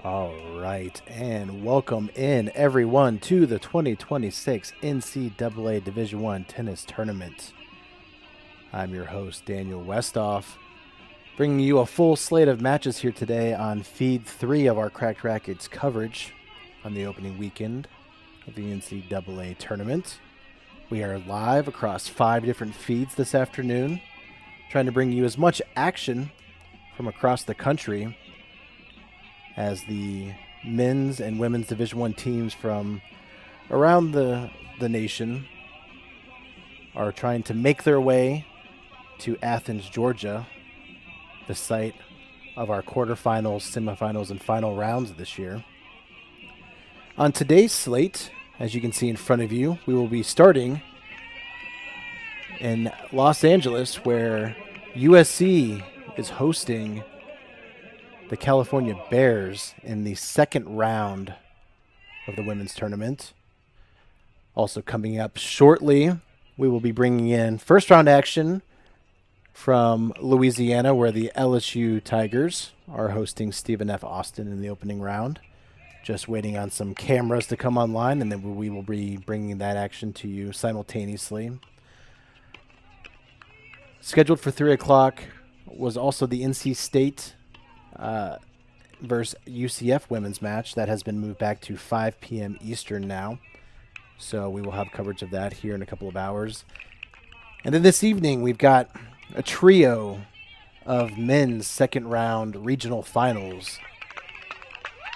All right, and welcome in everyone to the 2026 NCAA Division I Tennis Tournament. I'm your host, Daniel Westhoff, bringing you a full slate of matches here today on Feed 3 of our Cracked Racquets coverage on the opening weekend of the NCAA Tournament. We are live across 5 different feeds this afternoon, trying to bring you as much action from across the country as the men's and women's Division I teams from around the nation are trying to make their way to Athens, Georgia, the site of our quarterfinals, semifinals, and final rounds this year. On today's slate, as you can see in front of you, we will be starting in Los Angeles, where USC is hosting the California Bears in the second round of the women's tournament. Also coming up shortly, we will be bringing in first round action from Louisiana, where the LSU Tigers are hosting Stephen F. Austin in the opening round. Just waiting on some cameras to come online, and then we will be bringing that action to you simultaneously. Scheduled for 3 o'clock was also the NC State versus UCF women's match. That has been moved back to 5 p.m. Eastern now. So we will have coverage of that here in a couple of hours. And then this evening, we've got a trio of men's second round regional finals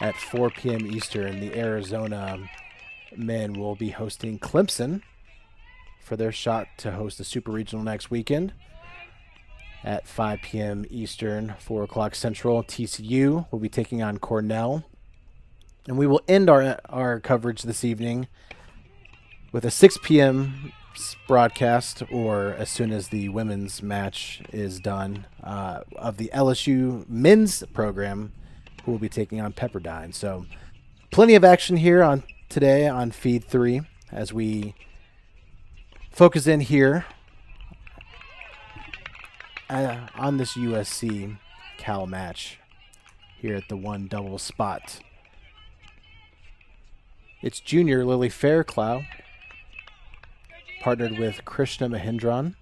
at 4 p.m. Eastern. The Arizona men will be hosting Clemson for their shot to host the Super Regional next weekend. At 5 p.m. Eastern, 4 o'clock Central, TCU will be taking on Cornell. And we will end our coverage this evening with a 6 p.m. broadcast, or as soon as the women's match is done, of the LSU men's program, who will be taking on Pepperdine. So plenty of action here on today on Feed 3 as we focus in here on this USC Cal match here at the one double spot. It's junior Lily Fairclough, partnered with Krishna Mahindran.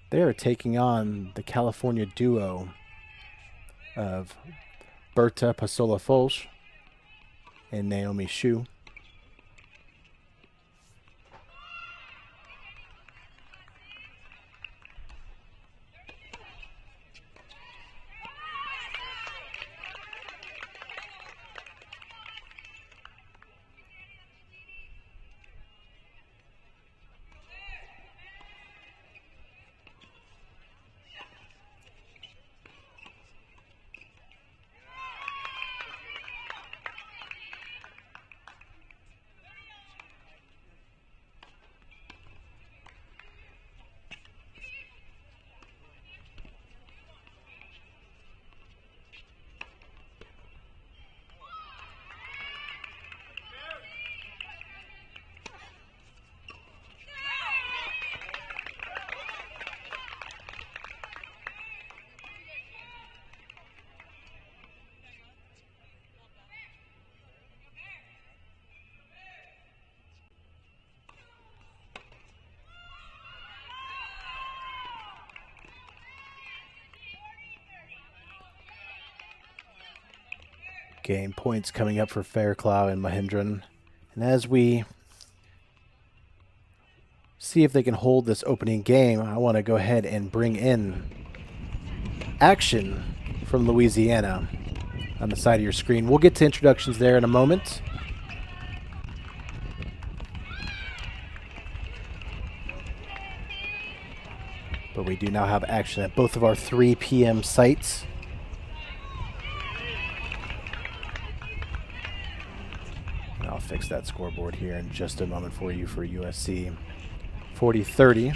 They are taking on the California duo of Berta Pasola-Folch and Naomi Shu. Game points coming up for Fairclough and Mahindran. And as we see if they can hold this opening game, I want to go ahead and bring in action from Louisiana on the side of your screen. We'll get to introductions there in a moment. But we do now have action at both of our 3 p.m. sites. I'll fix that scoreboard here in just a moment for you for USC 40-30.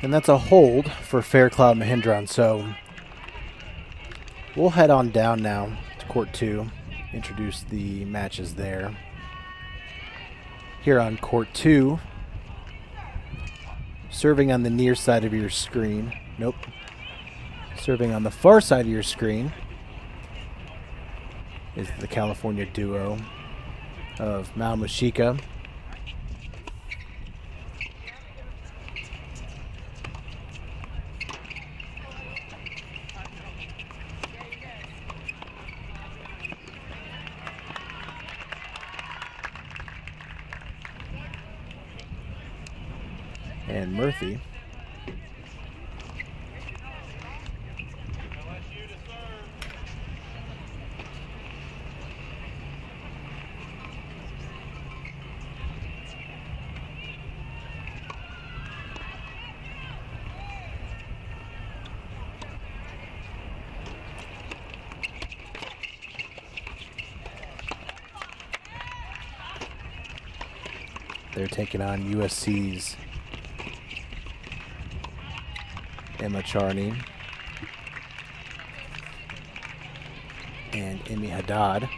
And that's a hold for Faircloud Mahindran. So we'll head on down now to Court 2, introduce the matches there. Here on Court 2, serving on the near side of your screen. Nope. Serving on the far side of your screen is the California duo of Mao Mushika and Murthy. They're taking on USC's Emma Charney and Emi Haddad.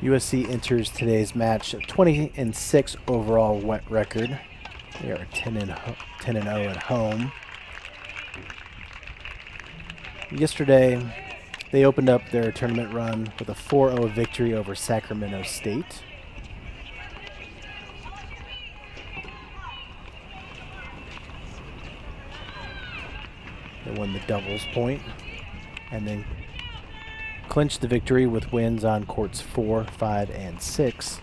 USC enters today's match 20-6 overall wet record. They are 10-0 at home. Yesterday, they opened up their tournament run with a 4-0 victory over Sacramento State. They won the doubles point and then clinched the victory with wins on courts 4, 5, and 6.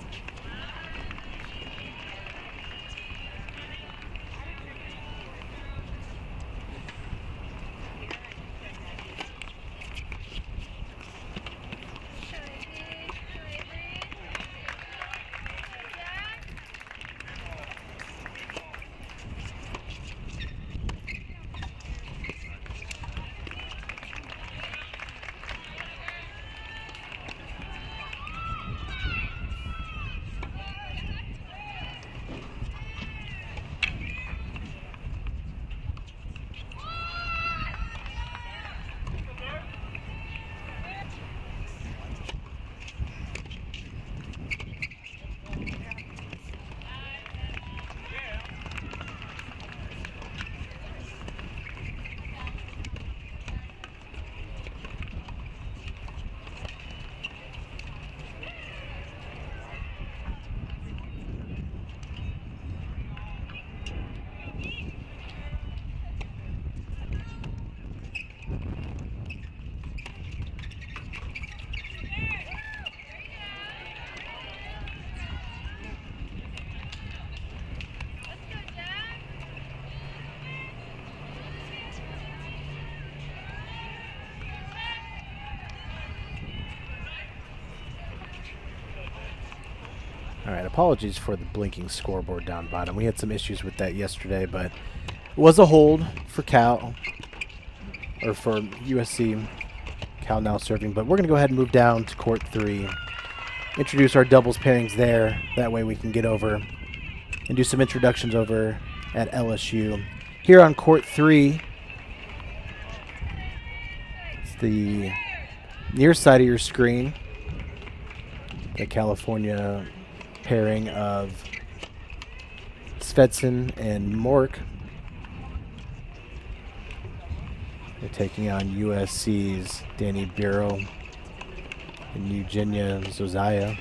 All right, apologies for the blinking scoreboard down bottom. We had some issues with that yesterday, but it was a hold for Cal, or for USC. Cal now serving, but we're going to go ahead and move down to court 3, introduce our doubles pairings there. That way we can get over and do some introductions over at LSU. Here on court 3, it's the near side of your screen, the California pairing of Svensson and Mork. They're taking on USC's Danny Bureau and Eugenia Zozaya.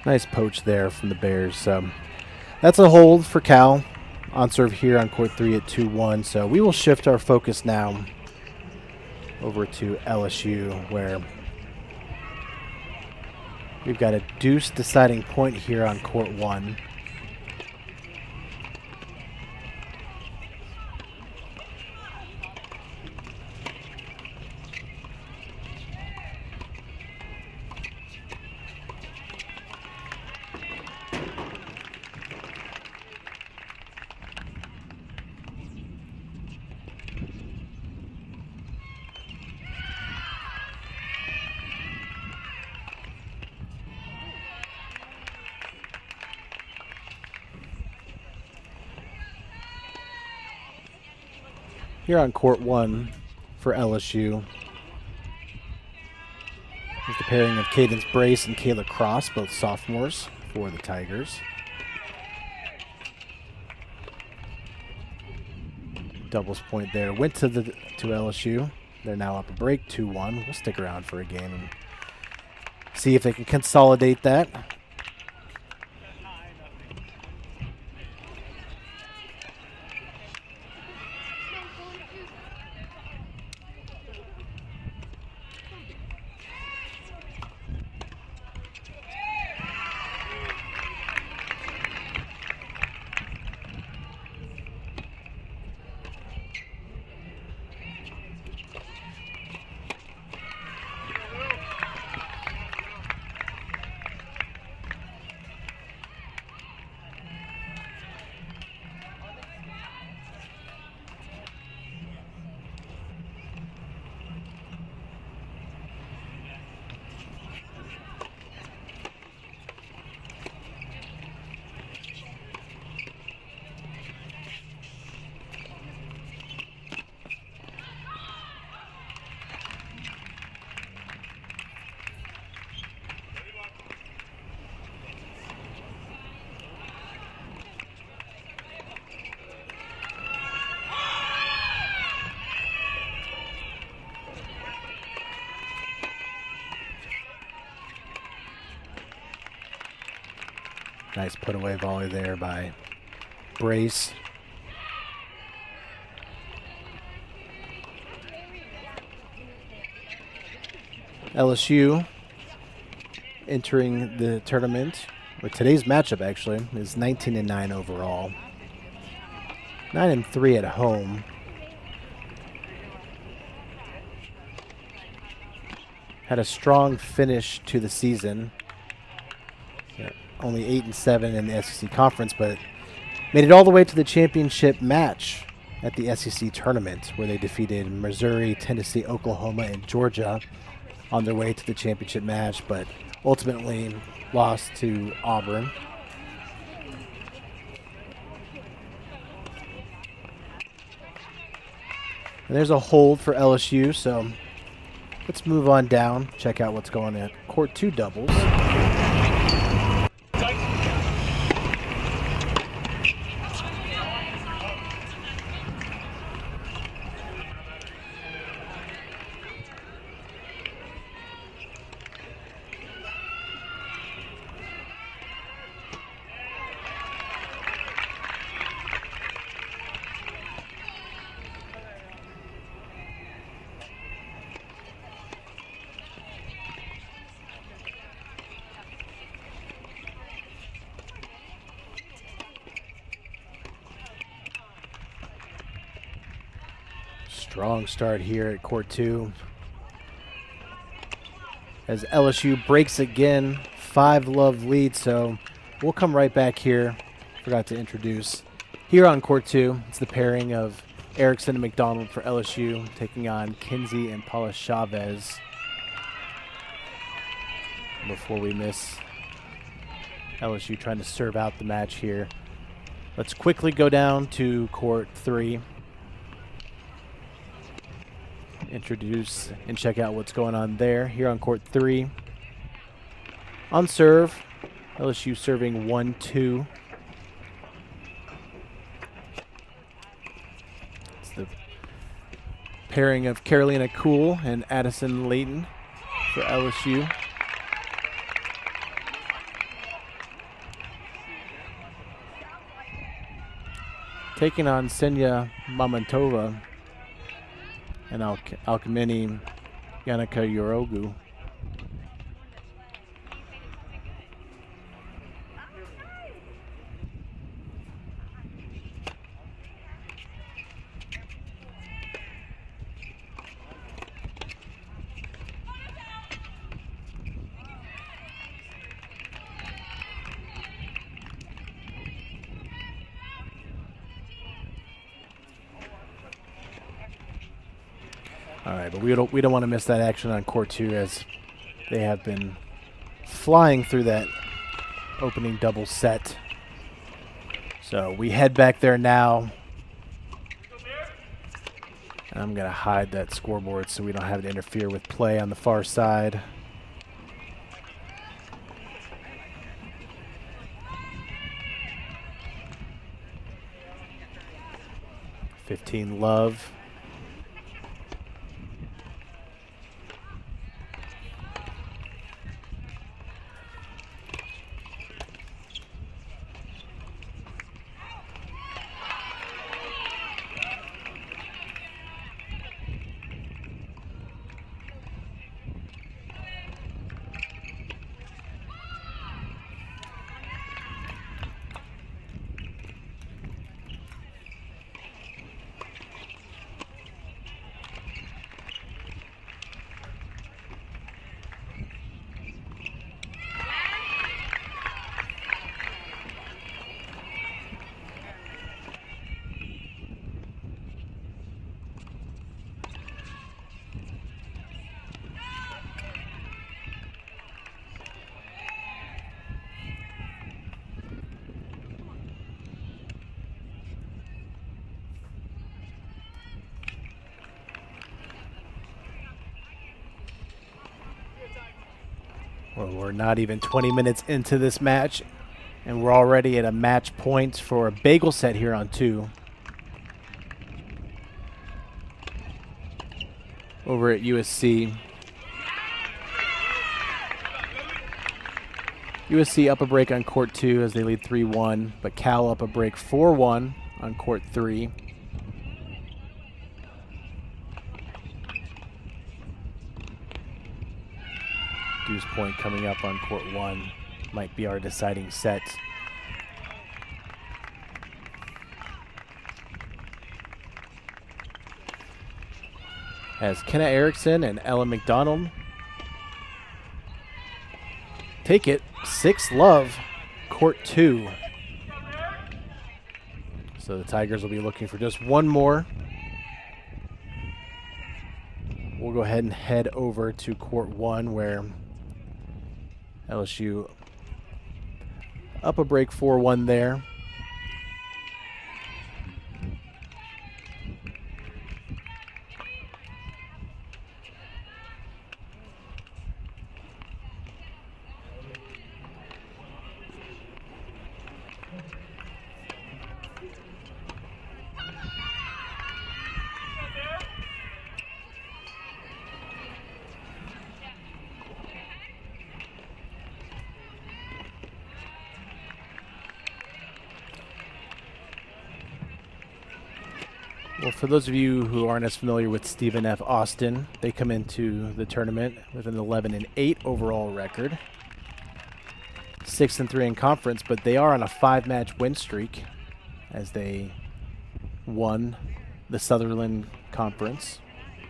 Nice poach there from the Bears. That's a hold for Cal on serve here on court 3 at 2-1. So we will shift our focus now over to LSU, where we've got a deuce deciding point here on court 1. Here on court 1 for LSU is the pairing of Cadence Brace and Kayla Cross, both sophomores for the Tigers. Doubles point there. Went to LSU. They're now up a break, 2-1. We'll stick around for a game and see if they can consolidate that. Nice put-away volley there by Brace. LSU entering the tournament, or today's matchup actually, is 19-9 overall. 9-3 at home. Had a strong finish to the season. Only 8-7 in the SEC conference, but made it all the way to the championship match at the SEC tournament, where they defeated Missouri, Tennessee, Oklahoma, and Georgia on their way to the championship match, but ultimately lost to Auburn. And there's a hold for LSU, so let's move on down, check out what's going on at court 2 doubles. Strong start here at court 2. As LSU breaks again, 5-love lead, so we'll come right back here. Forgot to introduce. Here on court 2, it's the pairing of Erickson and McDonald for LSU, taking on Kinsey and Paula Chavez. Before we miss LSU trying to serve out the match here, let's quickly go down to court 3. Introduce and check out what's going on there. Here on court 3. On serve, LSU serving 1-2. It's the pairing of Carolina Cool and Addison Layton for LSU. taking on Senya Mamantova and Alkmeni Yannicka Yorogu. All right, but we don't want to miss that action on court 2, as they have been flying through that opening double set. So we head back there now. And I'm going to hide that scoreboard so we don't have to interfere with play on the far side. Love. Well, we're not even 20 minutes into this match, and we're already at a match point for a bagel set here on 2. Over at USC. USC up a break on court 2 as they lead 3-1, but Cal up a break 4-1 on court 3. Deuce point coming up on court 1 might be our deciding set. As Kenna Erickson and Ella McDonald take it 6-love, court 2. So the Tigers will be looking for just one more. We'll go ahead and head over to court 1, where LSU up a break 4-1 there. Well, for those of you who aren't as familiar with Stephen F. Austin, they come into the tournament with an 11-8 overall record, 6-3 in conference, but they are on a 5-match win streak as they won the Sutherland Conference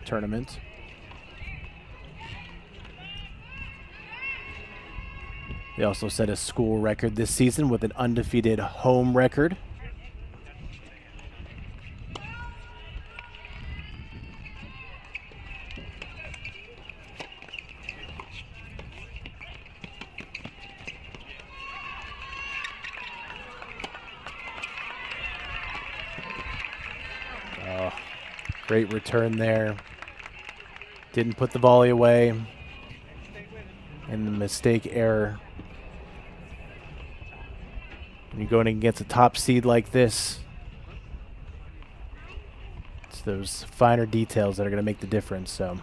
tournament. They also set a school record this season with an undefeated home record. Great return there. Didn't put the volley away. And the mistake error. When you're going against a top seed like this, it's those finer details that are going to make the difference. So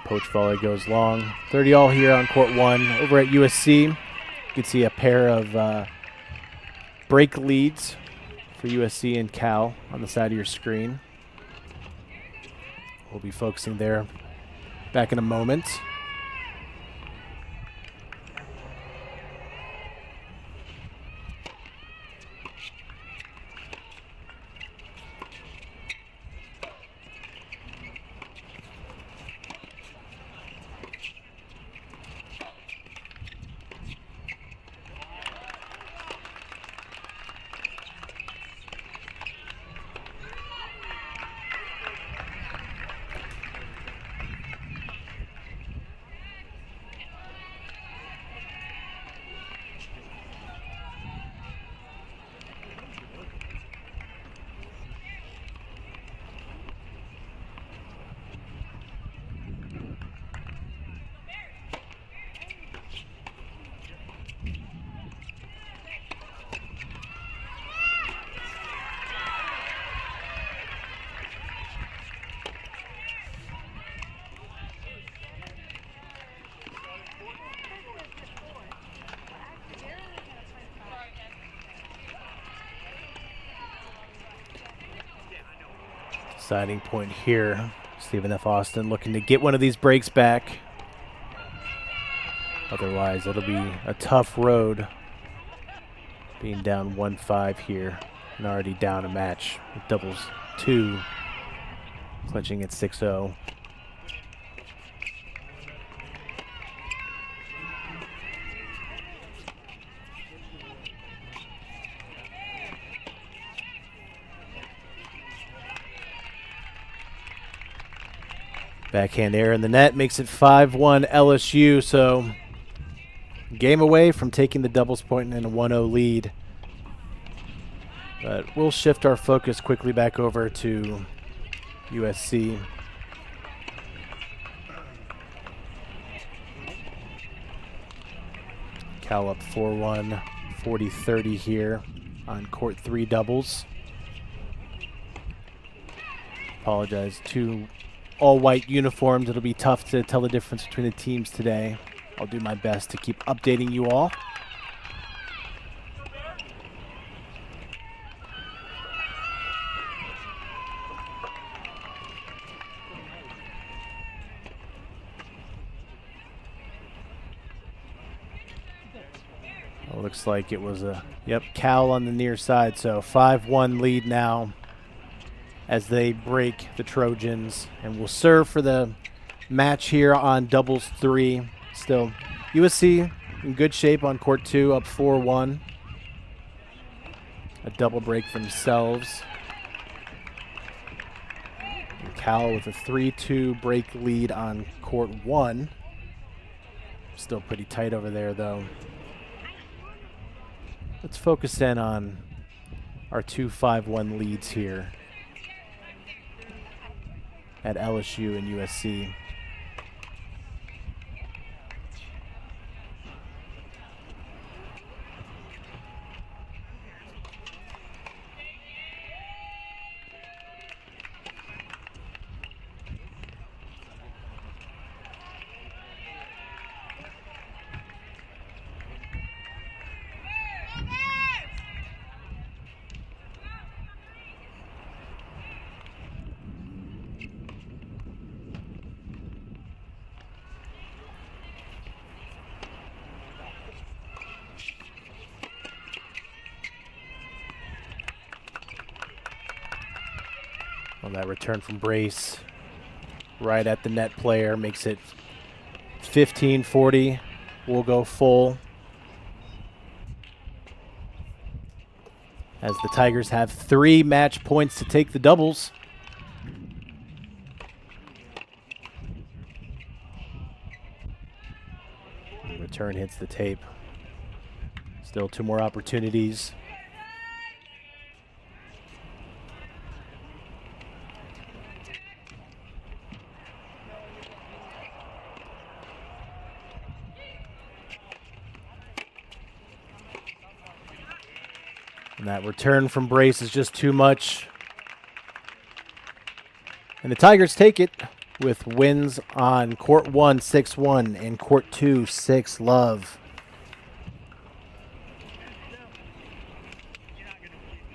Poach volley goes long. 30 all here on court 1. Over at USC, you can see a pair of break leads for USC and Cal on the side of your screen. We'll be focusing there back in a moment. Deciding point here. Stephen F. Austin looking to get one of these breaks back. Otherwise, it'll be a tough road being down 1-5 here and already down a match with doubles 2, clinching at 6-0. Backhand error in the net makes it 5-1 LSU, so game away from taking the doubles point and a 1-0 lead. But we'll shift our focus quickly back over to USC. Cal up 4-1, 40-30 here on court 3 doubles. Apologize to all-white uniforms. It'll be tough to tell the difference between the teams today. I'll do my best to keep updating you all. Well, looks like it was a, Cal on the near side, so 5-1 lead now as they break the Trojans, and will serve for the match here on doubles 3. Still, USC in good shape on court 2, up 4-1. A double break for themselves. And Cal with a 3-2 break lead on court 1. Still pretty tight over there, though. Let's focus in on our 2 5-1 leads here at LSU and USC. Well, that return from brace right at the net player makes it 15-40. We'll go full as the Tigers have 3 match points to take the doubles. Return hits the tape. Still 2 more opportunities. And that return from brace is just too much. And the Tigers take it with wins on court 1, 6-1, and court 2, 6-love.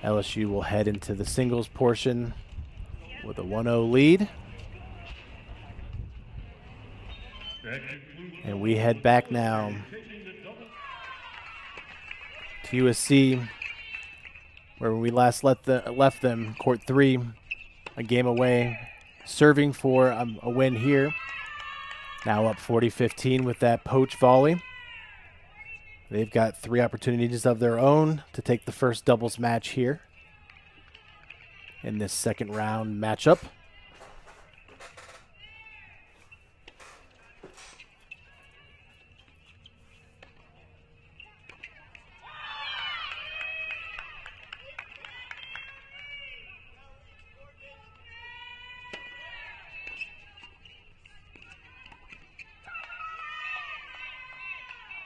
LSU will head into the singles portion with a 1-0 lead. And we head back now to USC, where we last left them, court 3, a game away, serving for a win here. Now up 40-15 with that poach volley. They've got 3 opportunities of their own to take the first doubles match here in this second round matchup.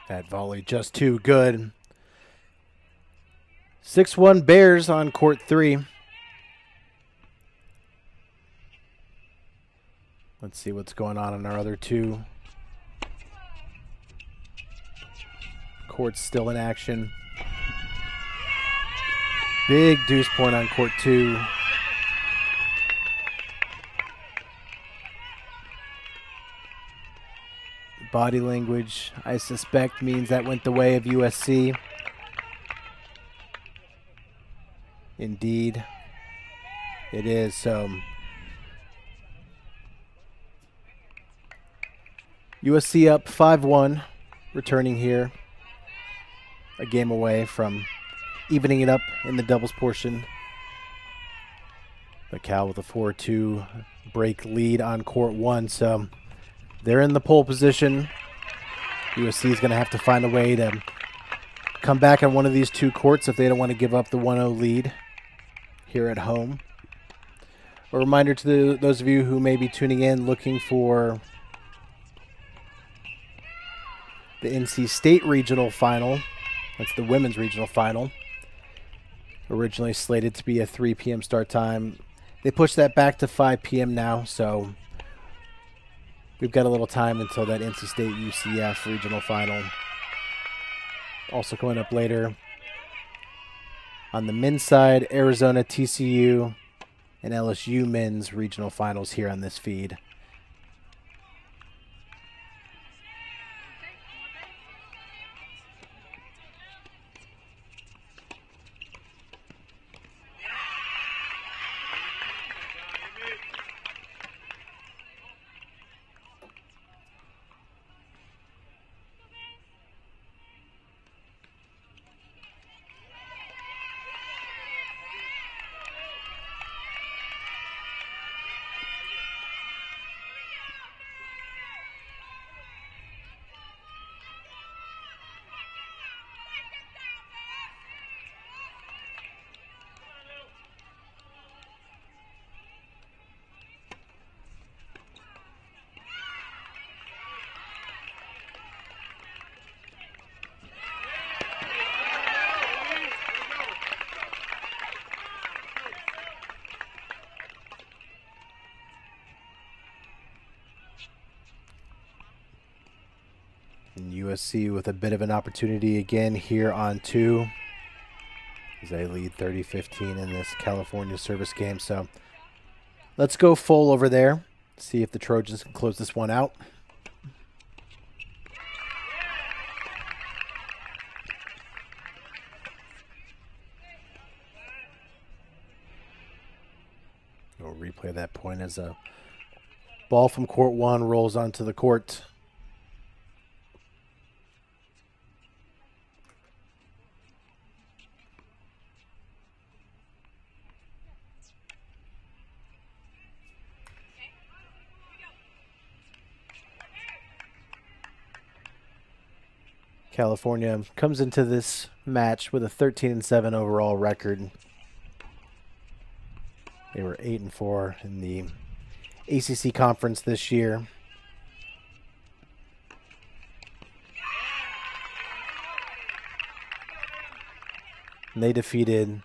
That volley just too good. 6-1 Bears on court 3. Let's see what's going on in our other 2. Court's still in action. Big deuce point on court 2. Body language, I suspect, means that went the way of USC. Indeed, it is. So USC up 5-1, returning here. A game away from evening it up in the doubles portion. But Cal with a 4-2 break lead on court 1. So they're in the pole position. USC is going to have to find a way to come back on one of these 2 courts if they don't want to give up the 1-0 lead here at home. A reminder to those of you who may be tuning in looking for the NC State Regional Final. That's the women's regional final. Originally slated to be a 3 p.m. start time. They pushed that back to 5 p.m. now, so we've got a little time until that NC State UCF regional final. Also coming up later on the men's side, Arizona, TCU, and LSU men's regional finals here on this feed. And USC with a bit of an opportunity again here on 2 as they lead 30-15 in this California service game. So let's go full over there, see if the Trojans can close this one out. We'll replay that point as a ball from court 1 rolls onto the court. California comes into this match with a 13-7 overall record. They were 8-4 in the ACC conference this year. And they defeated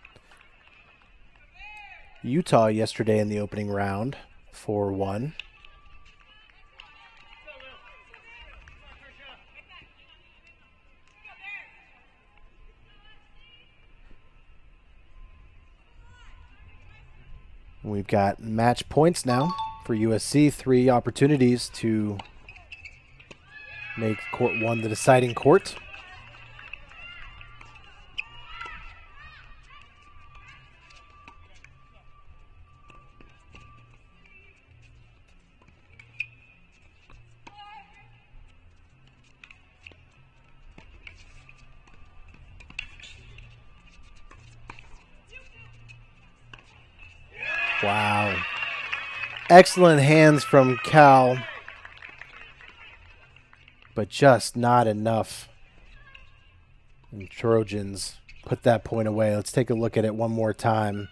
Utah yesterday in the opening round, 4-1. We've got match points now for USC. 3 opportunities to make court 1 the deciding court. Wow. Excellent hands from Cal, but just not enough. And Trojans put that point away. Let's take a look at it one more time.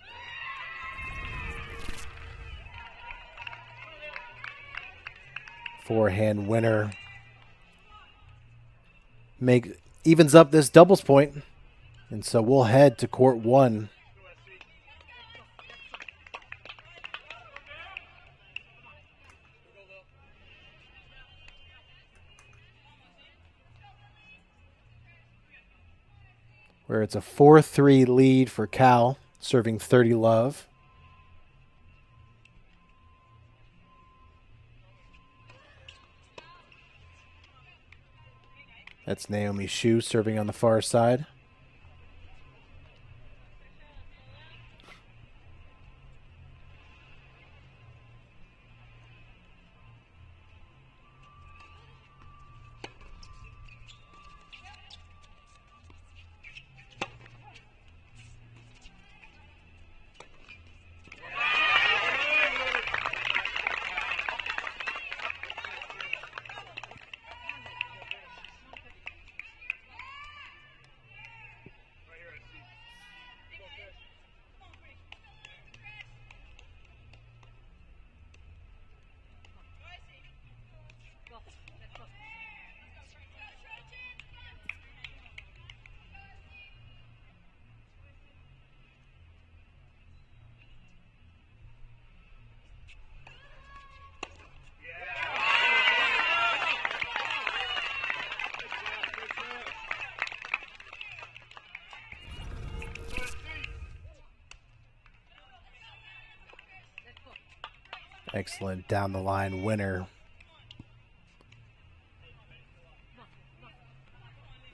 Forehand winner. Evens up this doubles point. And so we'll head to court 1. Where it's a 4-3 lead for Cal, serving 30 love. That's Naomi Shu serving on the far side. Excellent down the line winner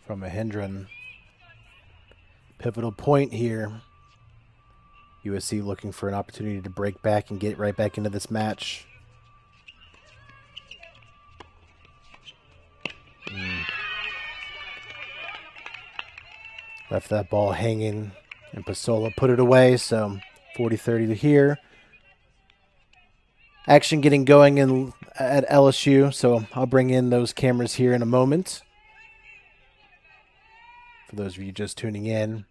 from Mahindran. Pivotal point here. USC looking for an opportunity to break back and get right back into this match. Left that ball hanging, and Pasola put it away, so 40-30 to here. Action getting going at LSU, so I'll bring in those cameras here in a moment. For those of you just tuning in,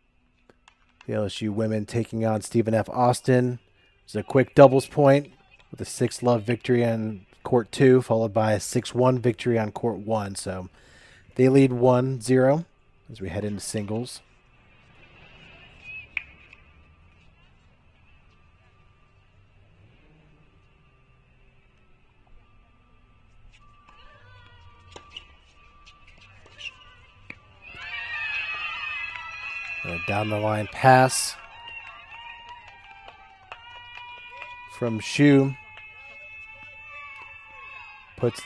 the LSU women taking on Stephen F. Austin. It's a quick doubles point with a 6-love victory on court 2, followed by a 6-1 victory on court 1. So they lead 1-0 as we head into singles. A down the line pass from Shu. Puts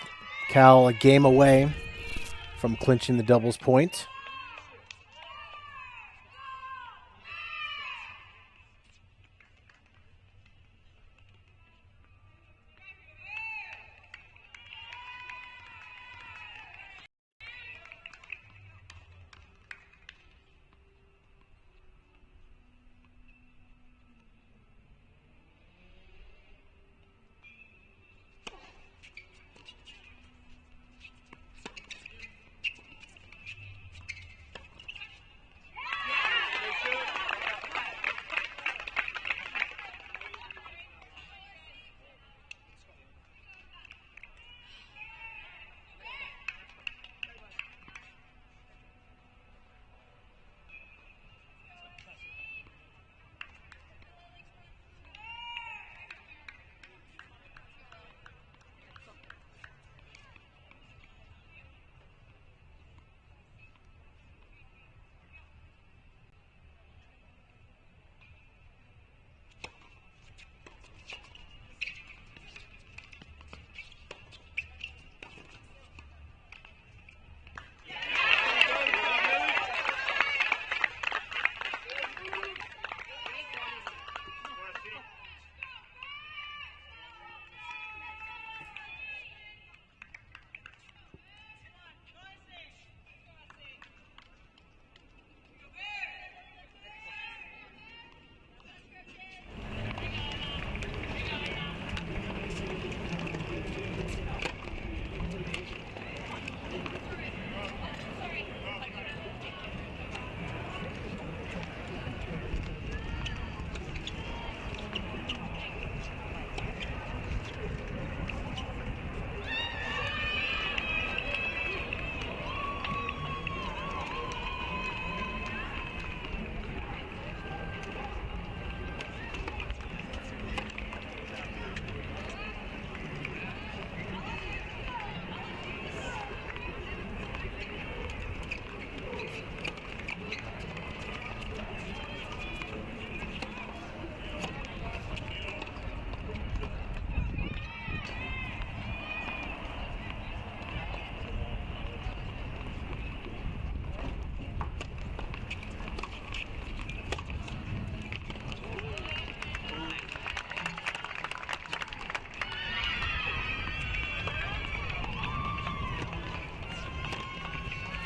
Cal a game away from clinching the doubles point.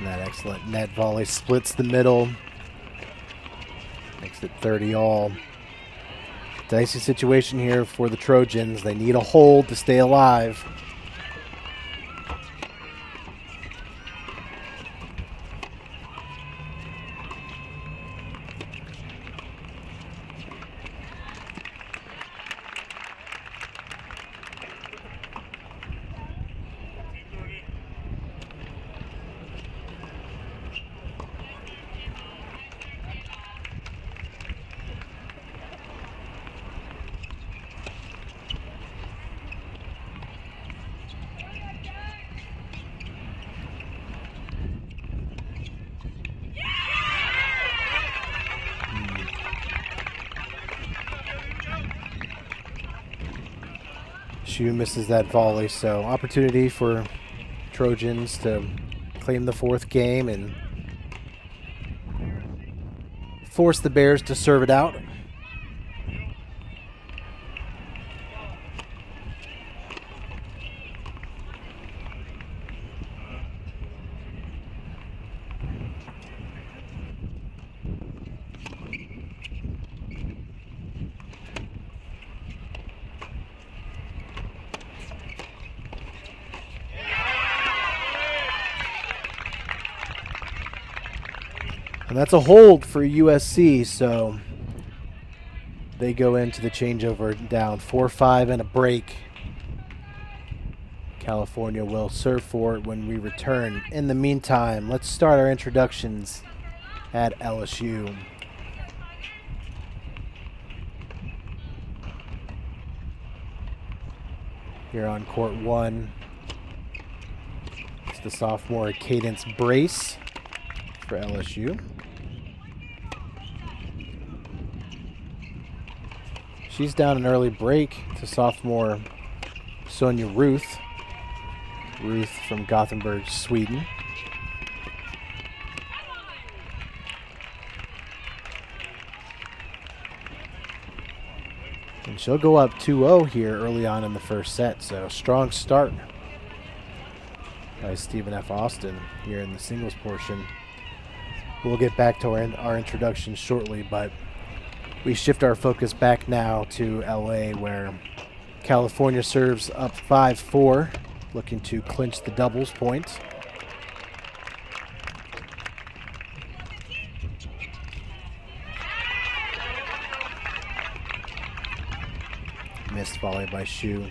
And that excellent net volley splits the middle. Makes it 30 all. Dicey situation here for the Trojans. They need a hold to stay alive. Shu misses that volley, so opportunity for Trojans to claim the fourth game and force the Bears to serve it out. And that's a hold for USC, so they go into the changeover down 4-5 and a break. California will serve for it when we return. In the meantime, let's start our introductions at LSU. Here on court one, it's the sophomore Cadence Brace for LSU. She's down an early break to sophomore Sonia Ruth. Ruth from Gothenburg, Sweden. And she'll go up 2-0 here early on in the first set, so strong start by Stephen F. Austin here in the singles portion. We'll get back to our introduction shortly, but we shift our focus back now to LA, where California serves up 5-4, looking to clinch the doubles point. Missed volley by Shu.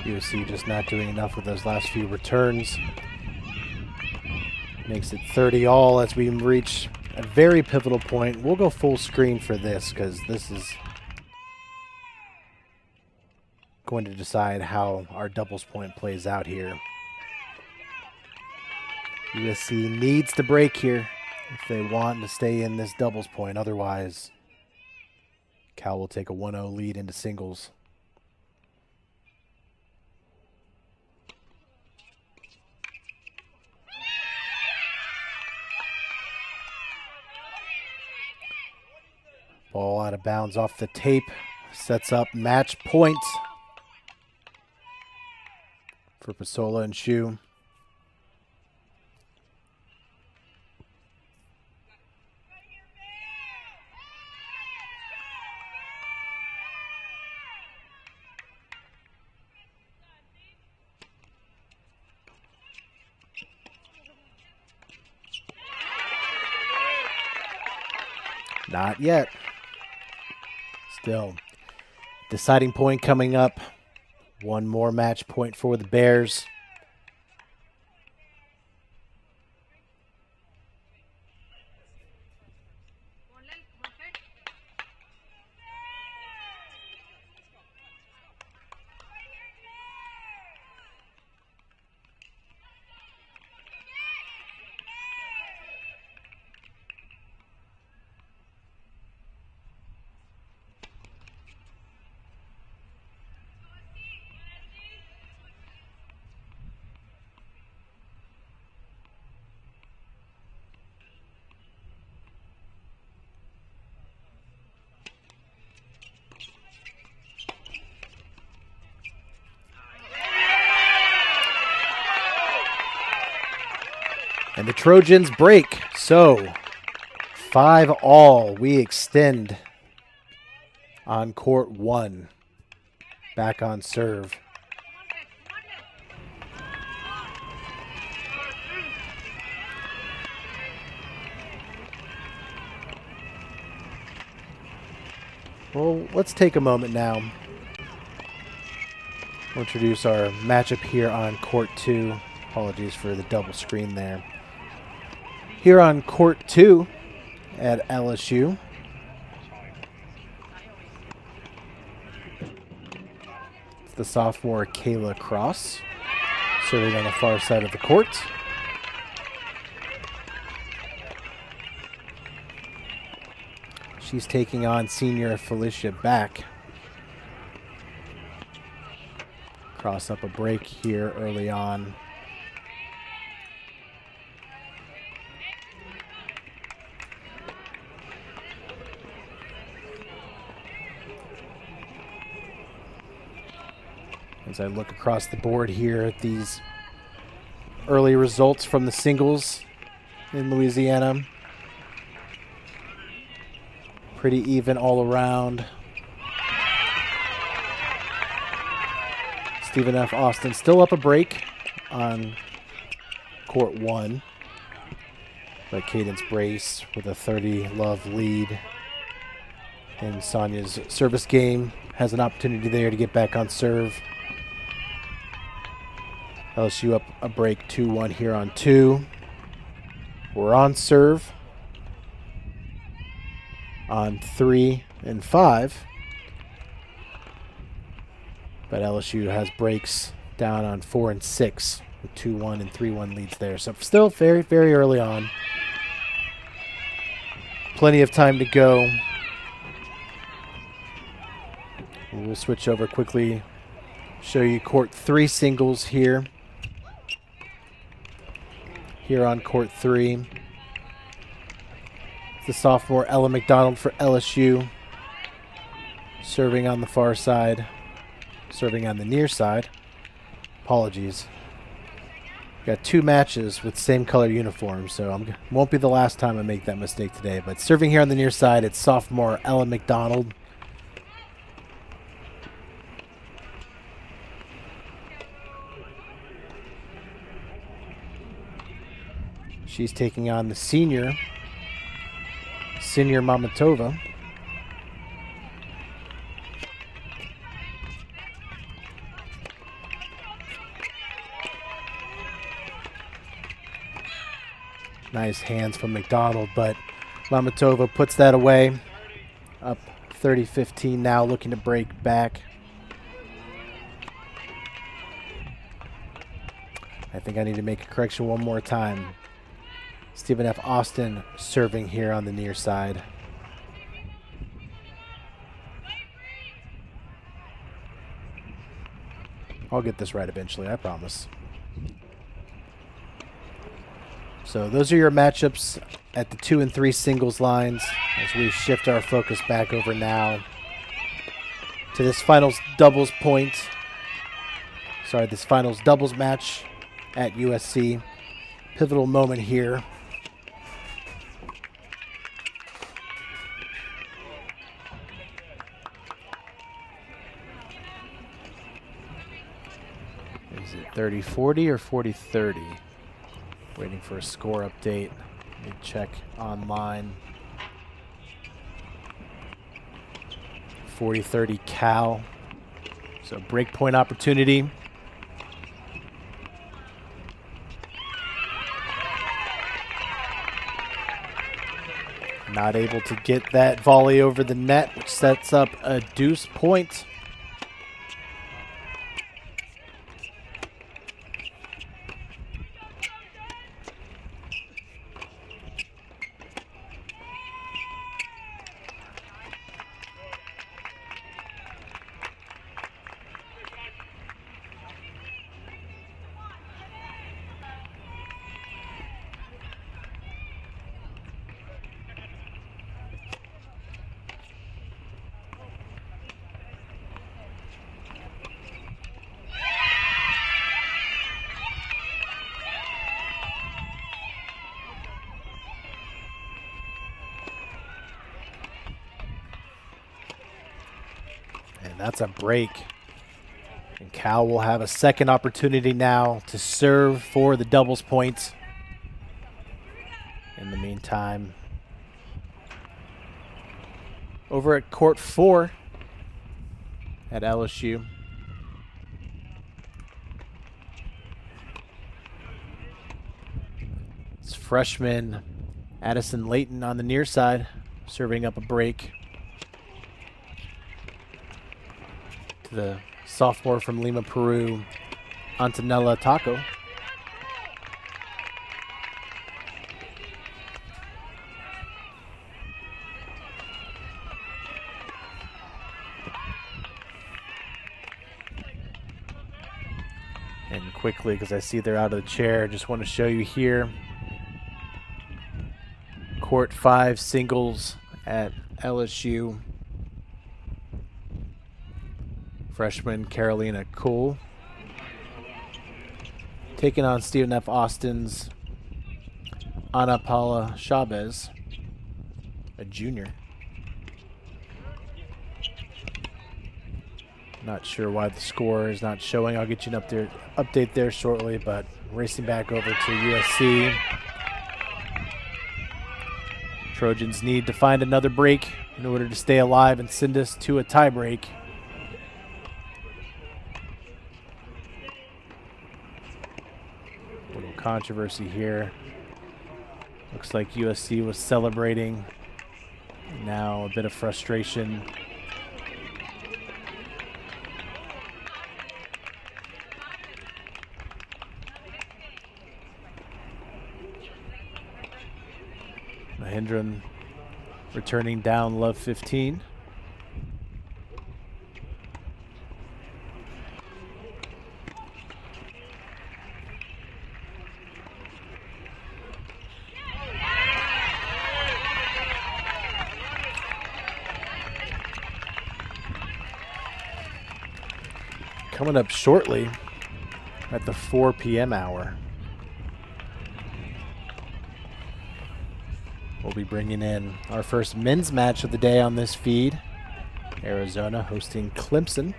USC just not doing enough with those last few returns. Makes it 30 all as we reach a very pivotal point. We'll go full screen for this because this is going to decide how our doubles point plays out here. USC needs to break here if they want to stay in this doubles point. Otherwise, Cal will take a 1-0 lead into singles. Ball out of bounds off the tape. Sets up match point for Pasola and Shu. Not yet. Still, deciding point coming up. One more match point for the Bears. And the Trojans break. So 5-all. We extend on court 1. Back on serve. Well, let's take a moment now. We'll introduce our matchup here on court 2. Apologies for the double screen there. Here on court 2 at LSU. It's the sophomore Kayla Cross serving on the far side of the court. She's taking on senior Felicia Back. Cross up a break here early on. As I look across the board here at these early results from the singles in Louisiana. Pretty even all around. Stephen F. Austin still up a break on court 1. But Cadence Brace with a 30-love lead in Sonia's service game has an opportunity there to get back on serve. LSU up a break 2-1 here on 2. We're on serve on 3 and 5. But LSU has breaks down on 4 and 6 with 2-1 and 3-1 leads there. So still very, very early on. Plenty of time to go. We'll switch over quickly, show you court 3 singles here. Here on court 3. The sophomore Ella McDonald for LSU. Serving on the far side. Serving on the near side. Apologies. Got 2 matches with same color uniforms, so won't be the last time I make that mistake today. But serving here on the near side, it's sophomore Ella McDonald. She's taking on the senior Mamatova. Nice hands from McDonald, but Mamatova puts that away. Up 30-15 now, looking to break back. I think I need to make a correction one more time. Stephen F. Austin serving here on the near side. I'll get this right eventually, I promise. So those are your matchups at the 2 and 3 singles lines as we shift our focus back over now to this finals doubles match at USC. Pivotal moment here. Is it 30-40 or 40-30? Waiting for a score update. Let me check online. 40-30 Cal. So break point opportunity. Not able to get that volley over the net, which sets up a deuce point. That's a break. And Cal will have a second opportunity now to serve for the doubles points. In the meantime, over at court 4 at LSU. It's freshman Addison Layton on the near side, serving up a break to the sophomore from Lima, Peru, Antonella Taco. And quickly, because I see they're out of the chair, just want to show you here. Court 5 singles at LSU. Freshman Carolina Cole taking on Stephen F. Austin's Ana Paula Chavez, a junior. Not sure why the score is not showing. I'll get you an update there shortly, but racing back over to USC. Trojans need to find another break in order to stay alive and send us to a tie break. Little controversy here. Looks like USC was celebrating. Now a bit of frustration. Mahindran returning down love 15. Coming up shortly at the 4 p.m. hour. We'll be bringing in our first men's match of the day on this feed. Arizona hosting Clemson.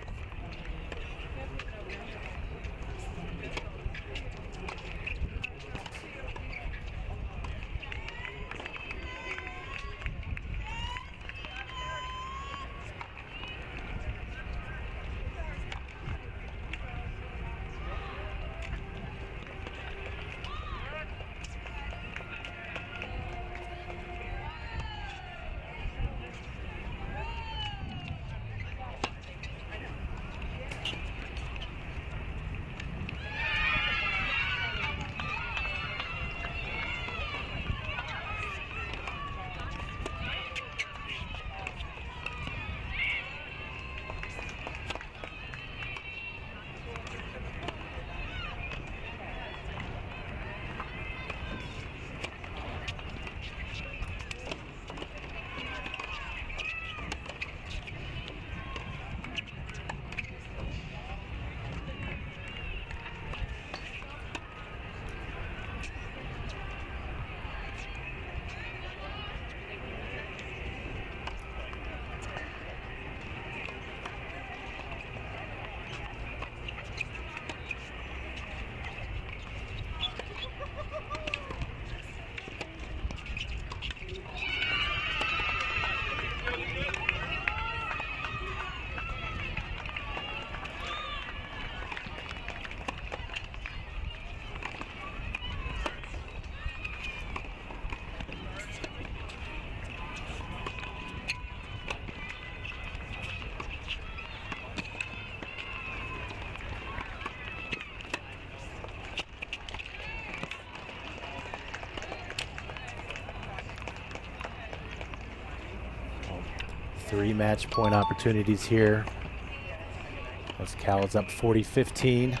3 match point opportunities here as Cal is up 40-15.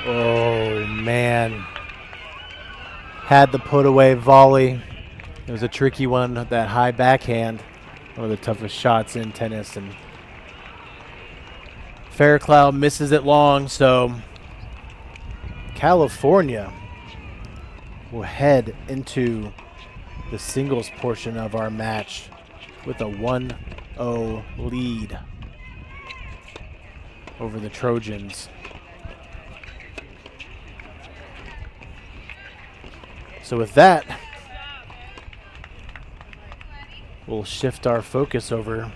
Oh, man. Had the put away volley. It was a tricky one, that high backhand. One of the toughest shots in tennis. And Fairclough misses it long, so California will head into the singles portion of our match with a 1-0 lead over the Trojans. So with that, we'll shift our focus over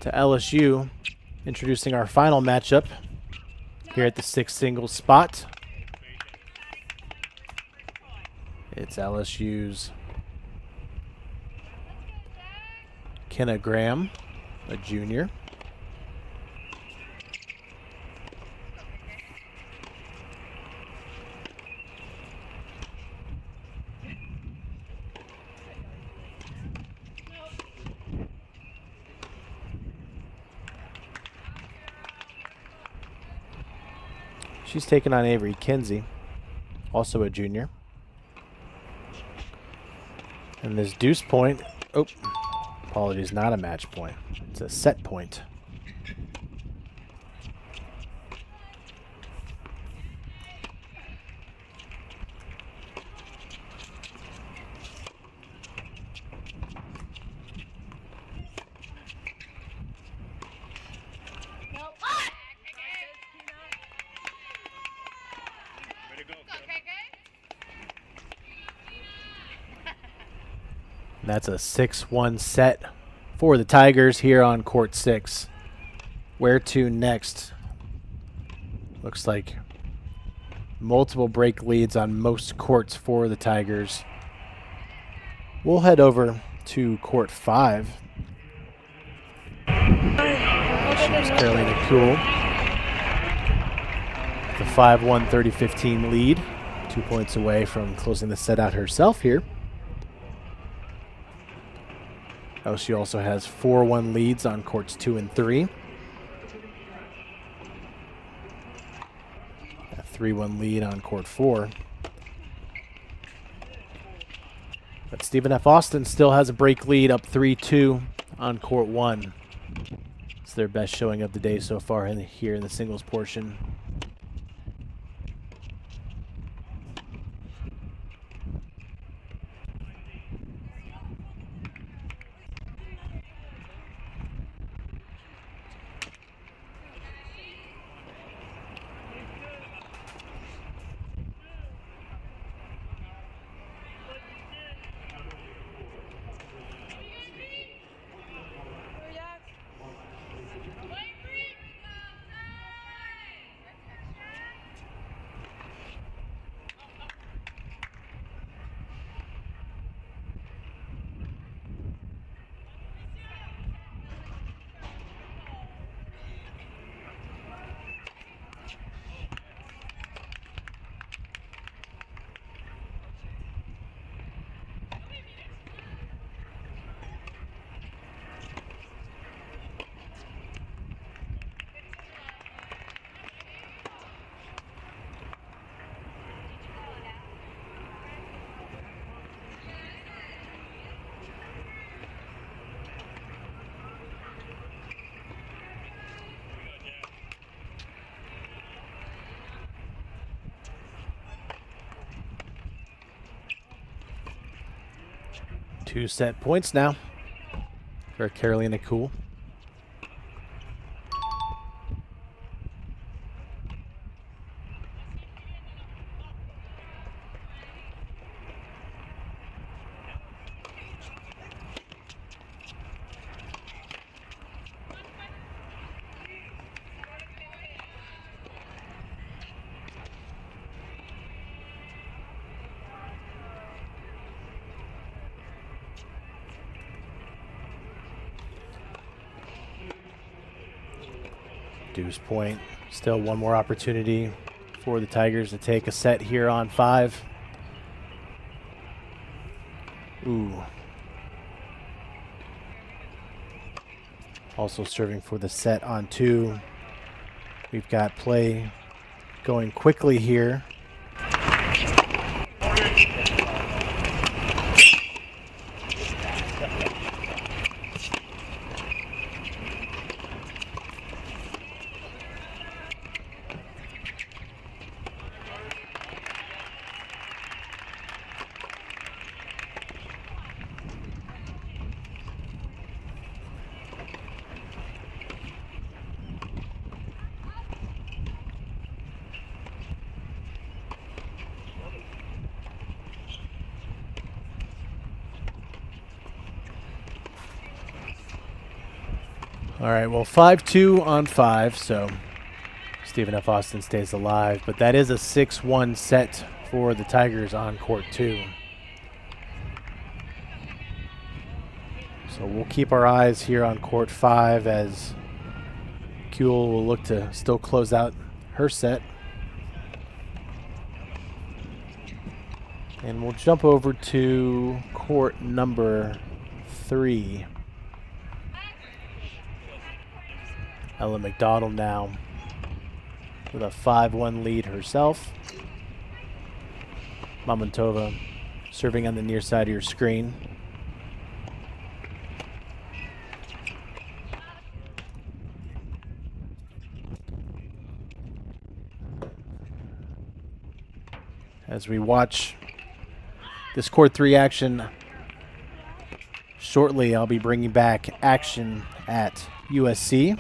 to LSU, introducing our final matchup here at the 6 singles spot. It's LSU's Kenna Graham, a junior. She's taking on Avery Kinsey, also a junior. And this deuce point, oh, apologies, not a match point. It's a set point. That's a 6-1 set for the Tigers here on court 6. Where to next? Looks like multiple break leads on most courts for the Tigers. We'll head over to court 5. She's Carolina Cool. The 5-1 30-15 lead. 2 points away from closing the set out herself here. She also has 4-1 leads on courts 2 and 3. A 3-1 lead on court 4. But Stephen F. Austin still has a break lead, up 3-2 on court 1. It's their best showing of the day so far here in the singles portion. Two set points now for Carolina Cool. Deuce point. Still one more opportunity for the Tigers to take a set here on 5. Ooh. Also serving for the set on 2. We've got play going quickly here. All right, well, 5-2 on 5, so Stephen F. Austin stays alive. But that is a 6-1 set for the Tigers on court 2. So we'll keep our eyes here on court 5 as Kuehl will look to still close out her set. And we'll jump over to court number 3. Ella McDonald now with a 5-1 lead herself. Mamontova serving on the near side of your screen. As we watch this court 3 action, shortly I'll be bringing back action at USC,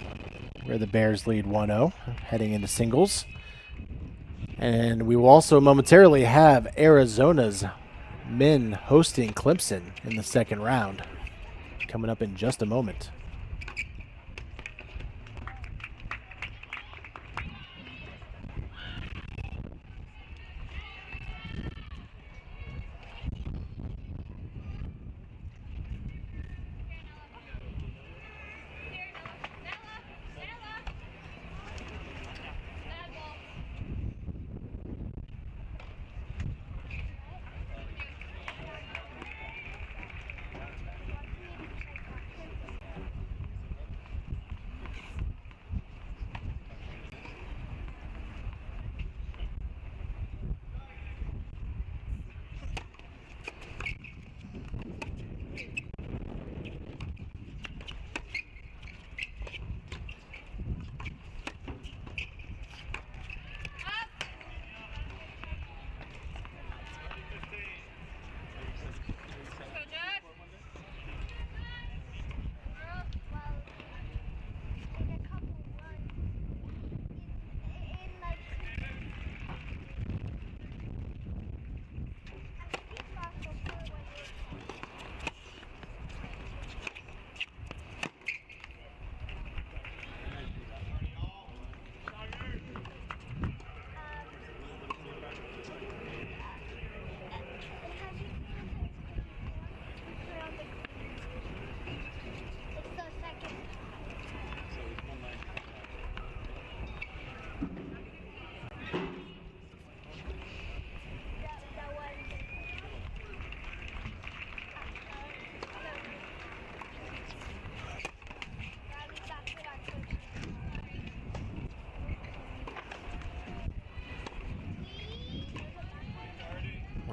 where the Bears lead 1-0, heading into singles. And we will also momentarily have Arizona's men hosting Clemson in the second round, coming up in just a moment.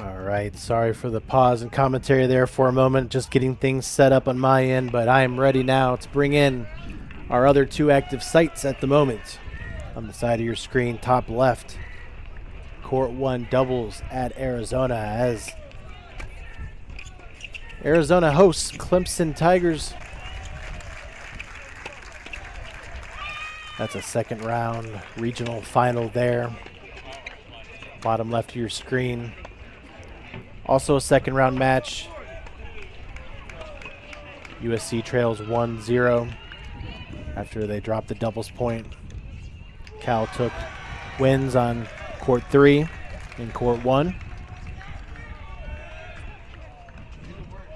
All right, sorry for the pause and commentary there for a moment, just getting things set up on my end, but I am ready now to bring in our other 2 active sites at the moment. On the side of your screen, top left, court 1 doubles at Arizona as Arizona hosts Clemson Tigers. That's a second round regional final there. Bottom left of your screen. Also a second round match. USC trails 1-0 after they dropped the doubles point. Cal took wins on court 3 and court 1.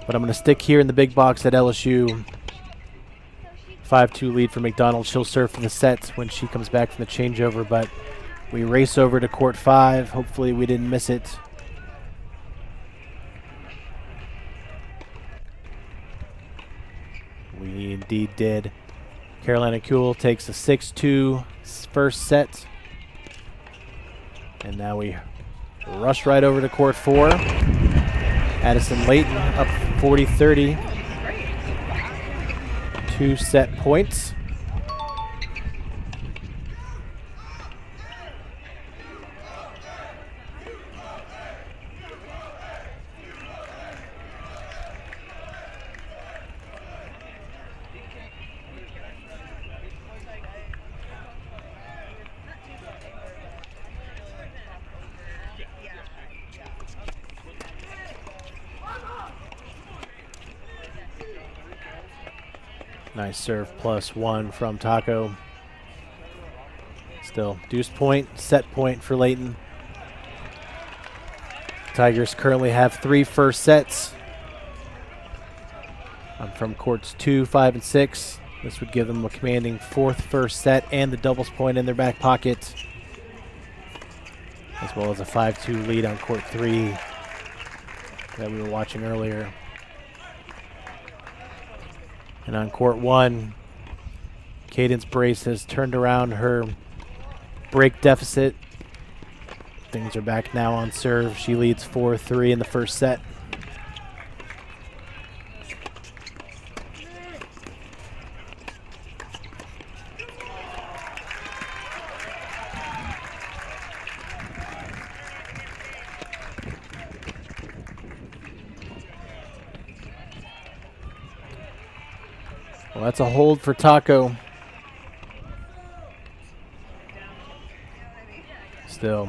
But I'm going to stick here in the big box at LSU. 5-2 lead for McDonald. She'll serve for the set when she comes back from the changeover, but We race over to court 5. Hopefully we didn't miss it. We indeed did. Carolina Kuhl takes a 6-2 first set. And now we rush right over to court 4. Addison Layton up 40-30. 2 set points. Nice serve +1 from Taco. Still deuce point, set point for Layton. Tigers currently have 3 first sets. From courts 2, 5, and 6. This would give them a commanding 4th first set and the doubles point in their back pocket, as well as a 5-2 lead on court 3 that we were watching earlier. And on court 1, Cadence Brace has turned around her break deficit. Things are back now on serve. She leads 4-3 in the first set. Well, that's a hold for Taco. Still,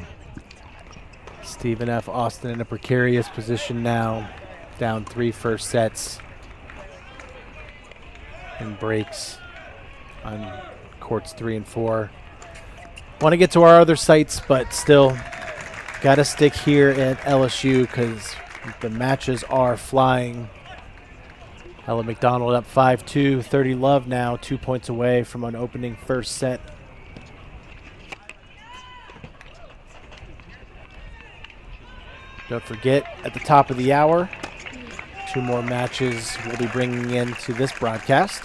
Stephen F. Austin in a precarious position now, down 3 first sets, and breaks on courts 3 and 4. Want to get to our other sites, but still got to stick here at LSU because the matches are flying. Ella McDonald up 5-2, 30 love now, 2 points away from an opening first set. Don't forget, at the top of the hour, 2 more matches we'll be bringing into this broadcast.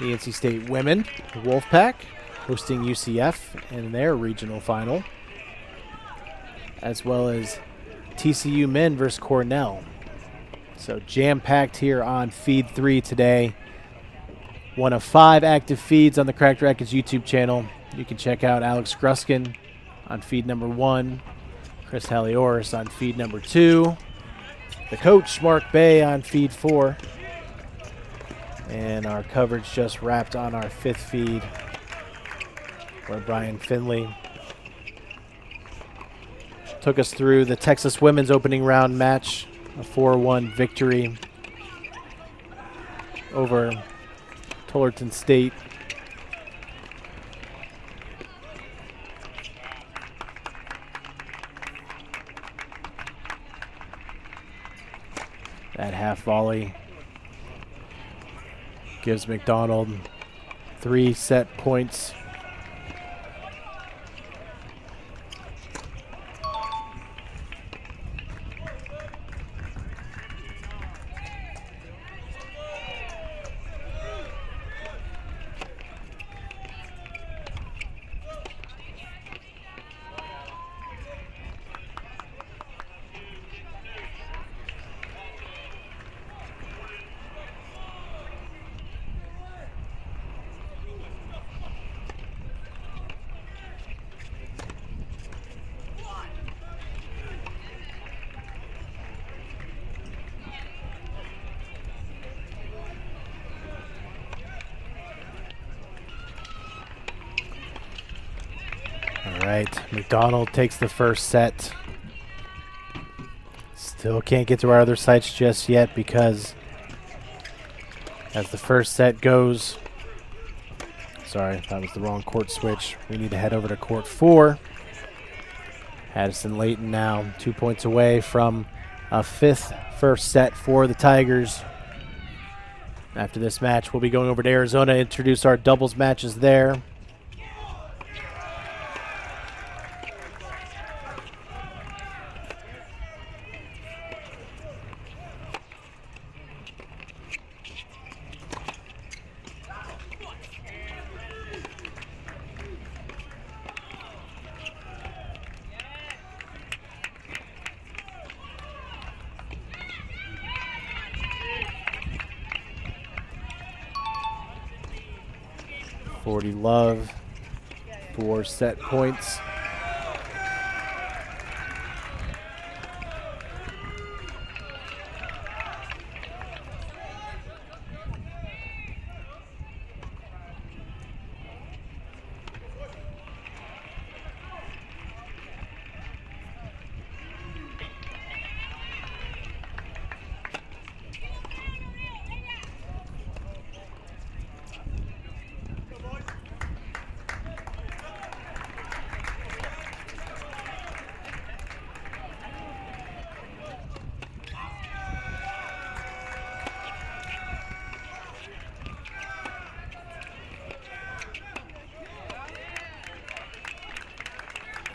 The NC State women, the Wolfpack, hosting UCF in their regional final, as well as TCU men versus Cornell. So jam-packed here on Feed 3 today. One of 5 active feeds on the Cracked Racquets YouTube channel. You can check out Alex Gruskin on feed number 1, Chris Halioris on feed number 2, the coach, Mark Bay, on feed 4, and our coverage just wrapped on our 5th feed, where Brian Finley took us through the Texas women's opening round match, a 4-1 victory over Tullerton State. That half volley gives McDonald 3 set points. All right, McDonald takes the first set. Still can't get to our other sites just yet because as the first set goes, sorry, that was the wrong court switch. We need to head over to court 4. Addison Layton now 2 points away from a 5th first set for the Tigers. After this match, we'll be going over to Arizona to introduce our doubles matches there. 40 love for set points.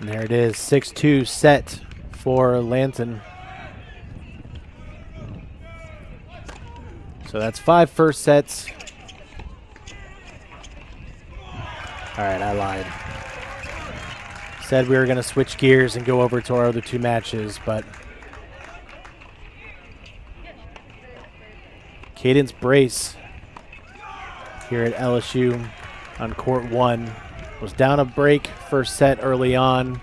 And there it is, 6-2 set for Lanton. So that's 5 first sets. All right, I lied. Said we were going to switch gears and go over to our other 2 matches, but Cadence Brace here at LSU on court 1 was down a break first set early on.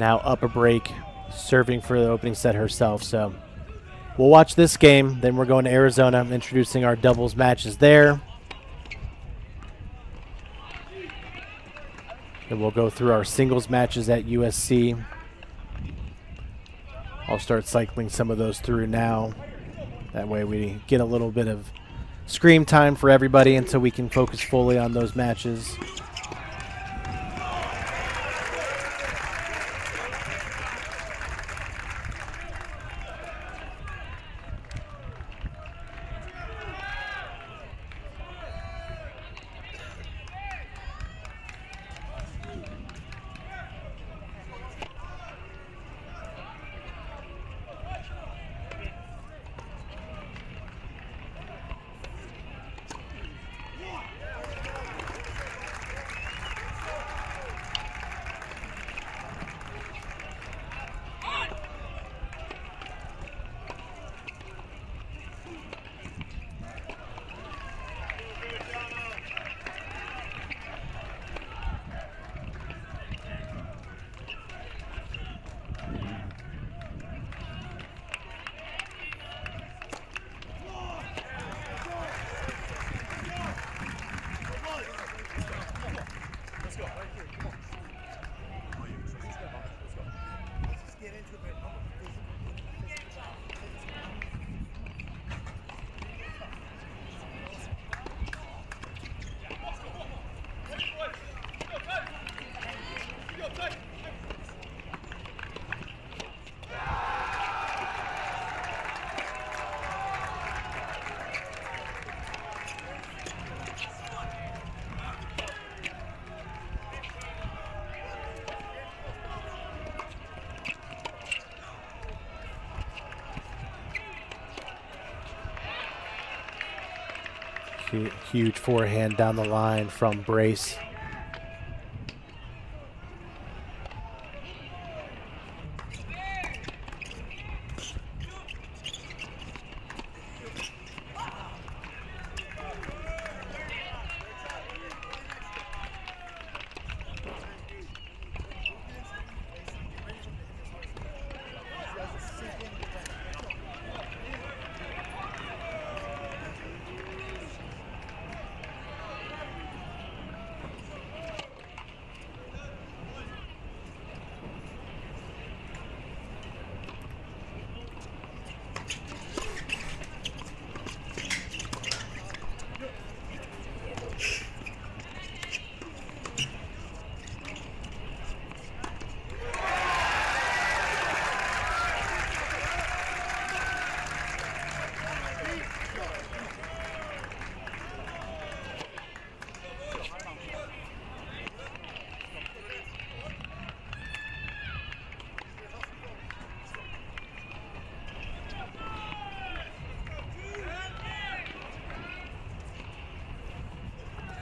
Now up a break, serving for the opening set herself. So we'll watch this game. Then we're going to Arizona, introducing our doubles matches there. Then we'll go through our singles matches at USC. I'll start cycling some of those through now. That way we get a little bit of scream time for everybody until we can focus fully on those matches. Huge forehand down the line from Brace.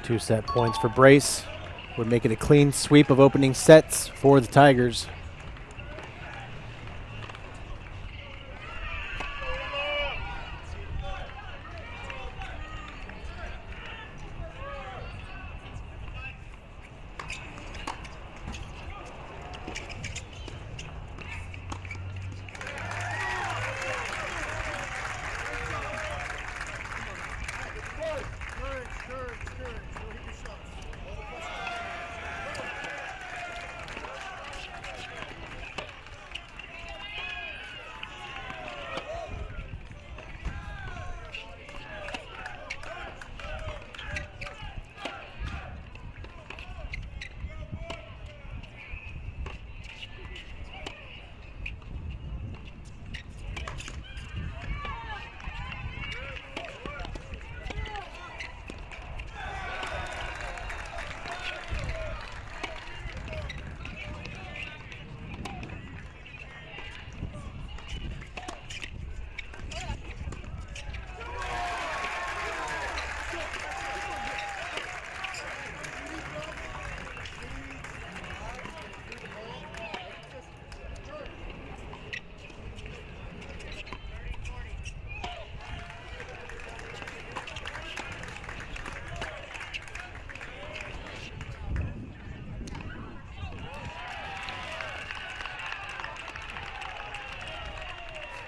Two set points for Brace would make it a clean sweep of opening sets for the Tigers.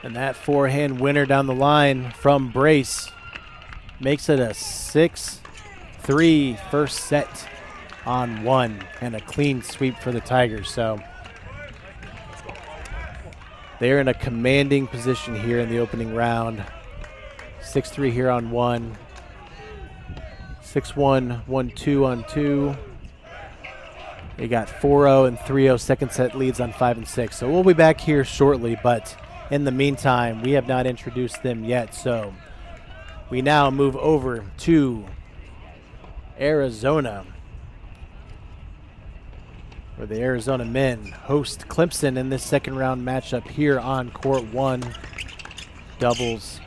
And that forehand winner down the line from Brace makes it a 6-3 first set on 1 and a clean sweep for the Tigers. So they're in a commanding position here in the opening round. 6-3 here on 1. 6-1, 1-2 on 2. They got 4-0 and 3-0 second set leads on 5 and 6. So we'll be back here shortly, but in the meantime, we have not introduced them yet. So we now move over to Arizona, where the Arizona men host Clemson in this second round matchup here on court 1. Doubles.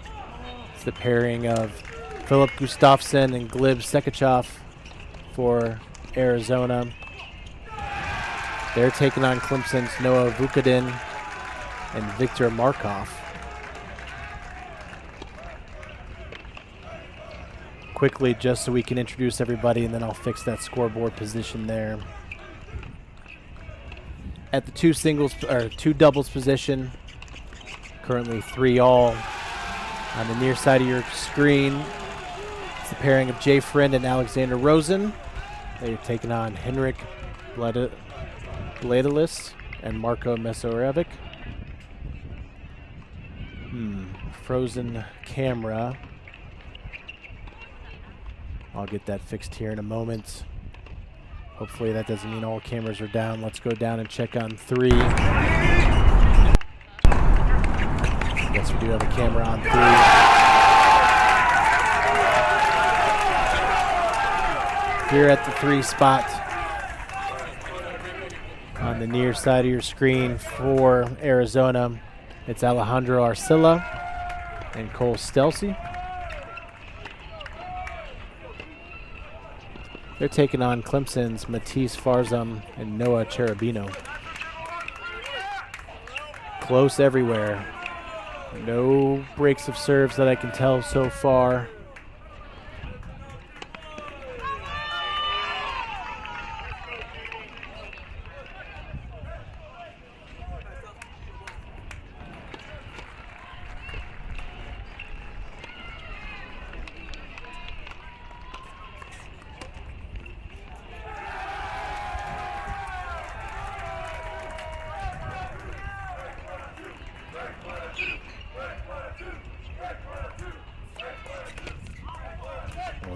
It's the pairing of Philip Gustafsson and Gleb Sekachoff for Arizona. They're taking on Clemson's Noah Vukadin and Victor Markov. Quickly, just so we can introduce everybody, and then I'll fix that scoreboard position there. At the two doubles position, currently 3-all. On the near side of your screen, it's the pairing of Jay Friend and Alexander Rosen. They're taking on Henrik Bladelis and Marco Mesorevic. Frozen camera. I'll get that fixed here in a moment. Hopefully that doesn't mean all cameras are down. Let's go down and check on 3. Yes, we do have a camera on 3. Here at the 3 spot on the near side of your screen for Arizona, it's Alejandro Arcilla and Cole Stelsey. They're taking on Clemson's Matisse Farzam and Noah Cherubino. Close everywhere. No breaks of serves that I can tell so far.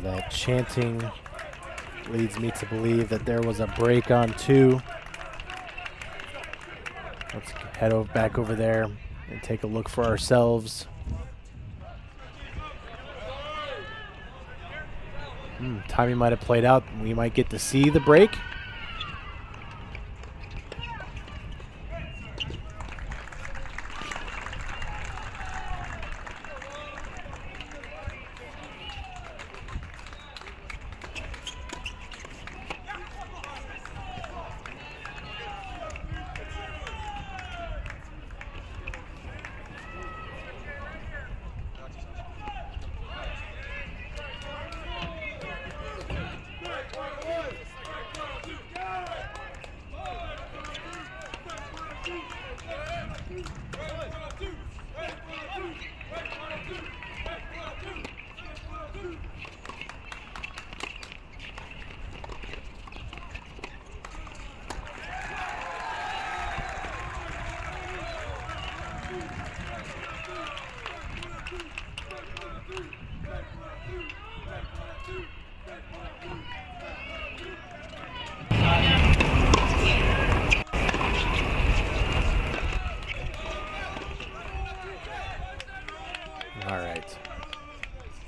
That chanting leads me to believe that there was a break on 2. Let's head back over there and take a look for ourselves. Timing might have played out. We might get to see the break.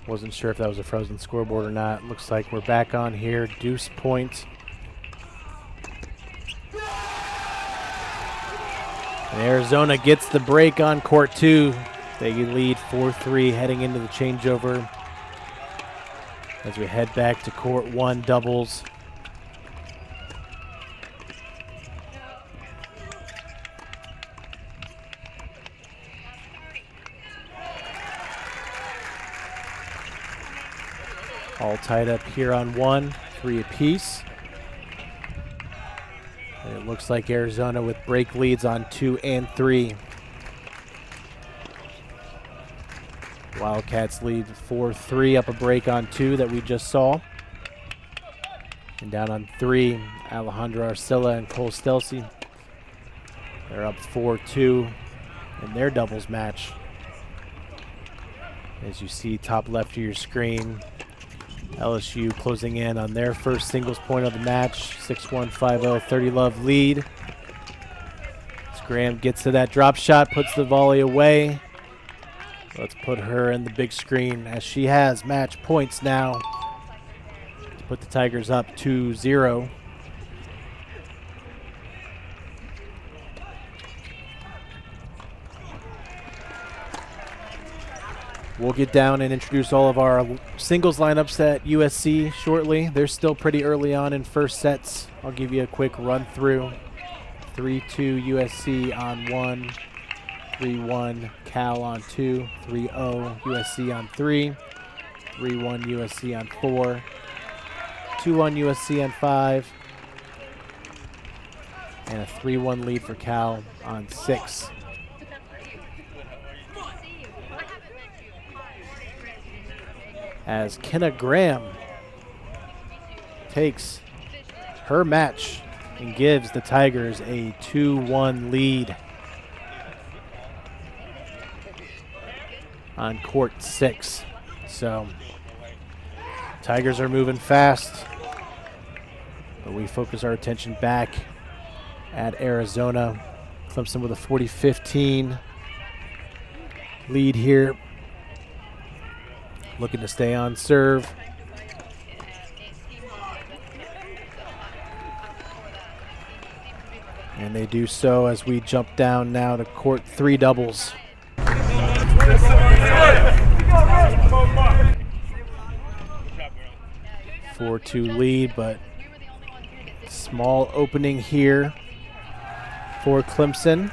Wasn't sure if that was a frozen scoreboard or not. Looks like we're back on here. Deuce point. And Arizona gets the break on court 2. They lead 4-3 heading into the changeover as we head back to court 1 doubles. All tied up here on 1, 3 apiece. And it looks like Arizona with break leads on 2 and 3. Wildcats lead 4-3 up a break on 2 that we just saw. And down on 3, Alejandra Arcilla and Cole Stelsey. They're up 4-2 in their doubles match. As you see top left of your screen, LSU closing in on their first singles point of the match. 6-1, 5-0, 30-love lead. As Graham gets to that drop shot, puts the volley away. Let's put her in the big screen as she has match points now to put the Tigers up 2-0. We'll get down and introduce all of our singles lineups at USC shortly. They're still pretty early on in first sets. I'll give you a quick run through. 3-2 USC on 1, 3-1 Cal on 2, 3-0 USC on 3, 3-1 USC on 4, 2-1 USC on 5, and a 3-1 lead for Cal on 6. As Kenna Graham takes her match and gives the Tigers a 2-1 lead on court 6. So Tigers are moving fast, but we focus our attention back at Arizona. Clemson with a 40-15 lead here. Looking to stay on serve. And they do so as we jump down now to court 3 doubles. 4-2 lead, but small opening here for Clemson.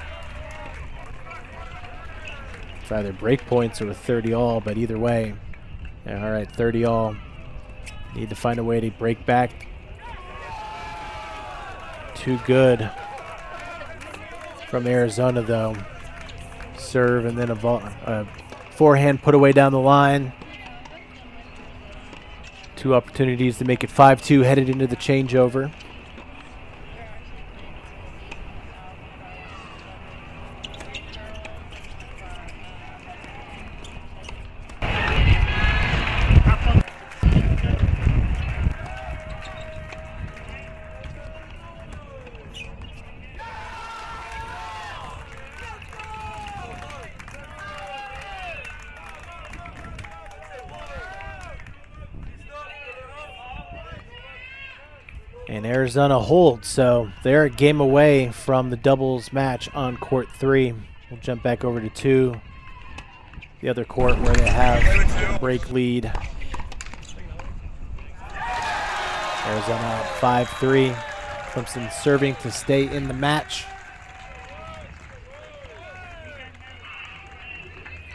It's either break points or a 30 all, but either way. Yeah, all right, 30 all. Need to find a way to break back. Too good from Arizona, though. Serve and then a forehand put away down the line. 2 opportunities to make it 5-2 headed into the changeover. And Arizona holds, so they're a game away from the doubles match on court 3. We'll jump back over to 2, the other court where they have a break lead. Arizona up 5-3. Clemson serving to stay in the match.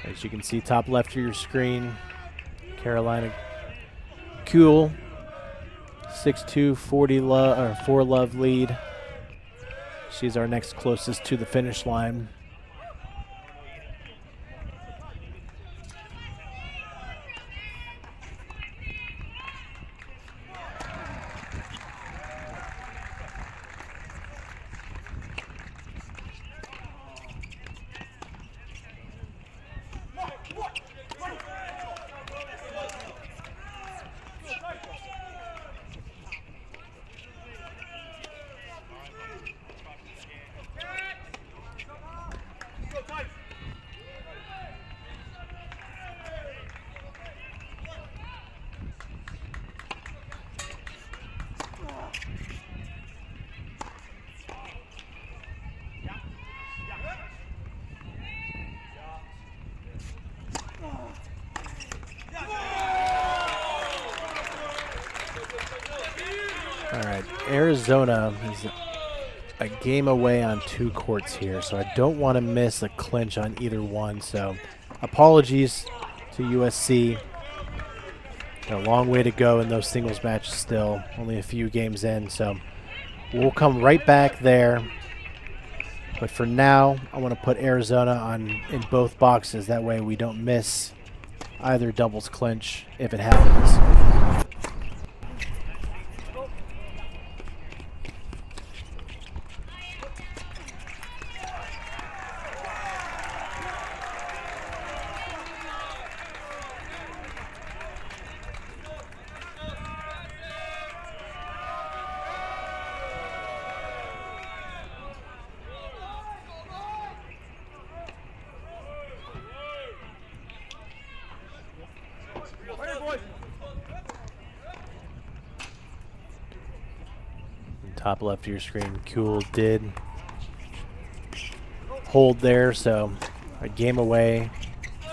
As you can see top left of your screen, Carolina Kuhl. 6-2, 4-love lead. She's our next closest to the finish line. All right, Arizona is a game away on 2 courts here, so I don't want to miss a clinch on either one. So apologies to USC. Got a long way to go in those singles matches still, only a few games in, so we'll come right back there. But for now, I want to put Arizona in both boxes. That way we don't miss either doubles clinch if it happens. Top left of your screen, Kuhl did hold there, so a game away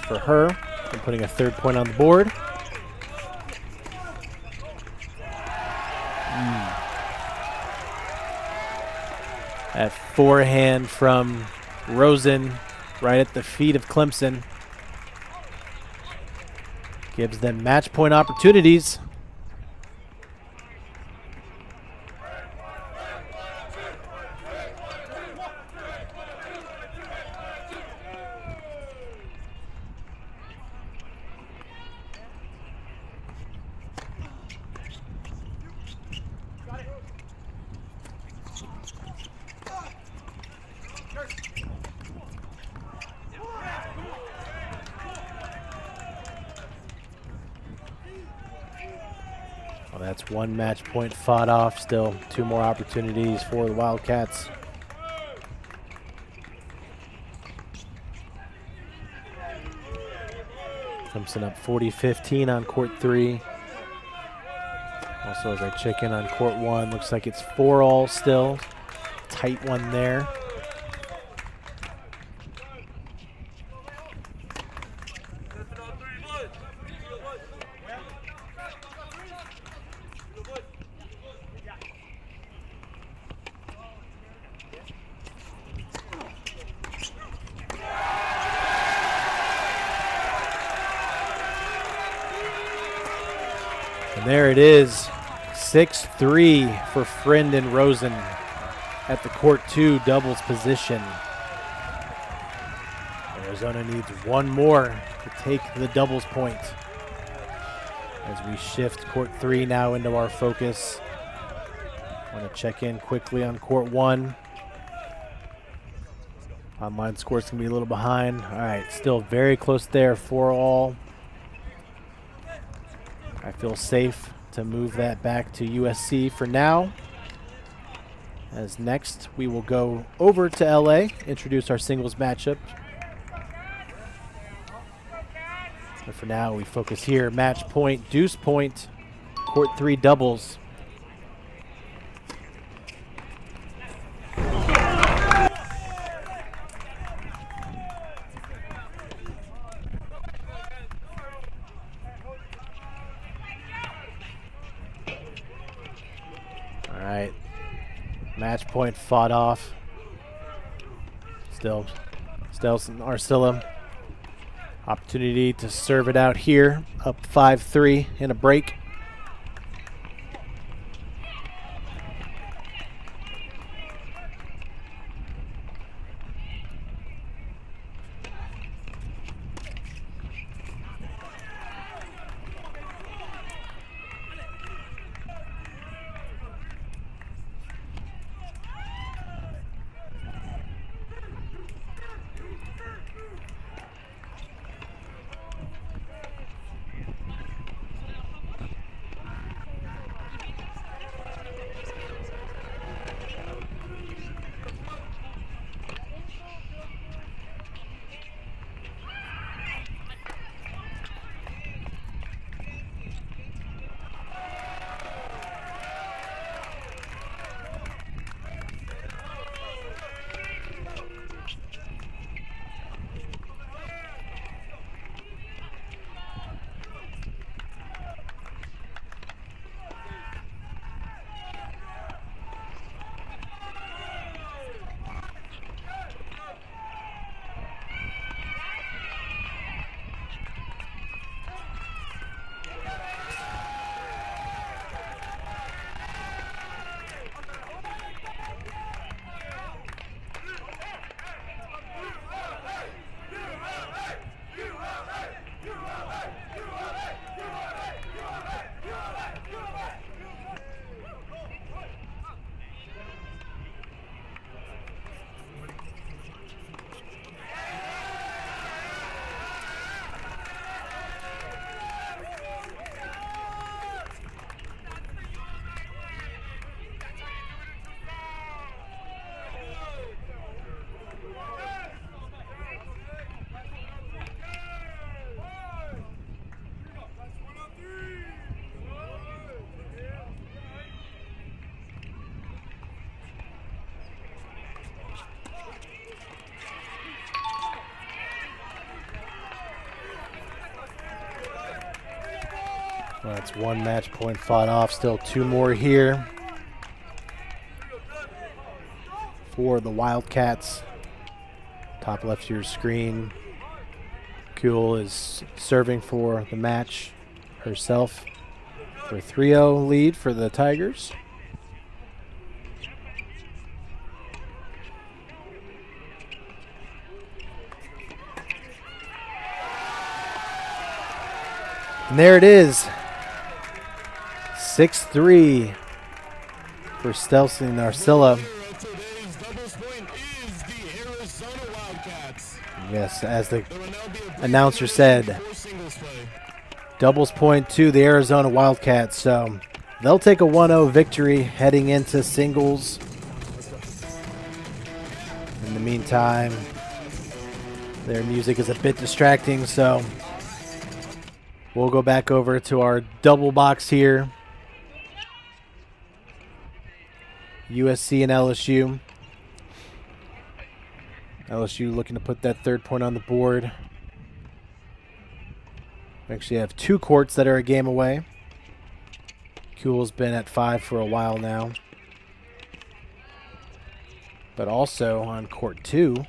for her and putting a 3rd point on the board. That forehand from Rosen right at the feet of Clemson gives them match point opportunities. Well, that's 1 match point fought off. Still 2 more opportunities for the Wildcats. Clemson up 40-15 on court 3. Also, as I check in on court 1, looks like it's 4-all still. Tight one there. And there it is, 6-3 for Friend and Rosen at the court 2 doubles position. Arizona needs 1 more to take the doubles point. As we shift court 3 now into our focus. Want to check in quickly on court 1. Online scores can be a little behind. All right, still very close there, 4-all. I feel safe to move that back to USC for now. As next, we will go over to LA, introduce our singles matchup. But for now, we focus here, match point, deuce point, court 3 doubles. All right, match point fought off. Still Arcilla. Opportunity to serve it out here, up 5-3 in a break. Well, that's one match point fought off. Still two more here for the Wildcats. Top left of your screen. Kuhl is serving for the match herself for a 3-0 lead for the Tigers. And there it is. 6-3 for Stelson Arcilla. Yes, as the announcer said, doubles point to the Arizona Wildcats. So they'll take a 1-0 victory heading into singles. In the meantime, their music is a bit distracting, so we'll go back over to our double box here. USC and LSU. LSU looking to put that third point on the board. We actually have two courts that are a game away. Kuhl's been at 5 for a while now. But also on court 2,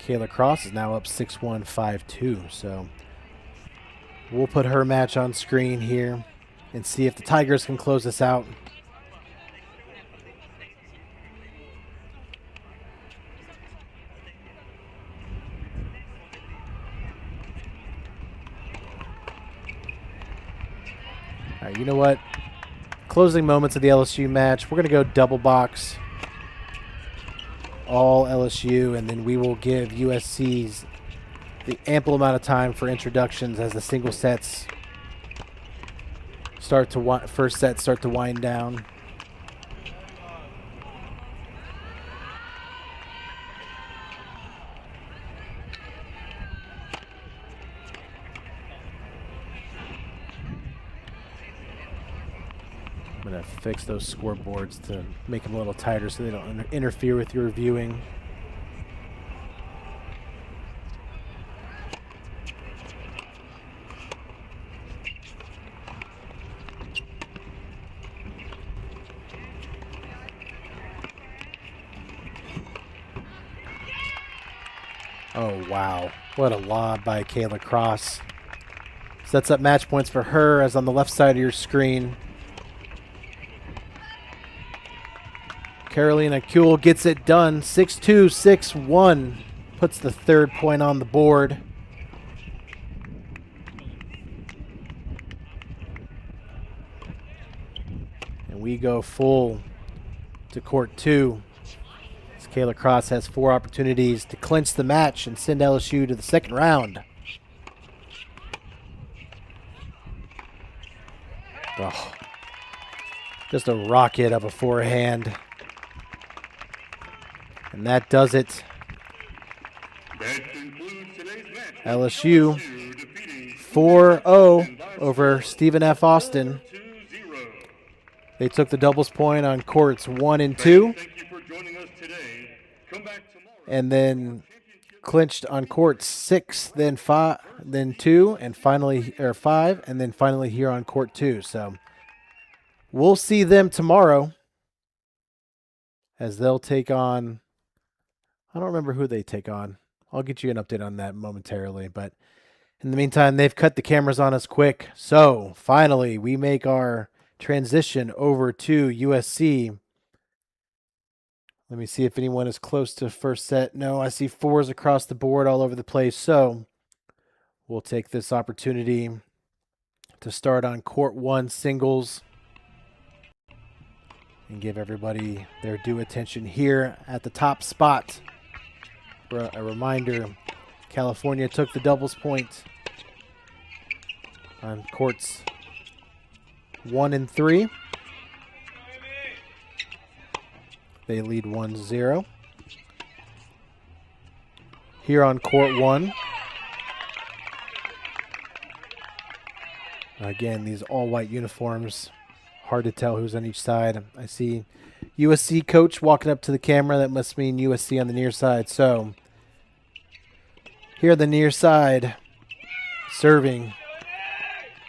Kayla Cross is now up 6-1, 5-2. So we'll put her match on screen here and see if the Tigers can close this out. All right, you know what? Closing moments of the LSU match. We're going to go double box. All LSU, and then we will give USC's the ample amount of time for introductions as the single sets start to first set start to wind down. I'm going to fix those scoreboards to make them a little tighter so they don't interfere with your viewing. Oh, wow. What a lob by Kayla Cross. Sets up match points for her as on the left side of your screen. Carolina Kuhl gets it done. 6-2, 6-1. Puts the third point on the board. And we go full to court 2. As Kayla Cross has 4 opportunities to clinch the match and send LSU to the second round. Oh, just a rocket of a forehand. And that does it. LSU 4-0 over Stephen F. Austin. They took the doubles point on courts 1 and 2. And then clinched on courts 6, then 5, then 2, and finally 5, and then finally here on court 2. So we'll see them tomorrow as they'll take on, I don't remember who they take on. I'll get you an update on that momentarily. But in the meantime, they've cut the cameras on us quick. So finally, we make our transition over to USC. Let me see if anyone is close to first set. No, I see 4s across the board all over the place. So we'll take this opportunity to start on court 1 singles and give everybody their due attention here at the top spot. A reminder, California took the doubles point on courts 1 and 3. They lead 1-0. Here on court 1. Again, these all-white uniforms. Hard to tell who's on each side. I see USC coach walking up to the camera. That must mean USC on the near side. So here on the near side, serving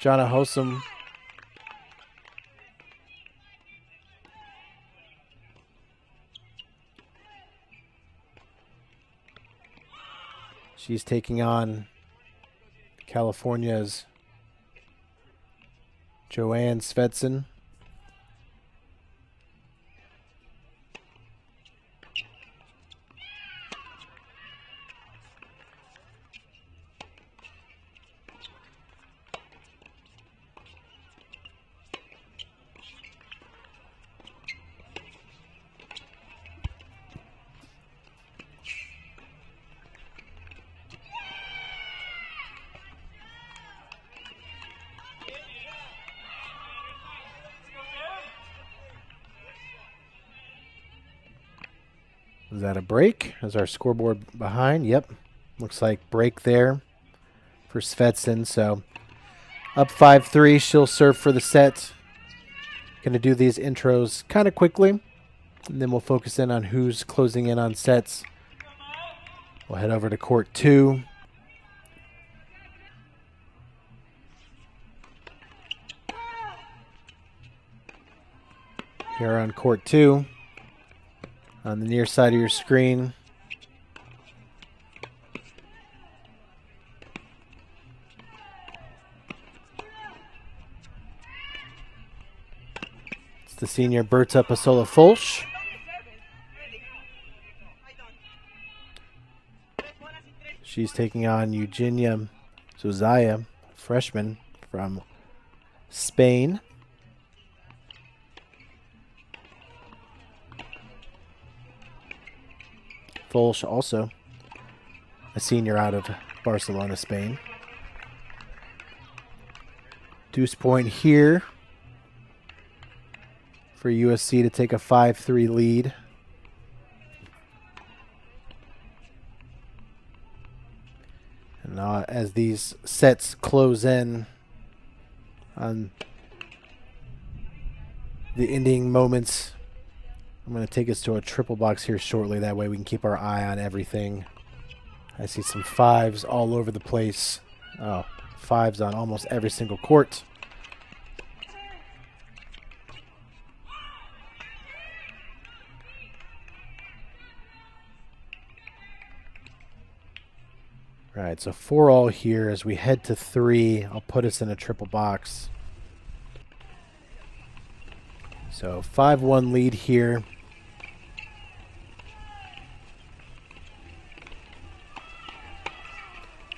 Jana Hosum. She's taking on California's Joanne Svensson. Is that a break? Is our scoreboard behind? Yep. Looks like break there for Svensson. So up 5-3. She'll serve for the set. Going to do these intros kind of quickly. And then we'll focus in on who's closing in on sets. We'll head over to court 2. Here on court 2. On the near side of your screen, it's the senior Berta Pasola Fulch. She's taking on Eugenia Zuzaya, freshman from Spain. Fulch also a senior out of Barcelona, Spain. Deuce point here for USC to take a 5-3 lead. And as these sets close in on the ending moments, I'm going to take us to a triple box here shortly. That way we can keep our eye on everything. I see some 5s all over the place. Oh, 5s on almost every single court. All right, so 4 all here. As we head to 3, I'll put us in a triple box. So 5-1 lead here.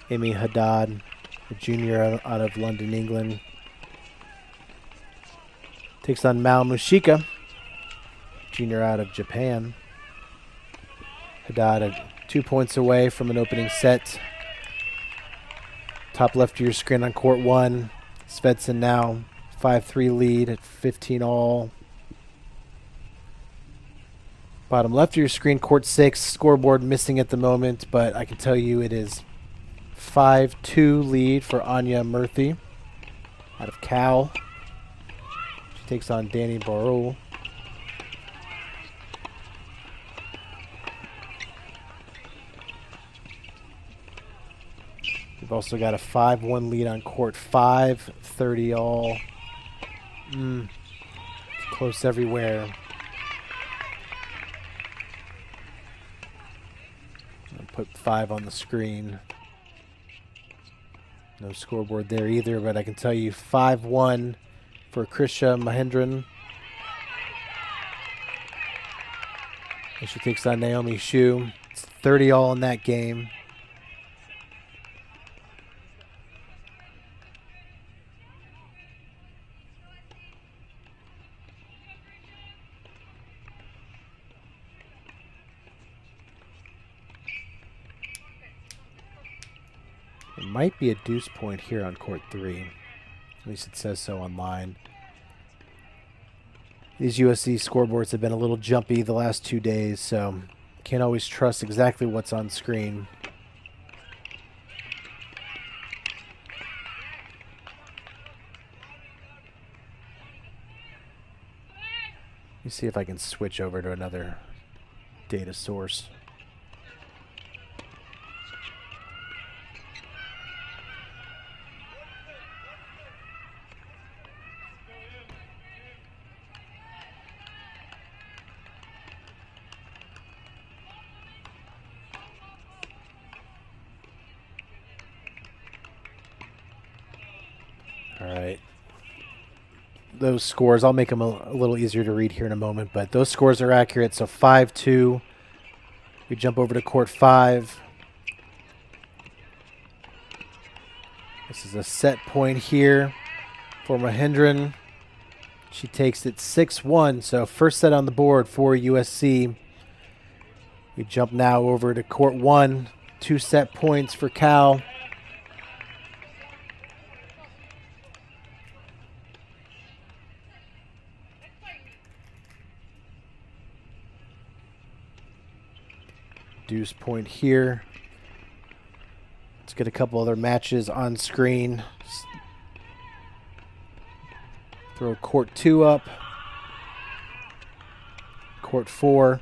Amy Haddad, a junior out of London, England, takes on Mao Mushika, junior out of Japan. Haddad 2 points away from an opening set. Top left of your screen on court 1. Svensson now 5-3 lead at 15 all. Bottom left of your screen, court 6. Scoreboard missing at the moment, but I can tell you it is 5-2 lead for Anya Murthy out of Cal. She takes on Danny Barul. We've also got a 5-1 lead on court 5, 30 all. It's close everywhere. I'll put 5 on the screen. No scoreboard there either, but I can tell you 5-1 for Krisha Mahendran. And she takes on Naomi Shu. It's 30 all in that game. It might be a deuce point here on court 3. At least it says so online. These USC scoreboards have been a little jumpy the last 2 days, so can't always trust exactly what's on screen. Let me see if I can switch over to another data source. All right. Those scores, I'll make them a little easier to read here in a moment, but those scores are accurate. So 5-2. We jump over to court 5. This is a set point here for Mahindran. She takes it 6-1. So first set on the board for USC. We jump now over to court 1. 2 set points for Cal. Deuce point here. Let's get a couple other matches on screen. Throw court 2 up. Court 4.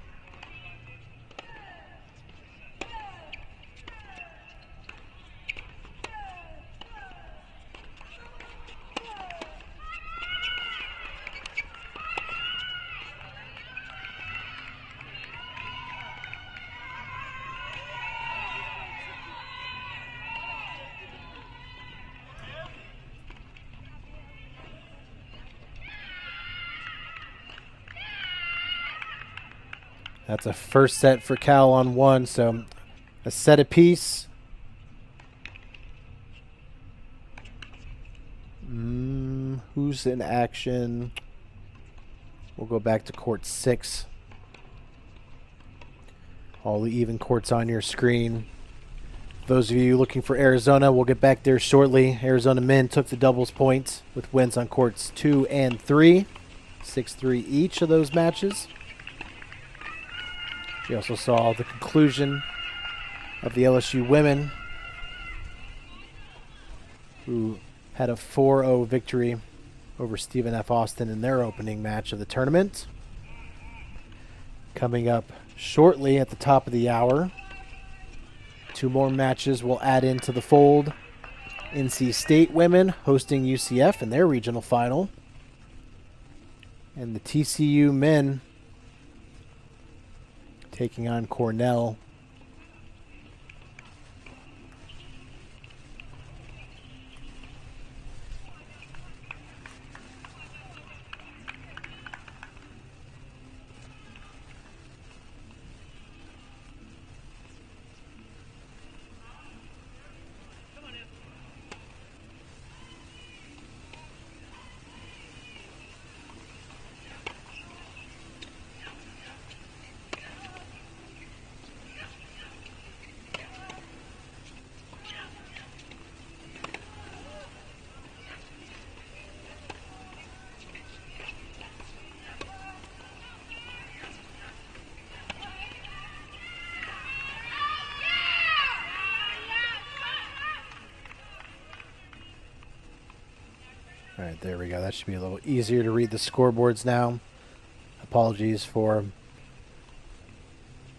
That's a first set for Cal on 1, so a set apiece. Who's in action? We'll go back to court 6. All the even courts on your screen. Those of you looking for Arizona, we'll get back there shortly. Arizona men took the doubles point with wins on courts 2 and 3. 6-3 each of those matches. We also saw the conclusion of the LSU women, who had a 4-0 victory over Stephen F. Austin in their opening match of the tournament. Coming up shortly at the top of the hour, 2 more matches will add into the fold. NC State women hosting UCF in their regional final. And the TCU men taking on Cornell. All right, there we go. That should be a little easier to read the scoreboards now. Apologies for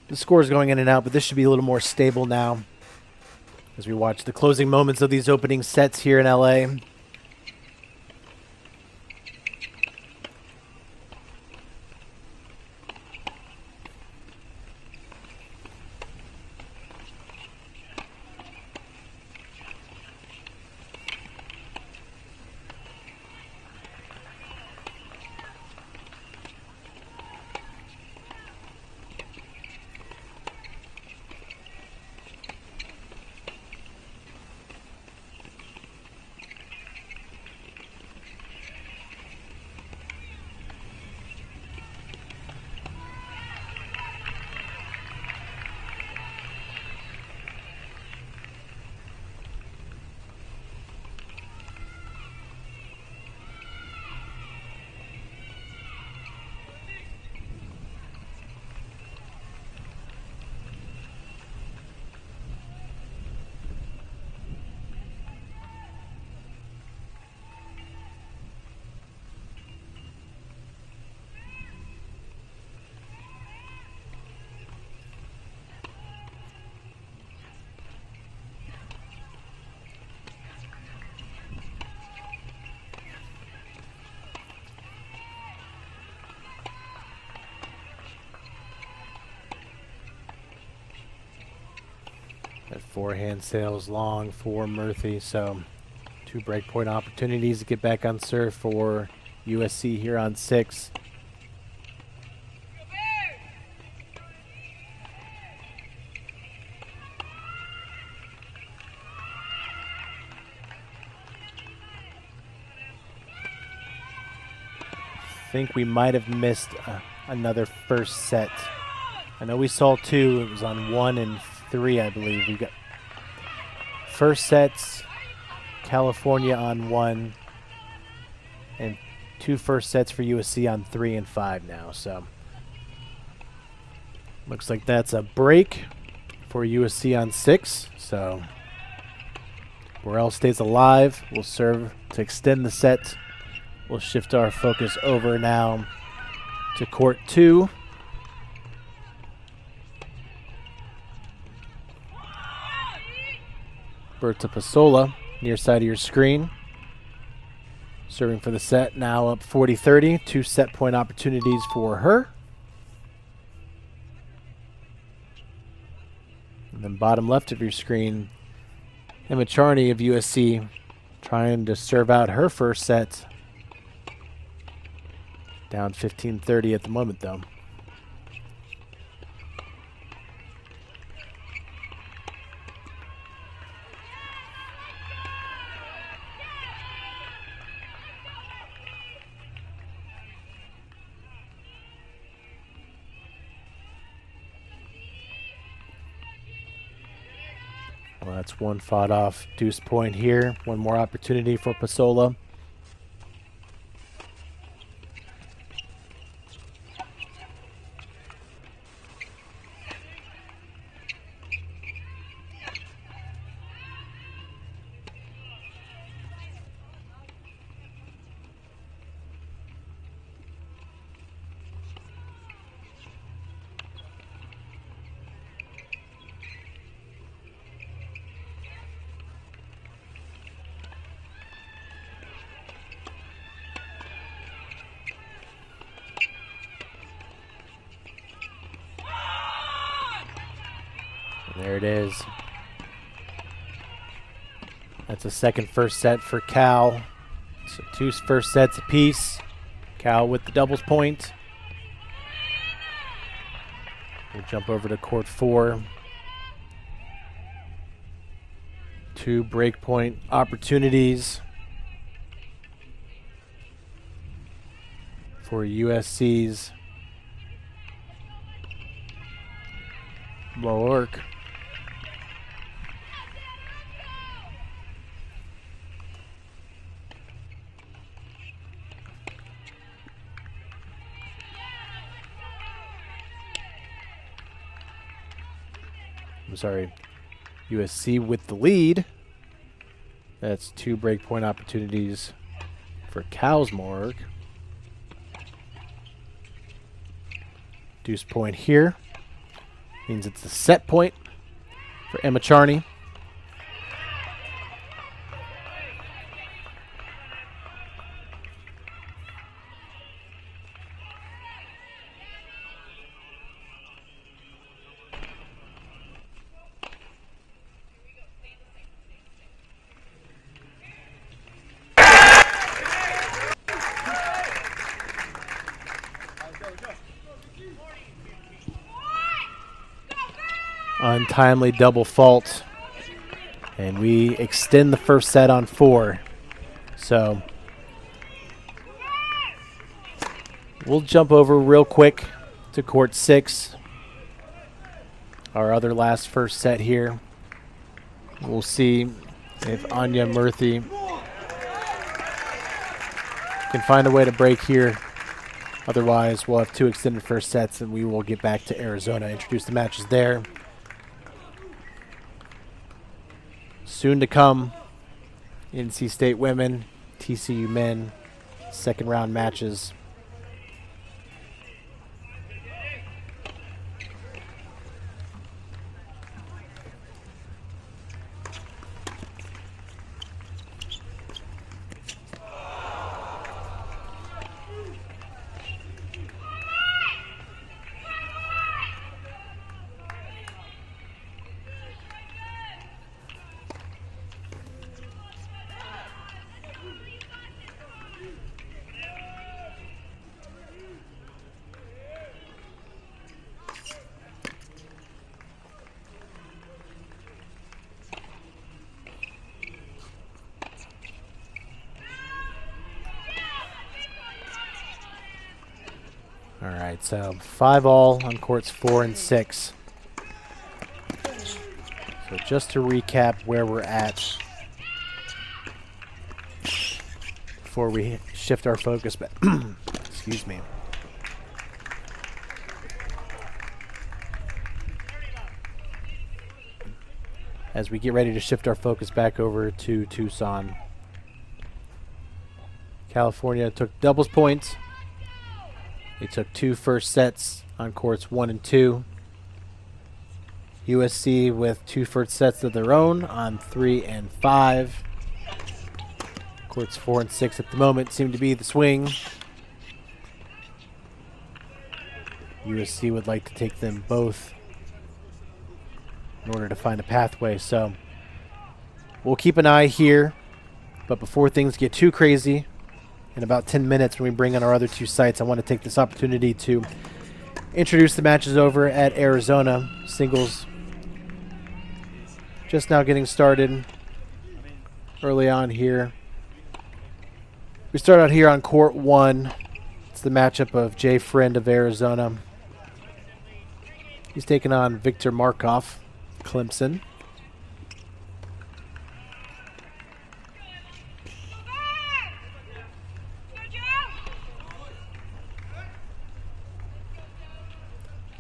the scores going in and out, but this should be a little more stable now as we watch the closing moments of these opening sets here in LA. That forehand sails long for Murphy, so 2 breakpoint opportunities to get back on serve for USC here on 6. I think we might have missed another first set. I know we saw 2. It was on 1 and 3, I believe. We got first sets, California on 1, and 2 first sets for USC on 3 and 5 now. So looks like that's a break for USC on 6. So Burrell stays alive. We'll serve to extend the set. We'll shift our focus over now to court 2. Berta Pasola, near side of your screen. Serving for the set, now up 40-30. 2 set point opportunities for her. And then bottom left of your screen, Emma Charney of USC trying to serve out her first set. Down 15-30 at the moment, though. Well, that's one fought off deuce point here. One more opportunity for Pasola. There it is. That's a second first set for Cal. So 2 first sets apiece. Cal with the doubles point. We'll jump over to court 4. 2 break point opportunities for USC's Lowerk. I'm sorry, USC with the lead. That's 2 breakpoint opportunities for Calsmorg. Deuce point here. Means it's a set point for Emma Charney. Untimely double fault, and we extend the first set on 4. So we'll jump over real quick to court 6, our other last first set here. We'll see if Anya Murthy can find a way to break here. Otherwise, we'll have 2 extended first sets, and we will get back to Arizona, introduce the matches there. Soon to come, NC State women, TCU men, second round matches. All right, so 5-all on courts 4 and 6. So just to recap where we're at before we shift our focus back. Excuse me. As we get ready to shift our focus back over to Tucson. California took doubles points. They took 2 first sets on courts 1 and 2. USC with 2 first sets of their own on 3 and 5. Courts 4 and 6 at the moment seem to be the swing. USC would like to take them both in order to find a pathway. So we'll keep an eye here. But before things get too crazy, in about 10 minutes when we bring in our other 2 sites, I want to take this opportunity to introduce the matches over at Arizona. Singles just now getting started early on here. We start out here on court 1. It's the matchup of Jay Friend of Arizona. He's taking on Victor Markov, Clemson.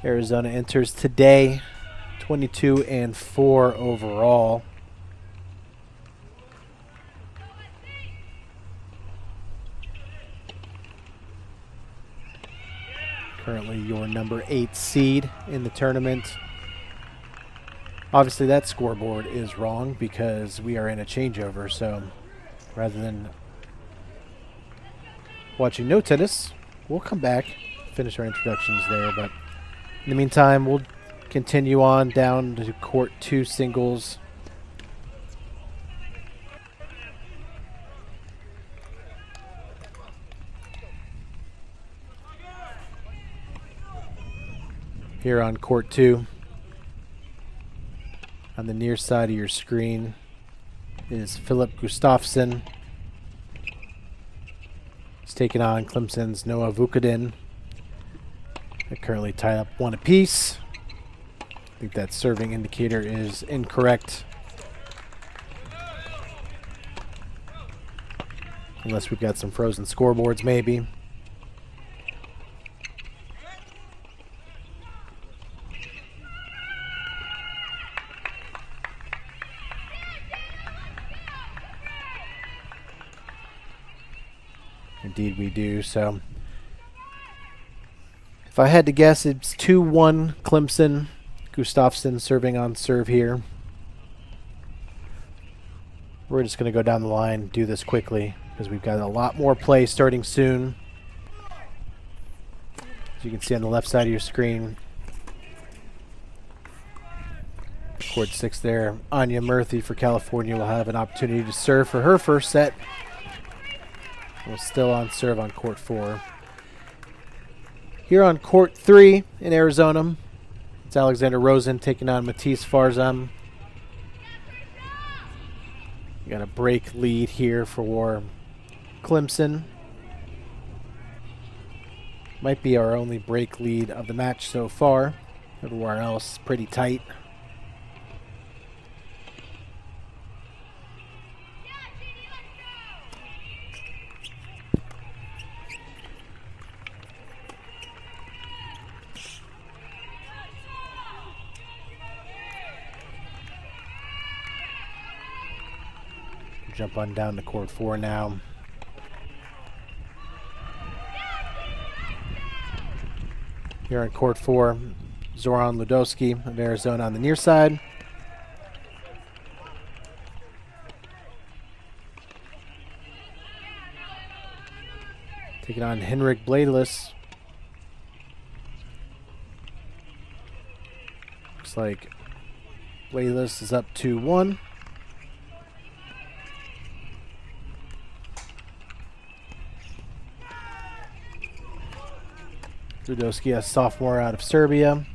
Arizona enters today 22 and 4 overall. Currently your number 8 seed in the tournament. Obviously that scoreboard is wrong because we are in a changeover, so rather than watching no tennis, we'll come back, finish our introductions there, but in the meantime, we'll continue on down to court 2 singles. Here on court 2, on the near side of your screen is Philip Gustafsson. He's taking on Clemson's Noah Vukadin. They're currently tied up 1 apiece. I think that serving indicator is incorrect. Unless we've got some frozen scoreboards, maybe. Indeed we do, so if I had to guess, it's 2-1 Clemson. Gustafsson serving on serve here. We're just going to go down the line, do this quickly, because we've got a lot more play starting soon. As you can see on the left side of your screen, court 6 there. Anya Murthy for California will have an opportunity to serve for her first set. We're still on serve on court 4. Here on court 3 in Arizona, it's Alexander Rosen taking on Matisse Farzam. We got a break lead here for Clemson. Might be our only break lead of the match so far. Everywhere else, pretty tight. Jump on down to court 4 now. Here on court 4, Zoran Ludowski of Arizona on the near side. Taking on Henrik Bladeless. Looks like Bladeless is up 2-1. Ludowski, a sophomore out of Serbia.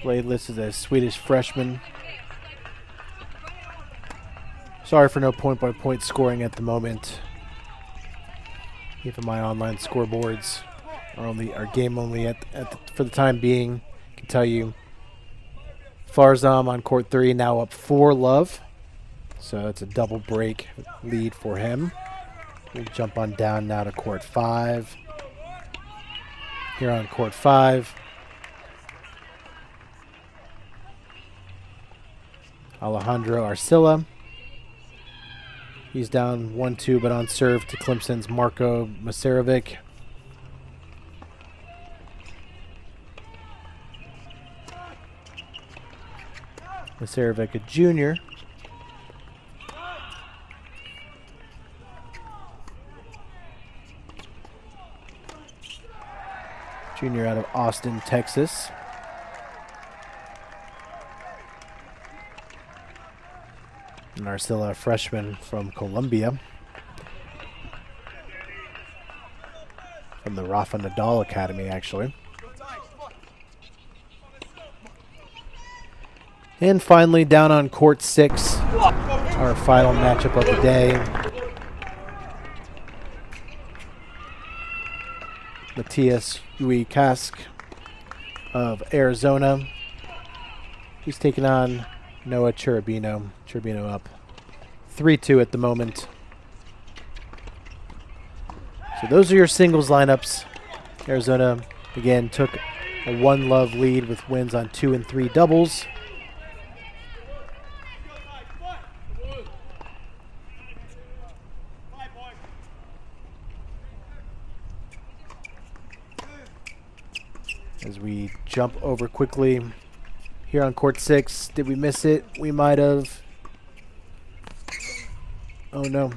Bladeless is a Swedish freshman. Sorry for no point-by-point scoring at the moment. Even my online scoreboards are game only for the time being. I can tell you Farzam on court 3 now up 4-love. So it's a double break lead for him. We'll jump on down now to court 5. Here on court 5. Alejandro Arcilla. He's down 1-2, but on serve to Clemson's Marko Masarevic. Masarevic, a junior. Junior out of Austin, Texas. And Arcilla, a freshman from Columbia. From the Rafa Nadal Academy, actually. And finally, down on court 6, our final matchup of the day. Matias Uy-Kask of Arizona. He's taking on Noah Cherubino. Cherubino up 3-2 at the moment. So those are your singles lineups. Arizona, again, took a 1-love lead with wins on 2 and 3 doubles. As we jump over quickly here on court 6, did we miss it? We might have. Oh no.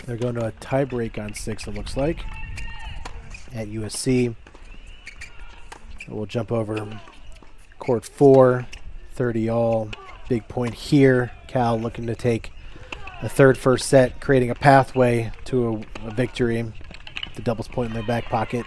They're going to a tie break on 6, it looks like, at USC. We'll jump over court 4, 30 all. Big point here. Cal looking to take a third first set, creating a pathway to a victory. The doubles point in their back pocket.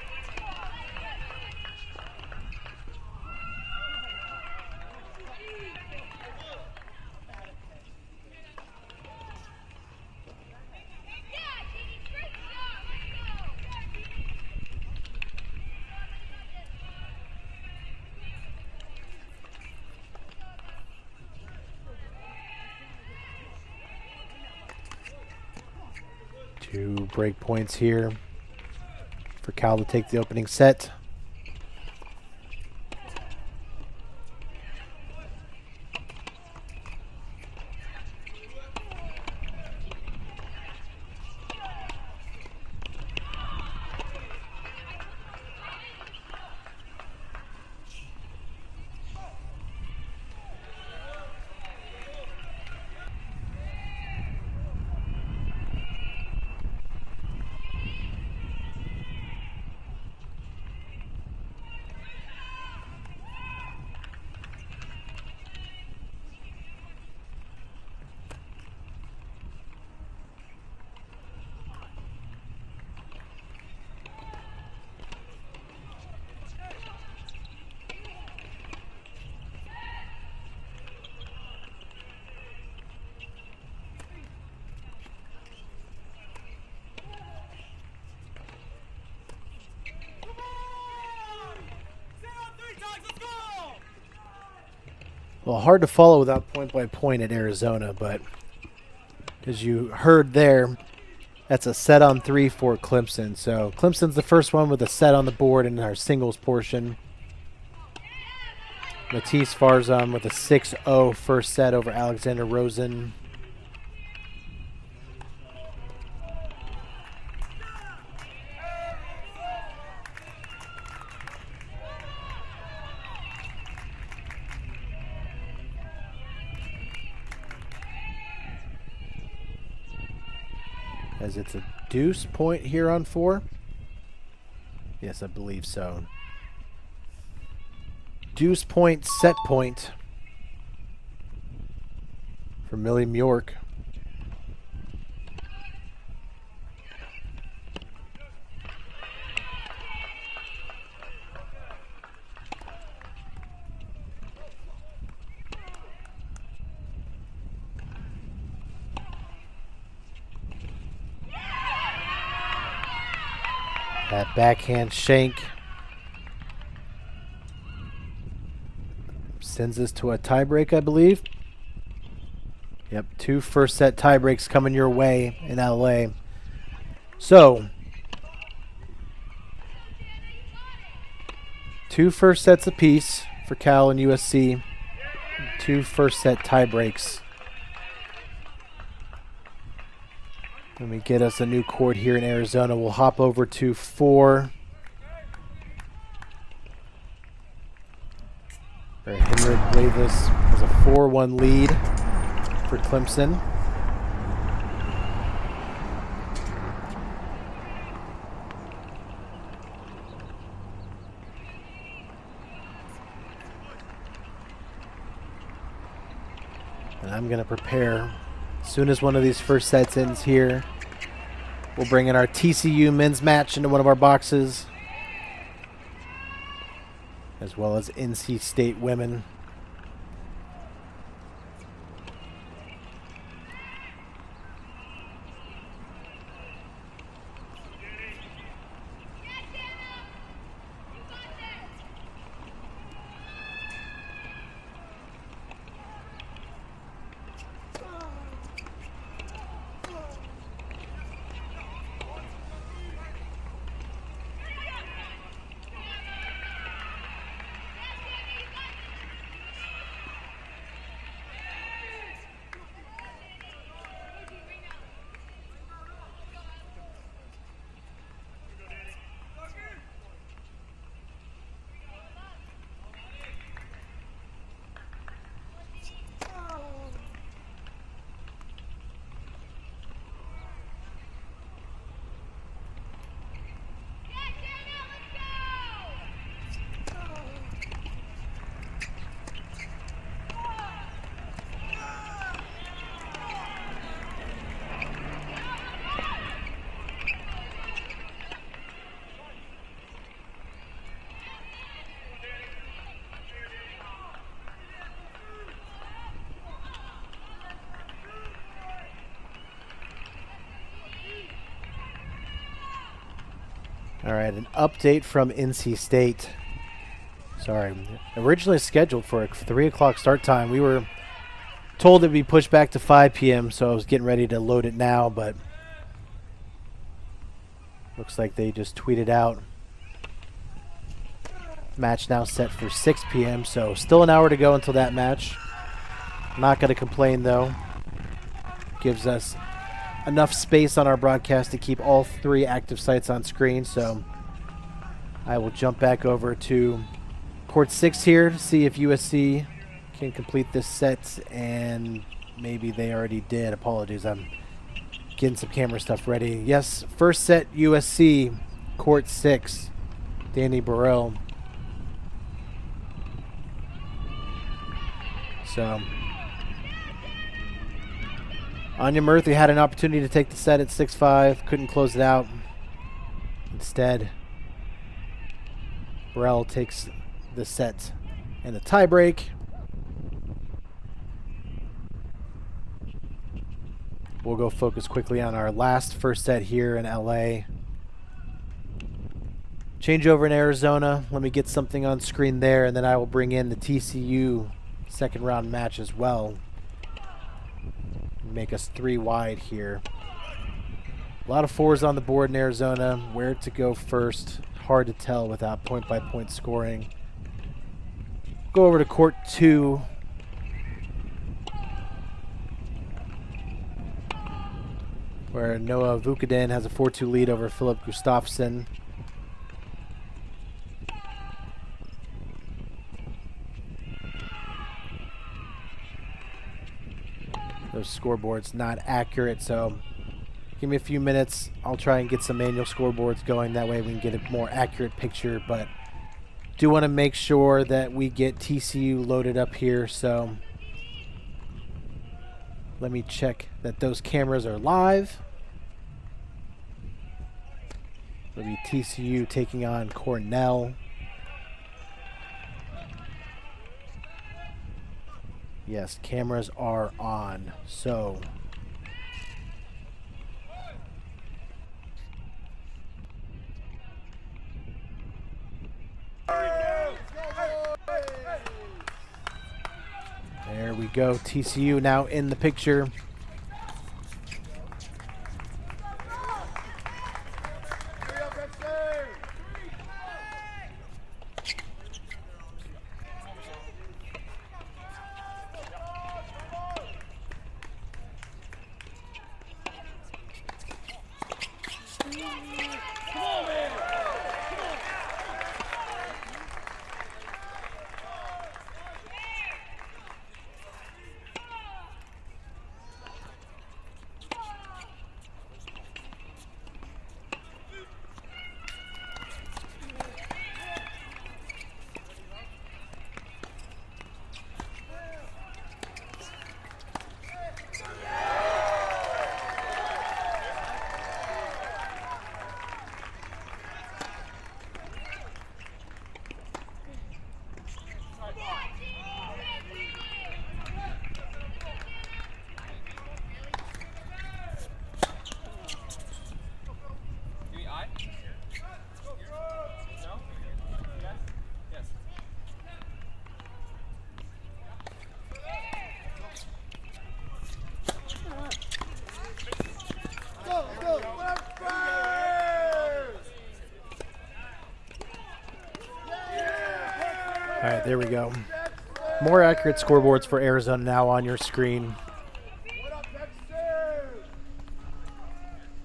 Two break points here for Cal to take the opening set. Well, hard to follow without point-by-point at Arizona, but as you heard there, that's a set on 3 for Clemson. So Clemson's the first one with a set on the board in our singles portion. Matisse Farzam with a 6-0 first set over Alexander Rosen. As it's a deuce point here on 4. Yes, I believe so. Deuce point, set point for Millie Mjork. That backhand shank sends us to a tiebreak, I believe. Yep, 2 first set tiebreaks coming your way in LA. So, 2 first sets apiece for Cal and USC. 2 first set tiebreaks. Let me get us a new court here in Arizona. We'll hop over to 4. Where Henrik Blavis has a 4-1 lead for Clemson. And I'm going to prepare. As soon as one of these first sets ends here, we'll bring in our TCU men's match into one of our boxes, as well as NC State women. All right, an update from NC State. Sorry, originally scheduled for a 3 o'clock start time. We were told it'd be pushed back to 5 p.m., so I was getting ready to load it now, but looks like they just tweeted out. Match now set for 6 p.m., so still an hour to go until that match. Not going to complain, though. Gives us enough space on our broadcast to keep all 3 active sites on screen, so I will jump back over to court 6 here to see if USC can complete this set, and maybe they already did. Apologies, I'm getting some camera stuff ready. Yes, first set USC, court 6, Danny Burrell. So Anya Murthy had an opportunity to take the set at 6-5, couldn't close it out. Instead, Burrell takes the set in a tiebreak. We'll go focus quickly on our last first set here in LA. Change over in Arizona. Let me get something on screen there, and then I will bring in the TCU second round match as well. Make us 3 wide here. A lot of 4s on the board in Arizona. Where to go first, hard to tell without point-by-point scoring. Go over to court 2. Where Noah Vukaden has a 4-2 lead over Philip Gustafsson. Those scoreboards not accurate, so give me a few minutes. I'll try and get some manual scoreboards going. That way we can get a more accurate picture, but do want to make sure that we get TCU loaded up here, so let me check that those cameras are live. It'll be TCU taking on Cornell. Yes, cameras are on. So go. TCU now in the picture. All right, there we go. More accurate scoreboards for Arizona now on your screen.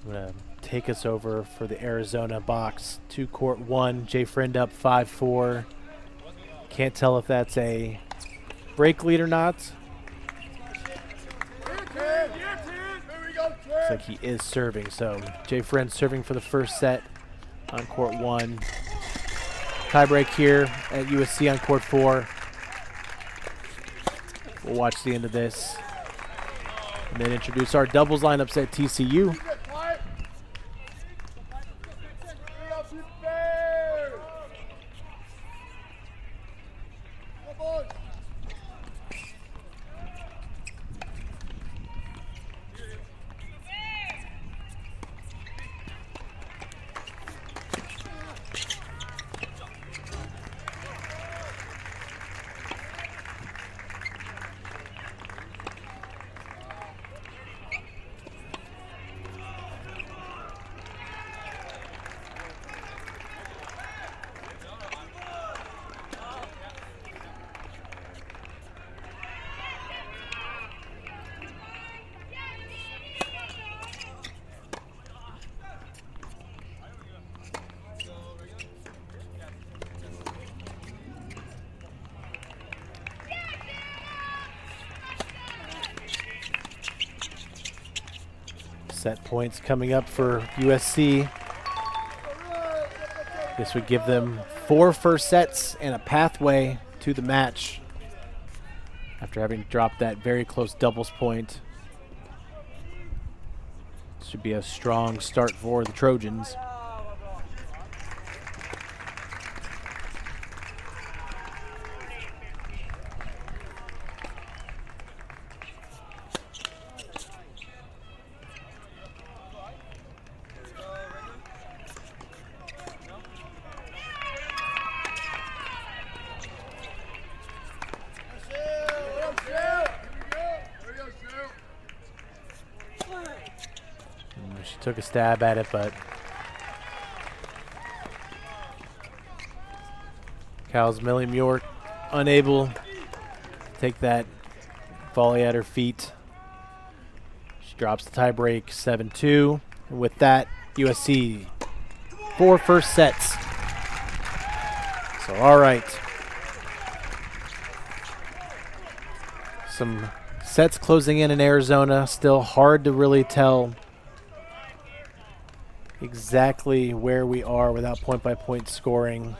I'm going to take us over for the Arizona box. 2-court 1. Jay Friend up 5-4. Can't tell if that's a break lead or not. Looks like he is serving. So Jay Friend serving for the first set on court 1. Tiebreak here at USC on court 4. We'll watch the end of this. And then introduce our doubles lineups at TCU. Set points coming up for USC. This would give them 4 first sets and a pathway to the match after having dropped that very close doubles point. Should be a strong start for the Trojans. She took a stab at it, but Cal's Millie Muir unable to take that volley at her feet. She drops the tie break 7-2. And with that, USC 4 first sets. So, all right. Some sets closing in Arizona. Still hard to really tell exactly where we are without point-by-point scoring.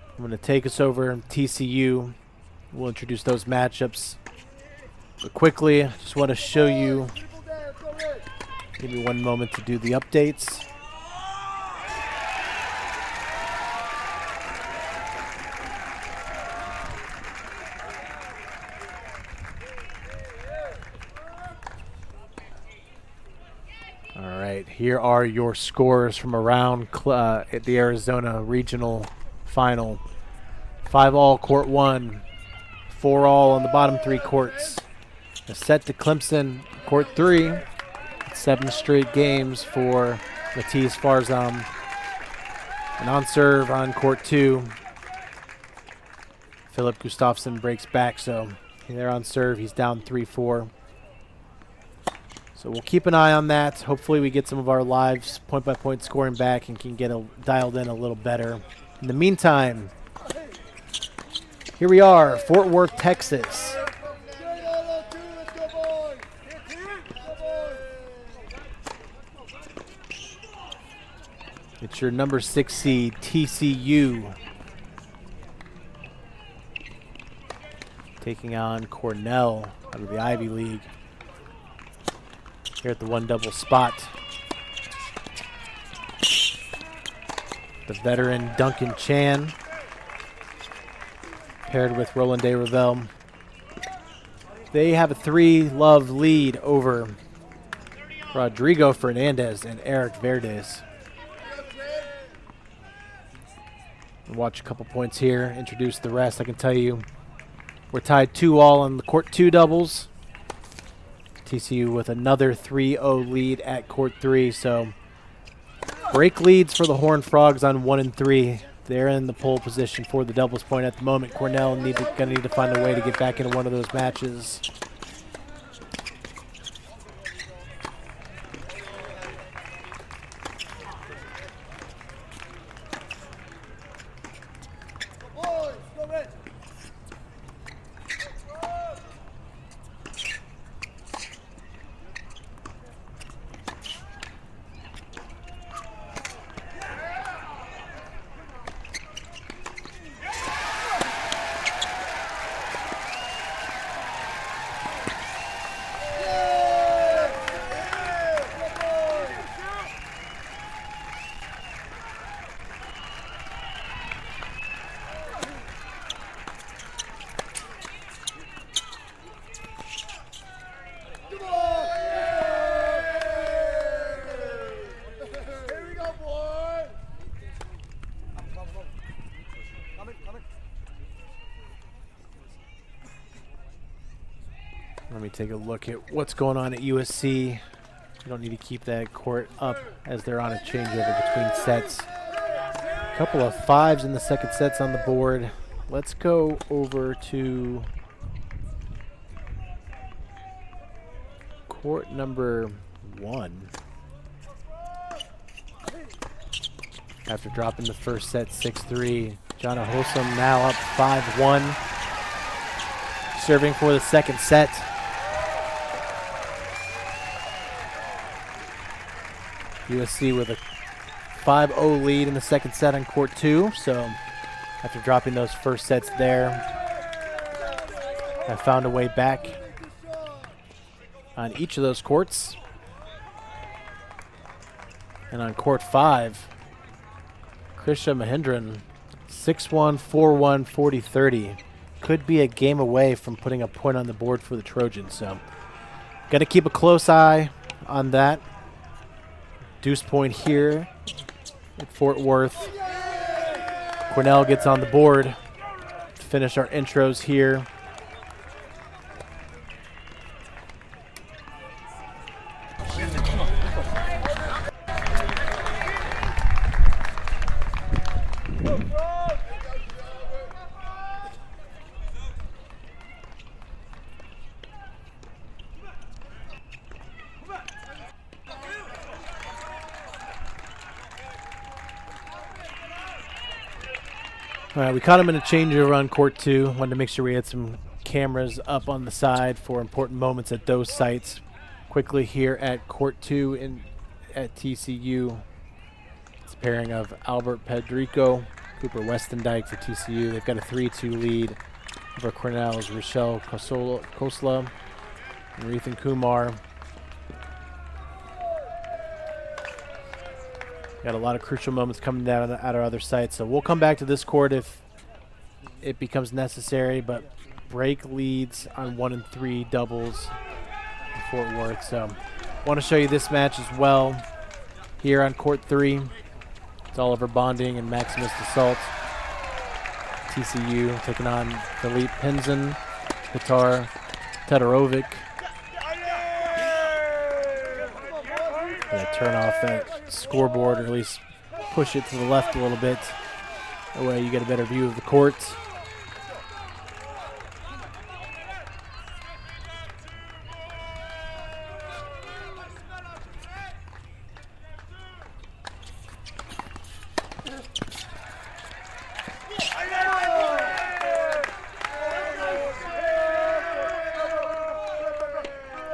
I'm going to take us over TCU. We'll introduce those matchups. But quickly, I just want to show you. Give me one moment to do the updates. All right. right, here are your scores from around at the Arizona Regional Final. 5-all court 1, 4-all on the bottom 3 courts. A set to Clemson, court 3. 7 straight games for Matisse Farzam. And on serve on court 2, Philip Gustafsson breaks back, so there on serve, he's down 3-4. So we'll keep an eye on that. Hopefully we get some of our lives point-by-point scoring back and can get dialed in a little better. In the meantime, here we are, Fort Worth, Texas. It's your number 6 seed, TCU, taking on Cornell out of the Ivy League. Here at the 1-double spot. The veteran Duncan Chan paired with Roland De Revel. They have a 3-love lead over Rodrigo Fernandez and Eric Verdes. Watch a couple points here, introduce the rest. I can tell you we're tied 2-all on the court 2 doubles. TCU with another 3-0 lead at court 3, so break leads for the Horned Frogs on 1 and 3. They're in the pole position for the doubles point at the moment. Cornell gonna need to find a way to get back into one of those matches. Let me take a look at what's going on at USC. You don't need to keep that court up as they're on a changeover between sets. A couple of 5s in the second sets on the board. Let's go over to court number 1. After dropping the first set 6-3, John Ahosum now up 5-1. Serving for the second set. USC with a 5-0 lead in the second set on court 2. So after dropping those first sets there, I found a way back on each of those courts. And on court 5, Krisha Mahindran, 6-1, 4-1, 40-30. Could be a game away from putting a point on the board for the Trojans. So got to keep a close eye on that. Deuce point here at Fort Worth. Cornell gets on the board to finish our intros here. All right, we caught him in a changeover on court 2. Wanted to make sure we had some cameras up on the side for important moments at those sites. Quickly here at court 2 at TCU. It's a pairing of Albert Pedrico, Cooper Westendike for TCU. They've got a 3-2 lead over Cornell's Rochelle Kosla and Ethan Kumar. Got a lot of crucial moments coming down at our other sites, so we'll come back to this court if it becomes necessary, but break leads on 1 and 3 doubles in Fort Worth. So want to show you this match as well. here on court 3. It's Oliver Bonding and Maximus Dassault. TCU taking on Philippe Pinzon, Petar Todorovic. Turn off that scoreboard, or at least push it to the left a little bit. That way you get a better view of the court.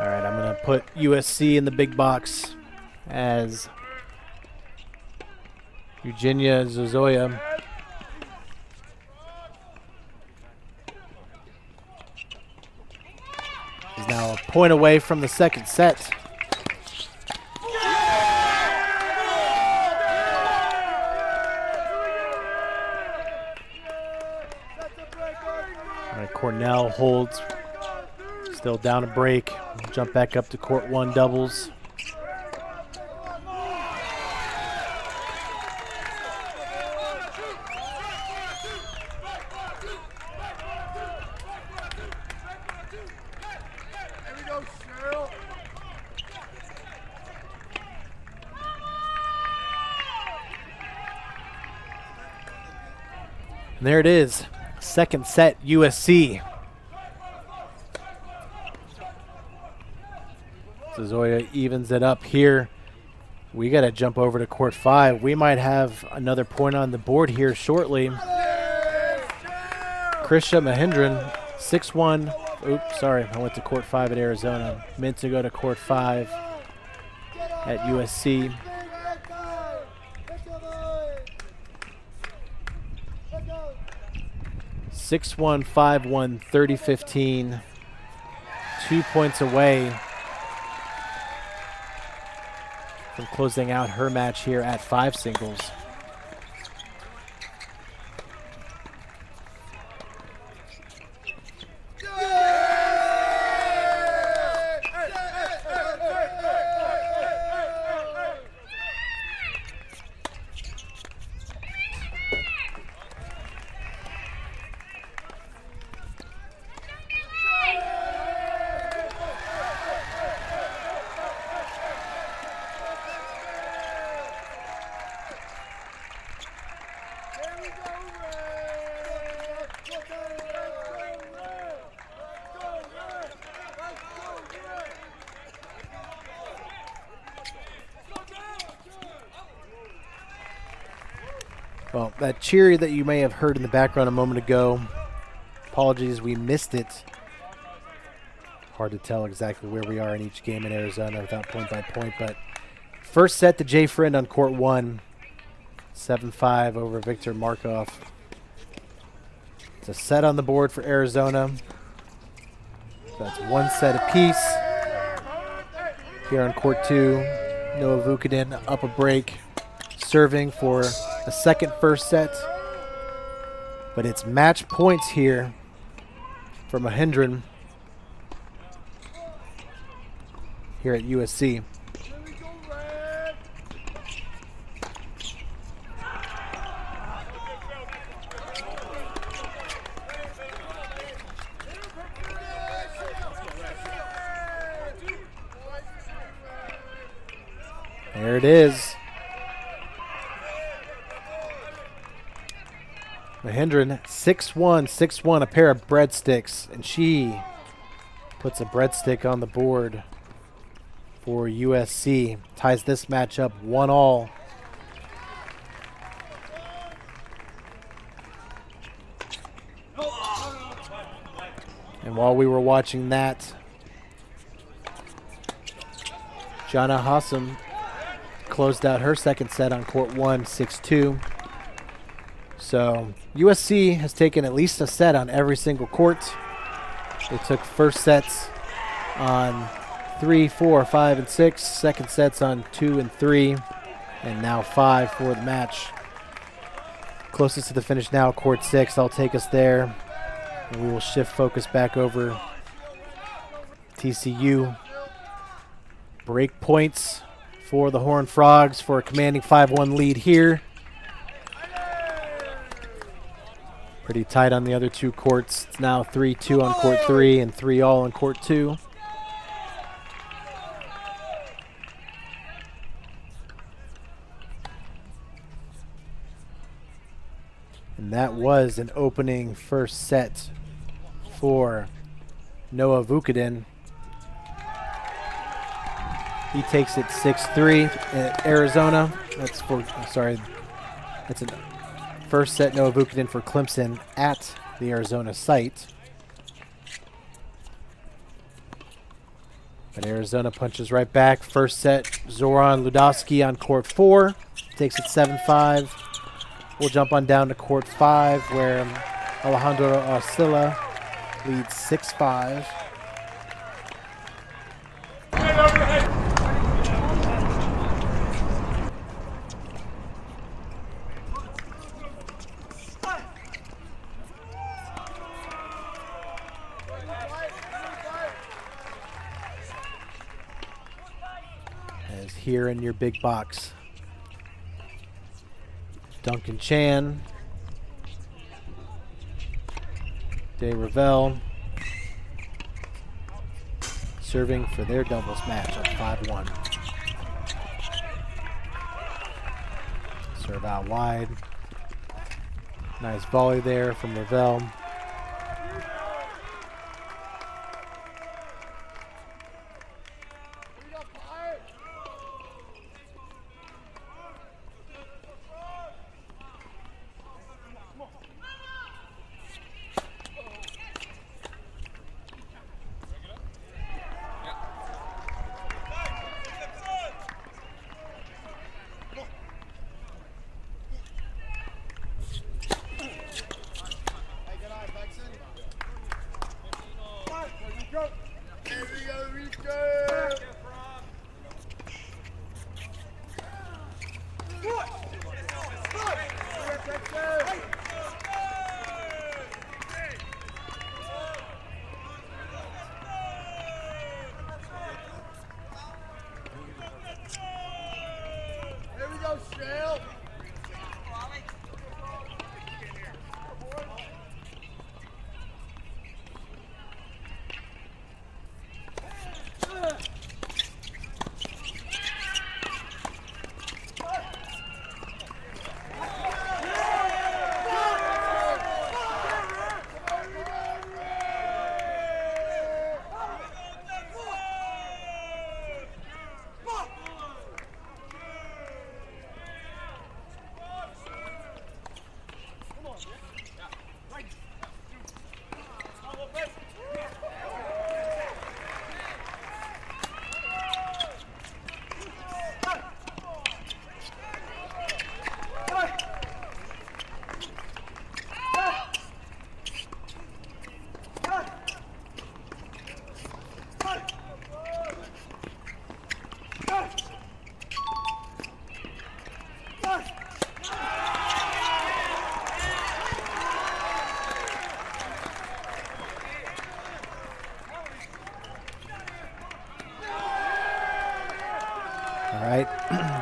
All right, I'm going to put USC in the big box as Eugenia Zozoya is now a point away from the second set. All right, Cornell holds, still down a break. Jump back up to court 1 doubles. And there it is, second set, USC. Zozoya evens it up here. We got to jump over to court 5. We might have another point on the board here shortly. Krisha Mahindran, 6-1. Oops, sorry, I went to court 5 at Arizona. Meant to go to court 5 at USC. (6-1, 5-1, 30-15). 2 points away from closing out her match here at 5 singles. Well, that cheer that you may have heard in the background a moment ago, apologies, we missed it. Hard to tell exactly where we are in each game in Arizona without point by point, but first set to Jay Friend on court 1, 7-5 over Victor Markov. It's a set on the board for Arizona. So that's 1 set apiece. Here on court 2, Noah Vukadin up a break, serving for a second first set, but it's match points here for Mahindran here at USC. There it is. Mahindran, 6-1, 6-1, a pair of breadsticks, and she puts a breadstick on the board for USC. Ties this match up 1-1. And while we were watching that, Jana Hassam closed out her second set on court 1, 6-2. So USC has taken at least a set on every single court. They took first sets on 3, 4, 5, and 6. Second sets on 2 and 3. And now 5 for the match. Closest to the finish now, court 6. I'll take us there. And we will shift focus back over TCU. Break points for the Horned Frogs for a commanding 5-1 lead here. Pretty tight on the other two courts. It's now 3-2 on court 3 and 3-all on court 2. And that was an opening first set for Noah Vukadin. He takes it 6-3 at Arizona. That's a first set Noah Vukadin for Clemson at the Arizona site. But Arizona punches right back. First set, Zoran Ludowski on court 4. Takes it 7-5. We'll jump on down to court 5 where Alejandro Arcila leads 6-5. As here in your big box, Duncan Chan, De Ravel serving for their doubles match up 5-1. Serve out wide. Nice volley there from Ravel.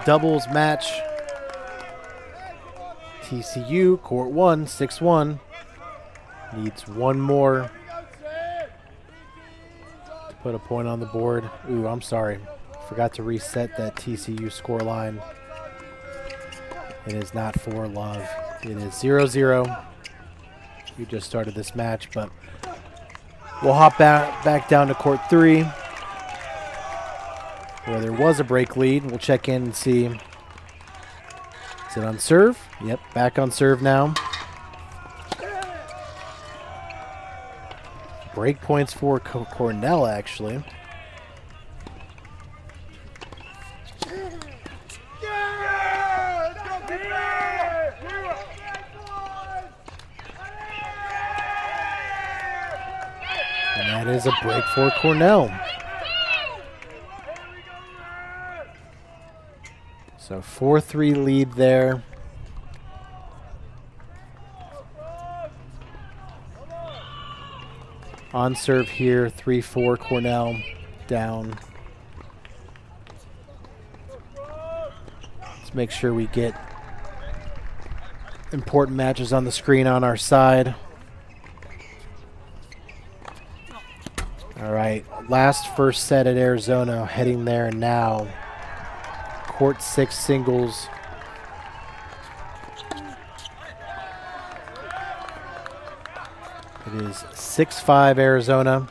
Doubles match. TCU, court 1, 6-1. Needs one more to put a point on the board. Ooh, I'm sorry. Forgot to reset that TCU score line. It is not 4 love. It is 0-0. You just started this match, but we'll hop back down to court 3. Where there was a break lead. We'll check in and see. Is it on serve? Yep, back on serve now. Break points for Cornell, actually. And that is a break for Cornell. So 4-3 lead there. On serve here, 3-4 Cornell down. Let's make sure we get important matches on the screen on our side. All right, last first set at Arizona, heading there now. Court 6 singles. It is 6-5 Arizona.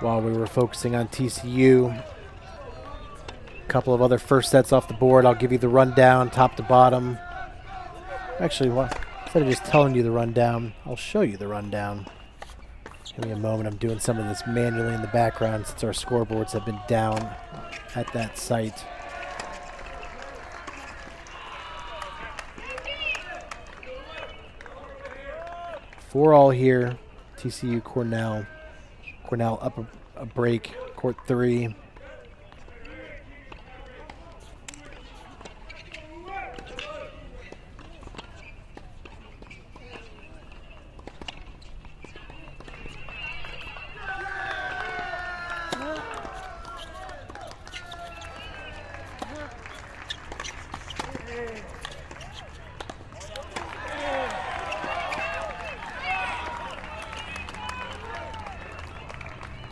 While we were focusing on TCU, a couple of other first sets off the board. I'll give you the rundown, top to bottom. Actually, instead of just telling you the rundown, I'll show you the rundown. Give me a moment. I'm doing some of this manually in the background since our scoreboards have been down at that site. Four all here. TCU Cornell. Cornell up a break. Court 3.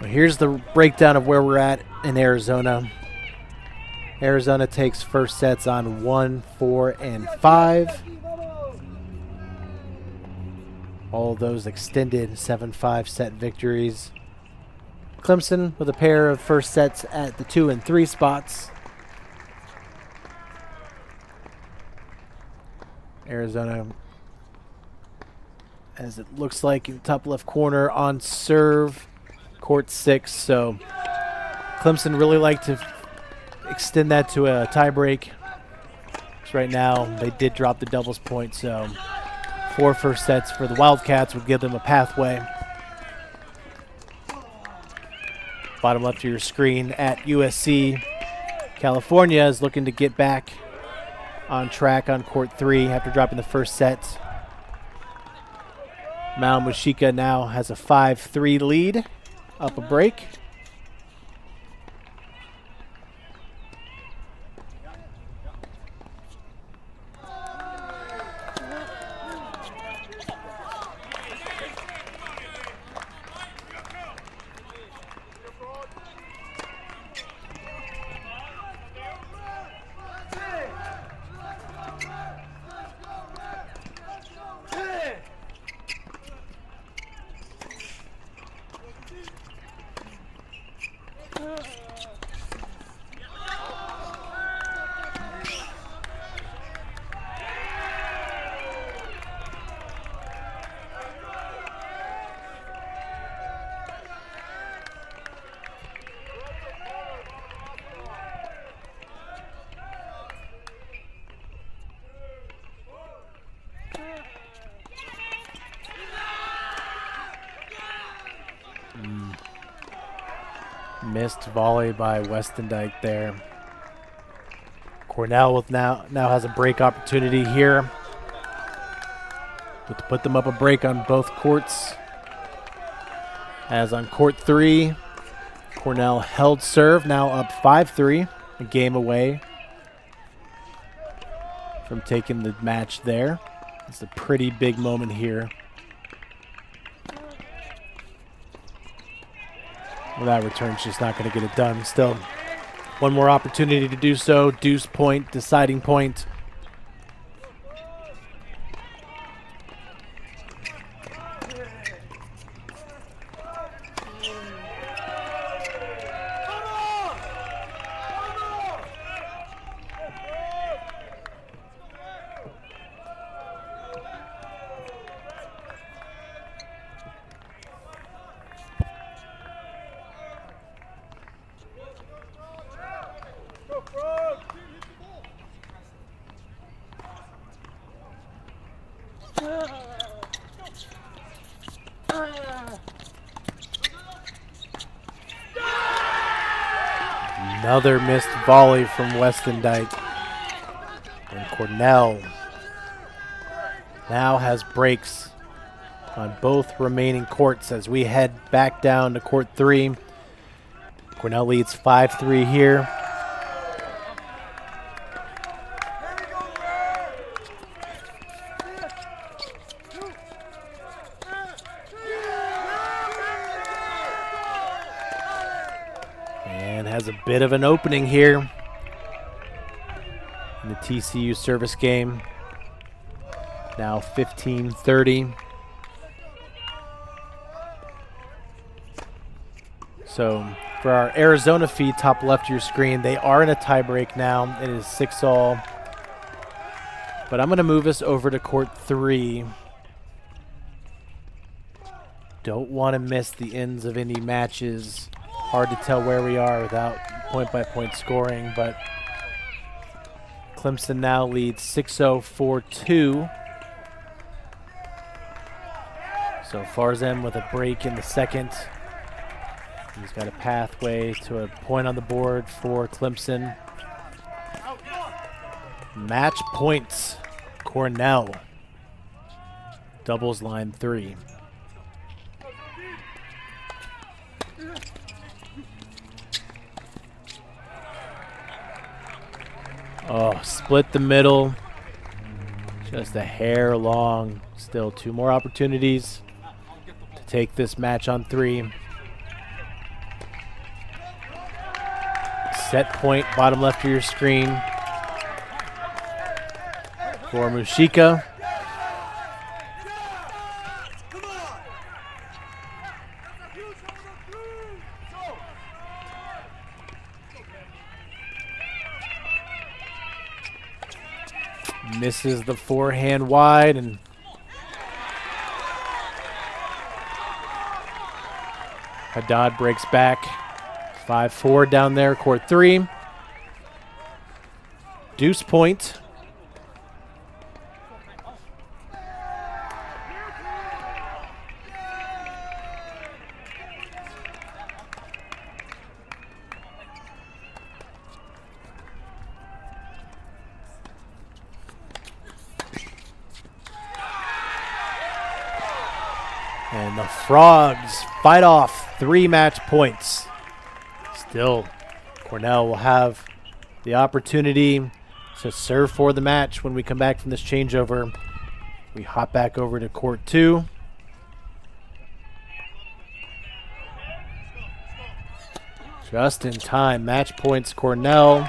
Here's the breakdown of where we're at in Arizona. Arizona takes first sets on 1, 4, and 5. All of those extended 7-5 set victories. Clemson with a pair of first sets at the 2 and 3 spots. Arizona, as it looks like in the top left corner, on serve. Court 6, so Clemson really like to extend that to a tie break. Right now, they did drop the doubles point, so 4 first sets for the Wildcats would give them a pathway. Bottom left of your screen at USC. California is looking to get back on track on Court 3 after dropping the first set. Mount Mushika now has a 5-3 lead. Up a break. Missed volley by Westendike there. Cornell with now has a break opportunity here. But to put them up a break on both courts. As on Court 3, Cornell held serve, now up 5-3, a game away from taking the match there. It's a pretty big moment here. Well, that return's just not going to get it done. Still, one more opportunity to do so. Deuce point, deciding point. Another missed volley from Westendike. And Cornell now has breaks on both remaining courts as we head back down to Court 3. Cornell leads 5-3 here. And has a bit of an opening here in the TCU service game. Now 15-30. So for our Arizona feed, top left of your screen, they are in a tiebreak now. It is 6-all. But I'm going to move us over to court 3. Don't want to miss the ends of any matches. Hard to tell where we are without point-by-point scoring, but Clemson now leads 6-0, 4-2. So Farzan with a break in the second. He's got a pathway to a point on the board for Clemson. Match points, Cornell. Doubles line 3. Oh, split the middle. Just a hair long. Still 2 more opportunities to take this match on 3. Set point, bottom left of your screen for Mushika. Misses the forehand wide, and Haddad breaks back. 5-4 down there, court 3. Deuce point. And the Frogs fight off 3 match points. Still, Cornell will have the opportunity to serve for the match when we come back from this changeover. We hop back over to court 2. Just in time. Match points, Cornell.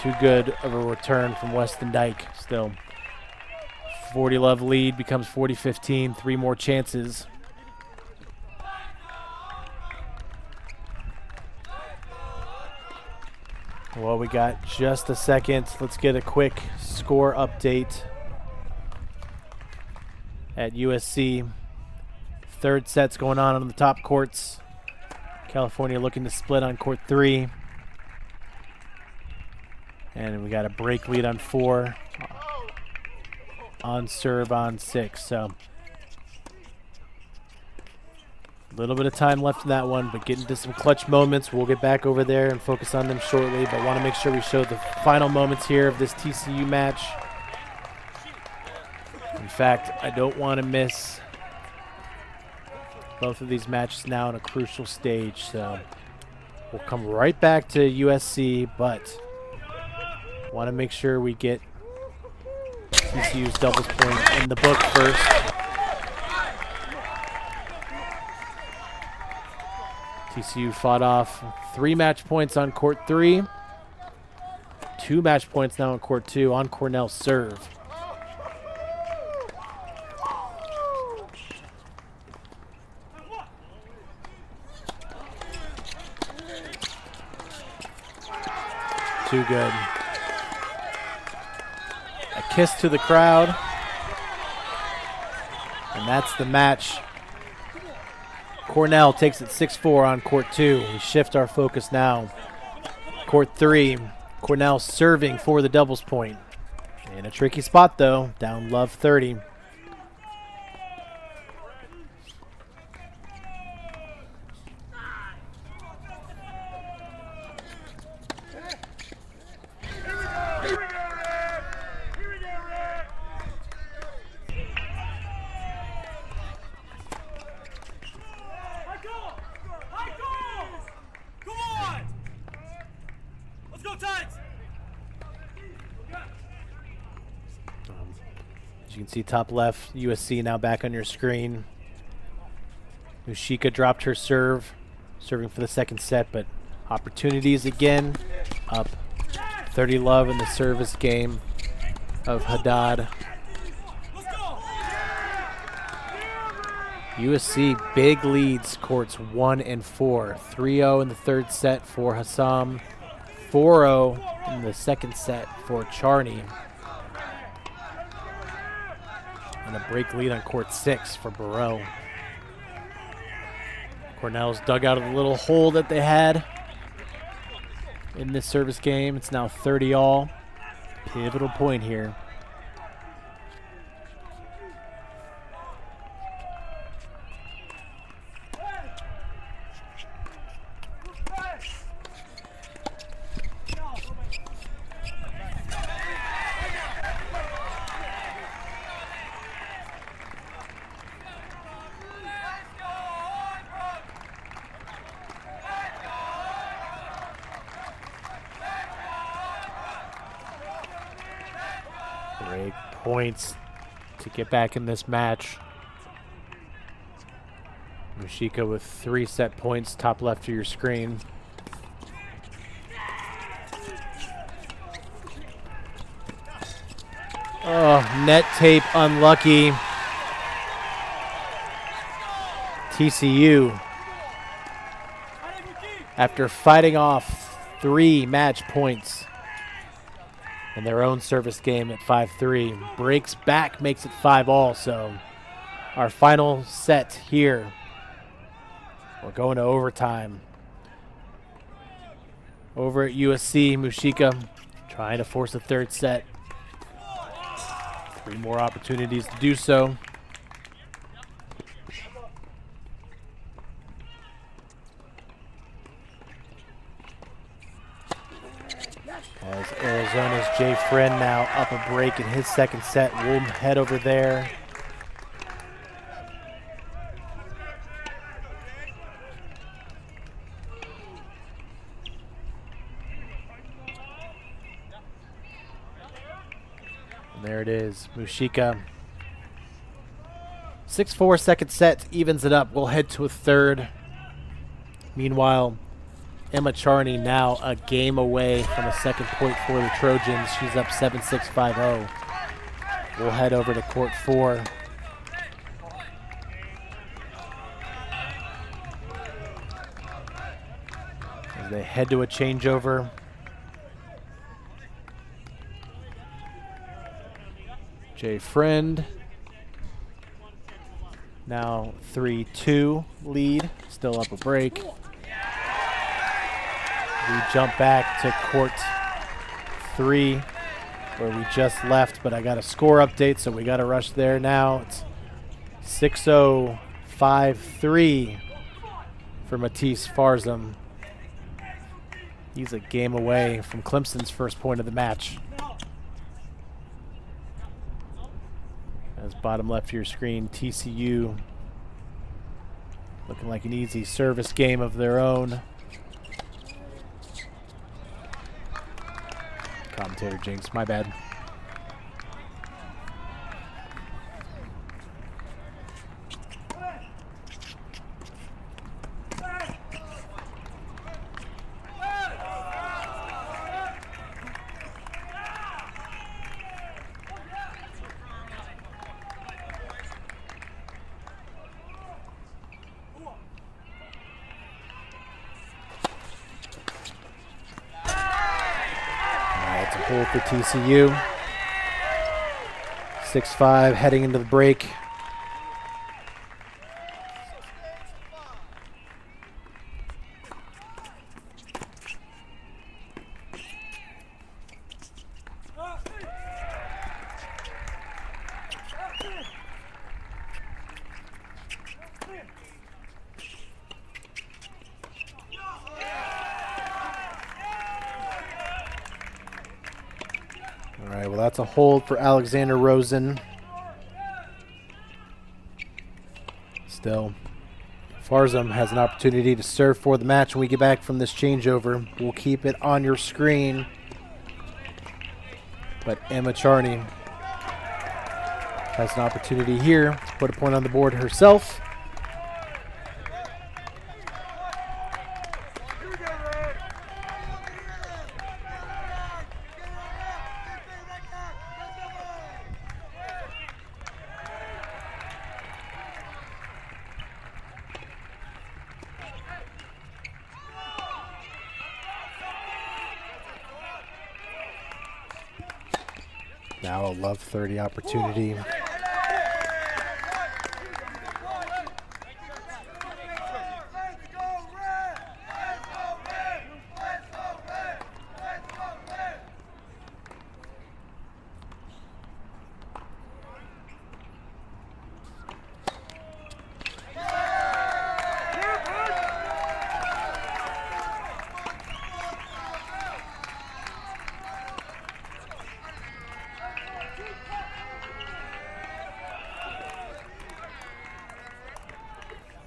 Too good of a return from Weston Dyke. Still, 40-love lead becomes 40-15. 3 more chances. Well, we got just a second. Let's get a quick score update at USC. Third set's going on the top courts. California looking to split on court 3. And we got a break lead on 4. On serve on 6. So a little bit of time left in that one, but getting to some clutch moments. We'll get back over there and focus on them shortly, but want to make sure we show the final moments here of this TCU match. In fact, I don't want to miss both of these matches now in a crucial stage, so we'll come right back to USC, but want to make sure we get TCU's doubles point in the book first. TCU fought off 3 match points on court 3. 2 match points now on court 2 on Cornell's serve. Too good. A kiss to the crowd. And that's the match. Cornell takes it 6-4 on court 2. We shift our focus now. Court 3, Cornell serving for the doubles point. In a tricky spot though, down love 30. You can see top left, USC now back on your screen. Mushika dropped her serve, serving for the second set, but opportunities again. Up 30-love in the service game of Haddad. USC big leads courts 1 and 4. 3-0 in the third set for Hassam. 4-0 in the second set for Charney. And a break lead on court 6 for Burrell. Cornell's dug out of the little hole that they had in this service game. It's now 30-all. Pivotal point here. Break points to get back in this match. Mushika with 3 set points, top left of your screen. Oh, net tape unlucky. TCU, after fighting off 3 match points in their own service game at 5-3, breaks back, makes it 5-all. So our final set here, we're going to overtime. Over at USC, Mushika trying to force a third set. 3 more opportunities to do so. As Arizona's Jay Friend now up a break in his second set. We'll head over there. And there it is, Mushika. 6-4 second set, evens it up. We'll head to a third. Meanwhile, Emma Charney now a game away from a second point for the Trojans. She's up 7-6, 5-0. We'll head over to court 4. As they head to a changeover. Jay Friend. Now 3-2 lead, still up a break. We jump back to court 3 where we just left, but I got a score update, so we got to rush there now. It's 6-0, 5-3 for Matisse Farzam. He's a game away from Clemson's first point of the match. As bottom left of your screen, TCU looking like an easy service game of their own. Commentator jinx, my bad. Hold for TCU. 6-5 heading into the break. All right, well, that's a hold for Alexander Rosen. Still, Farzam has an opportunity to serve for the match when we get back from this changeover. We'll keep it on your screen. But Emma Charney has an opportunity here to put a point on the board herself. Now a love 30 opportunity.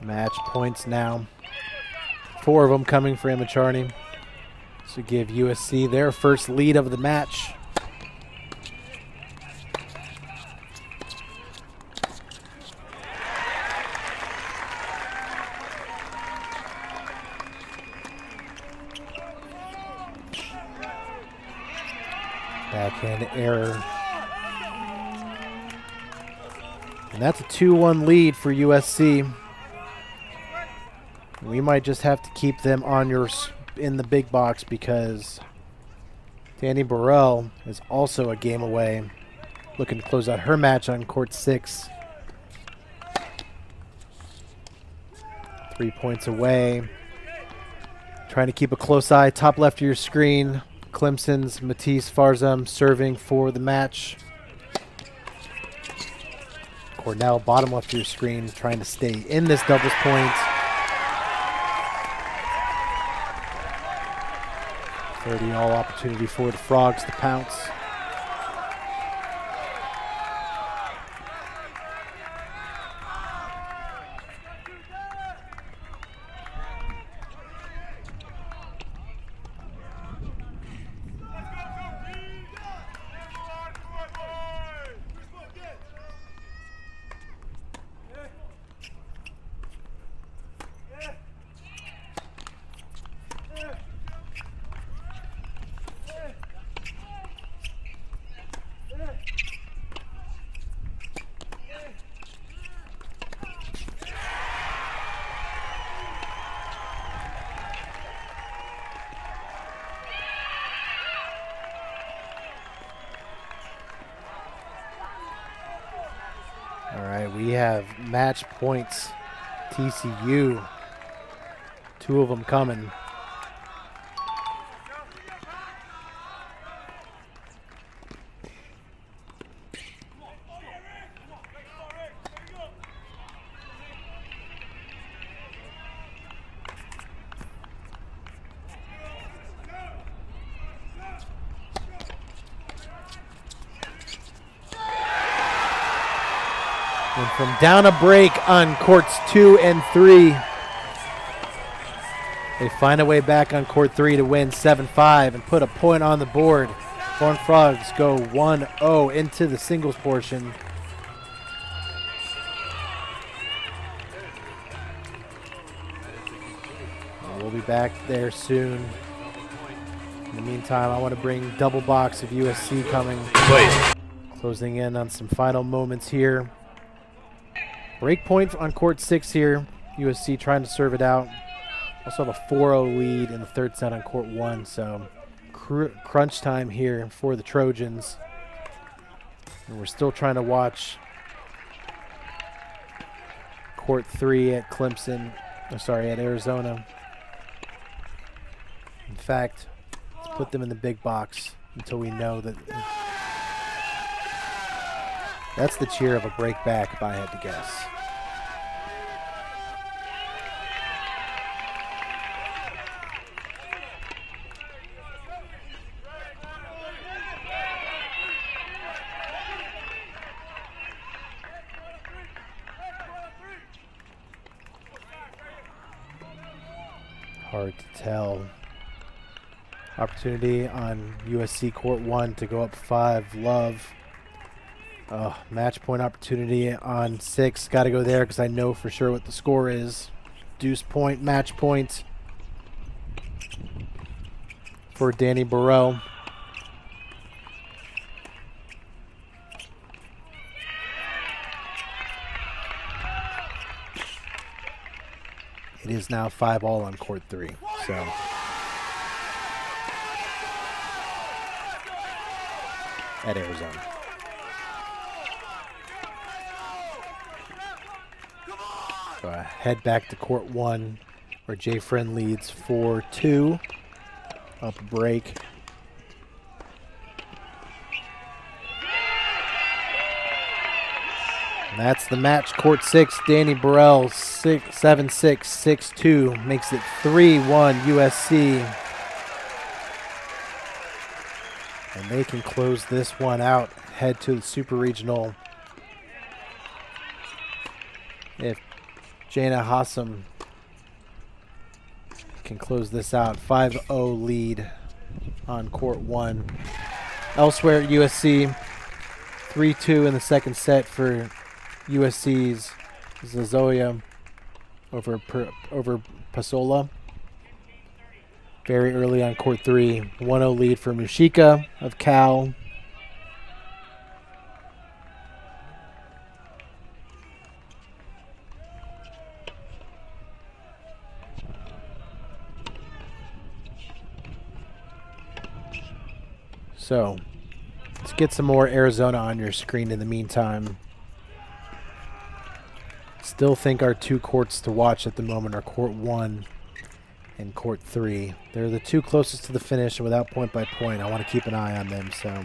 Match points now. 4 of them coming for Emma Charney to give USC their first lead of the match. Backhand error. And that's a 2-1 lead for USC. We might just have to keep them on in the big box because Danny Burrell is also a game away, looking to close out her match on court 6. 3 points away. Trying to keep a close eye. Top left of your screen. Clemson's Matisse Farzam serving for the match. Cornell, bottom left of your screen, trying to stay in this doubles point. 30-all opportunity for the Frogs to pounce. All right, we have match points. TCU, 2 of them coming. And from down a break on courts 2 and 3, they find a way back on court 3 to win 7-5 and put a point on the board. Horned Frogs go 1-0 into the singles portion. And we'll be back there soon. In the meantime, I want to bring double box of USC coming. Closing in on some final moments here. Break point on court 6 here. USC trying to serve it out. Also have a 4-0 lead in the third set on court 1, so crunch time here for the Trojans. And we're still trying to watch court 3 at Clemson. At Arizona. In fact, let's put them in the big box until we know that. That's the cheer of a break back, if I had to guess. Hard to tell. Opportunity on USC court 1 to go up 5. Love. Oh, match point opportunity on 6. Got to go there because I know for sure what the score is. Deuce point, match point for Danny Burrell. It is now 5-all on court 3. So at Arizona. So head back to court 1 where Jay Friend leads 4-2. Up break. And that's the match. Court 6, Danny Burrell, 7-6, 6-2. Makes it 3-1 USC. And they can close this one out. Head to the Super Regional. If Jana Hassam can close this out. 5-0 lead on court 1. Elsewhere at USC, 3-2 in the second set for USC's Zazoya over Pasola. Very early on court 3. 1-0 lead for Mushika of Cal. So let's get some more Arizona on your screen in the meantime. Still think our 2 courts to watch at the moment are court 1 and court 3. They're the 2 closest to the finish, and without point by point, I want to keep an eye on them. So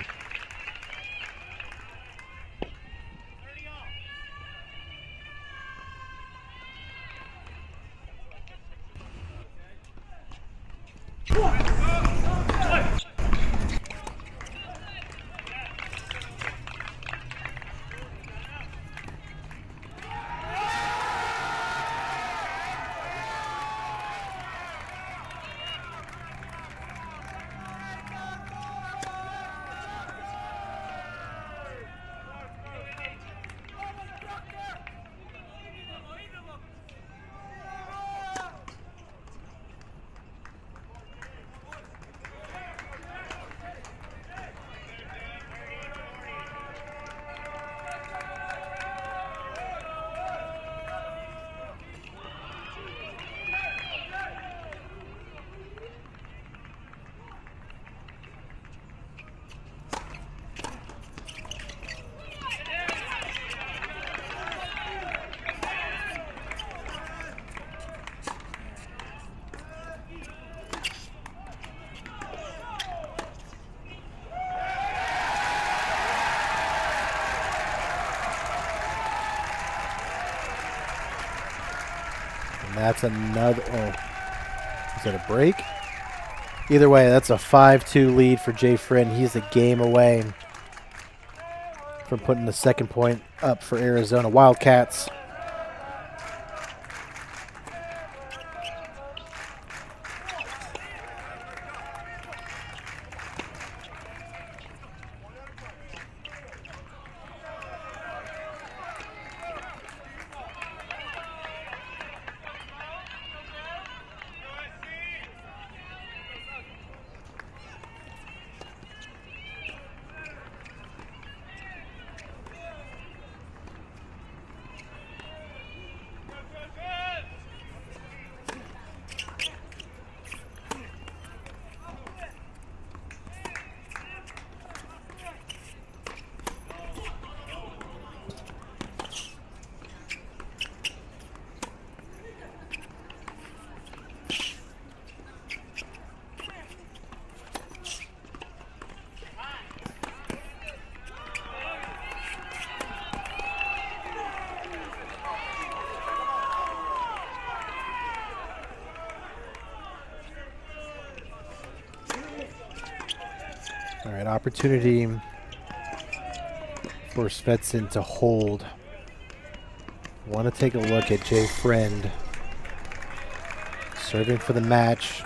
that's another. Oh, is that a break? Either way, that's a 5-2 lead for Jay Friend. He's a game away from putting the second point up for Arizona Wildcats. All right, opportunity for Svetsson to hold. Want to take a look at Jay Friend serving for the match.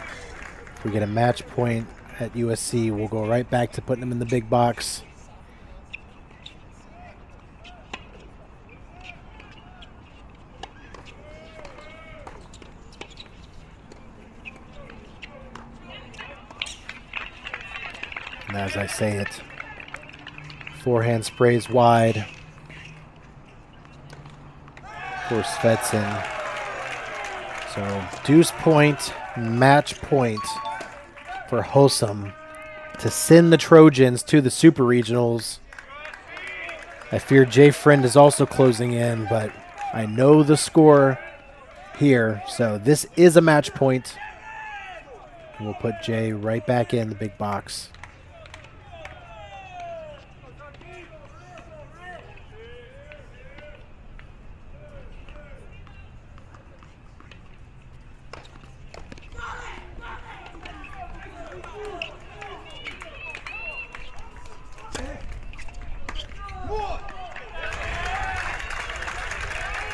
If we get a match point at USC, we'll go right back to putting him in the big box. And as I say it, forehand sprays wide for Svetsson. So deuce point, match point for Hosum to send the Trojans to the Super Regionals. I fear Jay Friend is also closing in, but I know the score here, so this is a match point. We'll put Jay right back in the big box.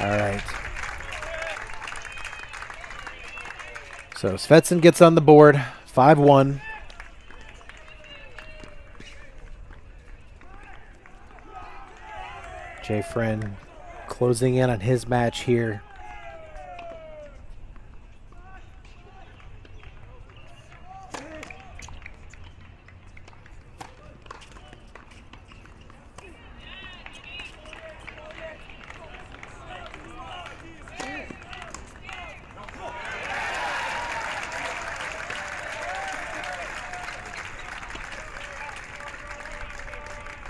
All right. So Svetsson gets on the board, 5-1. Jay Friend closing in on his match here.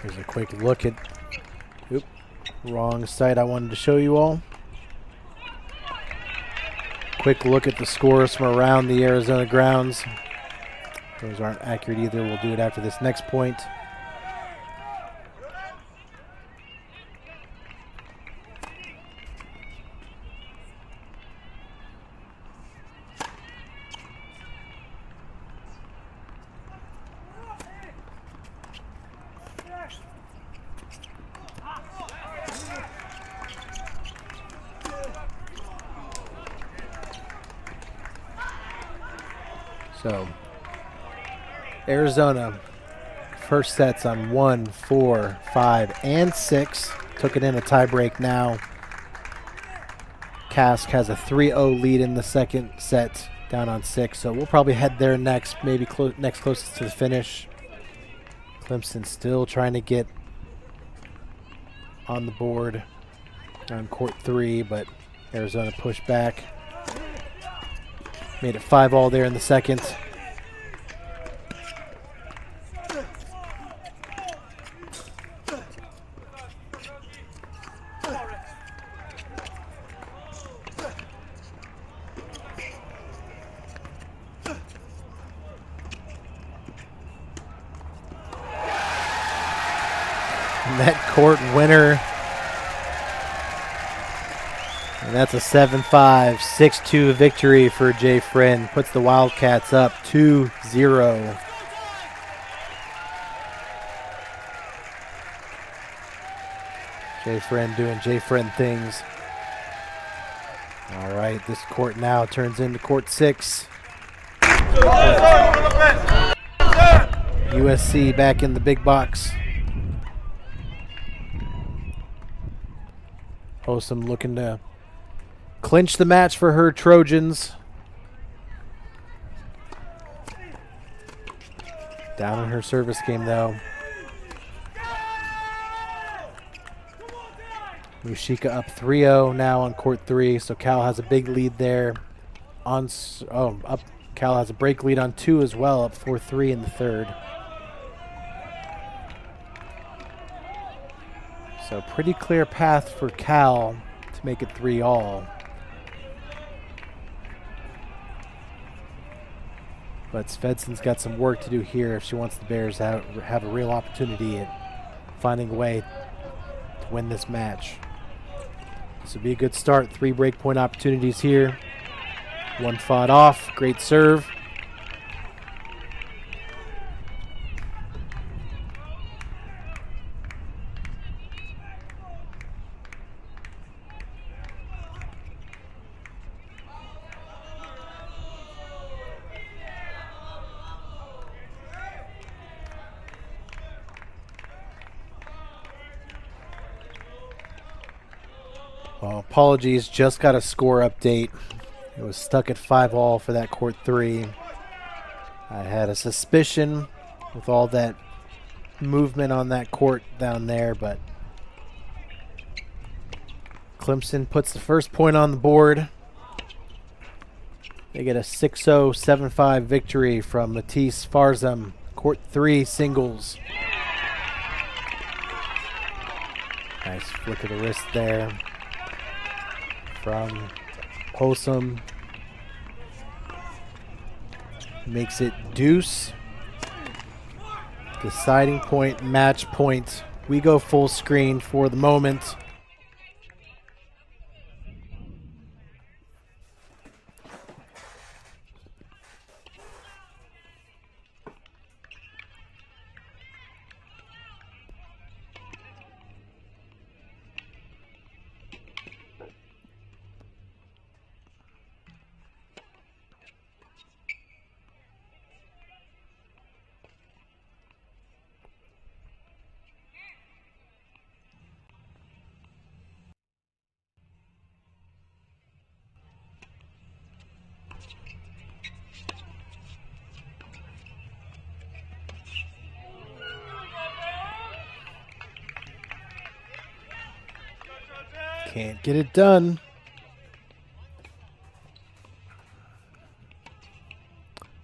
Here's a quick look at, wrong site I wanted to show you all. Quick look at the scores from around the Arizona grounds. Those aren't accurate either. We'll do it after this next point. So, Arizona, first sets on 1, 4, 5, and 6. Took it in a tiebreak now. Cask has a 3-0 lead in the second set, down on 6. So we'll probably head there next, maybe next closest to the finish. Clemson still trying to get on the board on court 3, but Arizona pushed back. Made it 5-all there in the second. Net court winner. And that's a 7-5, 6-2 victory for Jay Friend. Puts the Wildcats up 2-0. Jay Friend doing Jay Friend things. All right, this court now turns into court 6. USC back in the big box. Hosum looking to clinch the match for her Trojans. Down in her service game, though. Mushika up 3-0 now on court 3, so Cal has a big lead there. Cal has a break lead on 2 as well, up 4-3 in the third. So pretty clear path for Cal to make it 3-all. But Svedsson's got some work to do here if she wants the Bears to have a real opportunity at finding a way to win this match. This would be a good start. 3 breakpoint opportunities here. 1 fought off. Great serve. Well, apologies, just got a score update. It was stuck at 5-all for that court 3. I had a suspicion with all that movement on that court down there, but Clemson puts the first point on the board. They get a 6-0, 7-5 victory from Matisse Farzam, court 3 singles. Nice flick of the wrist there from Posum. Makes it deuce. Deciding point, match point. We go full screen for the moment. Can't get it done.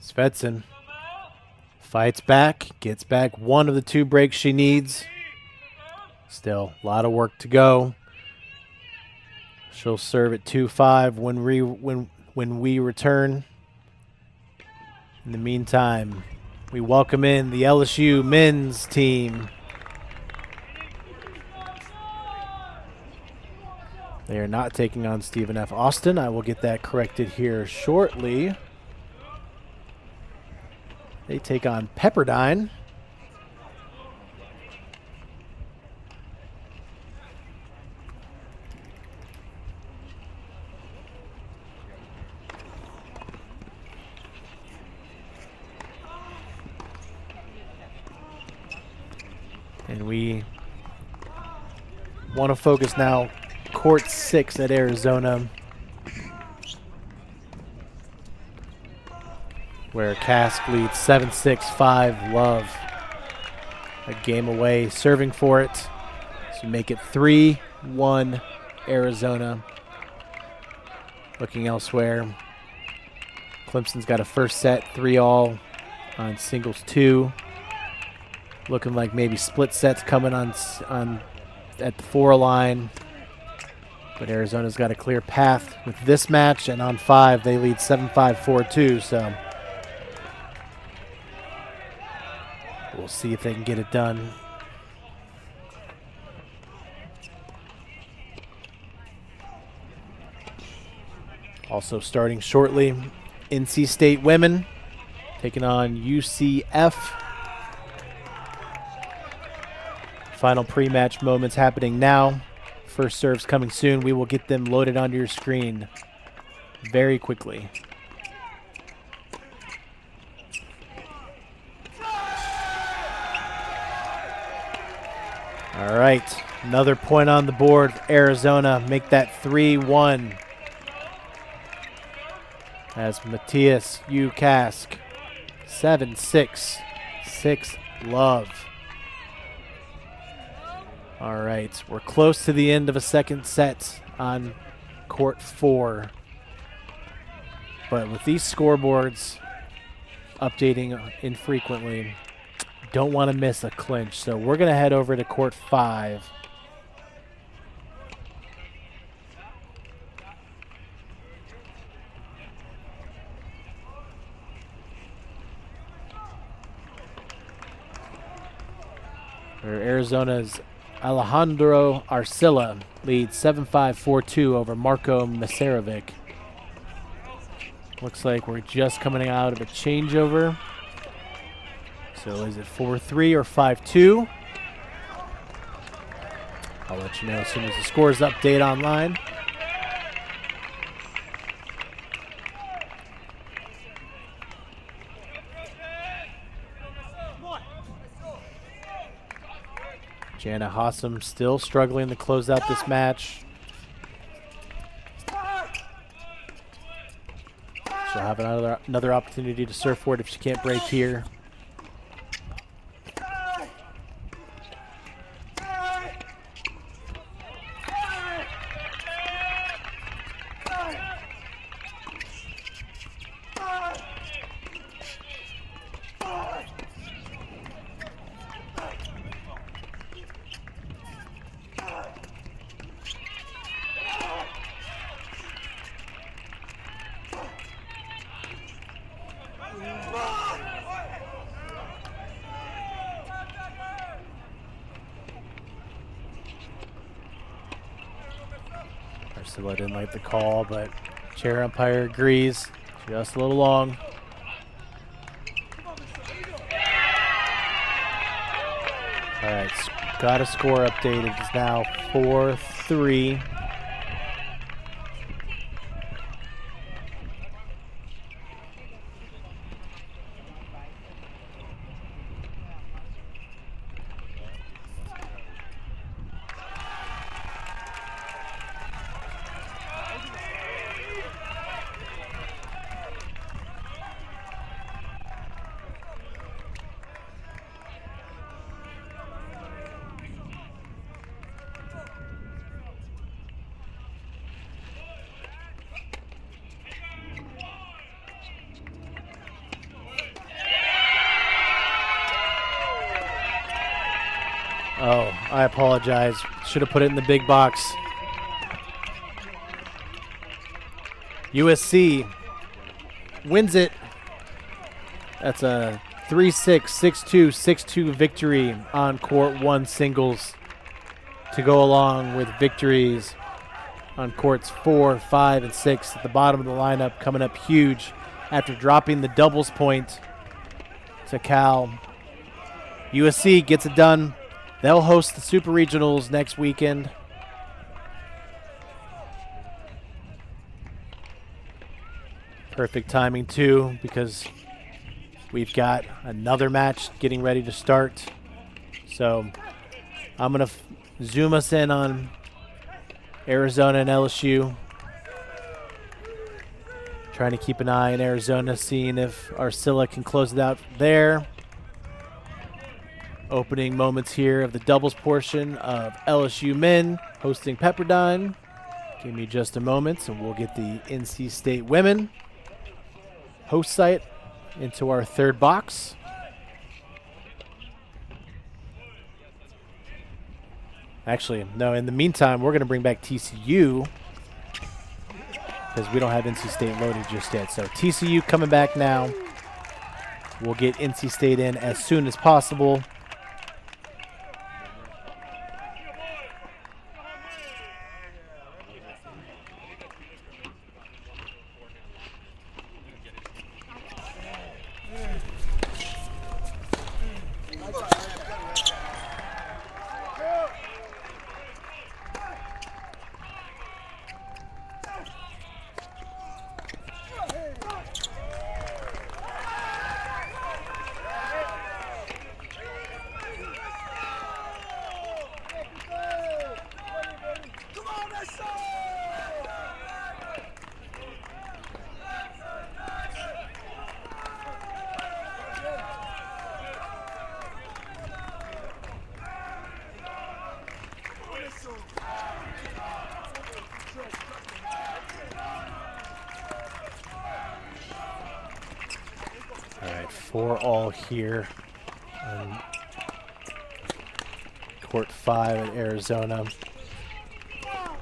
Svetsson fights back, gets back one of the 2 breaks she needs. Still a lot of work to go. She'll serve at 2-5 when we return. In the meantime, we welcome in the LSU men's team. They are not taking on Stephen F. Austin. I will get that corrected here shortly. They take on Pepperdine. And we want to focus now court 6 at Arizona, where Cask leads 7-6, 5-love. A game away, serving for it. So make it 3-1 Arizona. Looking elsewhere, Clemson's got a first set, 3-all on singles 2. Looking like maybe split sets coming on at the 4 line. But Arizona's got a clear path with this match, and on 5 they lead 7-5, 4-2. So we'll see if they can get it done. Also starting shortly, NC State women taking on UCF. Final pre-match moments happening now. First serves coming soon. We will get them loaded onto your screen very quickly. All right, another point on the board. Arizona make that 3-1. As Matthias Cask, 7-6, 6-love. All right, we're close to the end of a second set on court 4. But with these scoreboards updating infrequently, don't want to miss a clinch. So we're going to head over to court 5. Where Arizona's Alejandro Arcilla leads 7-5, 4-2 over Marko Mesarovic. Looks like we're just coming out of a changeover. So is it 4-3 or 5-2? I'll let you know as soon as the scores update online. Jana Hossam still struggling to close out this match. She'll have another opportunity to serve for it if she can't break here. Scylla didn't like the call, but chair umpire agrees. Just a little long. All right, got a score updated. It's now 4-3. Oh, I apologize. Should have put it in the big box. USC wins it. That's a 3-6, 6-2, 6-2 victory on court 1 singles to go along with victories on courts 4, 5, and 6 at the bottom of the lineup, coming up huge after dropping the doubles point to Cal. USC gets it done. They'll host the Super Regionals next weekend. Perfect timing, too, because we've got another match getting ready to start. So I'm going to zoom us in on Arizona and LSU. Trying to keep an eye on Arizona, seeing if Arcilla can close it out there. Opening moments here of the doubles portion of LSU men hosting Pepperdine. Give me just a moment and we'll get the NC State women host site into our third box. Actually, no, in the meantime, we're going to bring back TCU because we don't have NC State loaded just yet. So TCU coming back now. We'll get NC State in as soon as possible. All right, 4-all here on court 5 at Arizona.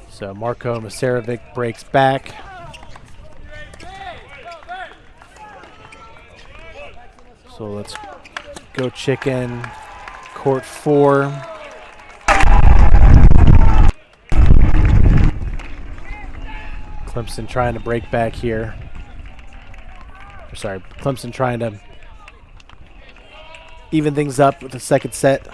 So Marko Masarevic breaks back. So let's go chicken court 4. Clemson trying to break back here. Sorry, Clemson trying to even things up with the second set.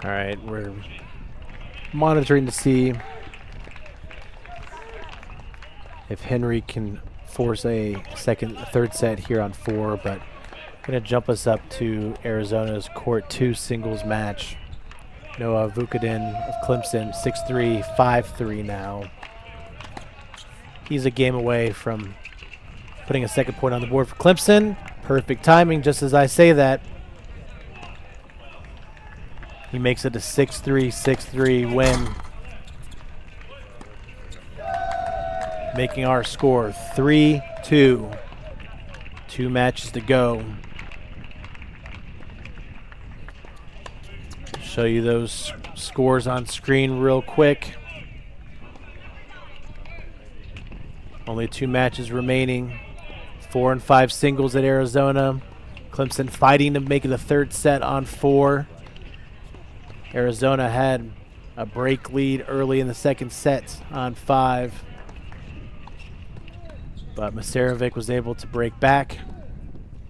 All right, we're monitoring to see if Henry can force a third set here on 4, but going to jump us up to Arizona's Court 2 singles match. Noah Vukadin of Clemson, 6-3, 5-3 now. He's a game away from putting a second point on the board for Clemson. Perfect timing, just as I say that. He makes it a 6-3, 6-3 win. Making our score 3-2. 2 matches to go. Show you those scores on screen real quick. Only 2 matches remaining. 4 and 5 singles at Arizona. Clemson fighting to make it a third set on 4. Arizona had a break lead early in the second set on 5. But Masarevic was able to break back.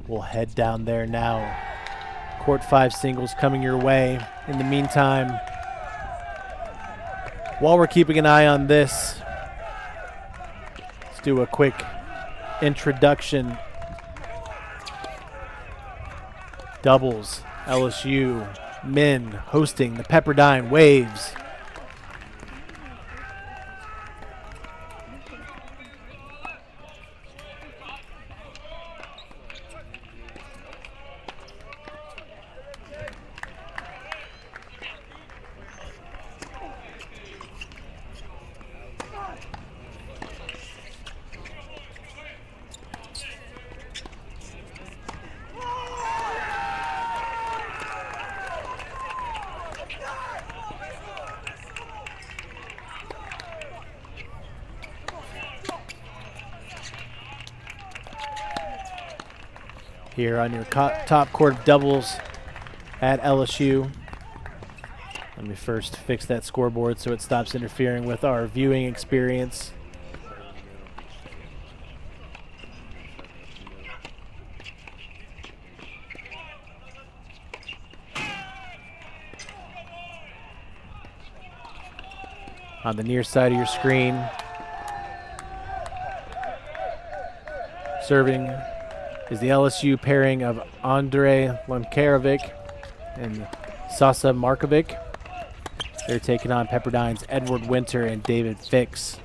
We'll head down there now. Court 5 singles coming your way. In the meantime, while we're keeping an eye on this, let's do a quick introduction. Doubles, LSU men hosting the Pepperdine Waves. Here on your top court of doubles at LSU. Let me first fix that scoreboard so it stops interfering with our viewing experience. On the near side of your screen, serving is the LSU pairing of Andrei Lankarevic and Sasa Markovic. They're taking on Pepperdine's Edward Winter and David Fix.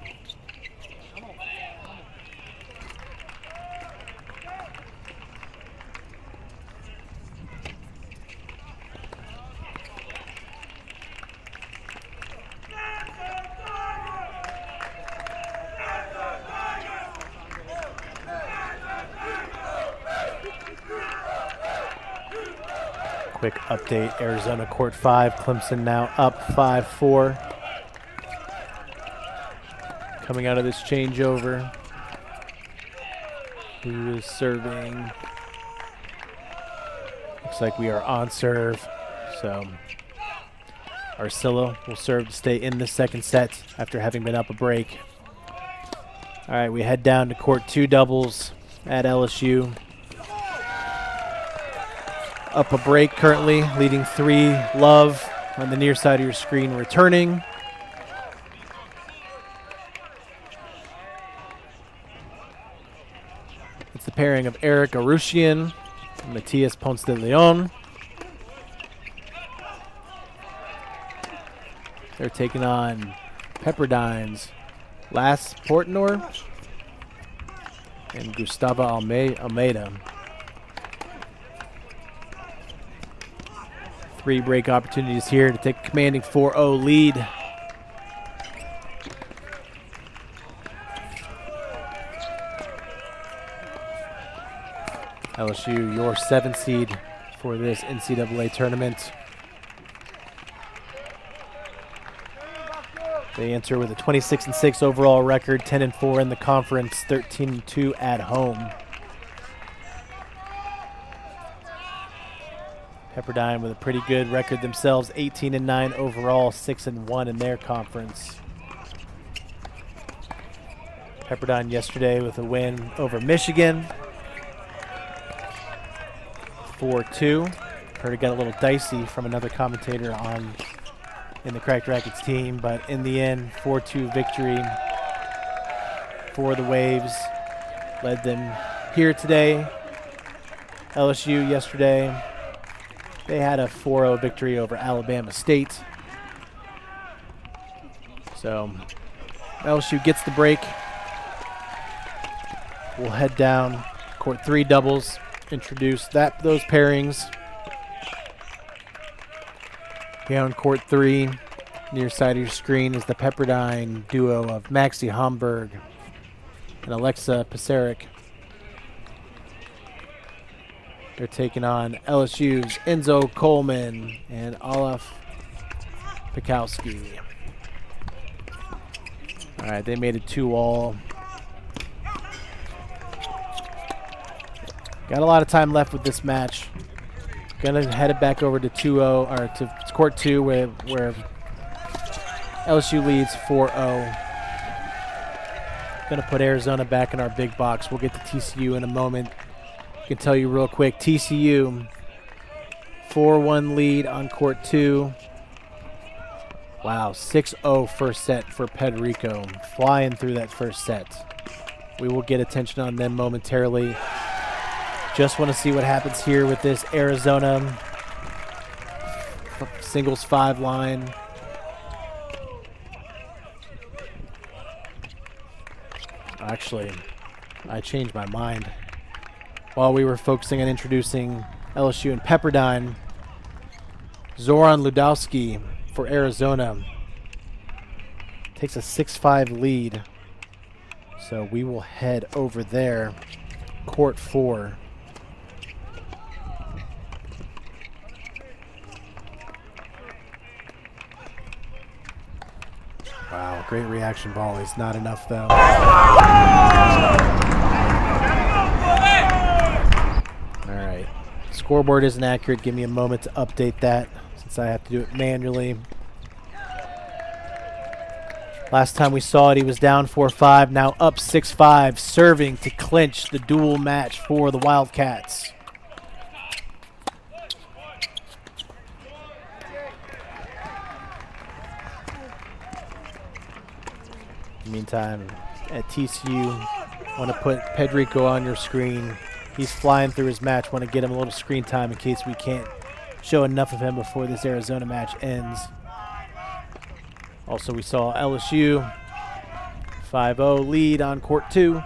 Quick update, Arizona Court 5, Clemson now up 5-4. Coming out of this changeover. Who is serving? Looks like we are on serve. So Arcilla will serve to stay in the second set after having been up a break. All right, we head down to Court 2 doubles at LSU. Up a break currently, leading 3 Love on the near side of your screen returning. It's the pairing of Eric Arushian and Matias Ponce de Leon. They're taking on Pepperdine's Las Portnor and Gustavo Almeida. 3 break opportunities here to take a commanding 4-0 lead. LSU, your 7th seed for this NCAA tournament. They enter with a 26-6 overall record, 10-4 in the conference, 13-2 at home. Pepperdine with a pretty good record themselves, 18-9 overall, 6-1 in their conference. Pepperdine yesterday with a win over Michigan, 4-2. Heard it got a little dicey from another commentator in the Cracked Racquets team, but in the end, 4-2 victory for the Waves. Led them here today. LSU yesterday, they had a 4-0 victory over Alabama State. So LSU gets the break. We'll head down court 3 doubles, introduce those pairings. Here on court 3, near side of your screen is the Pepperdine duo of Maxie Homburg and Alexa Paseric. They're taking on LSU's Enzo Coleman and Olaf Pikowski. All right, they made it 2-all. Got a lot of time left with this match. Gonna head it back over to 2-0 or to court 2 where LSU leads 4-0. Gonna put Arizona back in our big box. We'll get to TCU in a moment. I can tell you real quick, TCU 4-1 lead on court 2. Wow, 6-0 first set for Pedrico, flying through that first set. We will get attention on them momentarily. Just want to see what happens here with this Arizona singles 5 line. Actually, I changed my mind. While we were focusing on introducing LSU and Pepperdine, Zoran Ludowski for Arizona takes a 6-5 lead. So we will head over there, court 4. Wow, great reaction ball is not enough though. All right, scoreboard isn't accurate. Give me a moment to update that since I have to do it manually. Last time we saw it, he was down 4-5, now up 6-5, serving to clinch the dual match for the Wildcats. Meantime, at TCU, want to put Pedrico on your screen. He's flying through his match. Want to get him a little screen time in case we can't show enough of him before this Arizona match ends. Also, we saw LSU 5-0 lead on court 2.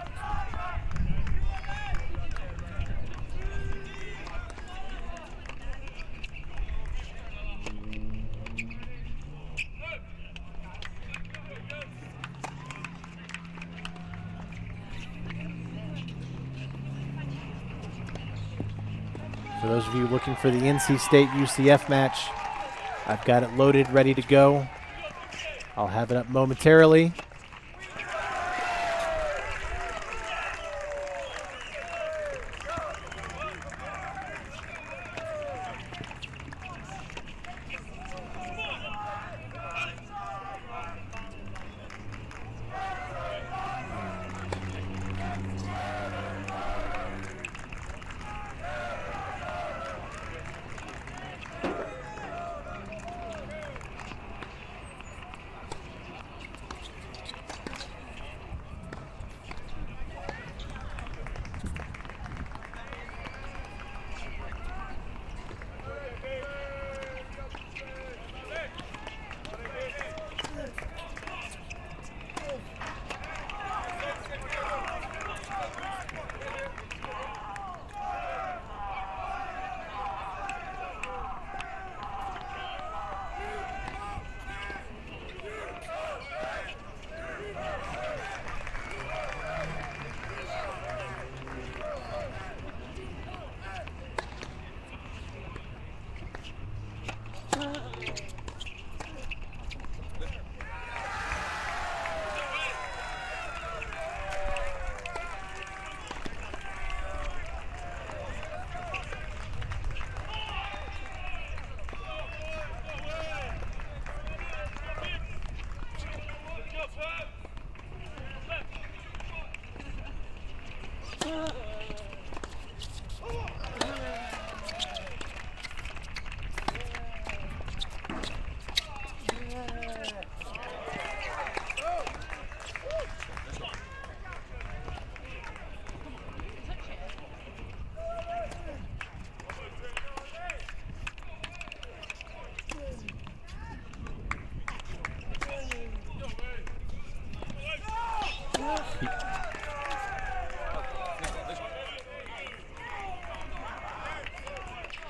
For those of you looking for the NC State UCF match, I've got it loaded, ready to go. I'll have it up momentarily.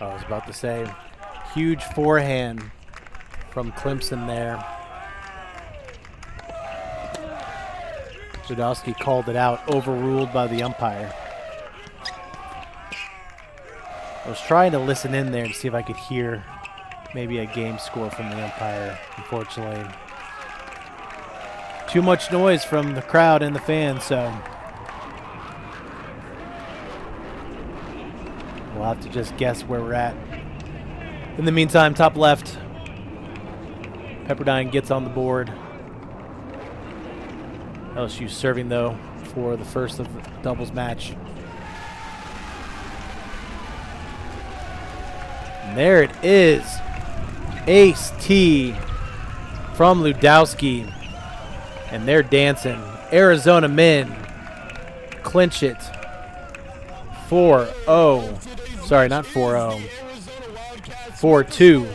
I was about to say, huge forehand from Clemson there. Zadowski called it out, overruled by the umpire. I was trying to listen in there to see if I could hear maybe a game score from the umpire. Unfortunately, too much noise from the crowd and the fans, so we'll have to just guess where we're at. In the meantime, top left, Pepperdine gets on the board. LSU serving, though, for the first of the doubles match. And there it is. Ace T from Ludowski. And they're dancing. Arizona men clinch it 4-0. Sorry, not 4-0. 4-2.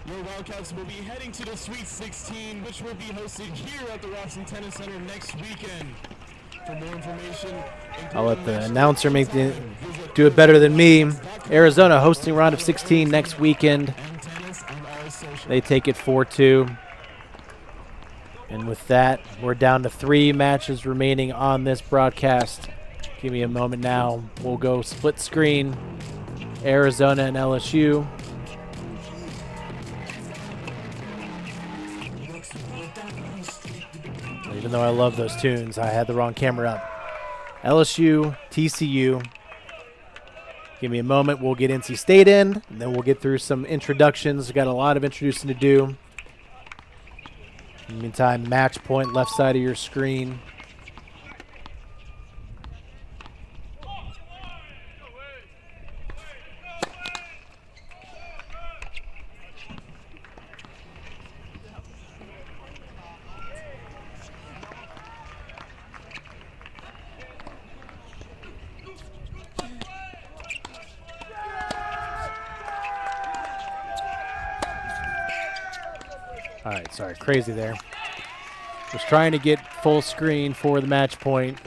Wildcats will be heading to the Sweet 16, which will be hosted here at the Robson Tennis Center next weekend. For more information, I'll let the announcer do it better than me. Arizona hosting round of 16 next weekend. They take it 4-2. And with that, we're down to 3 matches remaining on this broadcast. Give me a moment now. We'll go split screen. Arizona and LSU. Even though I love those tunes, I had the wrong camera up. LSU, TCU. Give me a moment. We'll get NC State in, and then we'll get through some introductions. We've got a lot of introducing to do. In the meantime, match point, left side of your screen. All right, sorry, crazy there. Was trying to get full screen for the match point.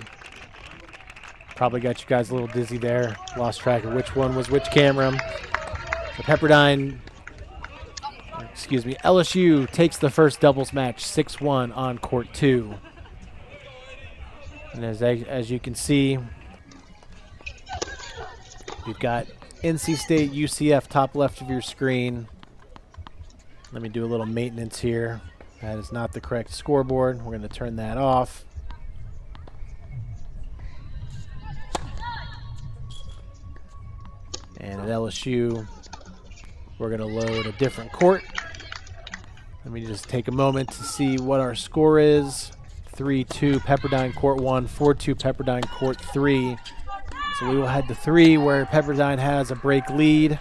Probably got you guys a little dizzy there. Lost track of which one was which camera. The Pepperdine, LSU takes the first doubles match 6-1 on court 2. And as you can see, we've got NC State, UCF top left of your screen. Let me do a little maintenance here. That is not the correct scoreboard. We're going to turn that off. And at LSU, we're going to load a different court. Let me just take a moment to see what our score is. 3-2 Pepperdine court 1, 4-2 Pepperdine court 3. So we will head to 3 where Pepperdine has a break lead.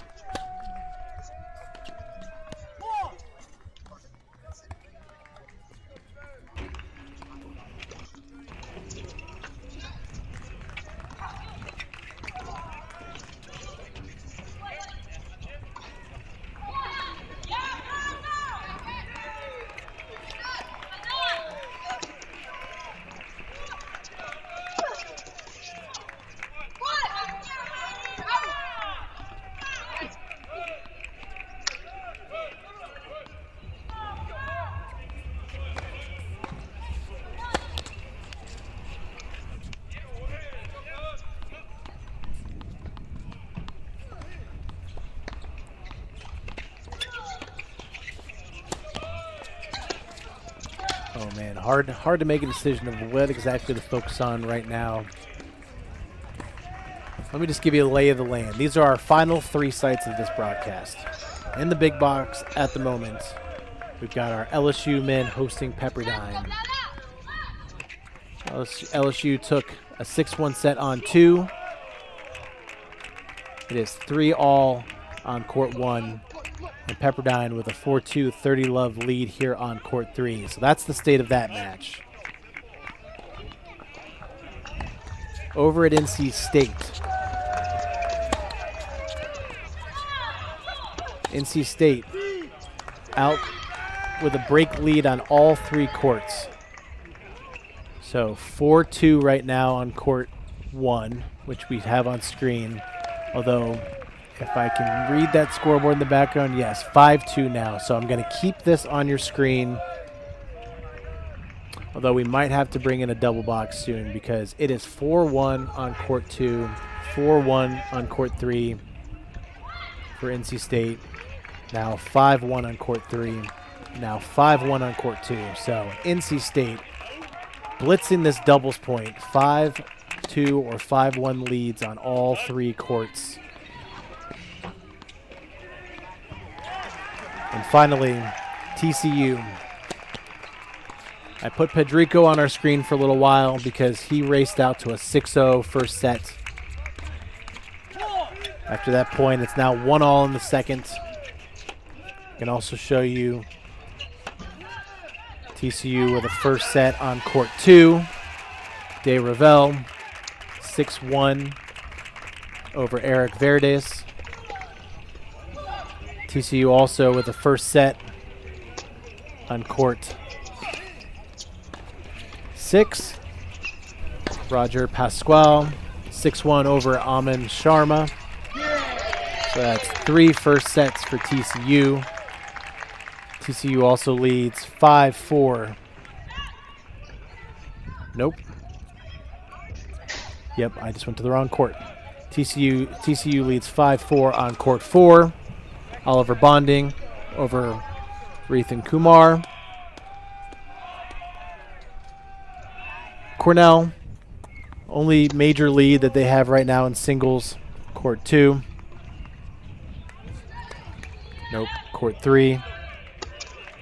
Oh man, hard to make a decision of what exactly to focus on right now. Let me just give you a lay of the land. These are our final 3 sites of this broadcast. In the big box at the moment, we've got our LSU men hosting Pepperdine. LSU took a 6-1 set on 2. It is 3-all on court 1. And Pepperdine with a 4-2 30-love lead here on court 3. So that's the state of that match. Over at NC State. NC State out with a break lead on all 3 courts. So 4-2 right now on court 1, which we have on screen. Although, if I can read that scoreboard in the background, yes, 5-2 now. So I'm going to keep this on your screen. Although we might have to bring in a double box soon because it is 4-1 on court 2, 4-1 on court 3 for NC State. Now 5-1 on court 3. Now 5-1 on court 2. So NC State blitzing this doubles point. 5-2 or 5-1 leads on all 3 courts. And finally, TCU. I put Pedrico on our screen for a little while because he raced out to a 6-0 first set. After that point, it's now 1-all in the second. I can also show you TCU with a first set on court 2. De Ravel, 6-1 over Eric Verdes. TCU also with the first set on court 6. Roger Pasquale, 6-1 over Amin Sharma. So that's 3 first sets for TCU. TCU also leads 5-4. Nope. Yep, I just went to the wrong court. TCU leads 5-4 on court 4. Oliver Bonding over Rethan Kumar. Cornell, only major lead that they have right now in singles, court 2. Nope, court 3.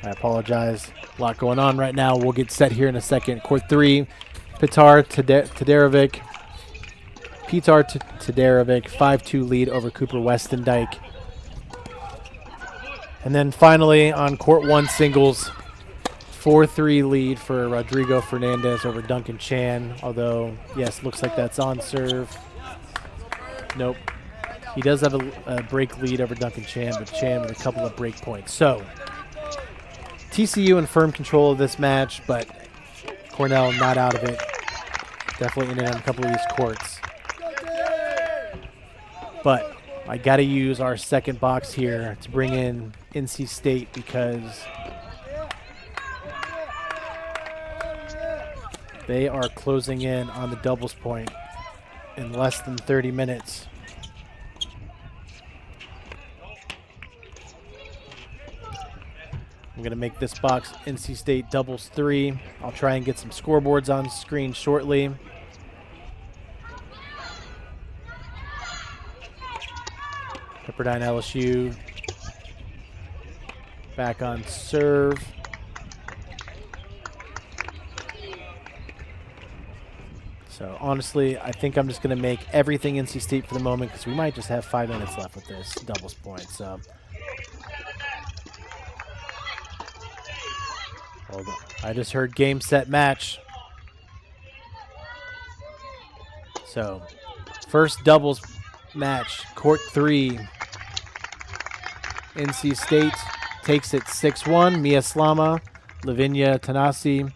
I apologize. A lot going on right now. We'll get set here in a second. Court 3, Pitar Todorovic. 5-2 lead over Cooper Westendike. And then finally on court 1 singles, 4-3 lead for Rodrigo Fernandez over Duncan Chan. Although, yes, looks like that's on serve. Nope. He does have a break lead over Duncan Chan, but Chan with a couple of break points. So, TCU in firm control of this match, but Cornell not out of it. Definitely in and on a couple of these courts. But I got to use our second box here to bring in NC State because they are closing in on the doubles point in less than 30 minutes. I'm going to make this box NC State doubles 3. I'll try and get some scoreboards on screen shortly. Pepperdine LSU back on serve. So honestly, I think I'm just going to make everything NC State for the moment because we might just have 5 minutes left with this doubles point. So hold on. I just heard game, set, match. So first doubles match, court 3. NC State takes it 6-1. Mia Slama, Lavinia Tanasi.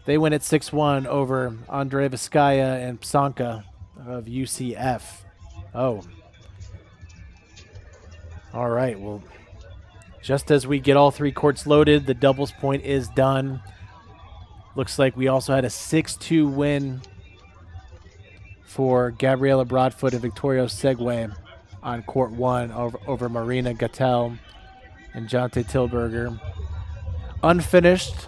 They win at 6-1 over Andre Vizcaya and Psanka of UCF. Oh. All right, well, just as we get all 3 courts loaded, the doubles point is done. Looks like we also had a 6-2 win for Gabriela Broadfoot and Victoria Segwe on court 1 over Marina Gattel and Jonte Tilberger. Unfinished,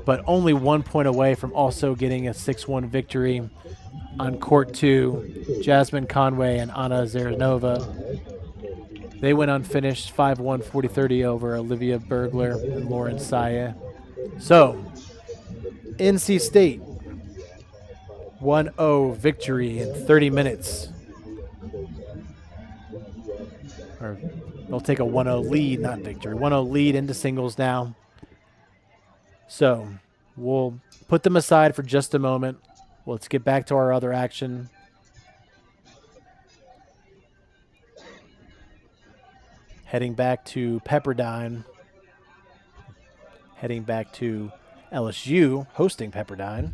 but only 1 point away from also getting a 6-1 victory on court 2. Jasmine Conway and Anna Zaranova. They went unfinished 5-1, 40-30 over Olivia Bergler and Lauren Saya. So, NC State 1-0 victory in 30 minutes. Or they'll take a 1-0 lead, not victory. 1-0 lead into singles now. So we'll put them aside for just a moment. Let's get back to our other action. Heading back to Pepperdine. Heading back to LSU, hosting Pepperdine.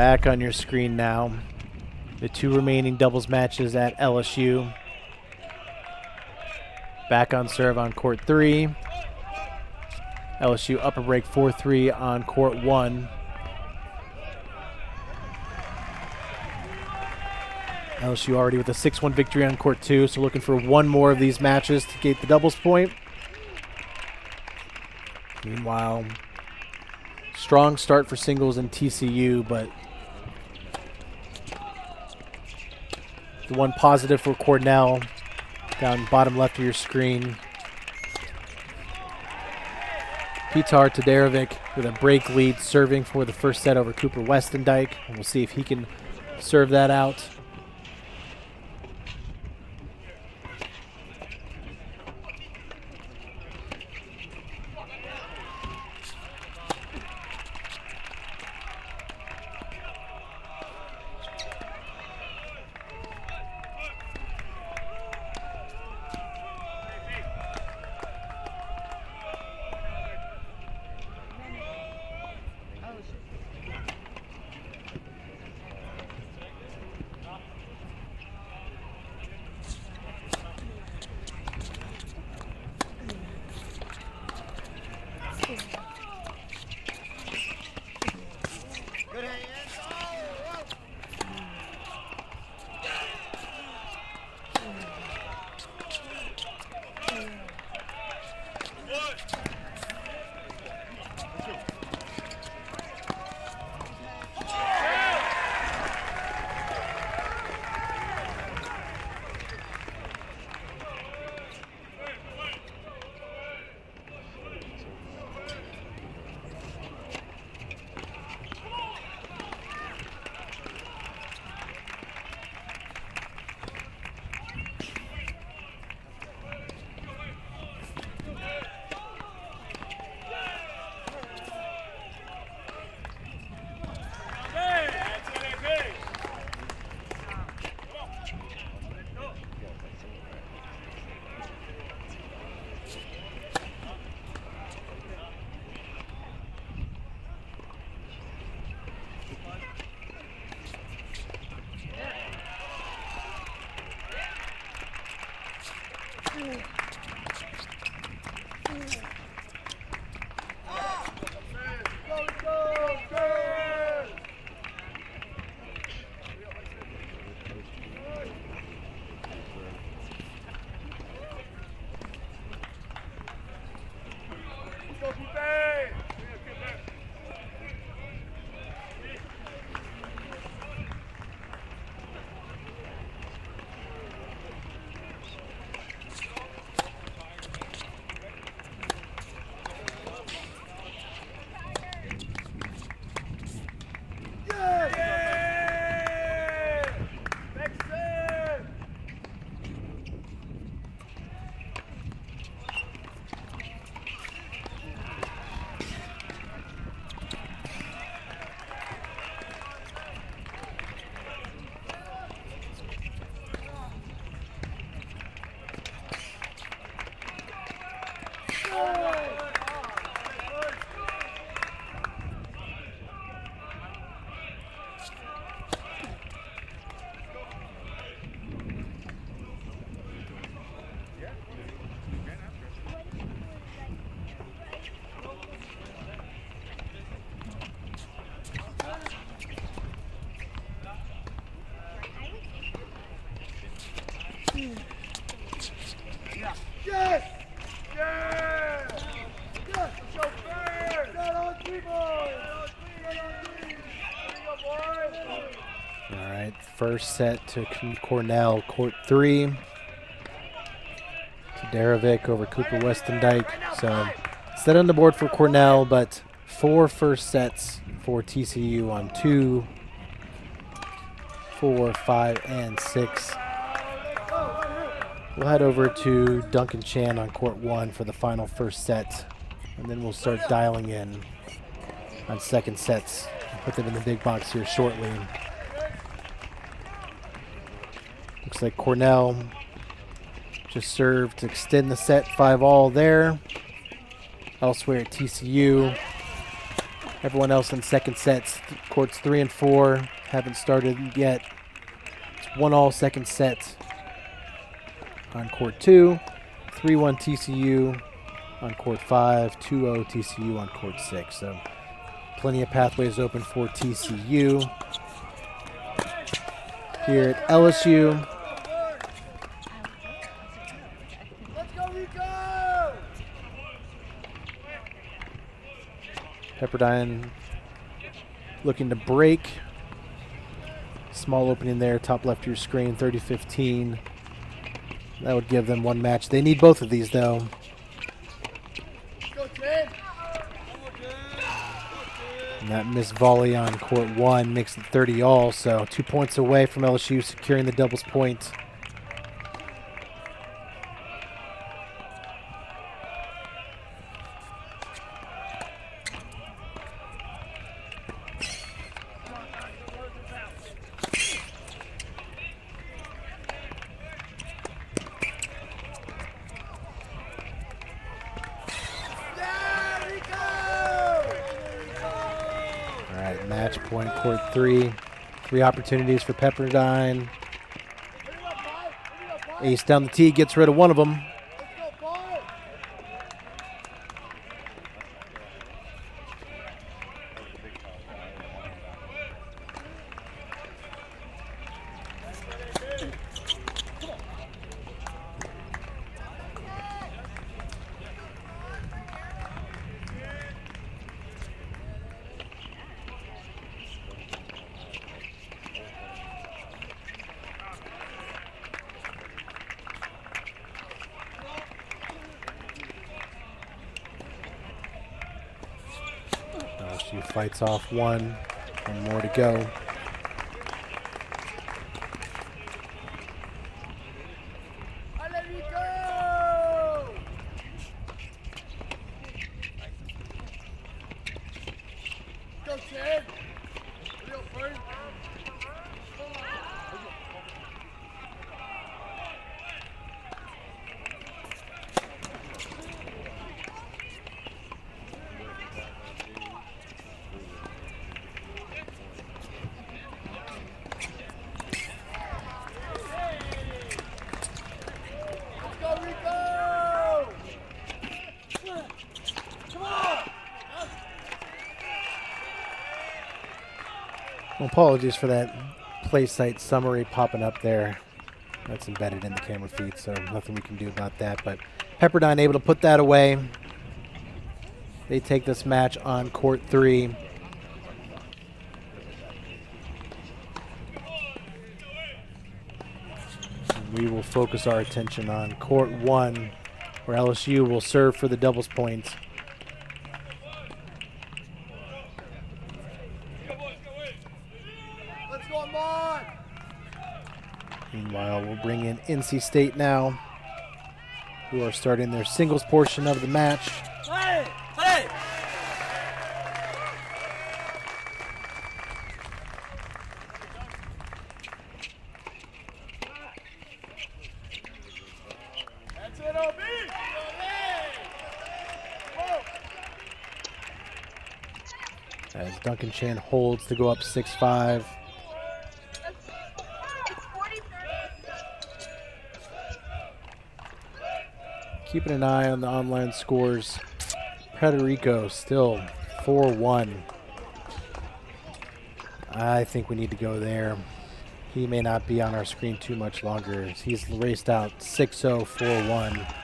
Back on your screen now, the 2 remaining doubles matches at LSU. Back on serve on court 3. LSU upper break 4-3 on court 1. LSU already with a 6-1 victory on court 2, so looking for one more of these matches to get the doubles point. Meanwhile, strong start for singles in TCU, but the one positive for Cornell, down bottom left of your screen. Petar Todorovic with a break lead, serving for the first set over Cooper Westendijk. And we'll see if he can serve that out. First set to Cornell, court 3. Todorovic over Cooper Westendijk. So set on the board for Cornell, but 4 first sets for TCU on 2, 4, 5, and 6. We'll head over to Duncan Chan on court 1 for the final first set, and then we'll start dialing in on second sets. We'll put them in the big box here shortly. Looks like Cornell just served to extend the set 5-all there. Elsewhere at TCU, Everyone else in second sets. Courts 3 and 4 haven't started yet. It's 1-all second set on court 2. 3-1 TCU on court 5. 2-0 TCU on court 6. So plenty of pathways open for TCU. Here at LSU. Pepperdine looking to break. Small opening there, top left of your screen, 30-15. That would give them one match. They need both of these, though. And that missed volley on court 1 makes it 30-all, so 2 points away from LSU securing the doubles point. Match point, court 3. 3 opportunities for Pepperdine. Ace down the tee, gets rid of one of them. LSU fights off one more to go. Well, apologies for that play site summary popping up there. That's embedded in the camera feed, so nothing we can do about that. But Pepperdine able to put that away. They take this match on court 3. We will focus our attention on court 1, where LSU will serve for the doubles point. Meanwhile, we'll bring in NC State now, who are starting their singles portion of the match. Hey! Hey! That's it, OB! As Duncan Chan holds to go up 6-5. Keeping an eye on the online scores. Puerto Rico still 4-1. I think we need to go there. He may not be on our screen too much longer. He's raced out 6-0, 4-1.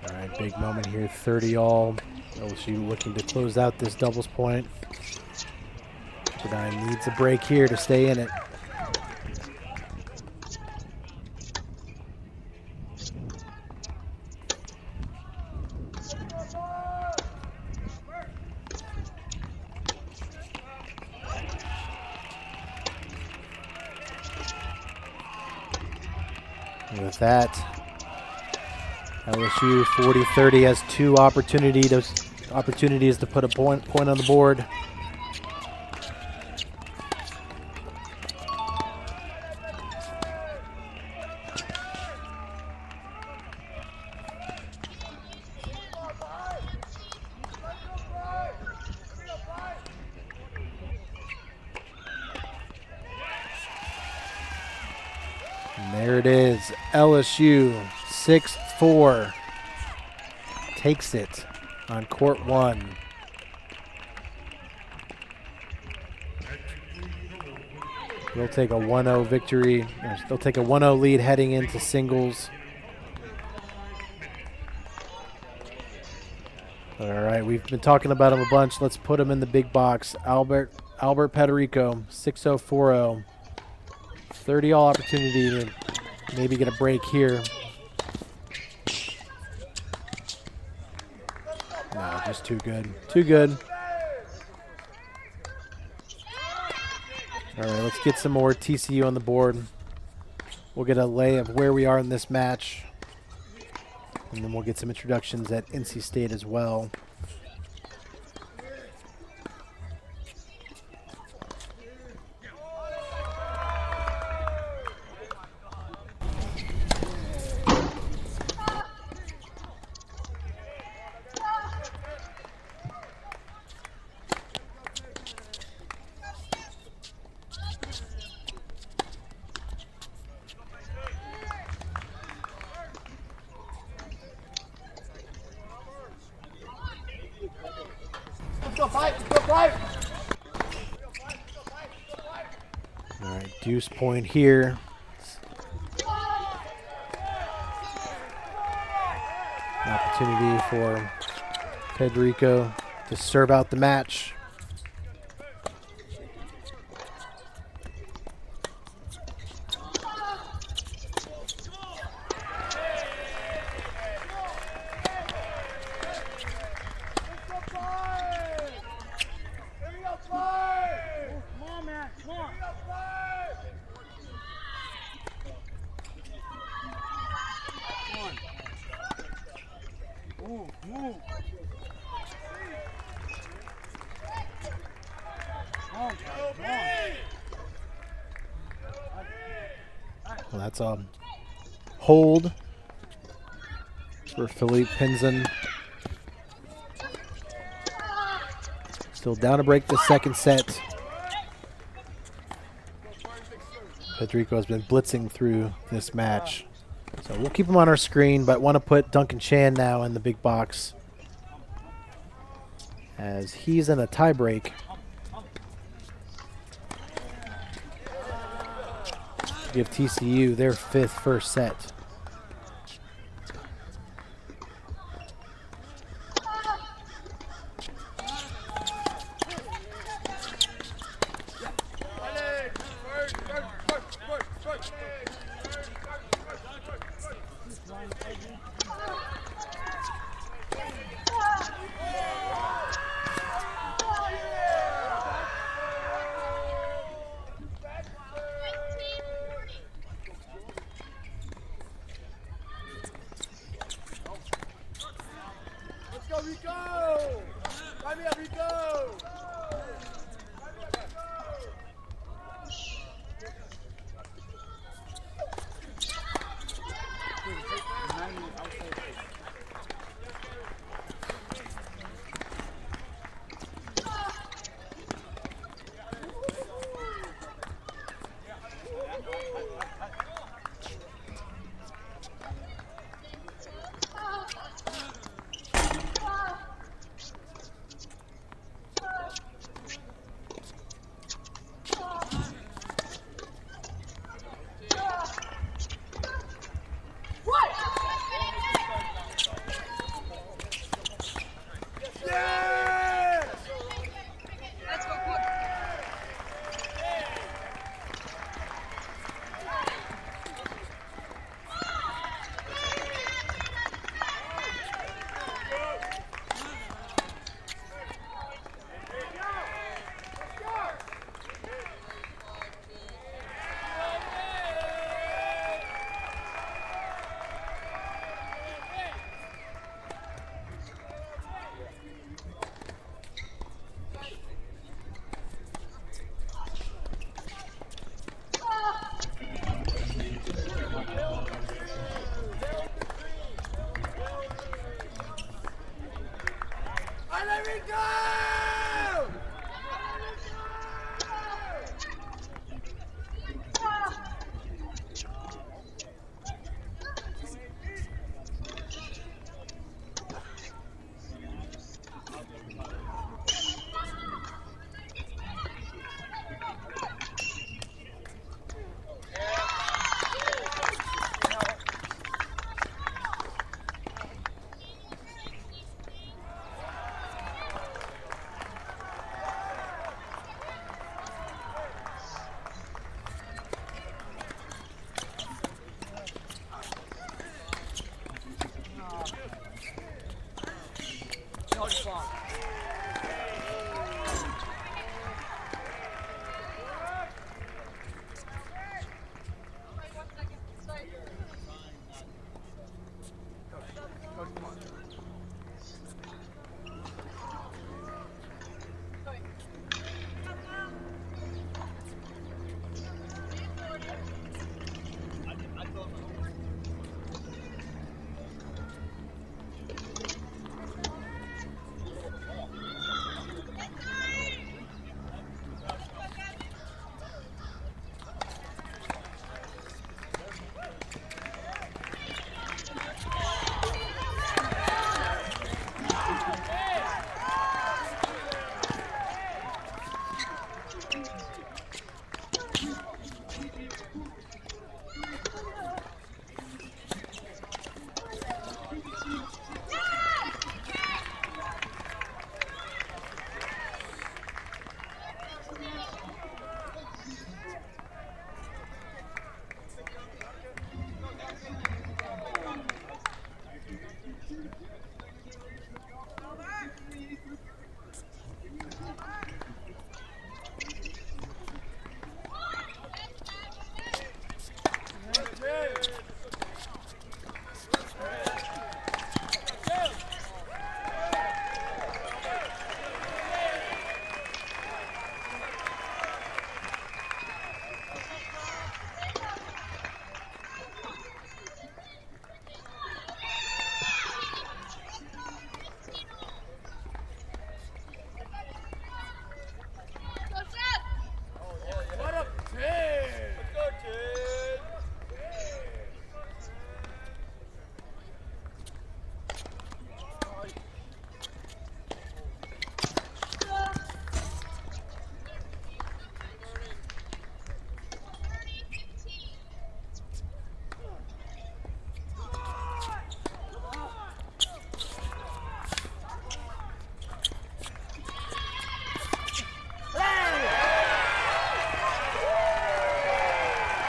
All right, big moment here, 30 all. LSU looking to close out this doubles point. Pepperdine needs a break here to stay in it. And with that, LSU 40-30 has two opportunities to put a point on the board. And there it is, LSU 6-4 takes it on court one. They'll take a 1-0 victory. They'll take a 1-0 lead heading into singles. All right, we've been talking about him a bunch. Let's put him in the big box. Albert Pederico, 6-0-4-0. 30-all opportunity to maybe get a break here. No, just too good. Too good. All right, let's get some more TCU on the board. We'll get a lay of where we are in this match. And then we'll get some introductions at NC State as well. All right, deuce point here. An opportunity for Pederico to serve out the match. Well, that's a hold for Philippe Pinzon. Still down to break the second set. Pederico has been blitzing through this match. So we'll keep him on our screen, but want to put Duncan Chan now in the big box as he's in a tie break. Give TCU their fifth first set.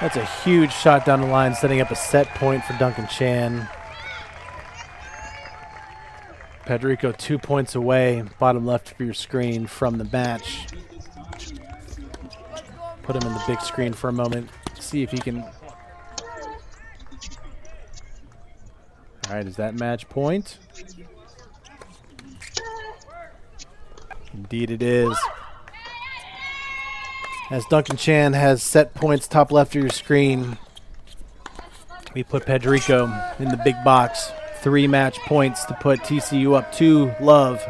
That's a huge shot down the line, setting up a set point for Duncan Chan. Pedrico 2 points away, bottom left of your screen from the match. Put him in the big screen for a moment, see if he can. All right, is that match point? Indeed it is. As Duncan Chan has set points top left of your screen, we put Pedrico in the big box. 3 match points to put TCU up 2-love.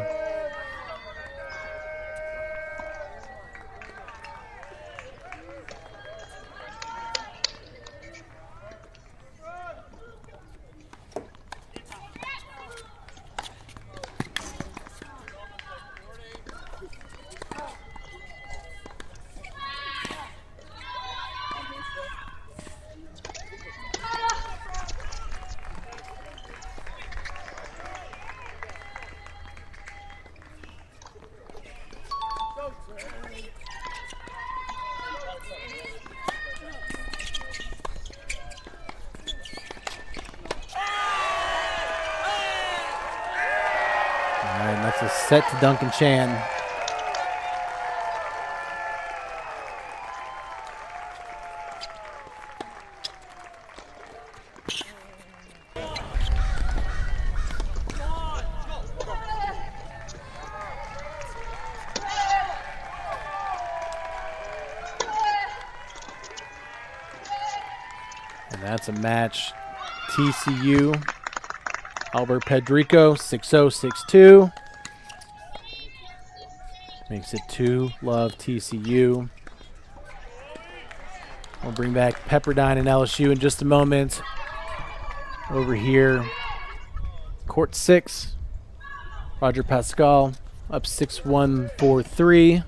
a set to Duncan Chan. And that's a match. TCU, Albert Pedrico, 6-0, 6-2. Makes it 2-love TCU. We'll bring back Pepperdine and LSU in just a moment. Over here, court 6. Roger Pascal up 6-1, 4-3.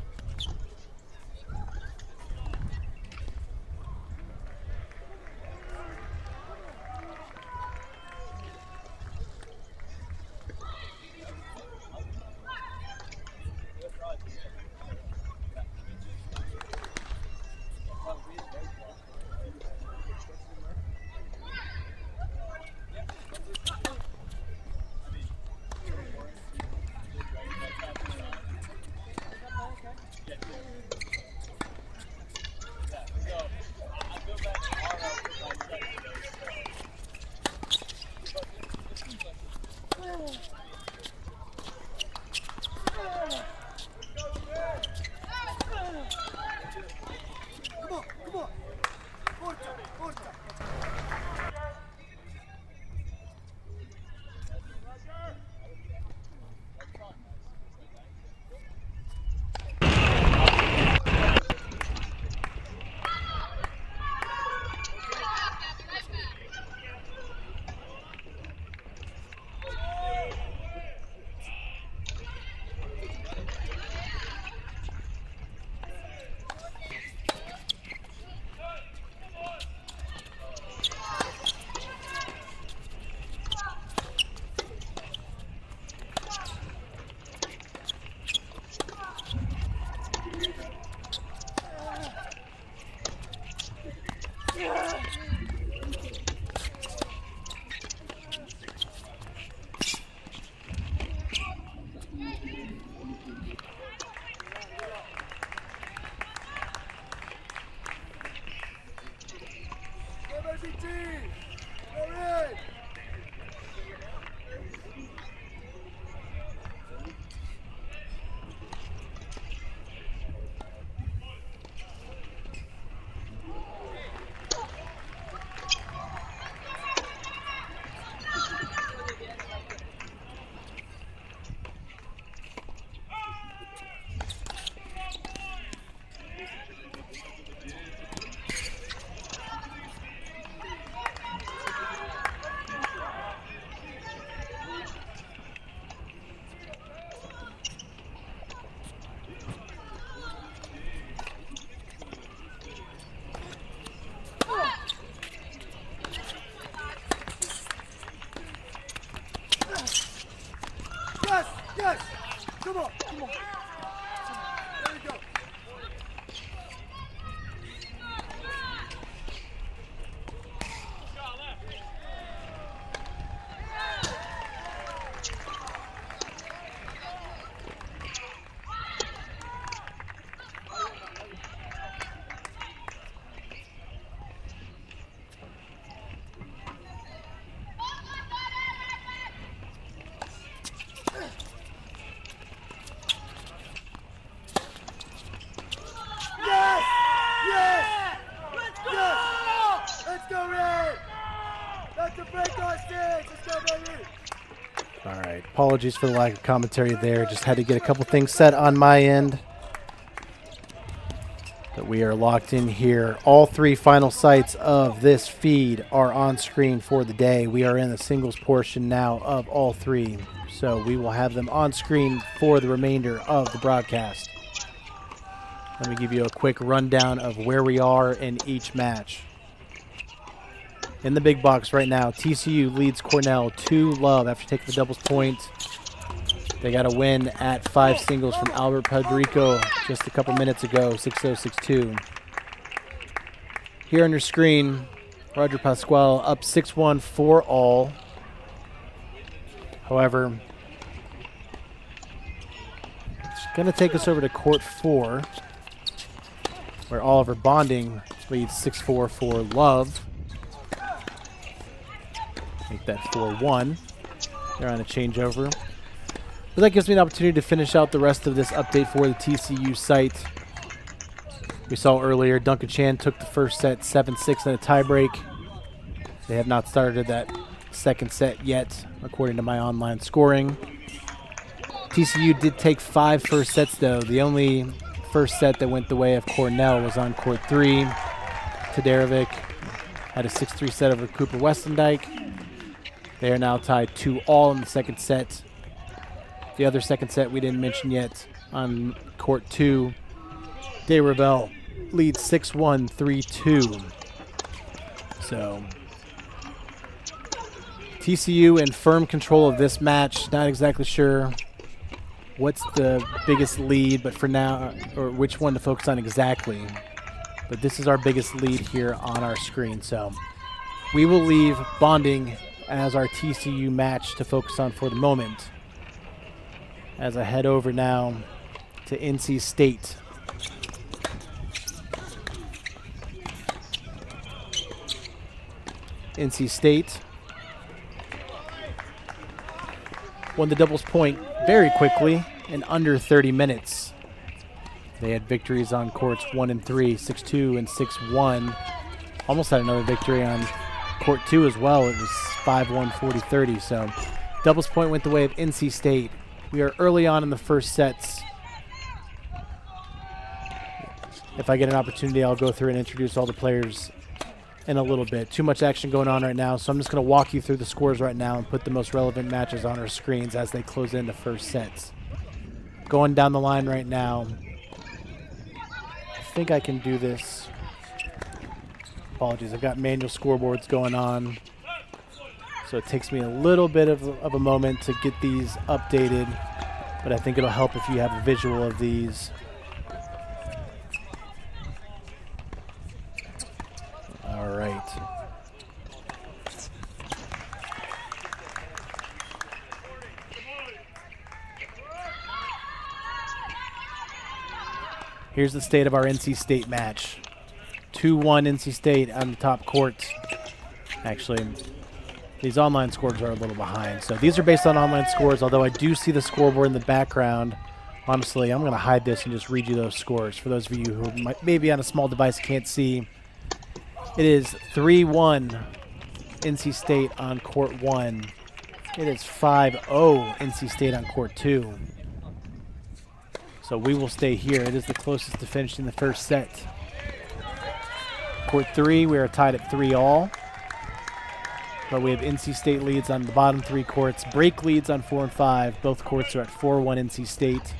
All right, apologies for the lack of commentary there. Just had to get a couple things set on my end. But we are locked in here. All three final sites of this feed are on screen for the day. We are in the singles portion now of all three. So we will have them on screen for the remainder of the broadcast. Let me give you a quick rundown of where we are in each match. In the big box right now, TCU leads Cornell 2-love after taking the doubles point. They got a win at 5 singles from Albert Pedrico just a couple minutes ago, 6-0, 6-2. Here on your screen, Roger Pasquale up 6-1 for all. However, Going to take us over to court 4, where Oliver Bonding leads 6-4 for Love. Make that 4-1. They're on a changeover. But that gives me an opportunity to finish out the rest of this update for the TCU site. We saw earlier Duncan Chan took the first set 7-6 in a tiebreak. They have not started that second set yet, according to my online scoring. TCU did take 5 first sets, though. The only first set that went the way of Cornell was on court 3. Todorovic had a 6-3 set over Cooper Westendijk. They are now tied 2-all in the second set. The other second set we didn't mention yet on court 2. De Revel leads 6-1, 3-2. So TCU in firm control of this match. Not exactly sure what's the biggest lead, but for now, or which one to focus on exactly. But this is our biggest lead here on our screen. So we will leave Bonding as our TCU match to focus on for the moment, as I head over now to NC State. NC State won the doubles point very quickly in under 30 minutes. They had victories on courts 1 and 3, 6-2 and 6-1. Almost had another victory on court 2 as well. It was 5-1, 40-30. So doubles point went the way of NC State. We are early on in the first sets. If I get an opportunity, I'll go through and introduce all the players in a little bit. Too much action going on right now, so I'm just going to walk you through the scores right now and put the most relevant matches on our screens as they close in the first sets. Going down the line right now. I think I can do this. Apologies, I've got manual scoreboards going on, so it takes me a little bit of a moment to get these updated, but I think it'll help if you have a visual of these. All right. Here's the state of our NC State match. 2-1 NC State on the top court. Actually, these online scores are a little behind. So these are based on online scores, although I do see the scoreboard in the background. Honestly, I'm going to hide this and just read you those scores. For those of you who might maybe on a small device can't see, it is 3-1 NC State on court 1. It is 5-0 NC State on court 2. So we will stay here. It is the closest to finishing the first set. Court 3, we are tied at 3-all. But we have NC State leads on the bottom 3 courts. Break leads on 4 and 5. Both courts are at 4-1 NC State.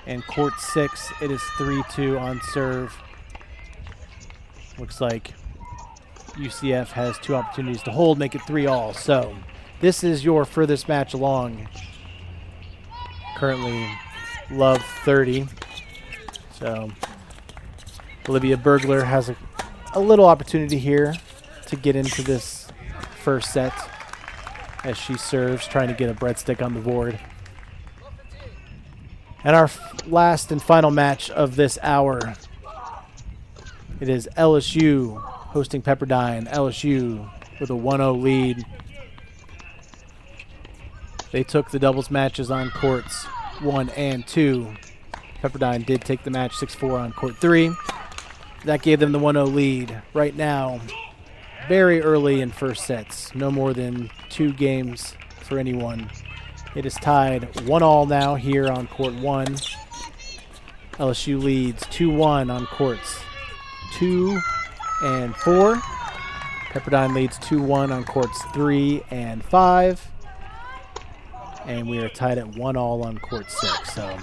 And court 6, it is 3-2 on serve. Looks like UCF has 2 opportunities to hold, make it 3-all. So this is your furthest match along. Currently Love 30. So Olivia Bergler has a little opportunity here to get into this first set as she serves, trying to get a breadstick on the board. And our last and final match of this hour, it is LSU hosting Pepperdine. LSU with a 1-0 lead. They took the doubles matches on courts 1 and 2. Pepperdine did take the match 6-4 on court 3. That gave them the 1-0 lead. Right now, very early in first sets. No more than 2 games for anyone. It is tied 1-all now here on court 1. LSU leads 2-1 on courts 2 and 4. Pepperdine leads 2-1 on courts 3 and 5. And we are tied at 1-all on court 6. So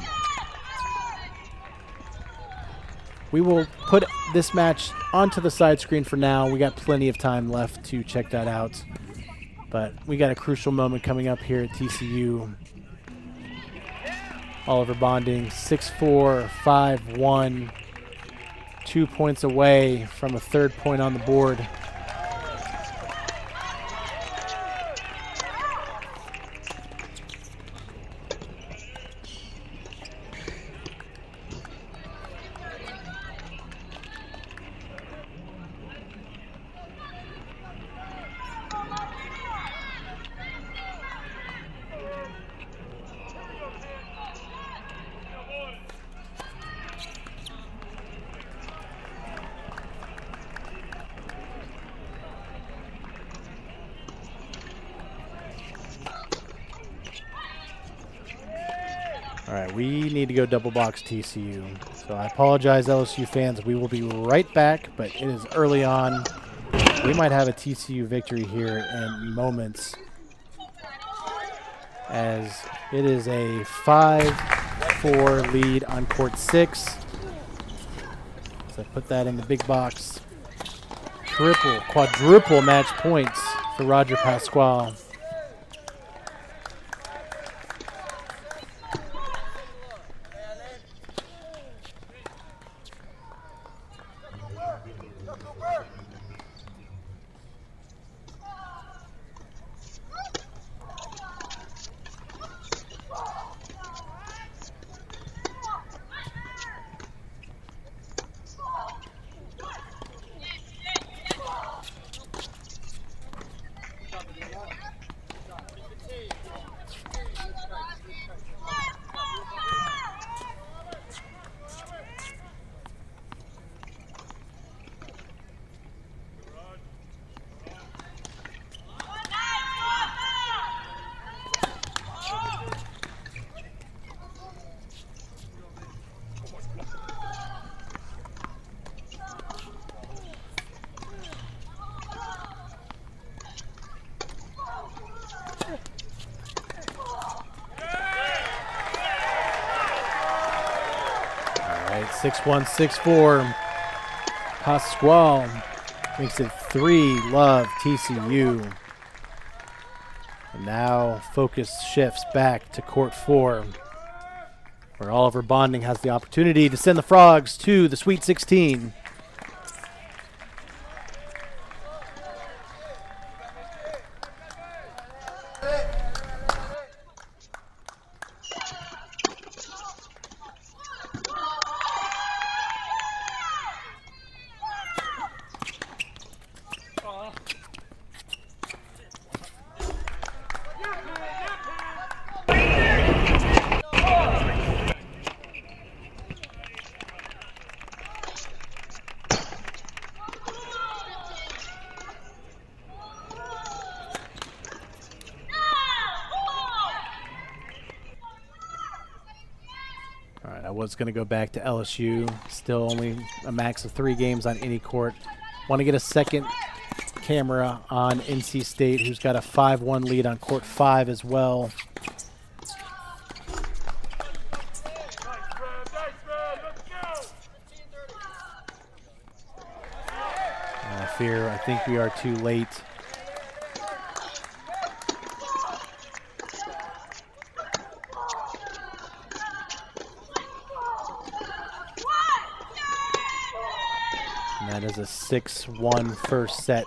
we will put this match onto the side screen for now. We got plenty of time left to check that out. But we got a crucial moment coming up here at TCU. Oliver Bonding, 6-4, 5-1. 2 points away from a 3rd point on the board. We need to go double box TCU. So I apologize, LSU fans. We will be right back, but it is early on. We might have a TCU victory here in moments, as it is a 5-4 lead on court 6. So put that in the big box. Quadruple match points for Roger Pasquale. All right, 6-1, 6-4. Pasquale makes it 3-love TCU. And now focus shifts back to court 4, where Oliver Bonding has the opportunity to send the Frogs to the Sweet 16. All right, I was going to go back to LSU. Still only a max of 3 games on any court. Want to get a second camera on NC State, who's got a 5-1 lead on court 5 as well. I think we are too late. And that is a 6-1 first set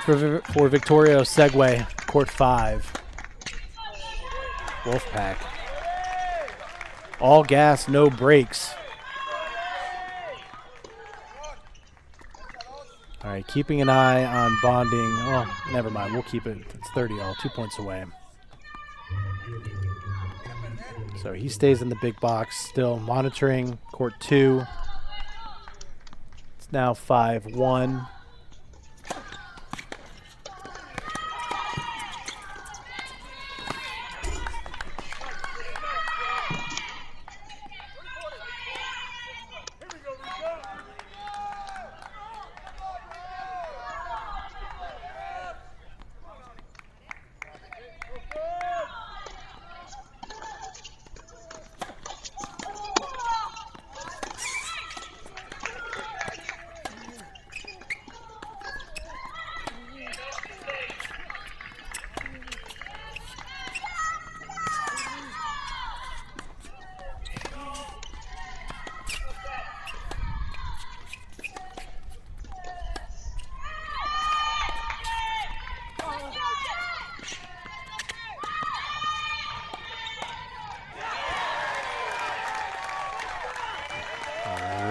for Victoria Segway, court 5. Wolfpack. All gas, no brakes. All right, keeping an eye on Bonding. Oh, never mind. We'll keep it. It's 30-all, 2 points away. So he stays in the big box, still monitoring court 2. It's now 5-1.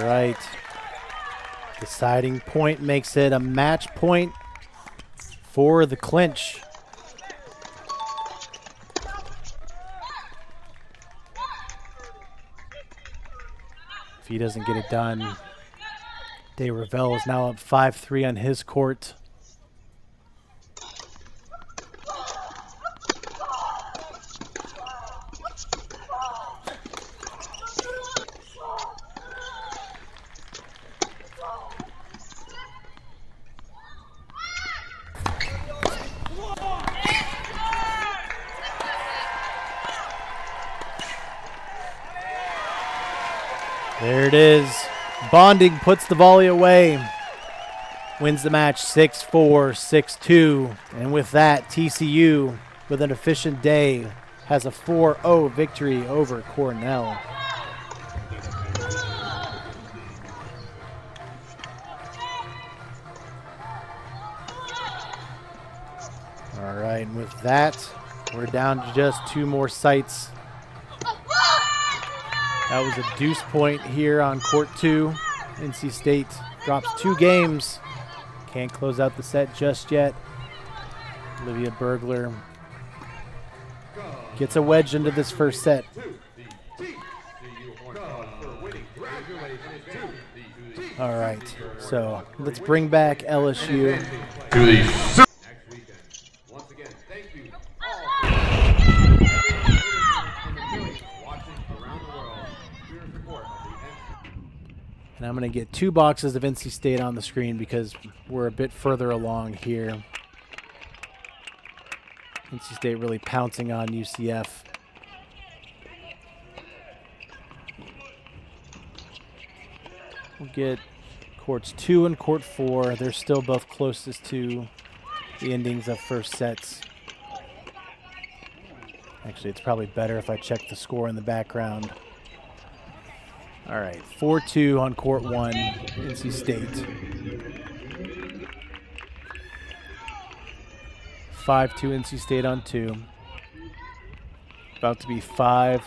Right. Deciding point makes it a match point for the clinch. If he doesn't get it done, De Ravel is now up 5-3 on his court. it is. Bonding puts the volley away. Wins the match 6-4, 6-2. And with that, TCU, with an efficient day, has a 4-0 victory over Cornell. All right, and with that, we're down to just 2 more sites. That was a deuce point here on court 2. NC State drops 2 games. Can't close out the set just yet. Olivia Bergler gets a wedge into this first set. All right, so let's bring back LSU. And I'm going to get 2 boxes of NC State on the screen because we're a bit further along here. NC State really pouncing on UCF. We'll get courts 2 and court 4. They're still both closest to the endings of first sets. Actually, it's probably better if I check the score in the background. All right, 4-2 on court 1, NC State. 5-2 NC State on 2. About to be 5-4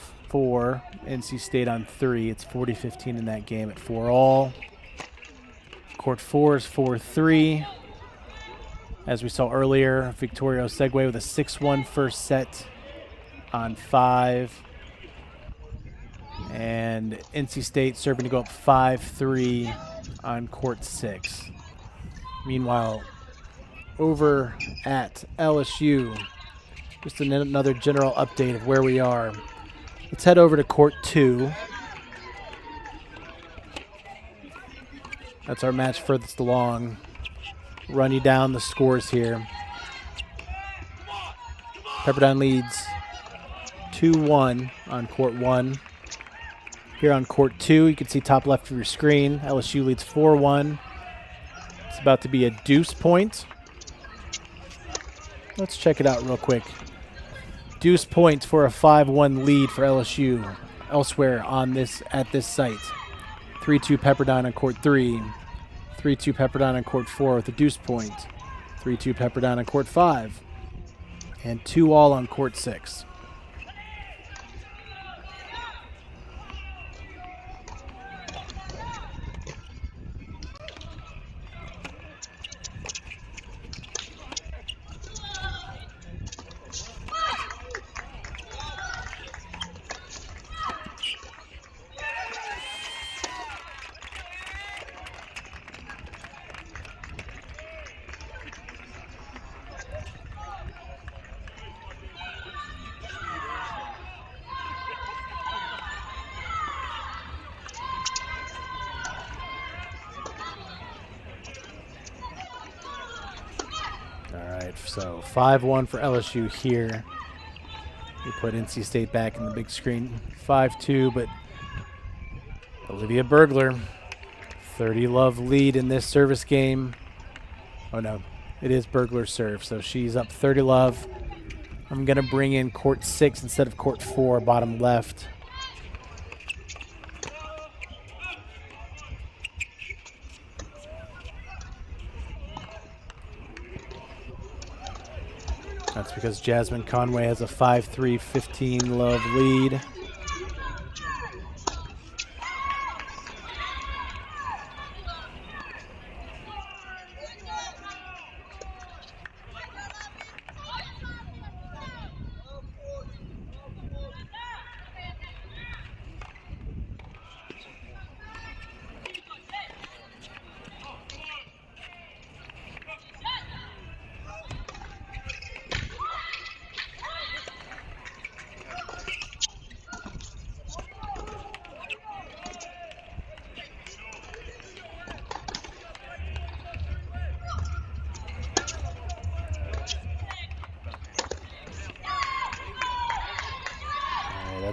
NC State on 3. It's 40-15 in that game at 4-all. Court 4 is 4-3. As we saw earlier, Victoria Osegue with a 6-1 first set on 5. And NC State serving to go up 5-3 on court 6. Meanwhile, over at LSU, just another general update of where we are. Let's head over to court 2. That's our match furthest along. Run you down the scores here. Pepperdine leads 2-1 on court 1. Here on court 2, you can see top left of your screen, LSU leads 4-1. It's about to be a deuce point. Let's check it out real quick. Deuce point for a 5-1 lead for LSU elsewhere at this site. 3-2 Pepperdine on court 3. 3-2 Pepperdine on court 4 with a deuce point. 3-2 Pepperdine on court 5. And 2-all on court 6. So 5-1 for LSU here. We put NC State back in the big screen. 5-2, but Olivia Bergler, 30-love lead in this service game. Oh no, it is Bergler's serve, so she's up 30-love. I'm gonna bring in court 6 instead of court 4, bottom left. That's because Jasmine Conway has a 5-3, 15-love lead.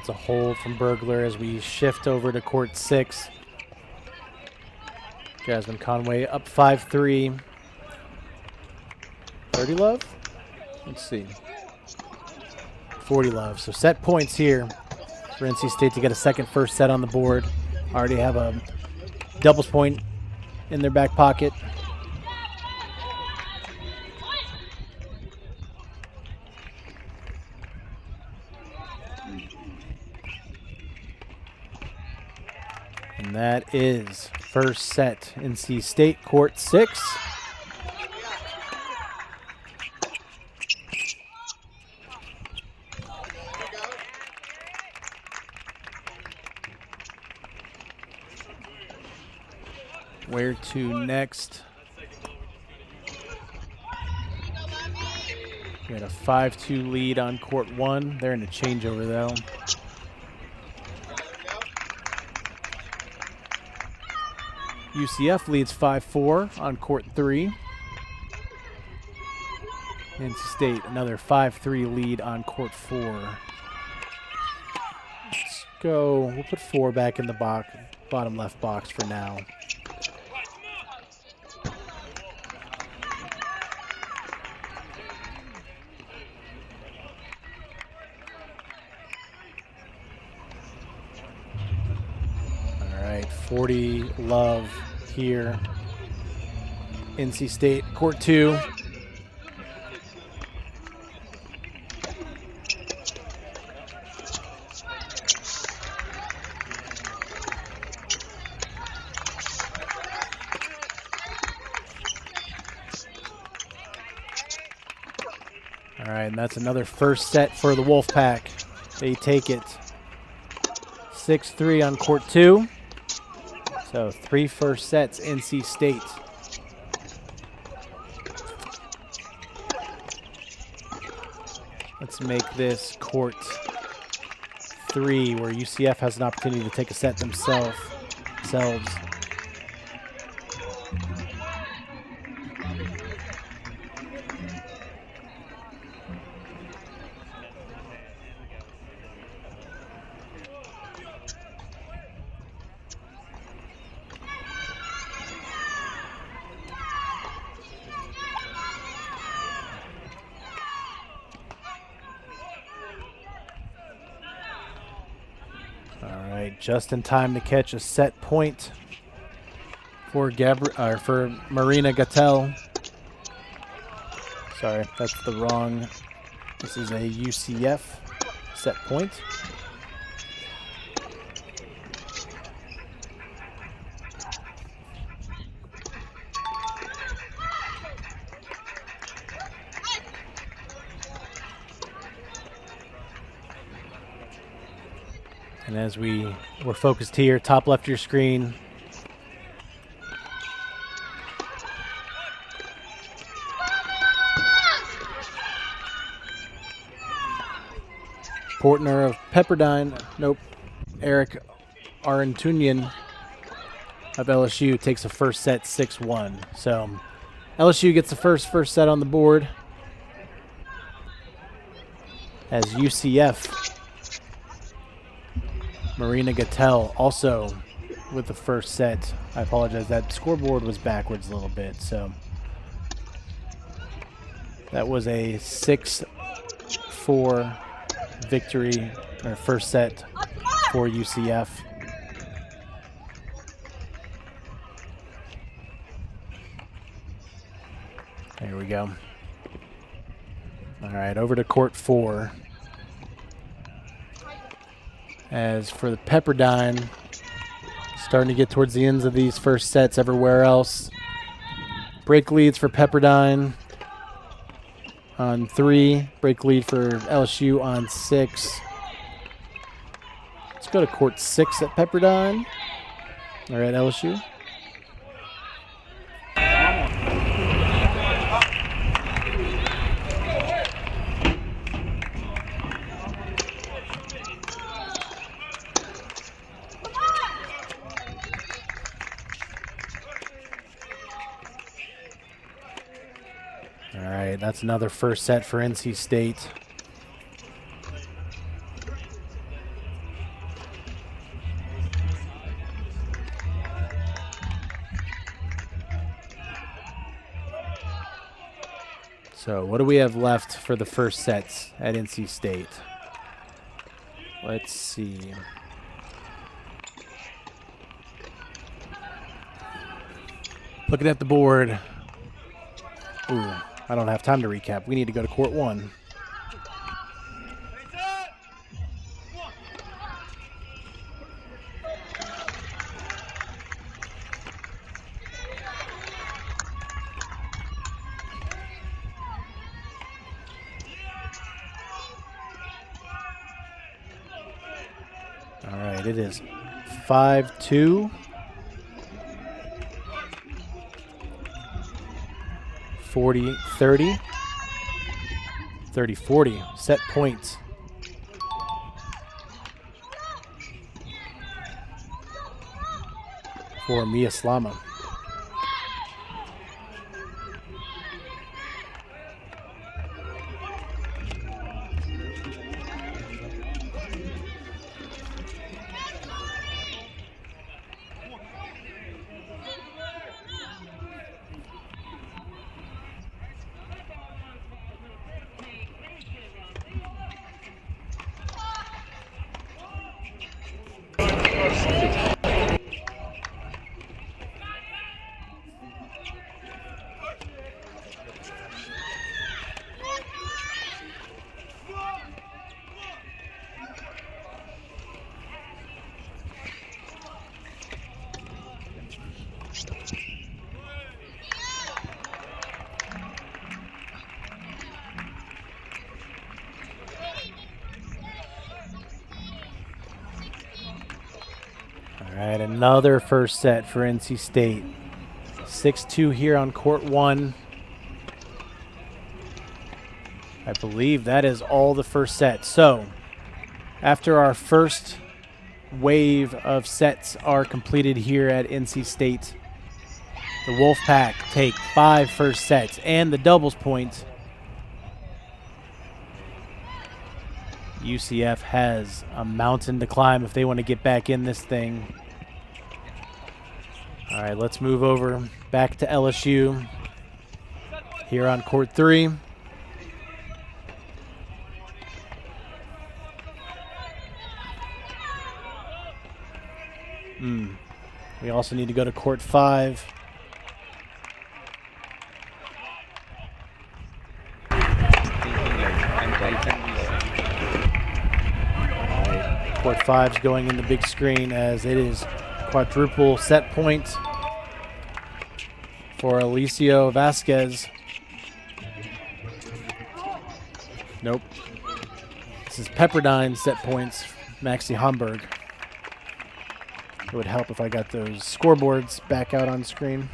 That's a hold from Bergler as we shift over to court 6. Jasmine Conway up 5-3. 30 love? Let's see. 40 love. So set points here for NC State to get a second first set on the board. Already have a doubles point in their back pocket. And that is first set, NC State, court 6. Where to next? We had a 5-2 lead on court 1. They're in a changeover though. UCF leads 5-4 on court 3. NC State another 5-3 lead on court 4. Let's go. We'll put 4 back in the box, bottom left box for now. All right, 40 love here. NC State, court 2. All right, and that's another first set for the Wolfpack. They take it 6-3 on court 2. So 3 first sets, NC State. Let's make this court 3, where UCF has an opportunity to take a set themselves. Just in time to catch a set point for Marina Gattel. Sorry, that's the wrong. This is a UCF set point. And as we're focused here, top left of your screen. Portner of Pepperdine, nope, Eric Arantunian of LSU takes a first set 6-1. So LSU gets the first set on the board as UCF. Marina Gattel also with the first set. I apologize, that scoreboard was backwards a little bit, so that was a 6-4 victory, or first set for UCF. There we go. All right, over to court 4. As for the Pepperdine, starting to get towards the ends of these first sets everywhere else. Break leads for Pepperdine on 3. Break lead for LSU on 6. Let's go to court 6 at Pepperdine. All right, LSU. That's another first set for NC State. So what do we have left for the first sets at NC State? Let's see. Looking at the board. Ooh, I don't have time to recap. We need to go to court 1. All right, it is 5-2. 40-30. 30-40. Set points. For Mia Slama. All right, another first set for NC State. 6-2 here on court 1. I believe that is all the first set. So, after our first wave of sets are completed here at NC State, the Wolfpack take 5 first sets and the doubles point. UCF has a mountain to climb if they want to get back in this thing. All right, let's move over back to LSU here on court 3. We also need to go to court 5. Court 5's going in the big screen as it is quadruple set point for Alicio Vasquez. Nope. This is Pepperdine set points, Maxi Homburg. It would help if I got those scoreboards back out on screen.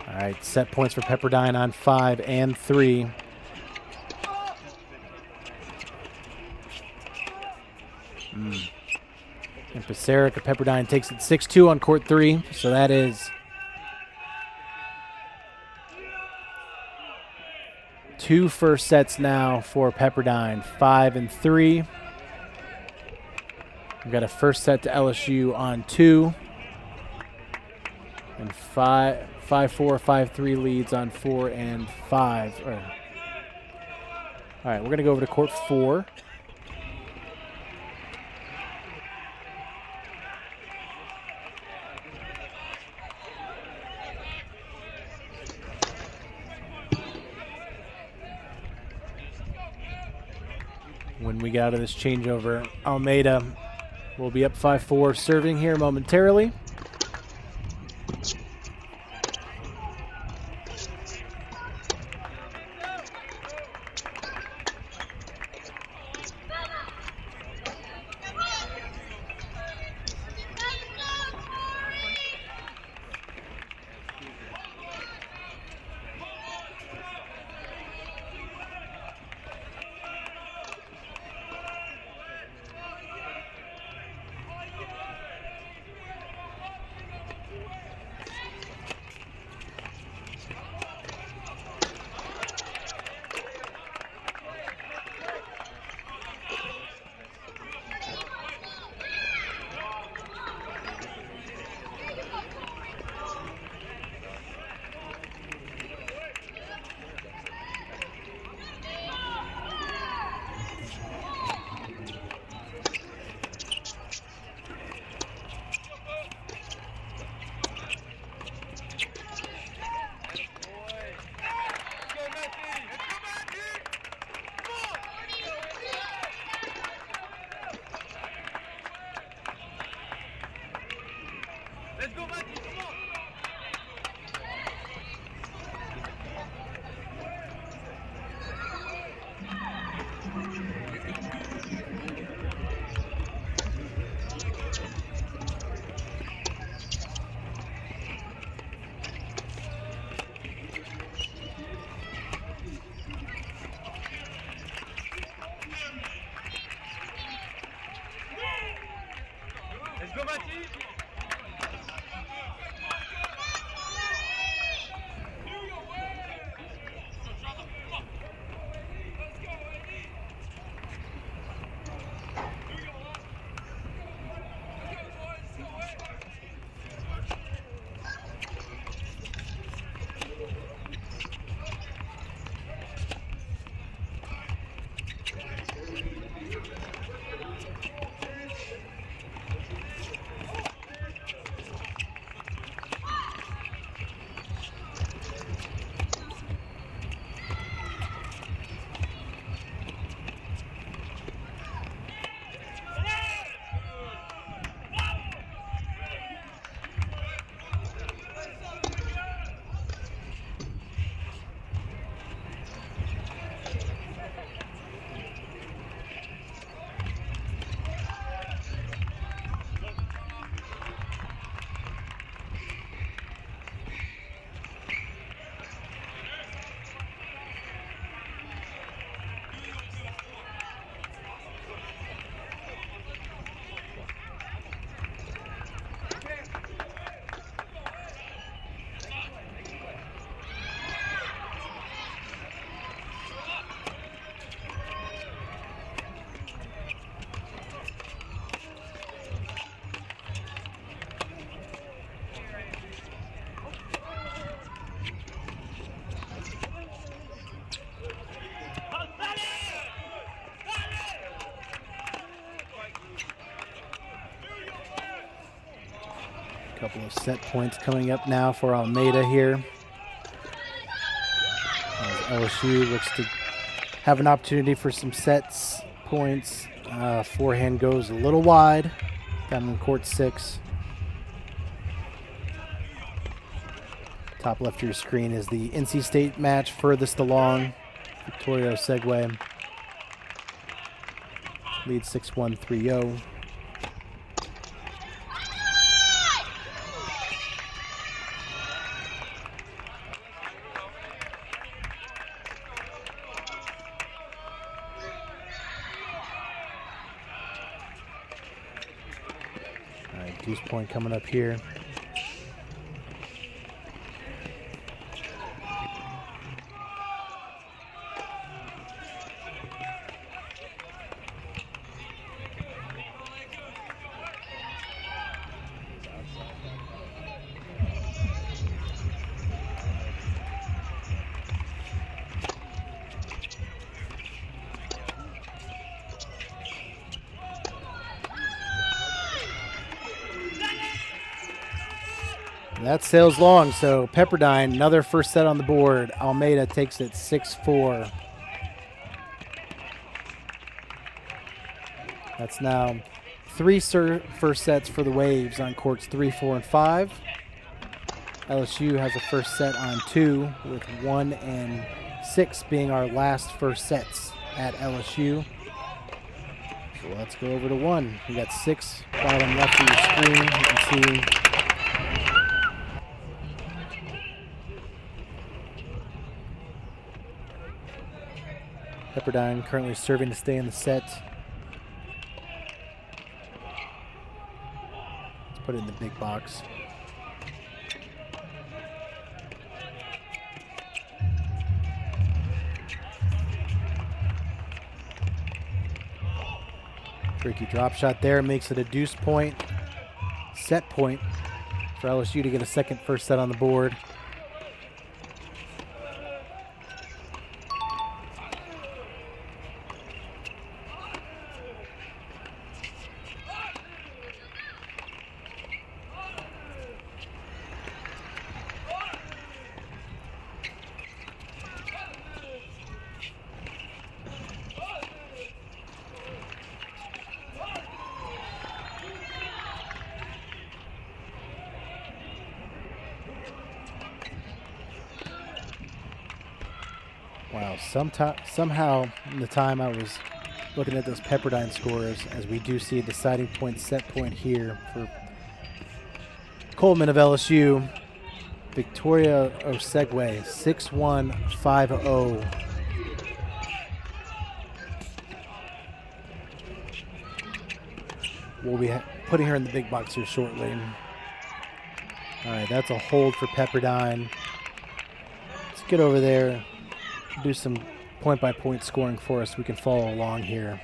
All right, set points for Pepperdine on 5 and 3. And Paseric of Pepperdine takes it 6-2 on court 3. So that is 2 first sets now for Pepperdine, 5 and 3. We've got a first set to LSU on 2. And 5-4, 5-3 leads on 4 and 5. All right, we're going to go over to court 4. When we get out of this changeover, Almeida will be up 5-4, serving here momentarily. couple of set points coming up now for Almeida here. As LSU looks to have an opportunity for some sets points. Forehand goes a little wide down in court 6. Top left of your screen is the NC State match furthest along. Victoria Segway leads 6-1, 3-0. All right, deuce point coming up here. That sails long, so Pepperdine, another first set on the board. Almeida takes it 6-4. That's now 3 first sets for the Waves on courts 3, 4, and 5. LSU has a first set on 2, with 1 and 6 being our last first sets at LSU. So let's go over to 1. We got 6 bottom left of your screen. You can see Pepperdine currently serving to stay in the set. Let's put it in the big box. Tricky drop shot there, makes it a deuce point. Set point for LSU to get a second first set on the board. Wow, somehow in the time I was looking at those Pepperdine scores, as we do see a deciding point set point here for Coleman of LSU. Victoria Osegwe, 6-1, 5-0. We'll be putting her in the big box here shortly. All right, that's a hold for Pepperdine. Let's get over there, do some point-by-point scoring for us. We can follow along here.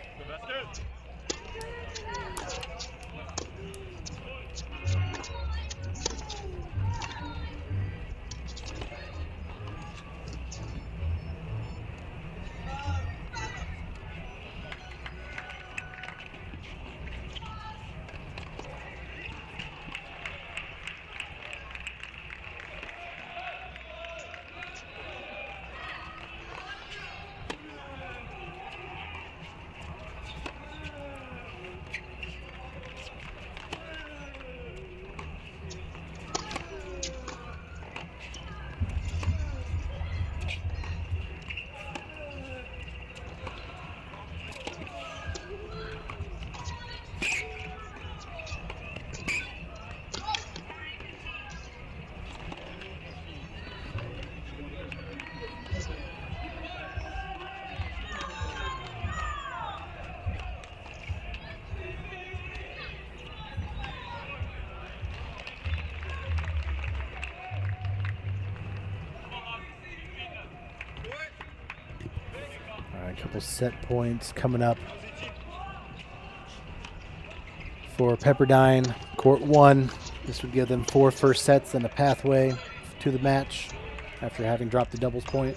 A couple set points coming up for Pepperdine. Court 1. This would give them 4 first sets and a pathway to the match after having dropped the doubles point.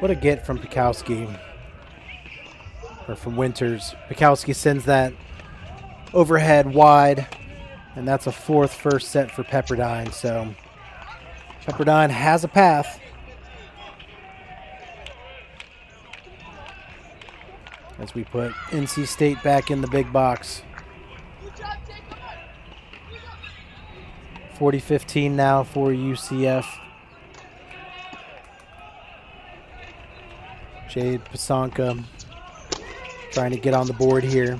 What a get from Pikowski, or from Winters. Pikowski sends that overhead wide, and that's a 4th first set for Pepperdine. So Pepperdine has a path. As we put NC State back in the big box. 40-15 now for UCF. Jade Pasanka trying to get on the board here.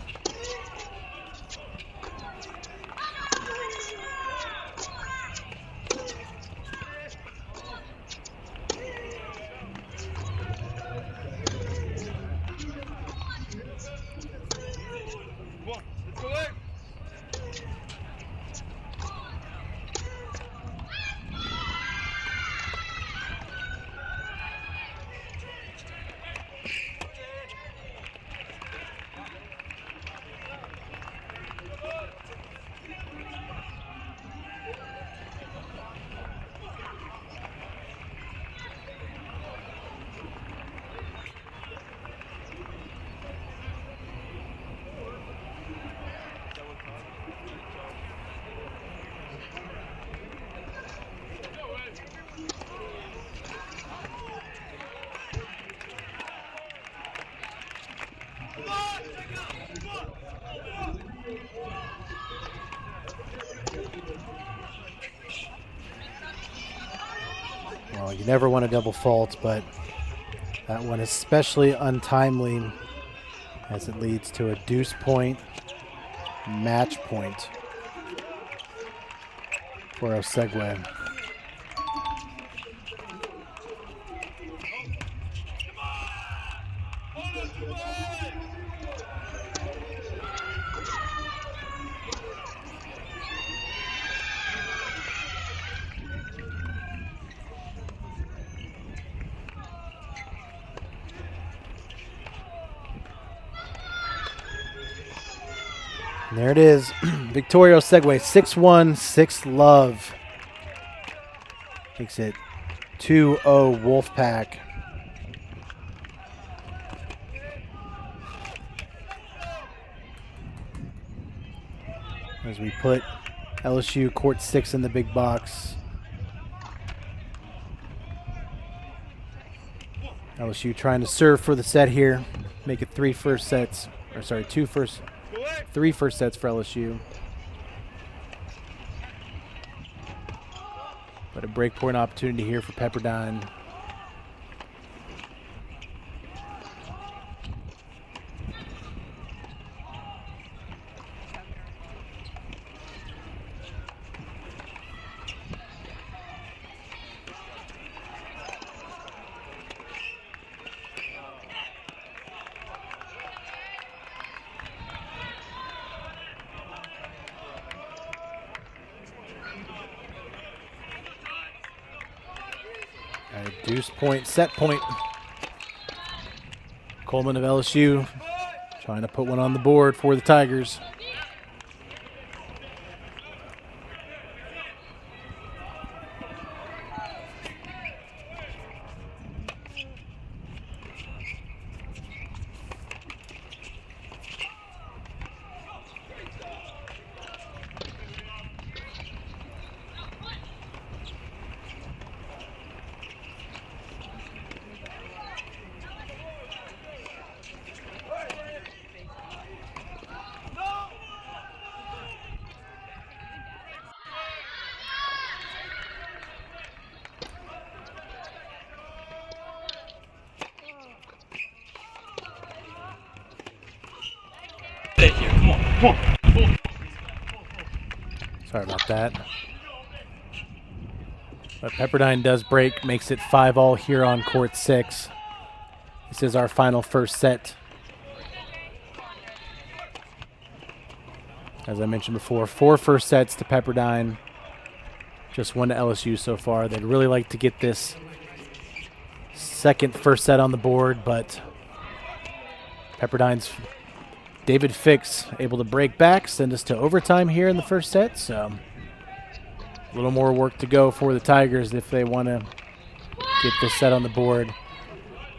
Well, you never want a double fault, but that one especially untimely as it leads to a deuce point, match point for Osegwe. And there it is. Victoria Osegwe, 6-1, 6-love. Makes it 2-0 Wolfpack. As we put LSU court 6 in the big box. LSU trying to serve for the set here. Make it 3 first sets. Or sorry, 3 first sets for LSU. But a breakpoint opportunity here for Pepperdine. Deuce point, set point. Coleman of LSU trying to put one on the board for the Tigers. Sorry about that. But Pepperdine does break, makes it 5-all here on court 6. This is our final first set. As I mentioned before, 4 first sets to Pepperdine. Just 1 to LSU so far. They'd really like to get this second first set on the board, but Pepperdine's David Fix able to break back, send us to overtime here in the first set. So a little more work to go for the Tigers if they want to get this set on the board.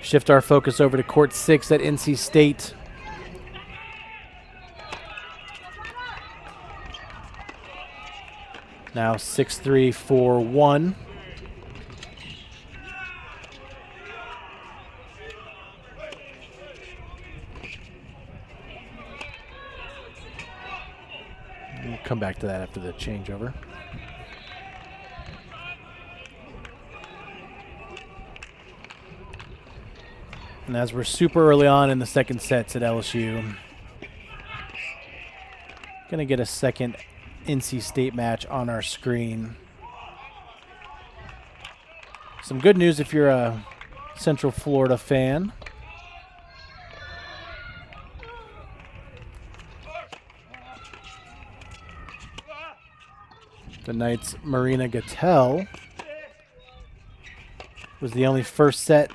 Shift our focus over to court 6 at NC State. Now 6-3, 4-1. We'll come back to that after the changeover. And as we're super early on in the second sets at LSU, gonna get a second NC State match on our screen. Some good news if you're a Central Florida fan. The Knights' Marina Gattel was the only first set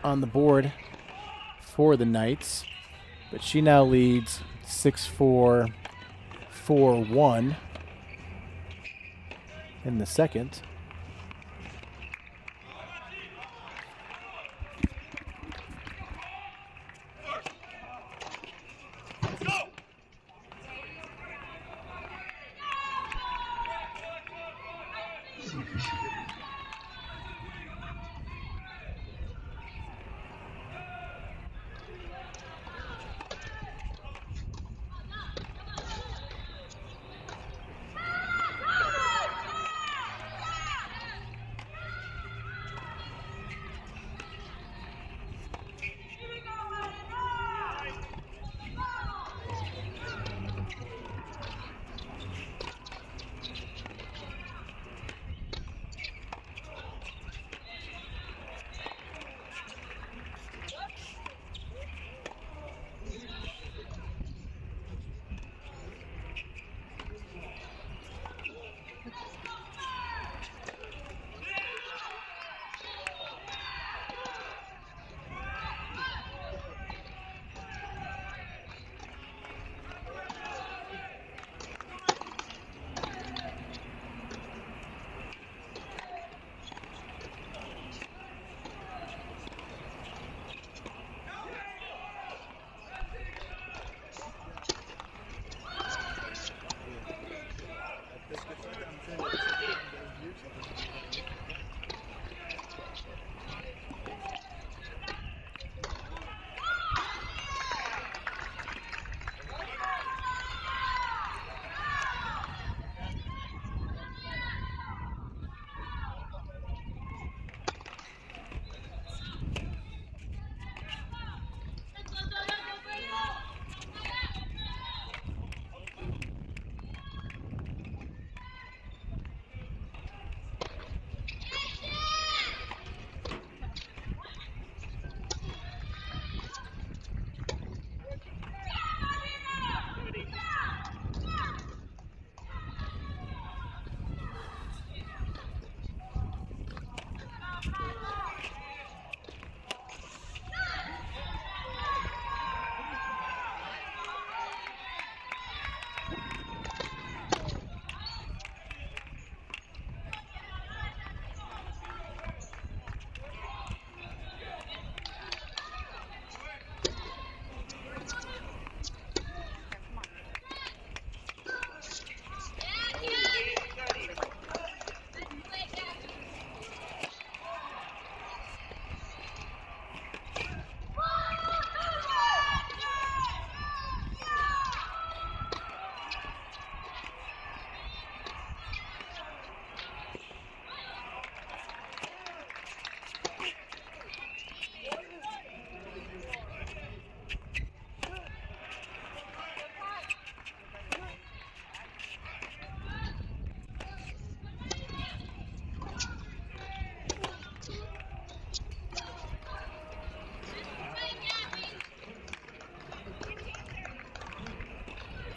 on the board for the Knights, but she now leads 6-4, 4-1 in the second.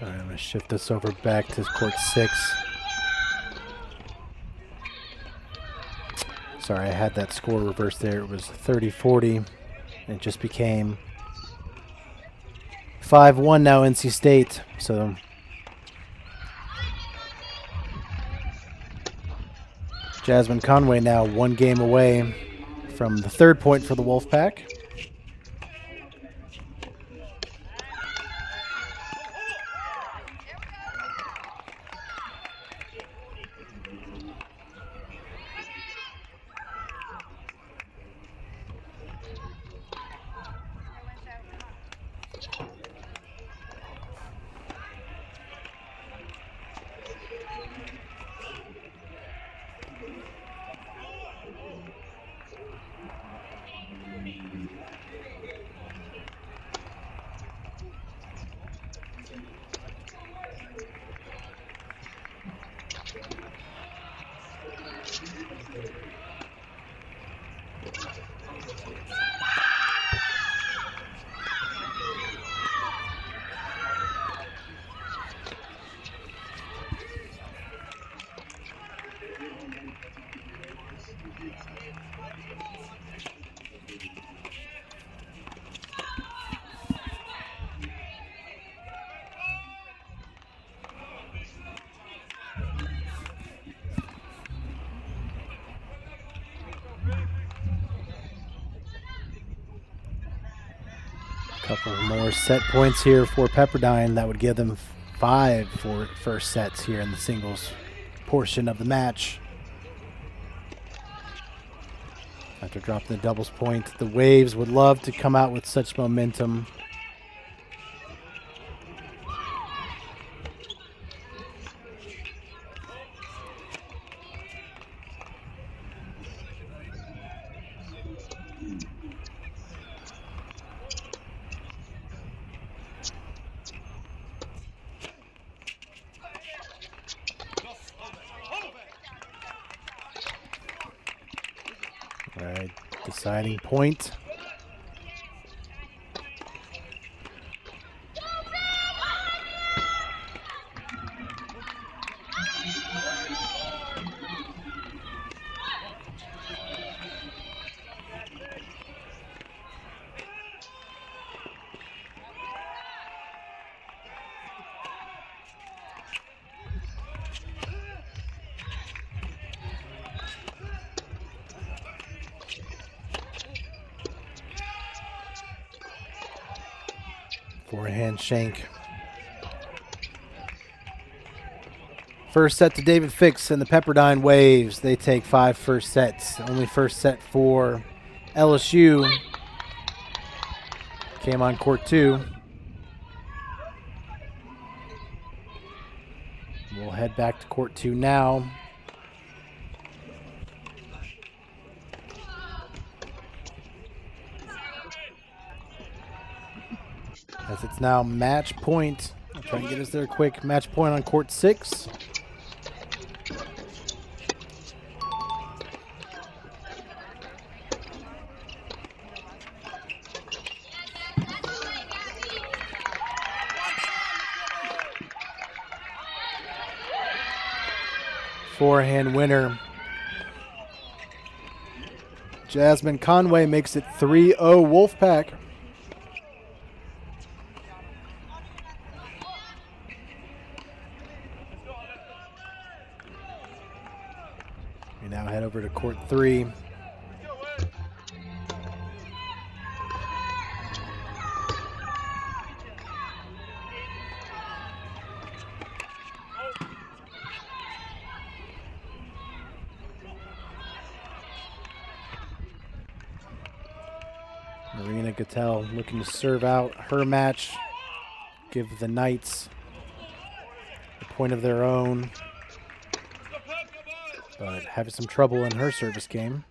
All right, I'm going to shift this over back to court 6. Sorry, I had that score reversed there. It was 30-40, and it just became 5-1 now NC State. So Jasmine Conway now 1 game away from the 3rd point for the Wolfpack. Couple more set points here for Pepperdine. That would give them 5 for first sets here in the singles portion of the match. After dropping the doubles point, the Waves would love to come out with such momentum. All right, deciding point. Forehand shank. First set to David Fix and the Pepperdine Waves. They take 5 first sets. Only first set for LSU came on court 2. We'll head back to court 2 now. As it's now match point. I'll try and get us there quick. Match point on court 6. Forehand winner. Jasmine Conway makes it 3-0 Wolfpack. We now head over to court 3. Marina Gattel looking to serve out her match, give the Knights a point of their own, but having some trouble in her service game.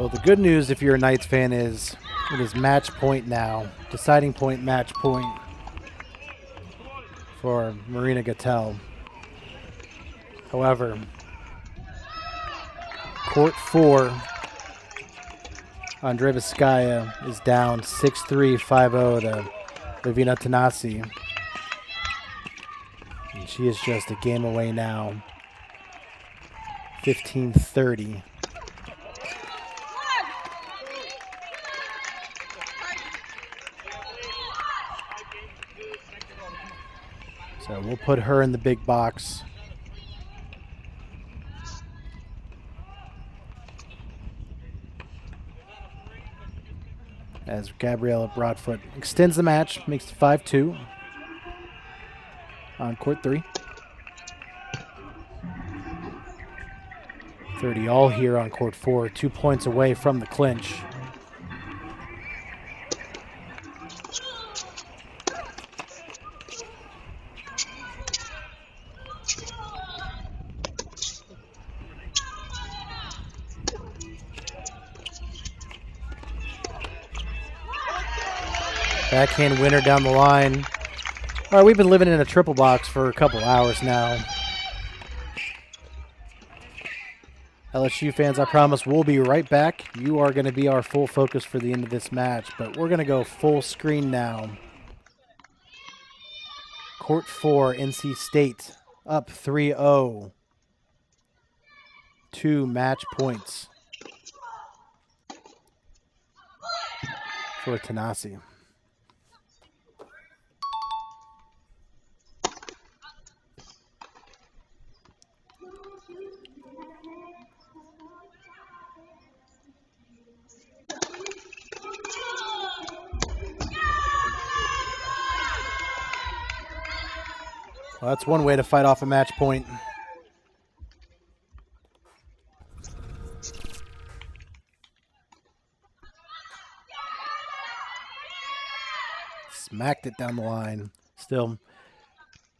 Well, the good news if you're a Knights fan is it is match point now. Deciding point, match point for Marina Gattel. However, court 4, Andreevskaya is down 6-3, 5-0 to Lavina Tanasi. And she is just a game away now. 15-30. So we'll put her in the big box. As Gabriella Broadfoot extends the match, makes it 5-2 on court 3. 30 all here on court 4, 2 points away from the clinch. Backhand winner down the line. All right, we've been living in a triple box for a couple hours now. LSU fans, I promise we'll be right back. You are going to be our full focus for the end of this match, but we're going to go full screen now. Court 4, NC State, up 3-0. 2 match points for Tanasi. Well, that's one way to fight off a match point. Smacked it down the line. Still,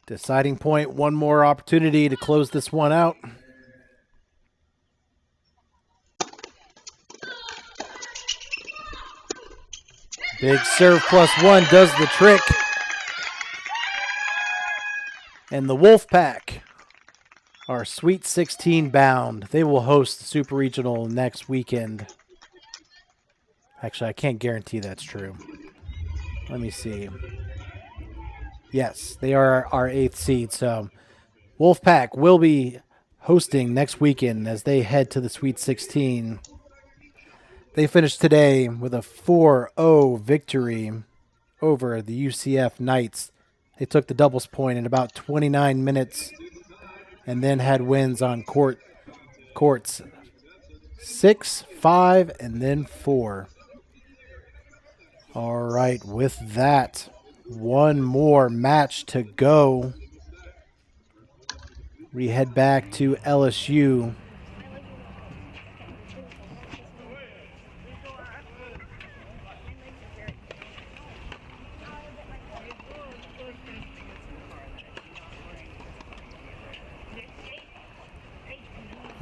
deciding point, one more opportunity to close this one out. Big serve +1 does the trick. And the Wolfpack are Sweet 16 bound. They will host the Super Regional next weekend. Actually, I can't guarantee that's true. Let me see. Yes, they are our 8th seed. So Wolfpack will be hosting next weekend as they head to the Sweet 16. They finished today with a 4-0 victory over the UCF Knights. They took the doubles point in about 29 minutes and then had wins on courts 6, 5, and then 4. All right, with that, one more match to go. We head back to LSU.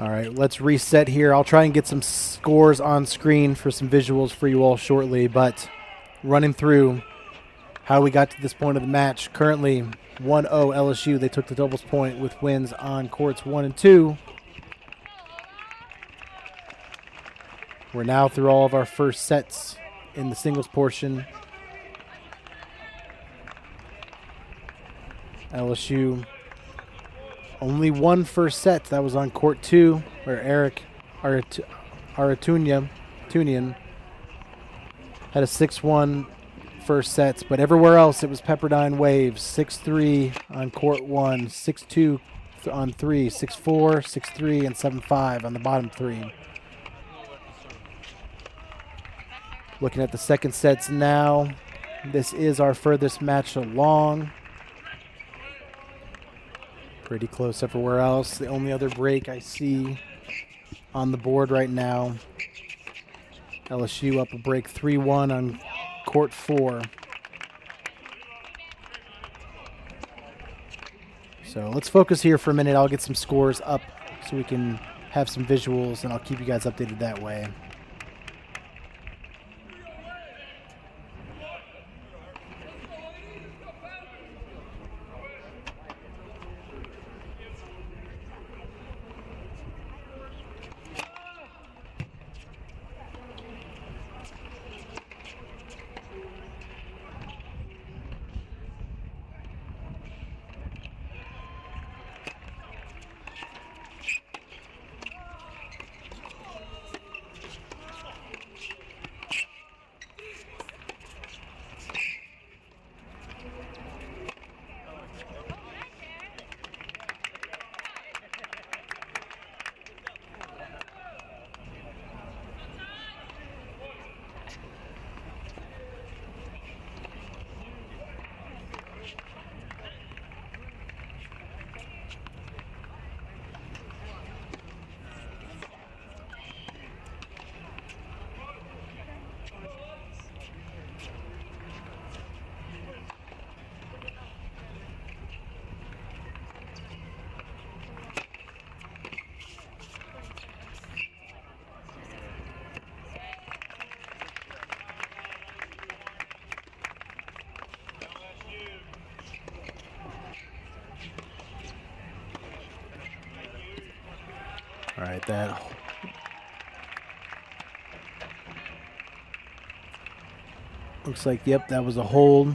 All right, let's reset here. I'll try and get some scores on screen for some visuals for you all shortly, but running through how we got to this point of the match. Currently 1-0 LSU. They took the doubles point with wins on courts 1 and 2. We're now through all of our first sets in the singles portion. LSU only one first set. That was on court 2, where Eric Aratunian had a 6-1 first sets, but everywhere else it was Pepperdine Waves. 6-3 on court 1, 6-2 on 3, 6-4, 6-3, and 7-5 on the bottom 3. Looking at the second sets now. This is our furthest match along. Pretty close everywhere else. The only other break I see on the board right now, LSU up a break 3-1 on court 4. So let's focus here for a minute. I'll get some scores up so we can have some visuals, and I'll keep you guys updated that way. All right, that looks like, yep, that was a hold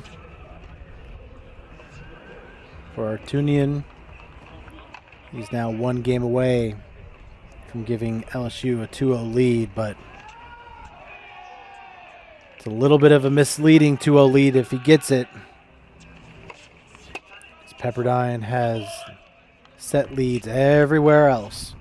for Artunian. He's now one game away from giving LSU a 2-0 lead, but it's a little bit of a misleading 2-0 lead if he gets it. Pepperdine has set leads everywhere else.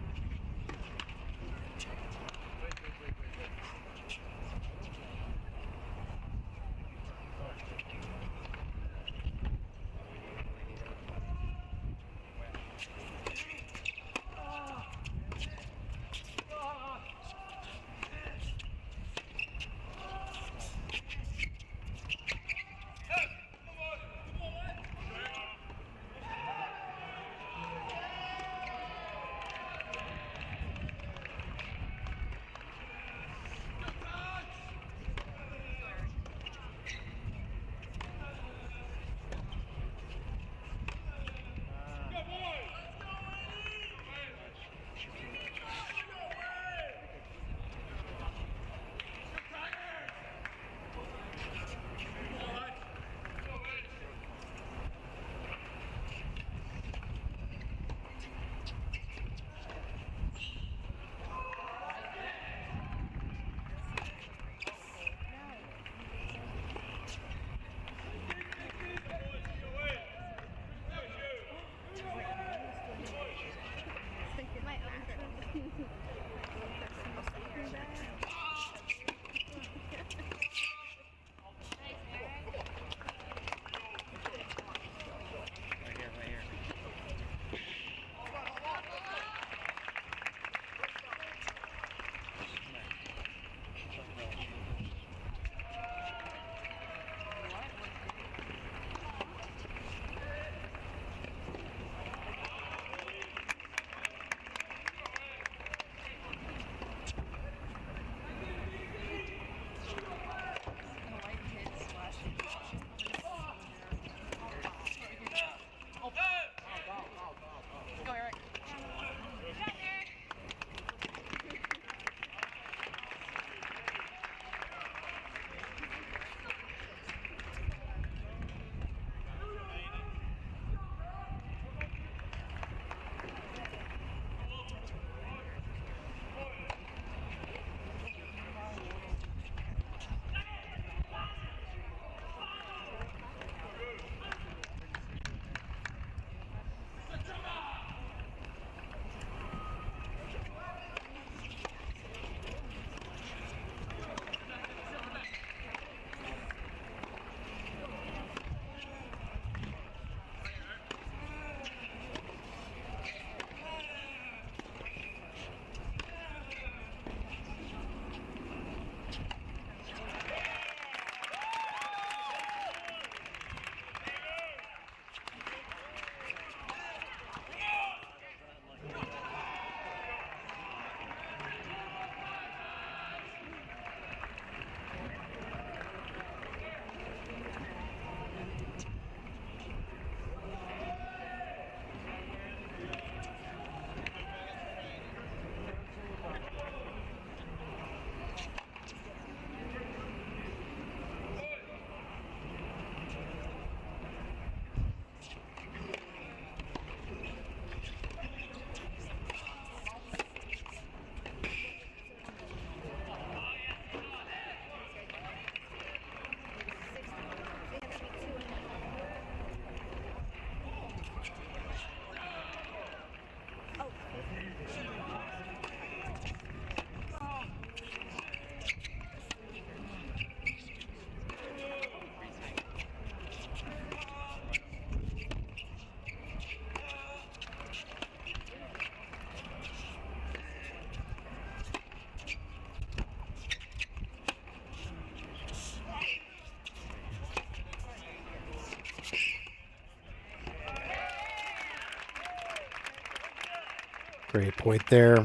Great point there.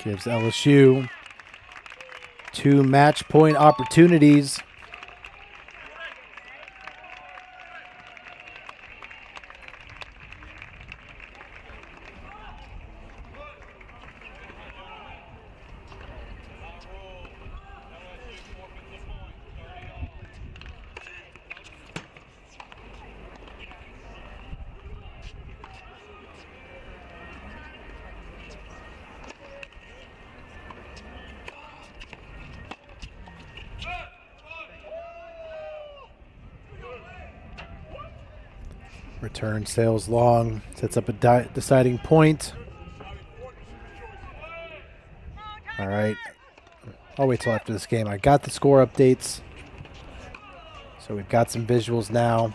Gives LSU 2 match point opportunities. Return sails long, sets up a deciding point. All right. I'll wait till after this game. I got the score updates. So we've got some visuals now.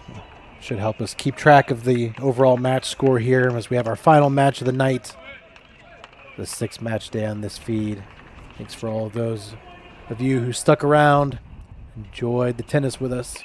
Should help us keep track of the overall match score here as we have our final match of the night. The 6th match day on this feed. Thanks for all of those of you who stuck around, enjoyed the tennis with us.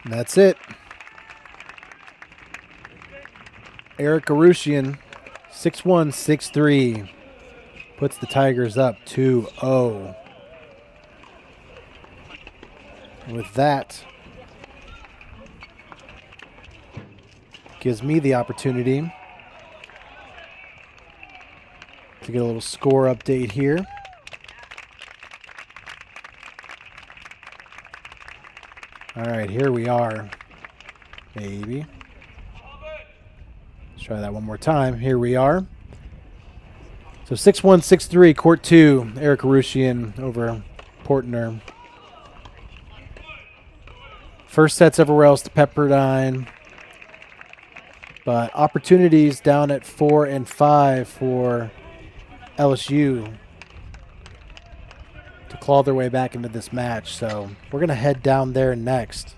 And that's it. Eric Arushian, 6-1, 6-3, puts the Tigers up 2-0. With that, gives me the opportunity to get a little score update here. All right, here we are. Maybe. Let's try that one more time. Here we are. So 6-1, 6-3, Court 2. Eric Arushian over Portner. First sets everywhere else to Pepperdine. But opportunities down at 4 and 5 for LSU to claw their way back into this match. So we're going to head down there next.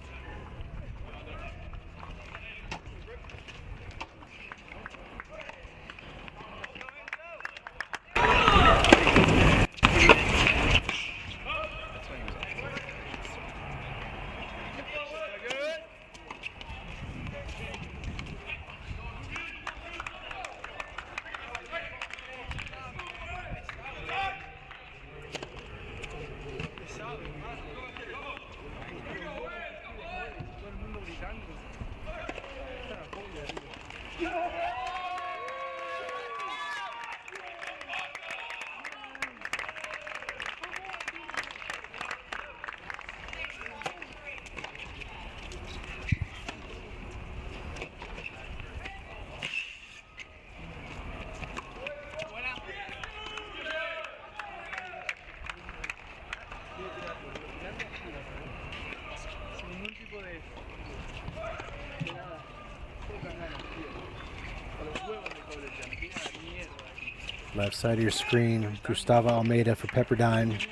Left side of your screen, Gustavo Almeida for Pepperdine.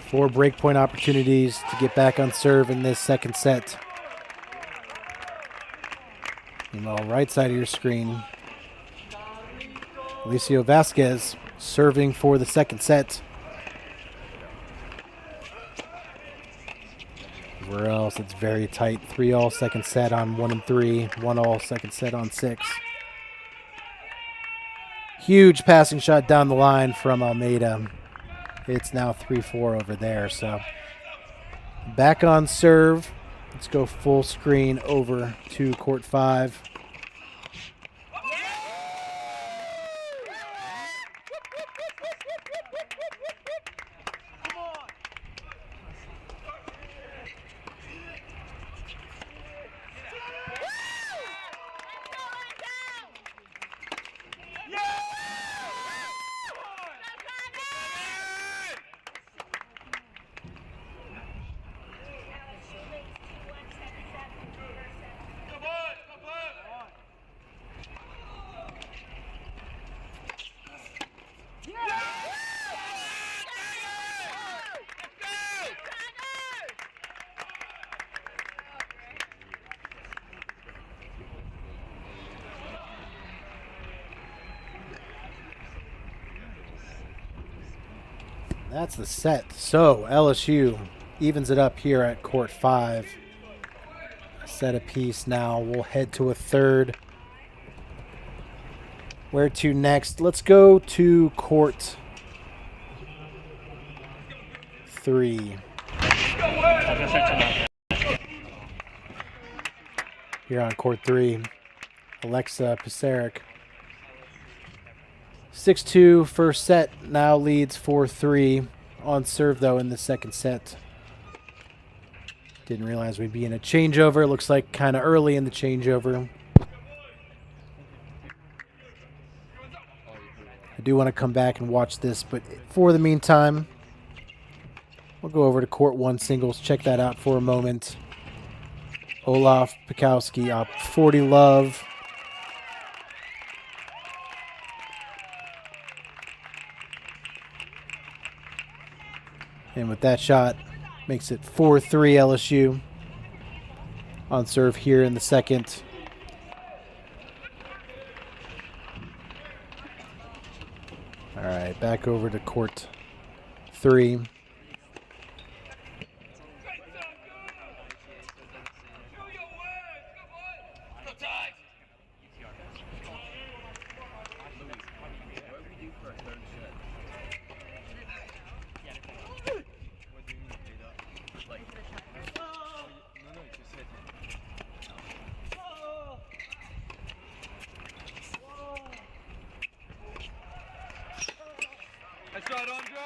4 breakpoint opportunities to get back on serve in this second set. Meanwhile, right side of your screen, Alicio Vasquez serving for the second set. Everywhere else, it's very tight. 3-all second set on 1 and 3. 1-all second set on 6. Huge passing shot down the line from Almeida. It's now 3-4 over there. So back on serve. Let's go full screen over to court 5. That's the set. So LSU evens it up here at court 5. A set apiece now. We'll head to a third. Where to next? Let's go to court 3. Here on court 3, Alexa Pisaric. 6-2 first set, now leads 4-3 on serve, though, in the second set. Didn't realize we'd be in a changeover. Looks like kind of early in the changeover. I do want to come back and watch this, but for the meantime, we'll go over to court 1 singles, check that out for a moment. Olaf Pikowski up 40 love. And with that shot, makes it 4-3 LSU on serve here in the second. All right, back over to court 3. That's right, Andre.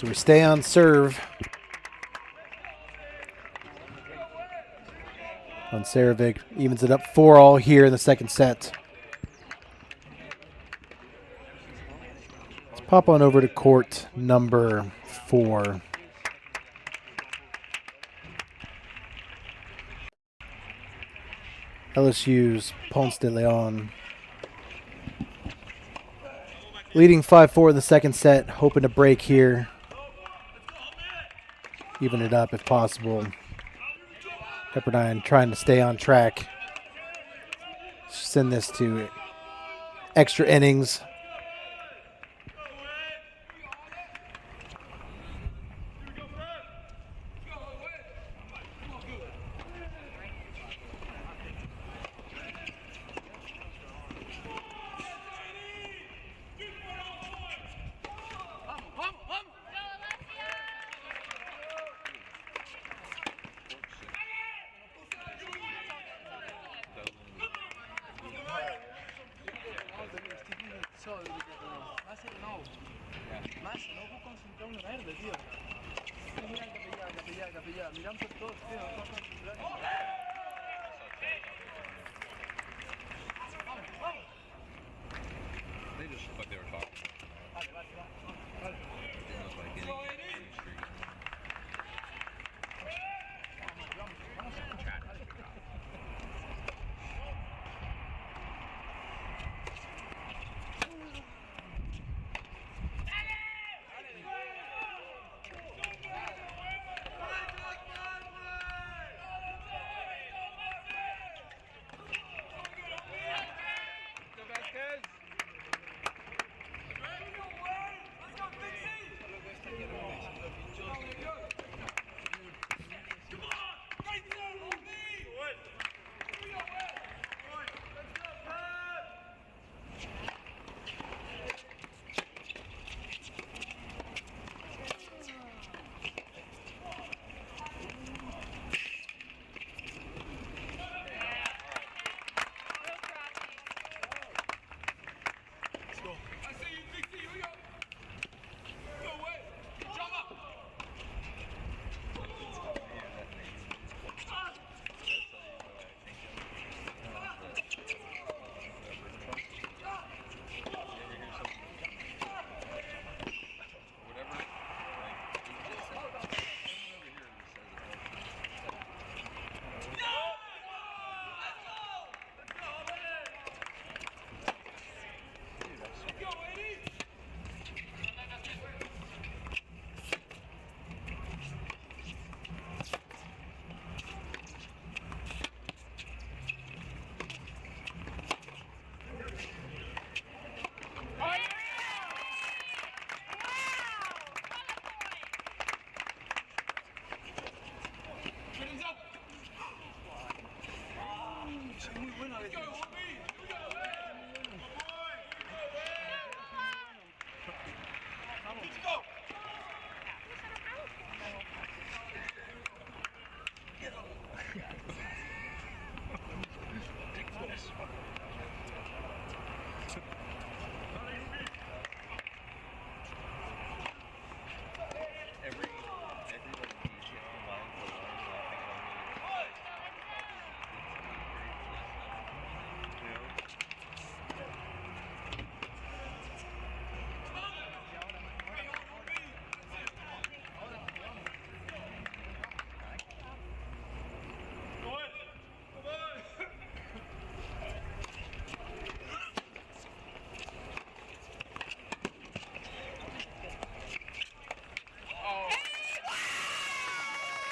So we stay on serve. On Sarovic, evens it up 4-all here in the second set. Let's pop on over to court number 4. LSU's Ponce de Leon. Leading 5-4 in the second set, hoping to break here. Even it up if possible. Pepperdine trying to stay on track. Send this to extra innings.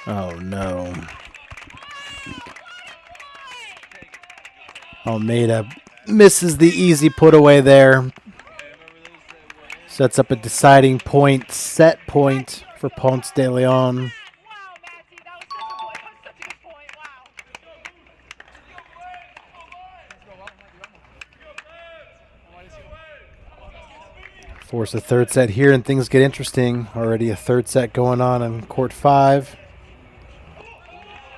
Oh, no. Almeida misses the easy put away there. Sets up a deciding point, set point for Ponce de Leon. Force a third set here and things get interesting. Already a third set going on in court 5.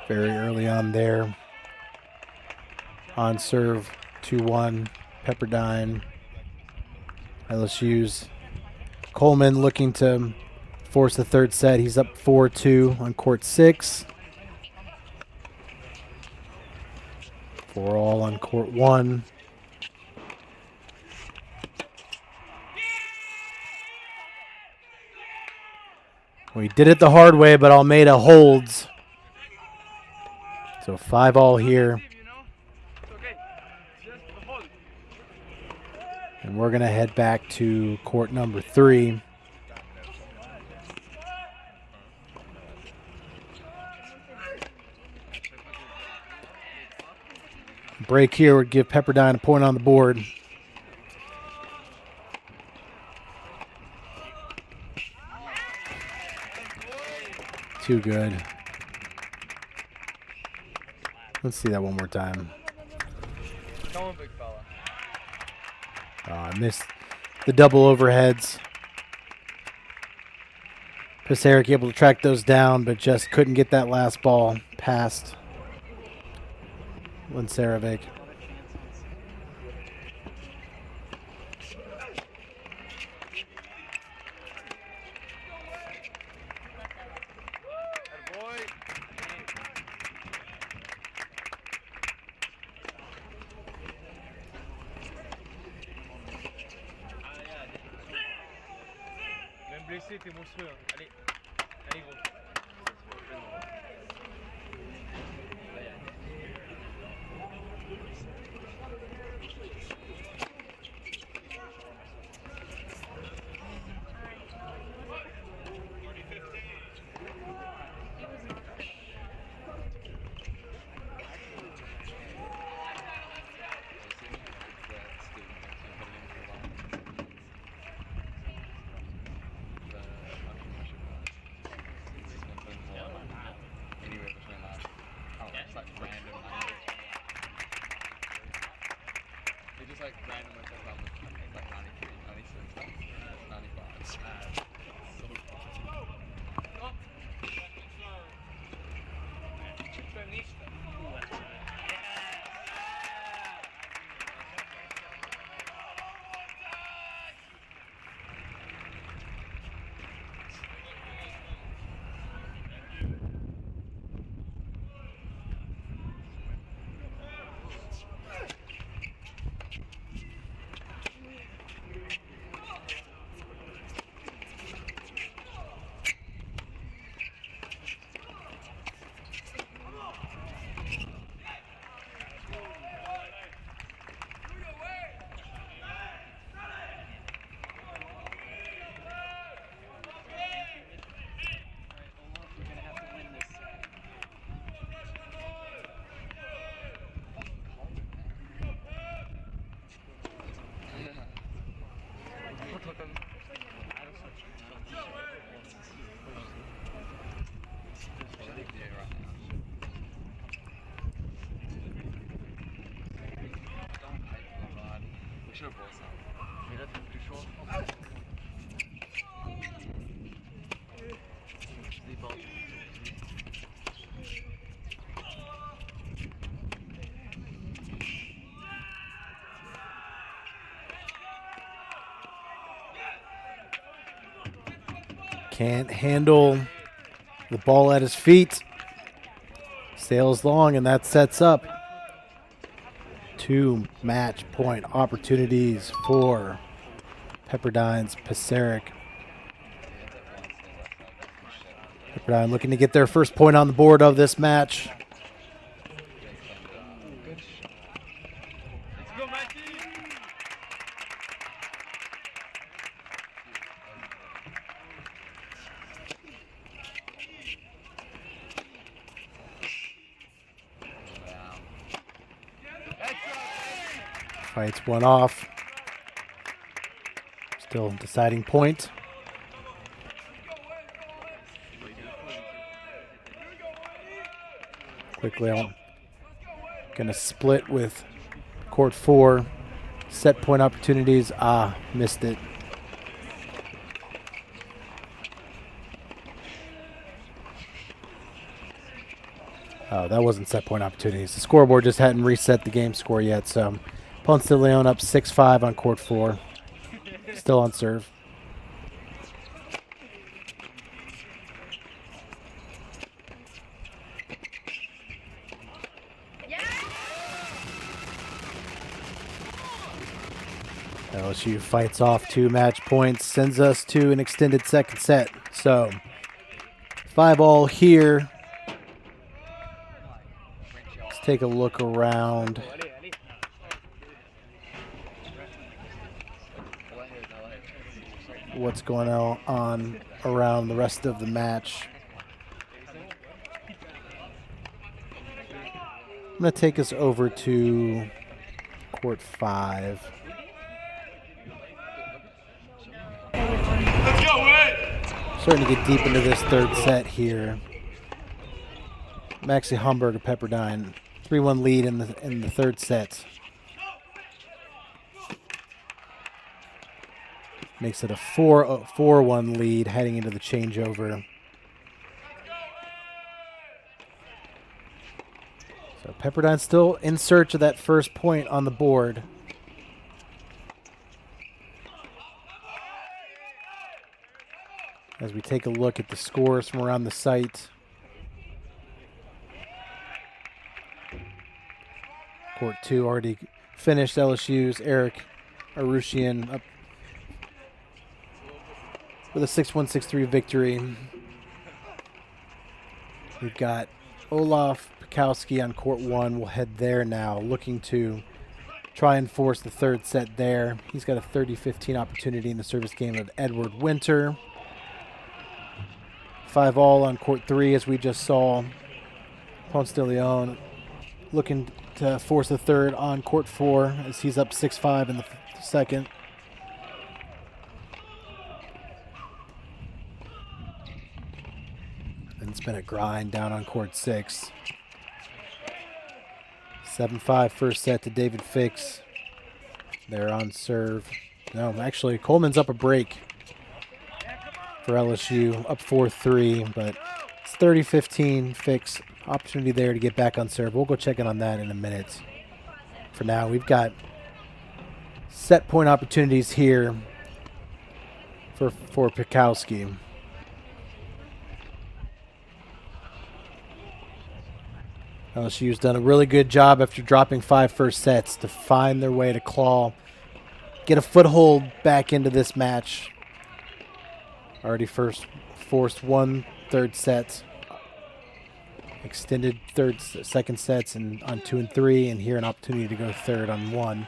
Very early on there. On serve, 2-1, Pepperdine. LSU's Coleman looking to force the third set. He's up 4-2 on court 6. 4-all on court 1. We did it the hard way, but Almeida holds. So 5-all here. And we're going to head back to court number 3. Break here would give Pepperdine a point on the board. Too good. Let's see that one more time. Come on, big fella. I missed the double overheads. Pasaric able to track those down, but just couldn't get that last ball past Lincerovic. T'es monstrueux. Allez, allez gros. Mais là, t'es plus chaud. Je déborde. Can't handle the ball at his feet. Sails long, and that sets up 2 match point opportunities for Pepperdine's Pasaric. Pepperdine looking to get their first point on the board of this match. Fights one off. Still deciding point. Quickly, I'm going to split with court 4. Set point opportunities. Missed it. Oh, that wasn't set point opportunities. The scoreboard just hadn't reset the game score yet, so Ponce de Leon up 6-5 on court 4. Still on serve. LSU fights off 2 match points, sends us to an extended second set. So 5-all here. Let's take a look around what's going on around the rest of the match. I'm going to take us over to court 5. Let's go, Ed. Starting to get deep into this third set here. Maxie Homburg of Pepperdine, 3-1 lead in the third set. Makes it a 4-1 lead heading into the changeover. So Pepperdine still in search of that first point on the board. As we take a look at the scores from around the site. Court 2 already finished. LSU's Eric Arushian up with a 6-1, 6-3 victory. We've got Olaf Pikowski on court 1. We'll head there now, looking to try and force the third set there. He's got a 30-15 opportunity in the service game of Edward Winter. 5-all on court 3, as we just saw. Ponce de Leon looking to force the third on court 4, as he's up 6-5 in the second. And it's been a grind down on court 6. 7-5 first set to David Fix. They're on serve. No, actually, Coleman's up a break for LSU, up 4-3, but it's 30-15 Fix. Opportunity there to get back on serve. We'll go check in on that in a minute. For now, we've got set point opportunities here for Pikowski. LSU's done a really good job after dropping 5 first sets to find their way to claw, get a foothold back into this match. Already forced 1 third set, extended second sets and on 2 and 3, and here an opportunity to go third on 1.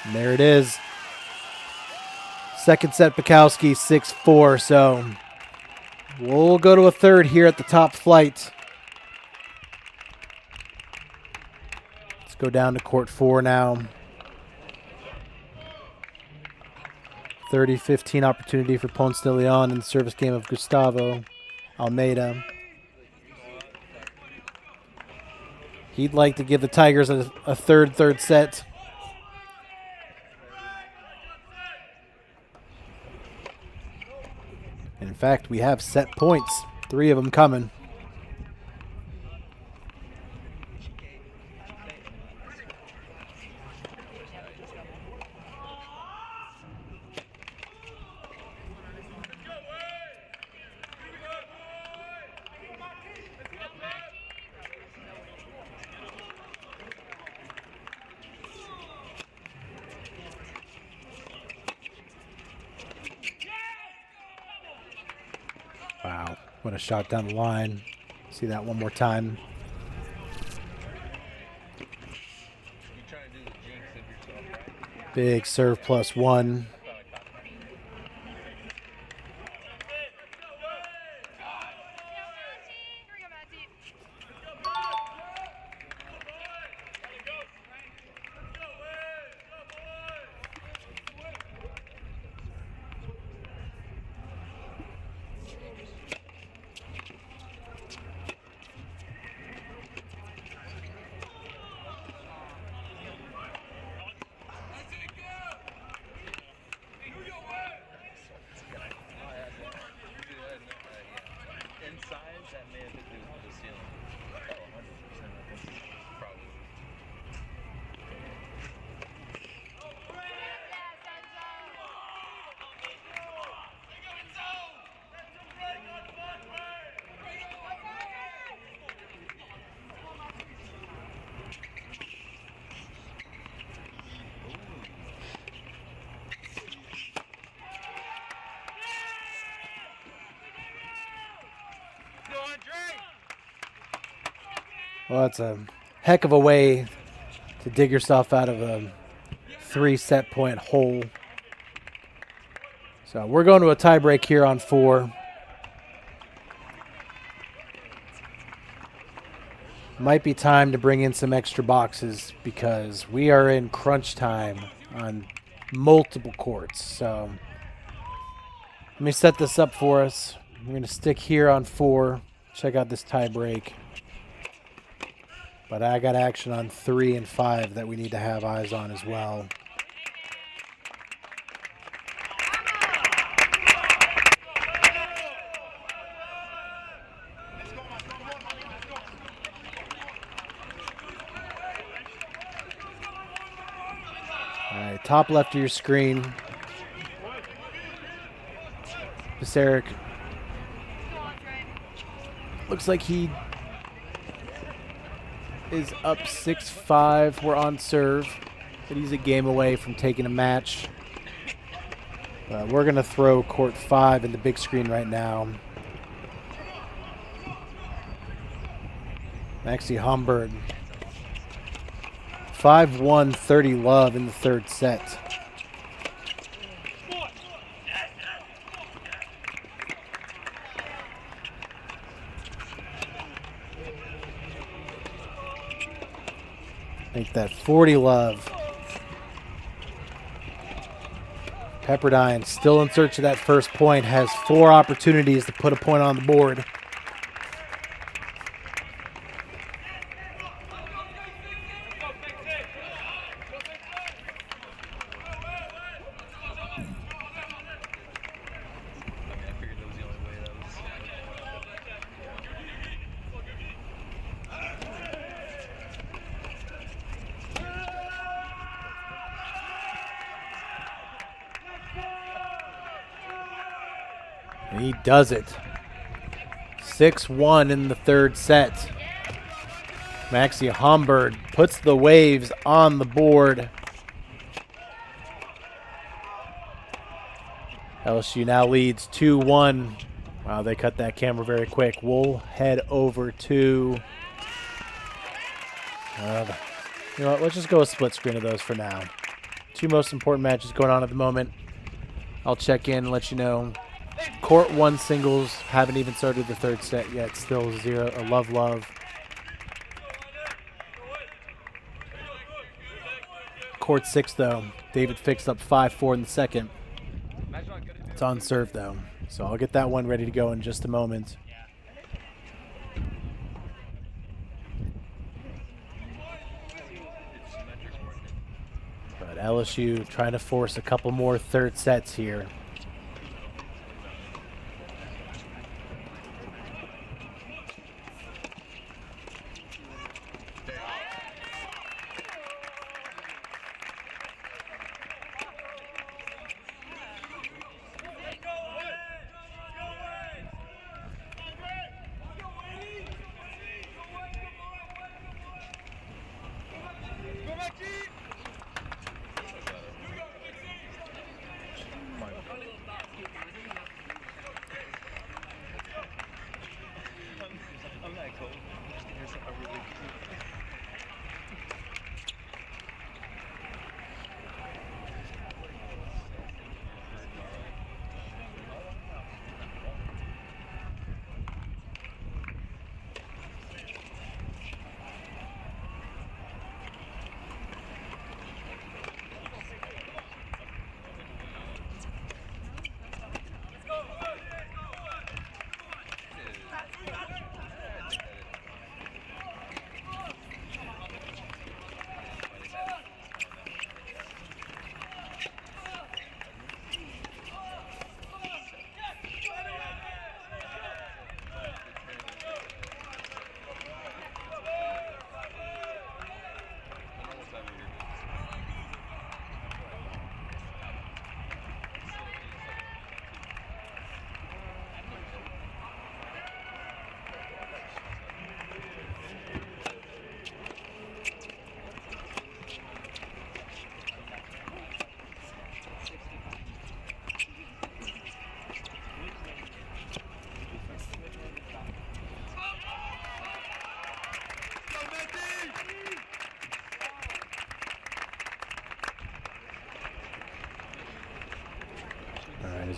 And there it is. Second set, Pikowski 6-4. So we'll go to a third here at the top flight. Let's go down to court 4 now. 30-15 opportunity for Ponce de Leon in the service game of Gustavo Almeida. He'd like to give the Tigers a third set. And in fact, we have set points, 3 of them coming. Wow, what a shot down the line. See that one more time. Big serve +1. Well, that's a heck of a way to dig yourself out of a 3 set point hole. So we're going to a tie break here on 4. Might be time to bring in some extra boxes because we are in crunch time on multiple courts. So let me set this up for us. We're going to stick here on 4. Check out this tie break. But I got action on 3 and 5 that we need to have eyes on as well. All right, top left of your screen. Pisaric looks like he is up 6-5. We're on serve, but he's a game away from taking a match. We're going to throw court 5 in the big screen right now. Maxie Homburg. 5-1, 30 love in the third set. Make that 40 love. Pepperdine still in search of that first point, has 4 opportunities to put a point on the board. And he does it. 6-1 in the third set. Maxie Homburg puts the waves on the board. LSU now leads 2-1. Wow, they cut that camera very quick. We'll head over to... you know what, let's just go a split screen of those for now. 2 most important matches going on at the moment. I'll check in and let you know. Court 1 singles, haven't even started the third set yet. Still 0, a love. Court 6 though, David fixed up 5-4 in the second. It's on serve though, so I'll get that one ready to go in just a moment. But LSU trying to force a couple more third sets here.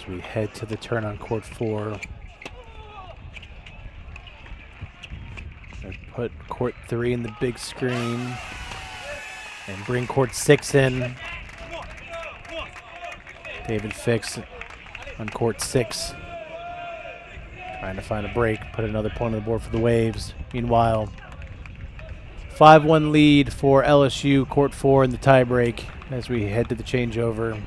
As we head to the turn on court 4. Put court 3 in the big screen and bring court 6 in. David Fix on court 6. Trying to find a break, put another point on the board for the Waves. Meanwhile, 5-1 lead for LSU, court 4 in the tiebreak as we head to the changeover.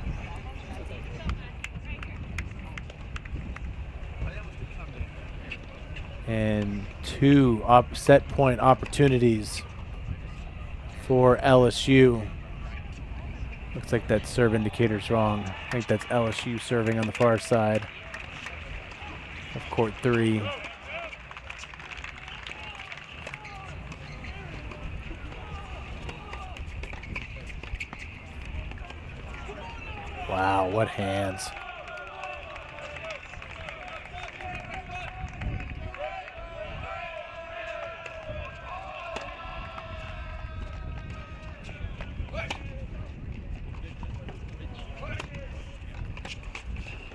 And 2 set point opportunities for LSU. Looks like that serve indicator's wrong. I think that's LSU serving on the far side of court 3. Wow, what hands.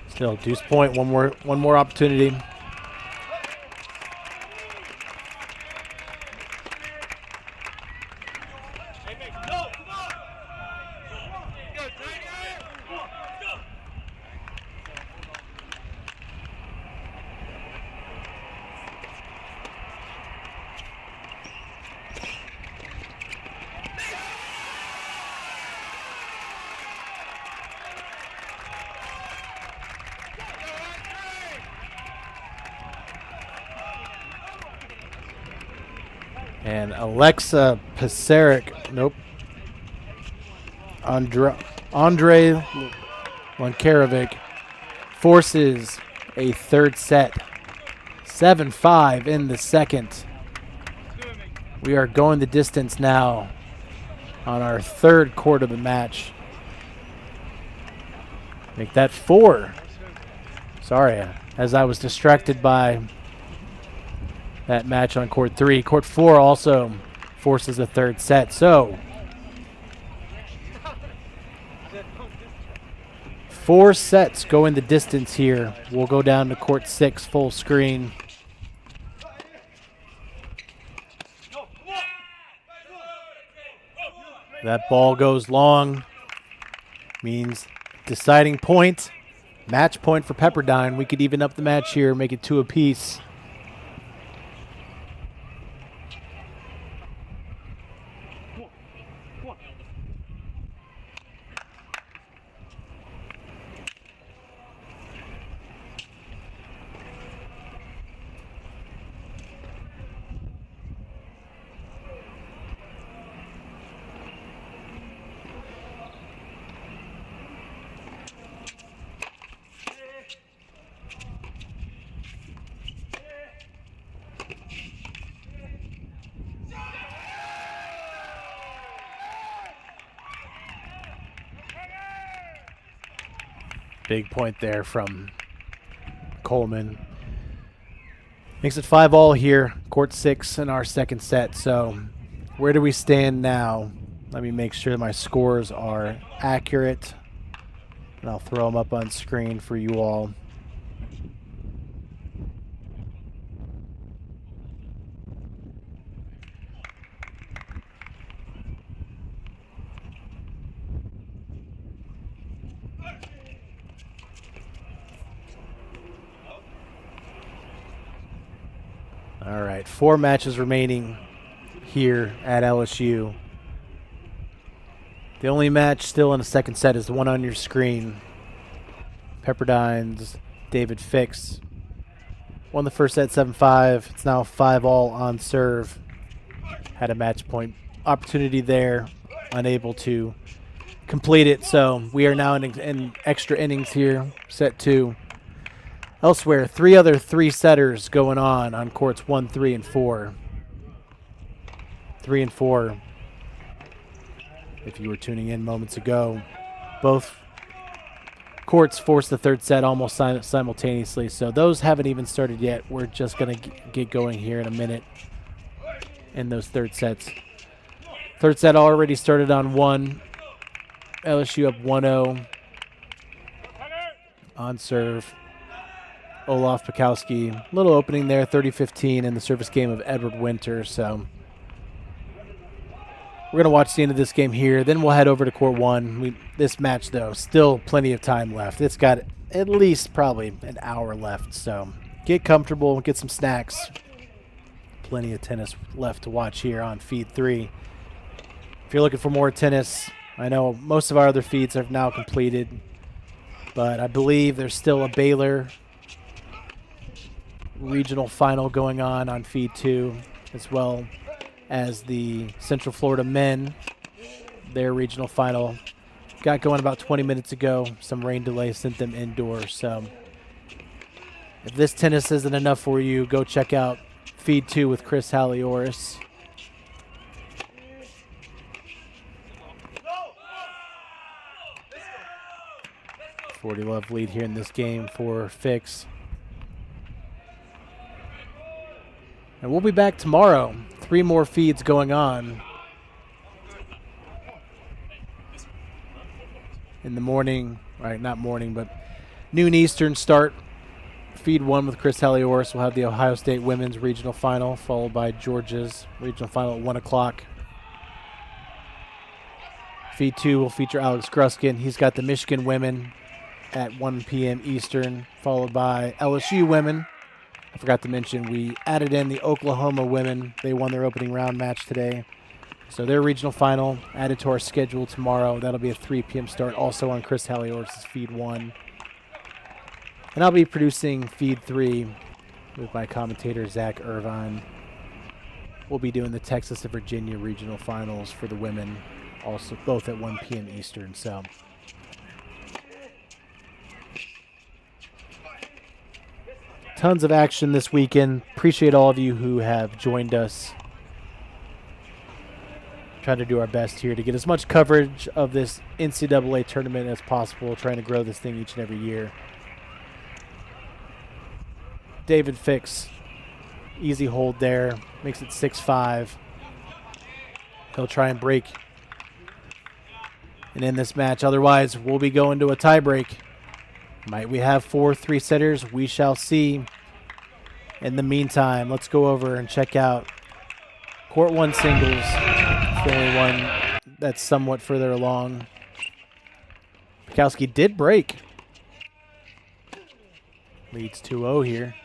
Still deuce point, one more opportunity. And Alexa Pisaric, nope. Andrei Lankarovic forces a third set. 7-5 in the second. We are going the distance now on our third court of the match. Make that 4. Sorry, as I was distracted by that match on court 3. Court 4 also forces a third set. So 4 sets going the distance here. We'll go down to court 6 full screen. That ball goes long. Means deciding point. Match point for Pepperdine. We could even up the match here, make it 2 apiece. Big point there from Coleman. Makes it 5-all here. Court 6 in our second set. So where do we stand now? Let me make sure my scores are accurate. And I'll throw them up on screen for you all. All right, 4 matches remaining here at LSU. The only match still in the second set is the one on your screen. Pepperdine's David Fix won the first set 7-5. It's now 5-all on serve. Had a match point opportunity there, unable to complete it. So we are now in extra innings here, set 2. Elsewhere, 3 other 3-setters going on courts 1, 3, and 4. 3 and 4, if you were tuning in moments ago, both courts forced the third set almost simultaneously. So those haven't even started yet. We're just going to get going here in a minute in those third sets. Third set already started on 1. LSU up 1-0. On serve, Olaf Pikowski. Little opening there, 30-15 in the service game of Edward Winter. So we're going to watch the end of this game here. Then we'll head over to court one. This match, though, still plenty of time left. It's got at least probably an hour left. So get comfortable, get some snacks. Plenty of tennis left to watch here on feed 3. If you're looking for more tennis, I know most of our other feeds have now completed, but I believe there's still a Baylor regional final going on feed 2, as well as the Central Florida men, their regional final. Got going about 20 minutes ago. Some rain delay sent them indoors. So if this tennis isn't enough for you, go check out feed 2 with Chris Halioris. Love lead here in this game for Fix. And we'll be back tomorrow. 3 more feeds going on. In the morning, right, not morning, but noon Eastern start. Feed 1 with Chris Halioris. We'll have the Ohio State women's regional final, followed by Georgia's regional final at 1 o'clock. Feed 2 will feature Alex Gruskin. He's got the Michigan women at 1 p.m. Eastern, followed by LSU women. I forgot to mention we added in the Oklahoma women. They won their opening round match today. So their regional final added to our schedule tomorrow. That'll be a 3 p.m. start, also on Chris Halioris' feed 1. And I'll be producing feed 3 with my commentator, Zach Irvine. We'll be doing the Texas and Virginia regional finals for the women, also both at 1 p.m. Eastern. So tons of action this weekend. Appreciate all of you who have joined us. Trying to do our best here to get as much coverage of this NCAA tournament as possible, trying to grow this thing each and every year. David Fix, easy hold there, makes it 6-5. He'll try and break and end this match. Otherwise, we'll be going to a tie break. Might we have 4 3-setters? We shall see. In the meantime, let's go over and check out court 1 singles. It's the only one that's somewhat further along. Pikowski did break. Leads 2-0 here.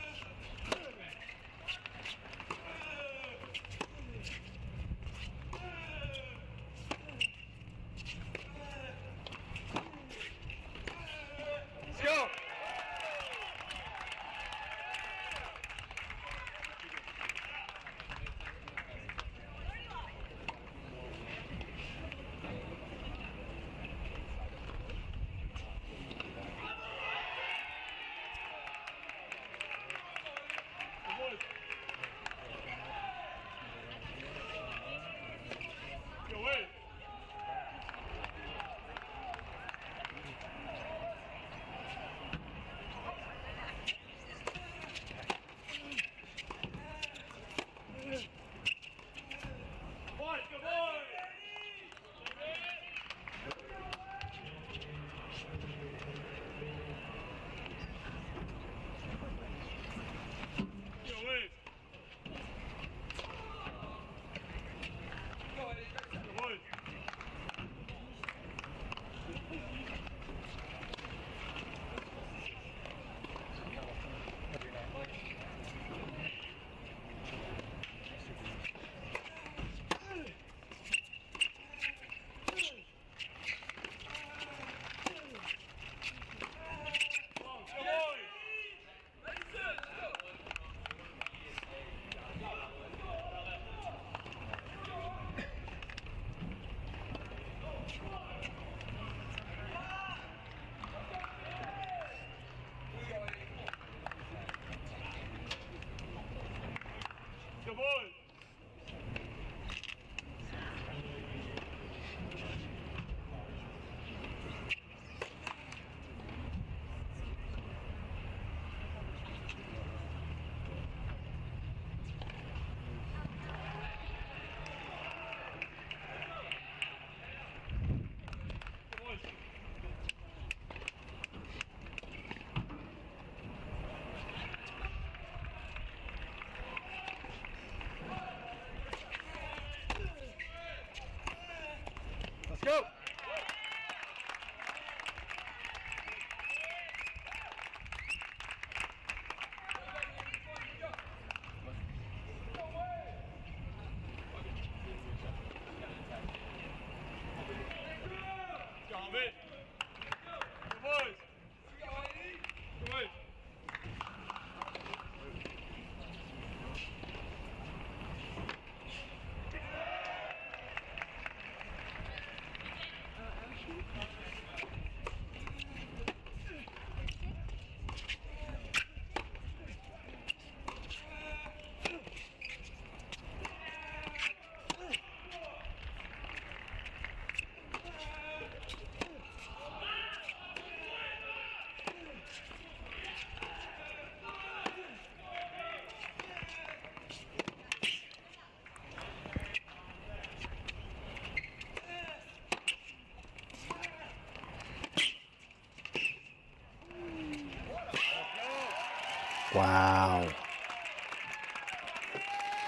Wow.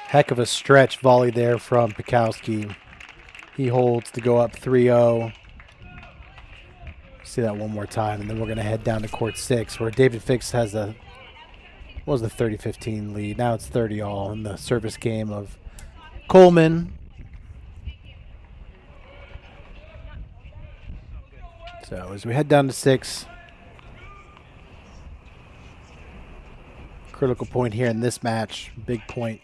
Heck of a stretch volley there from Pikowski. He holds to go up 3-0. See that one more time, and then we're going to head down to court 6, where David Fix has the 30-15 lead. Now it's 30-all in the service game of Coleman. So as we head down to 6, critical point here in this match, big point.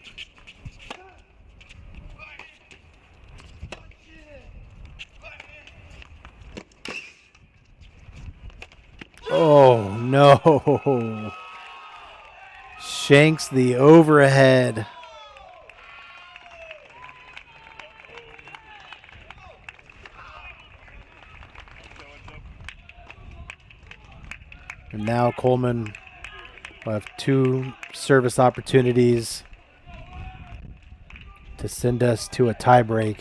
Oh, no. Shanks the overhead. And now Coleman will have 2 service opportunities to send us to a tiebreak.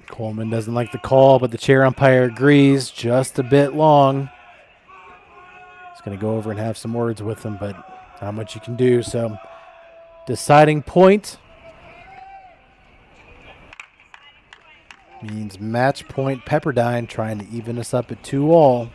Coleman doesn't like the call, but the chair umpire agrees. Just a bit long. He's going to go over and have some words with him, but not much you can do. So, deciding point means match point Pepperdine, trying to even us up at 2-all.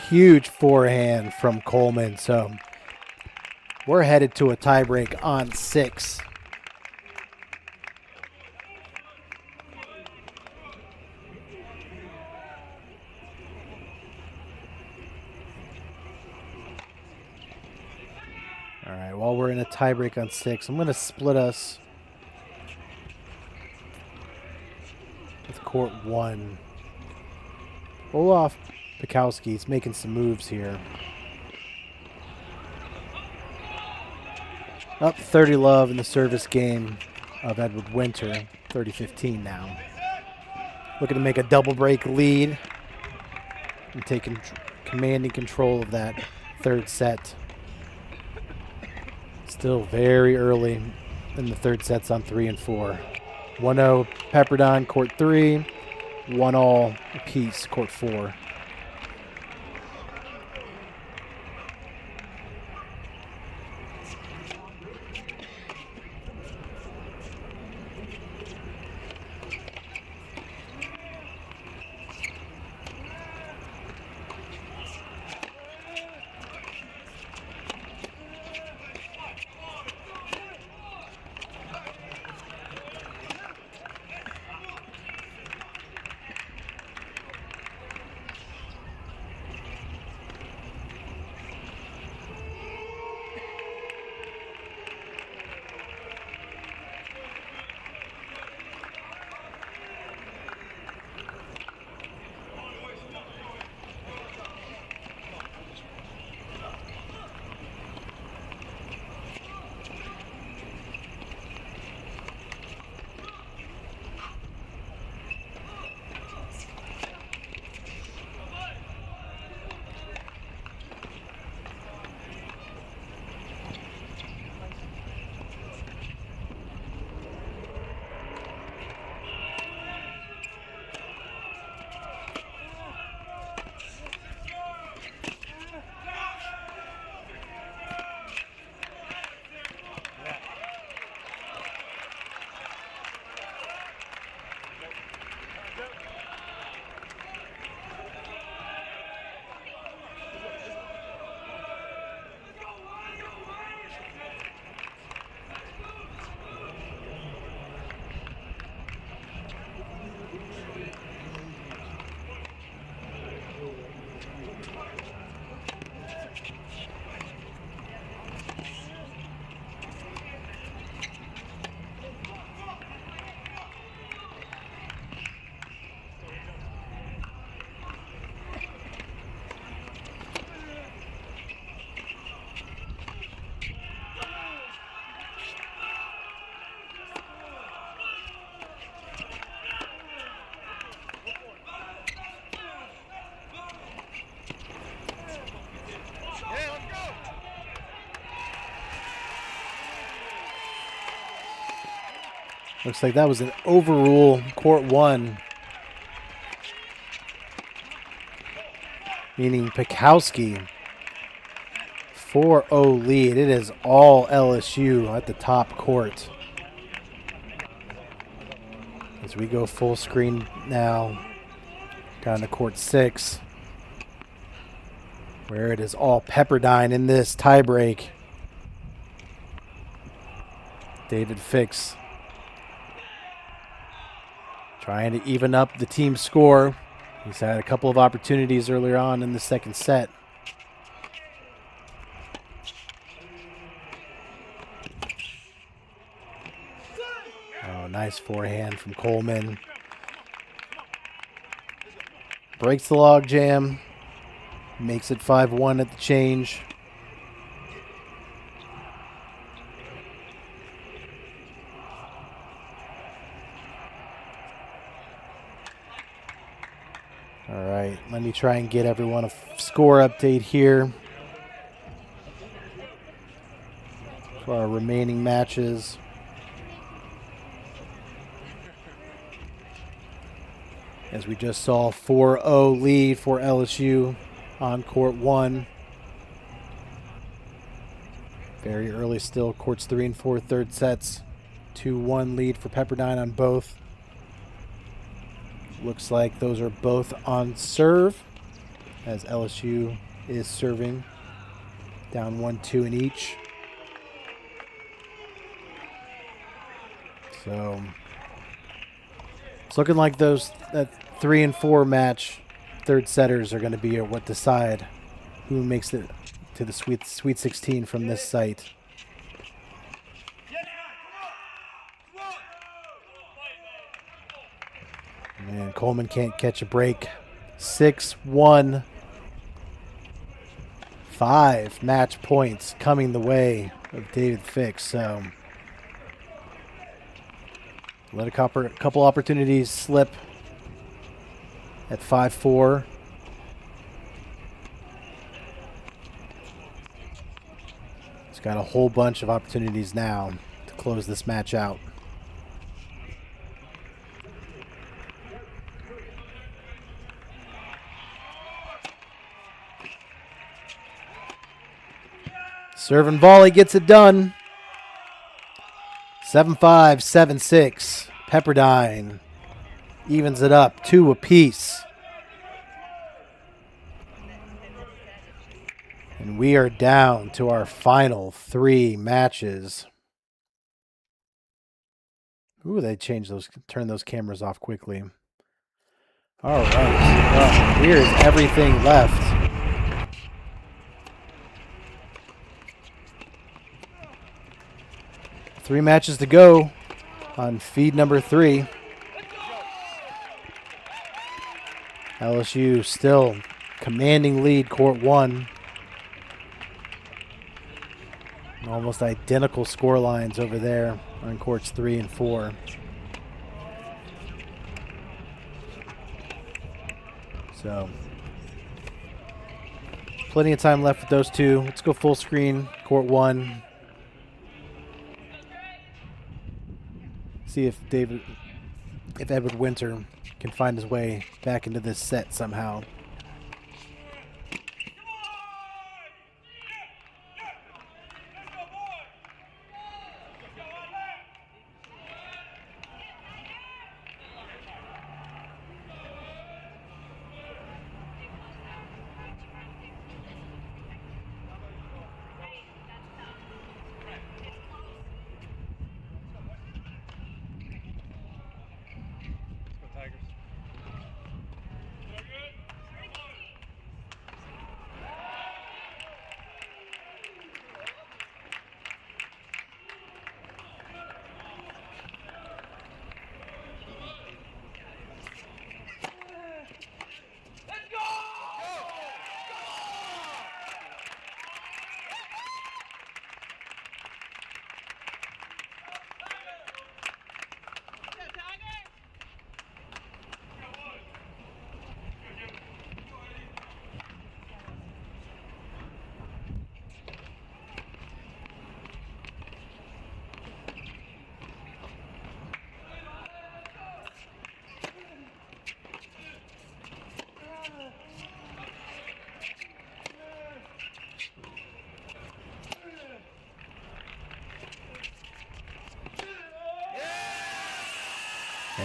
Huge forehand from Coleman. So we're headed to a tiebreak on 6. All right, while we're in a tiebreak on 6, I'm going to split us with court 1. Olaf Pikowski's making some moves here. Up 30 love in the service game of Edward Winter, 30-15 now. Looking to make a double break lead and taking commanding control of that third set. Still very early in the third sets on 3 and 4. 1-0 Pepperdine, court 3. 1-all apiece, court 4. Looks like that was an overrule, court one. Meaning Pikowski. 4-0 lead. It is all LSU at the top court. As we go full screen now, down to court 6, where it is all Pepperdine in this tiebreak. David Fix trying to even up the team score. He's had a couple of opportunities earlier on in the second set. Oh, nice forehand from Coleman. Breaks the log jam. Makes it 5-1 at the change. All right, let me try and get everyone a score update here for our remaining matches. As we just saw, 4-0 lead for LSU on court 1. Very early still, courts 3 and 4 third sets. 2-1 lead for Pepperdine on both. Looks like those are both on serve, as LSU is serving. Down 1-2 in each. So it's looking like that 3 and 4 match third setters are going to be what decide who makes it to the Sweet 16 from this site. Man, Coleman can't catch a break. 6-1. 5 match points coming the way of David Fix. So let a couple opportunities slip at 5-4. He's got a whole bunch of opportunities now to close this match out. Serve and volley gets it done. 7-5, 7-6. Pepperdine evens it up, 2 apiece. And we are down to our final 3 matches. Ooh, they turn those cameras off quickly. All right. Well, here's everything left. 3 matches to go on feed number 3. LSU still commanding lead, court 1. Almost identical score lines over there on courts 3 and 4. So plenty of time left with those two. Let's go full screen, court 1. See if Edward Winter can find his way back into this set somehow.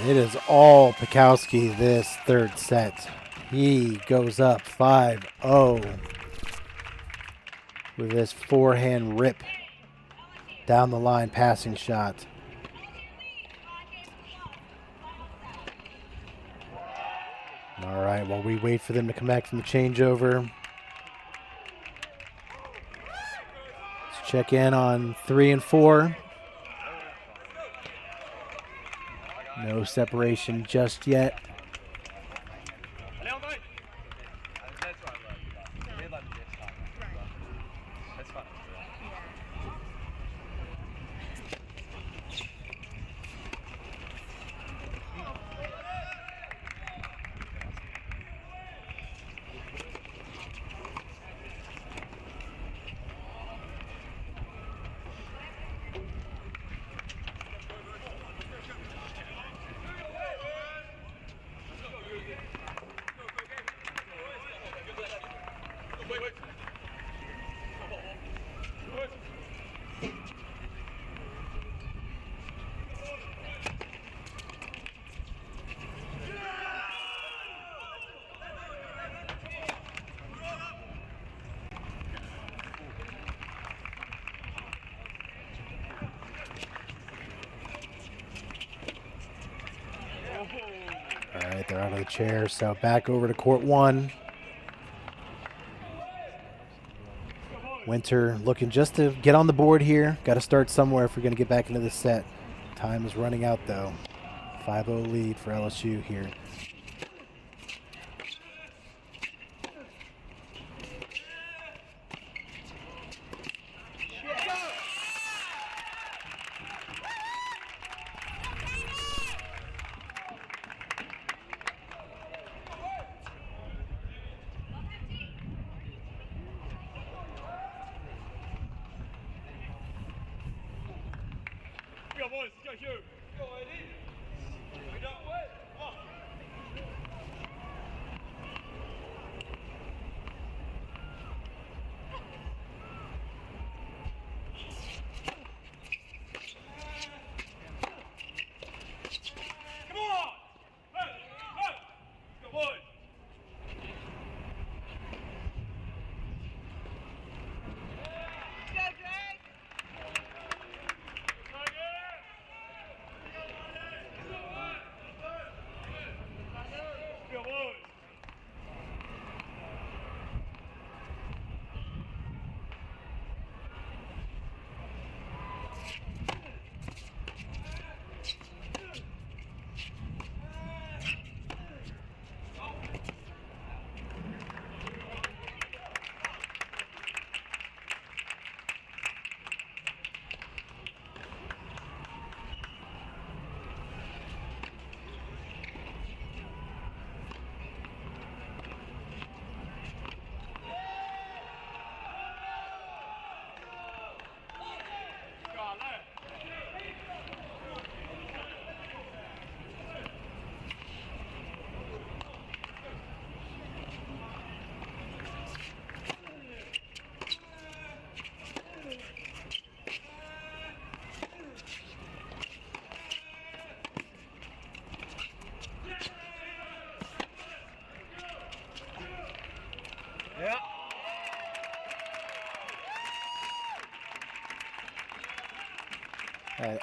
It is all Pikowski this third set. He goes up 5-0 with this forehand rip down the line passing shot. All right, while we wait for them to come back from the changeover, let's check in on 3 and 4. No separation just yet. All right, they're out of the chair, so back over to court 1. Winter looking just to get on the board here. Got to start somewhere if we're going to get back into the set. Time is running out, though. 5-0 lead for LSU here. Go, boys. Go, Hugh. Go, Eddie. We don't wait. Come on. Come on. Hey, hey. Go, boys.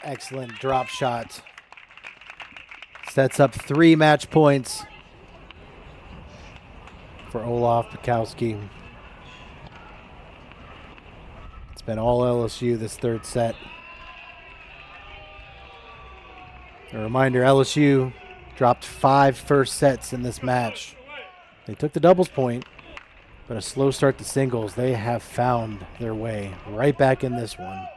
Excellent drop shot. Sets up 3 match points for Olaf Pikowski. It's been all LSU this third set. A reminder, LSU dropped 5 first sets in this match. They took the doubles point, but a slow start to singles. They have found their way right back in this one.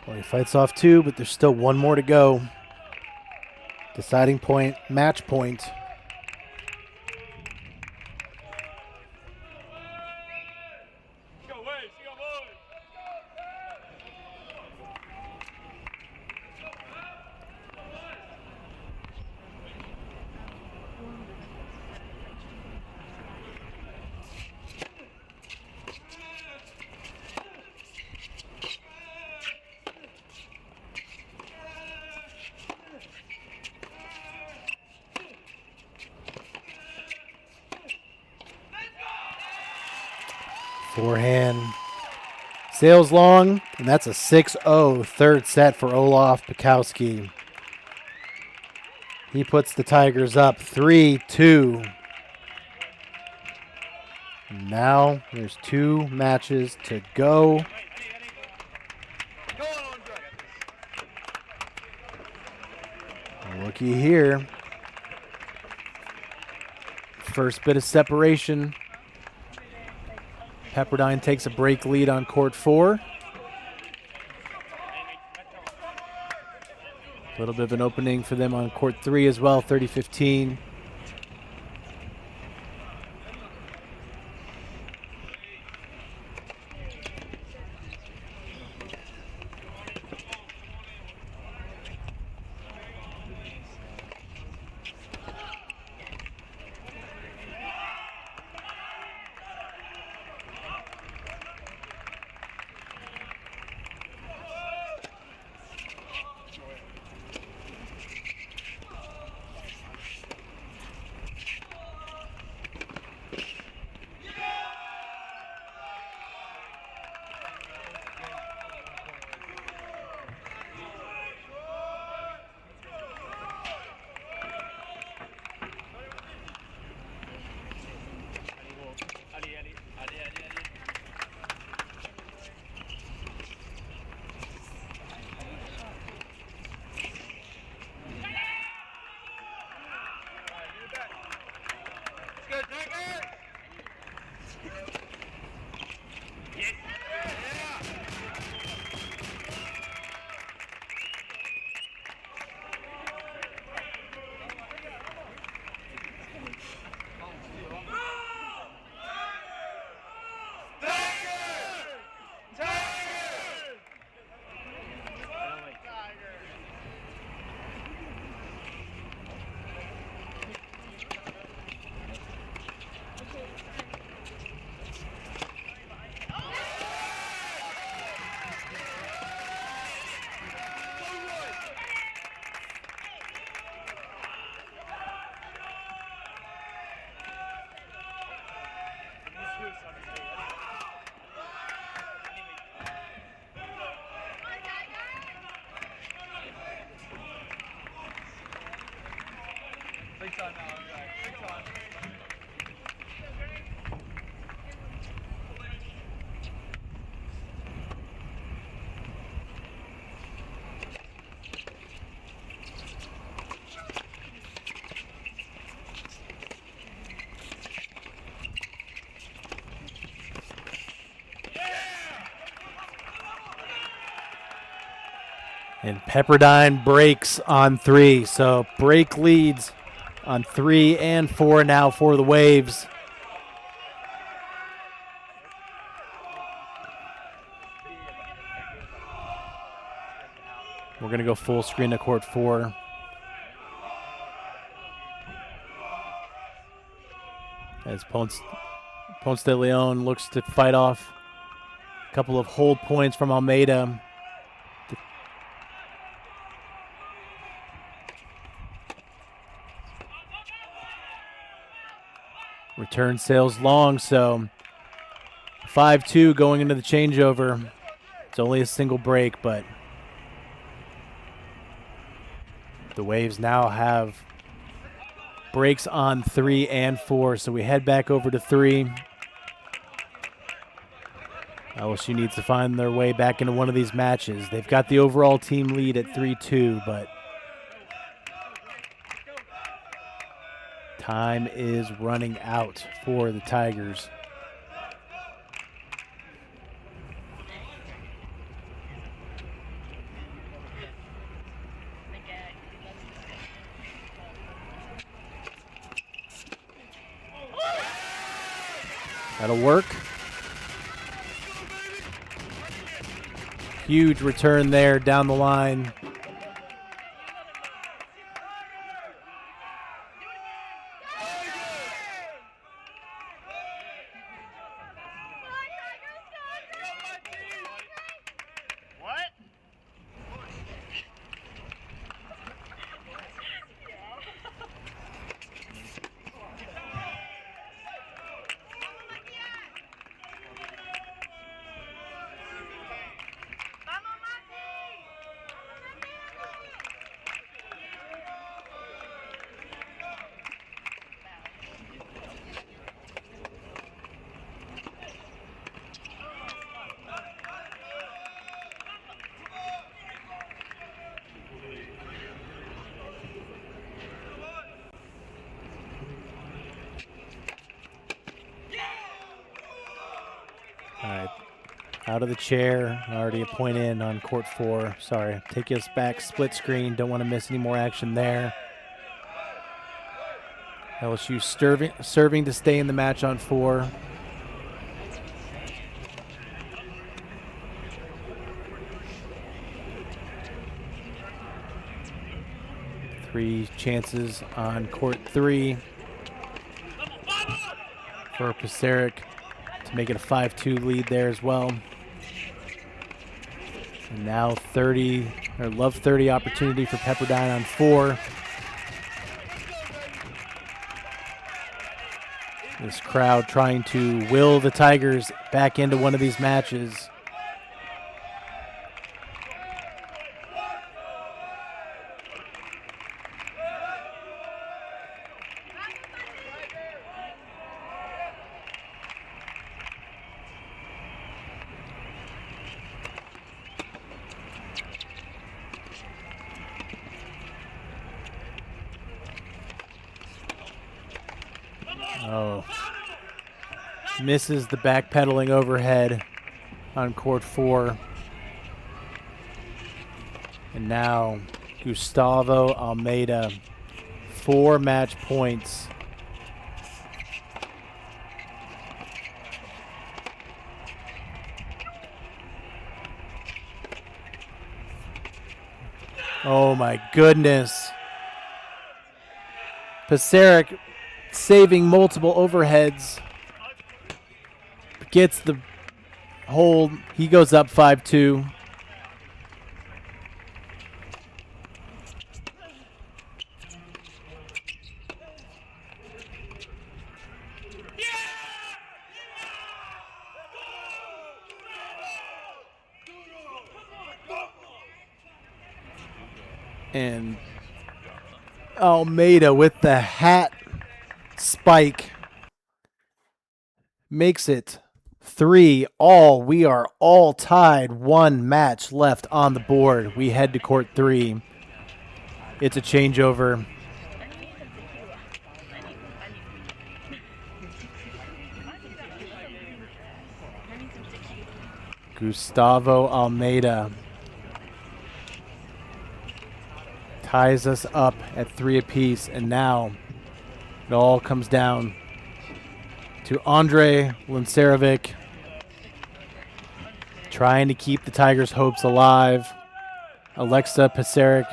Well, he fights off 2, but there's still 1 more to go. Deciding point, match point. Go, Waves. Go, boys. Forehand sails long, and that's a 6-0 third set for Olaf Bukowski. He puts the Tigers up 3-2. Now there's 2 matches to go. Looky here. First bit of separation. Pepperdine takes a break lead on court 4. A little bit of an opening for them on court 3 as well, 30-15. Big time now, okay. Big time. And Pepperdine breaks on 3. So break leads on 3 and 4 now for the Waves. We're going to go full screen to court 4. As Ponce de Leon looks to fight off a couple of hold points from Almeida. Return sails long, so 5-2 going into the changeover. It's only a single break, but the Waves now have breaks on 3 and 4, so we head back over to 3. LSU needs to find their way back into one of these matches. They've got the overall team lead at 3-2, but time is running out for the Tigers. That'll work. Huge return there down the line. All right, out of the chair, already a point in on court 4. Sorry, take us back, split screen, don't want to miss any more action there. LSU serving to stay in the match on 4. Three chances on court 3 for Paseric to make it a 5-2 lead there as well. And now 30, or love 30 opportunity for Pepperdine on 4. This crowd trying to will the Tigers back into one of these matches. Oh, misses the backpedaling overhead on court 4. And now Gustavo Almeida, 4 match points. Oh my goodness. Paseric saving multiple overheads. Gets the hold. He goes up 5-2. And Almeida with the hat spike makes it 3-all. We are all tied. 1 match left on the board. We head to court 3. It's a changeover. Gustavo Almeida ties us up at 3 apiece, and now it all comes down to Andre Lancerovic trying to keep the Tigers' hopes alive. Alexa Paseric,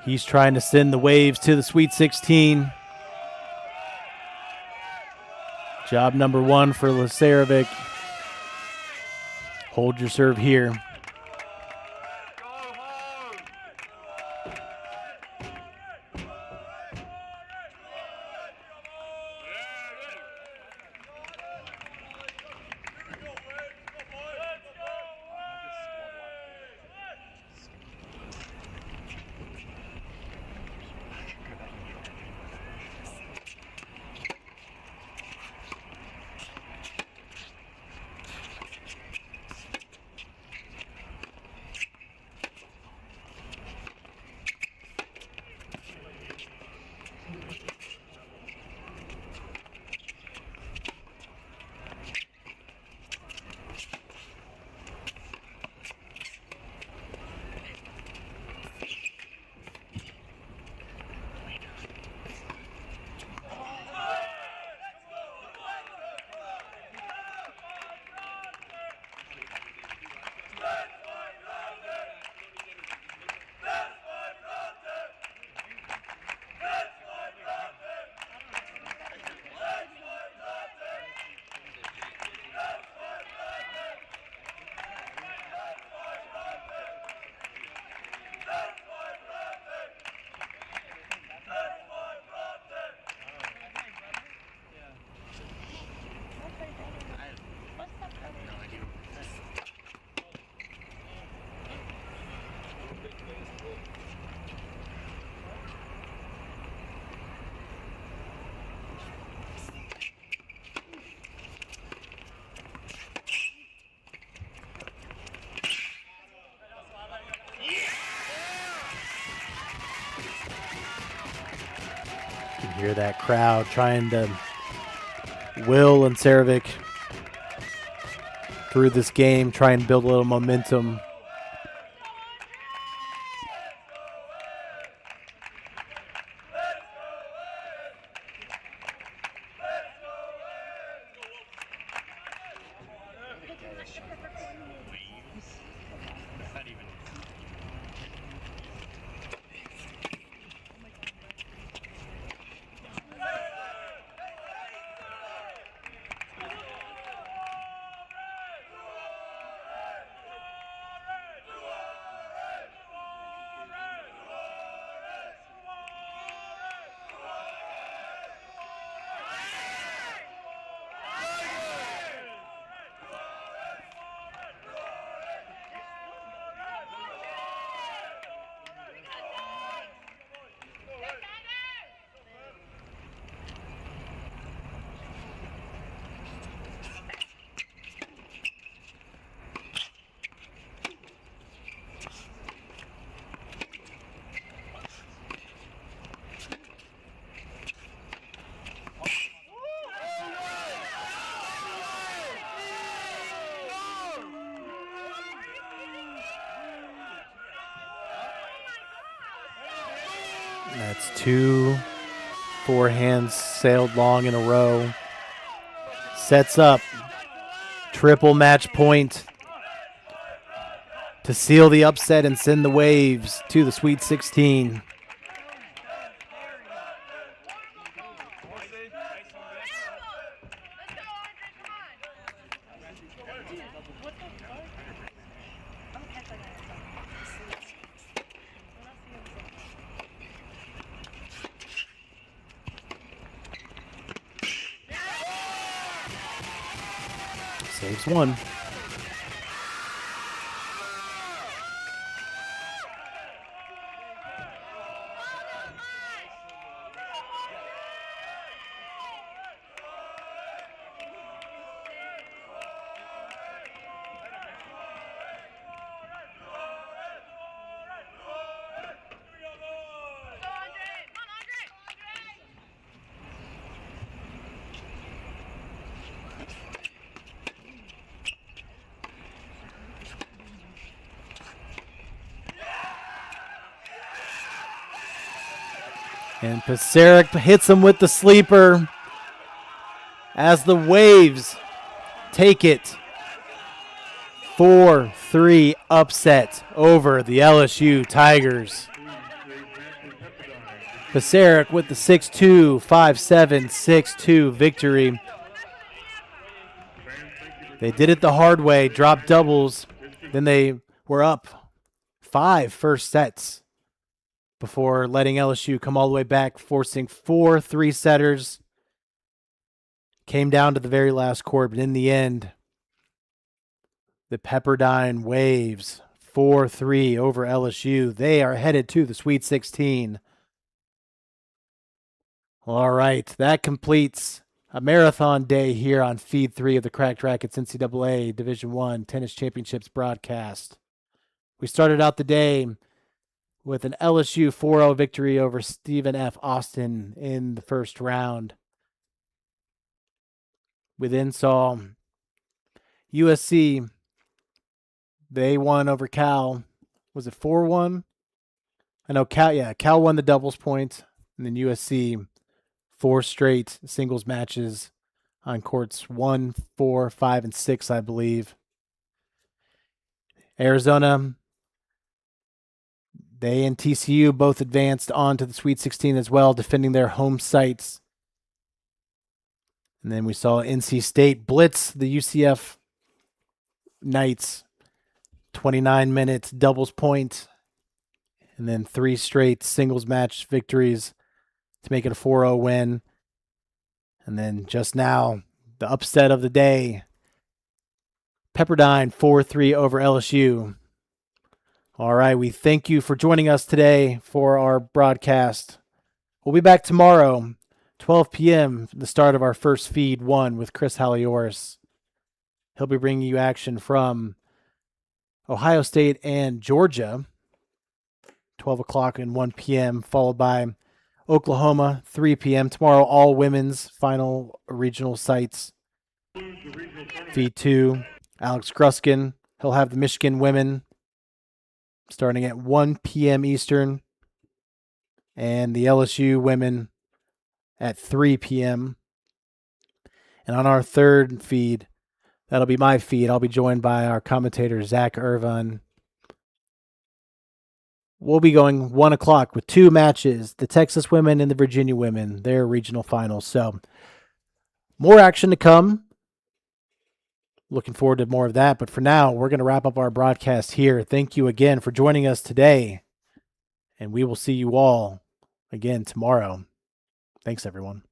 he's trying to send the Waves to the Sweet 16. Job number 1 for Lancerovic. Hold your serve here. Hear that crowd trying to will and Cerevic through this game, try and build a little momentum. That's 2 forehands sailed long in a row. Sets up triple match point to seal the upset and send the Waves to the Sweet 16. Saves one. And Paseric hits him with the sleeper as the Waves take it 4-3 upset over the LSU Tigers. Paseric with the 6-2, 5-7, 6-2 victory. They did it the hard way, dropped doubles. Then they were up 5 first sets before letting LSU come all the way back, forcing 4 3-setters. Came down to the very last court, but in the end, the Pepperdine Waves 4-3 over LSU. They are headed to the Sweet 16. All right, that completes a marathon day here on Feed 3 of the Cracked Racquets NCAA Division I Tennis Championships broadcast. We started out the day with an LSU 4-0 victory over Stephen F. Austin in the first round. We then saw USC, they won over Cal. Was it 4-1? I know Cal won the doubles point, and then USC 4 straight singles matches on courts 1, 4, 5, and 6, I believe. Arizona, they and TCU both advanced on to the Sweet 16 as well, defending their home sites. And then we saw NC State blitz the UCF Knights, 29 minutes doubles point, and then 3 straight singles match victories to make it a 4-0 win. And then just now, the upset of the day, Pepperdine 4-3 over LSU. All right, we thank you for joining us today for our broadcast. We'll be back tomorrow, 12 p.m., the start of our first Feed 1 with Chris Halioris. He'll be bringing you action from Ohio State and Georgia, 12 o'clock and 1 p.m., followed by Oklahoma, 3 p.m. Tomorrow, all women's final regional sites. Feed 2, Alex Gruskin. He'll have the Michigan women starting at 1 p.m. Eastern, and the LSU women at 3 p.m. And on our third feed, that'll be my feed. I'll be joined by our commentator, Zach Irvine. We'll be going 1 o'clock with 2 matches, the Texas women and the Virginia women, their regional finals. So more action to come. Looking forward to more of that. But for now, we're going to wrap up our broadcast here. Thank you again for joining us today. And we will see you all again tomorrow. Thanks, everyone.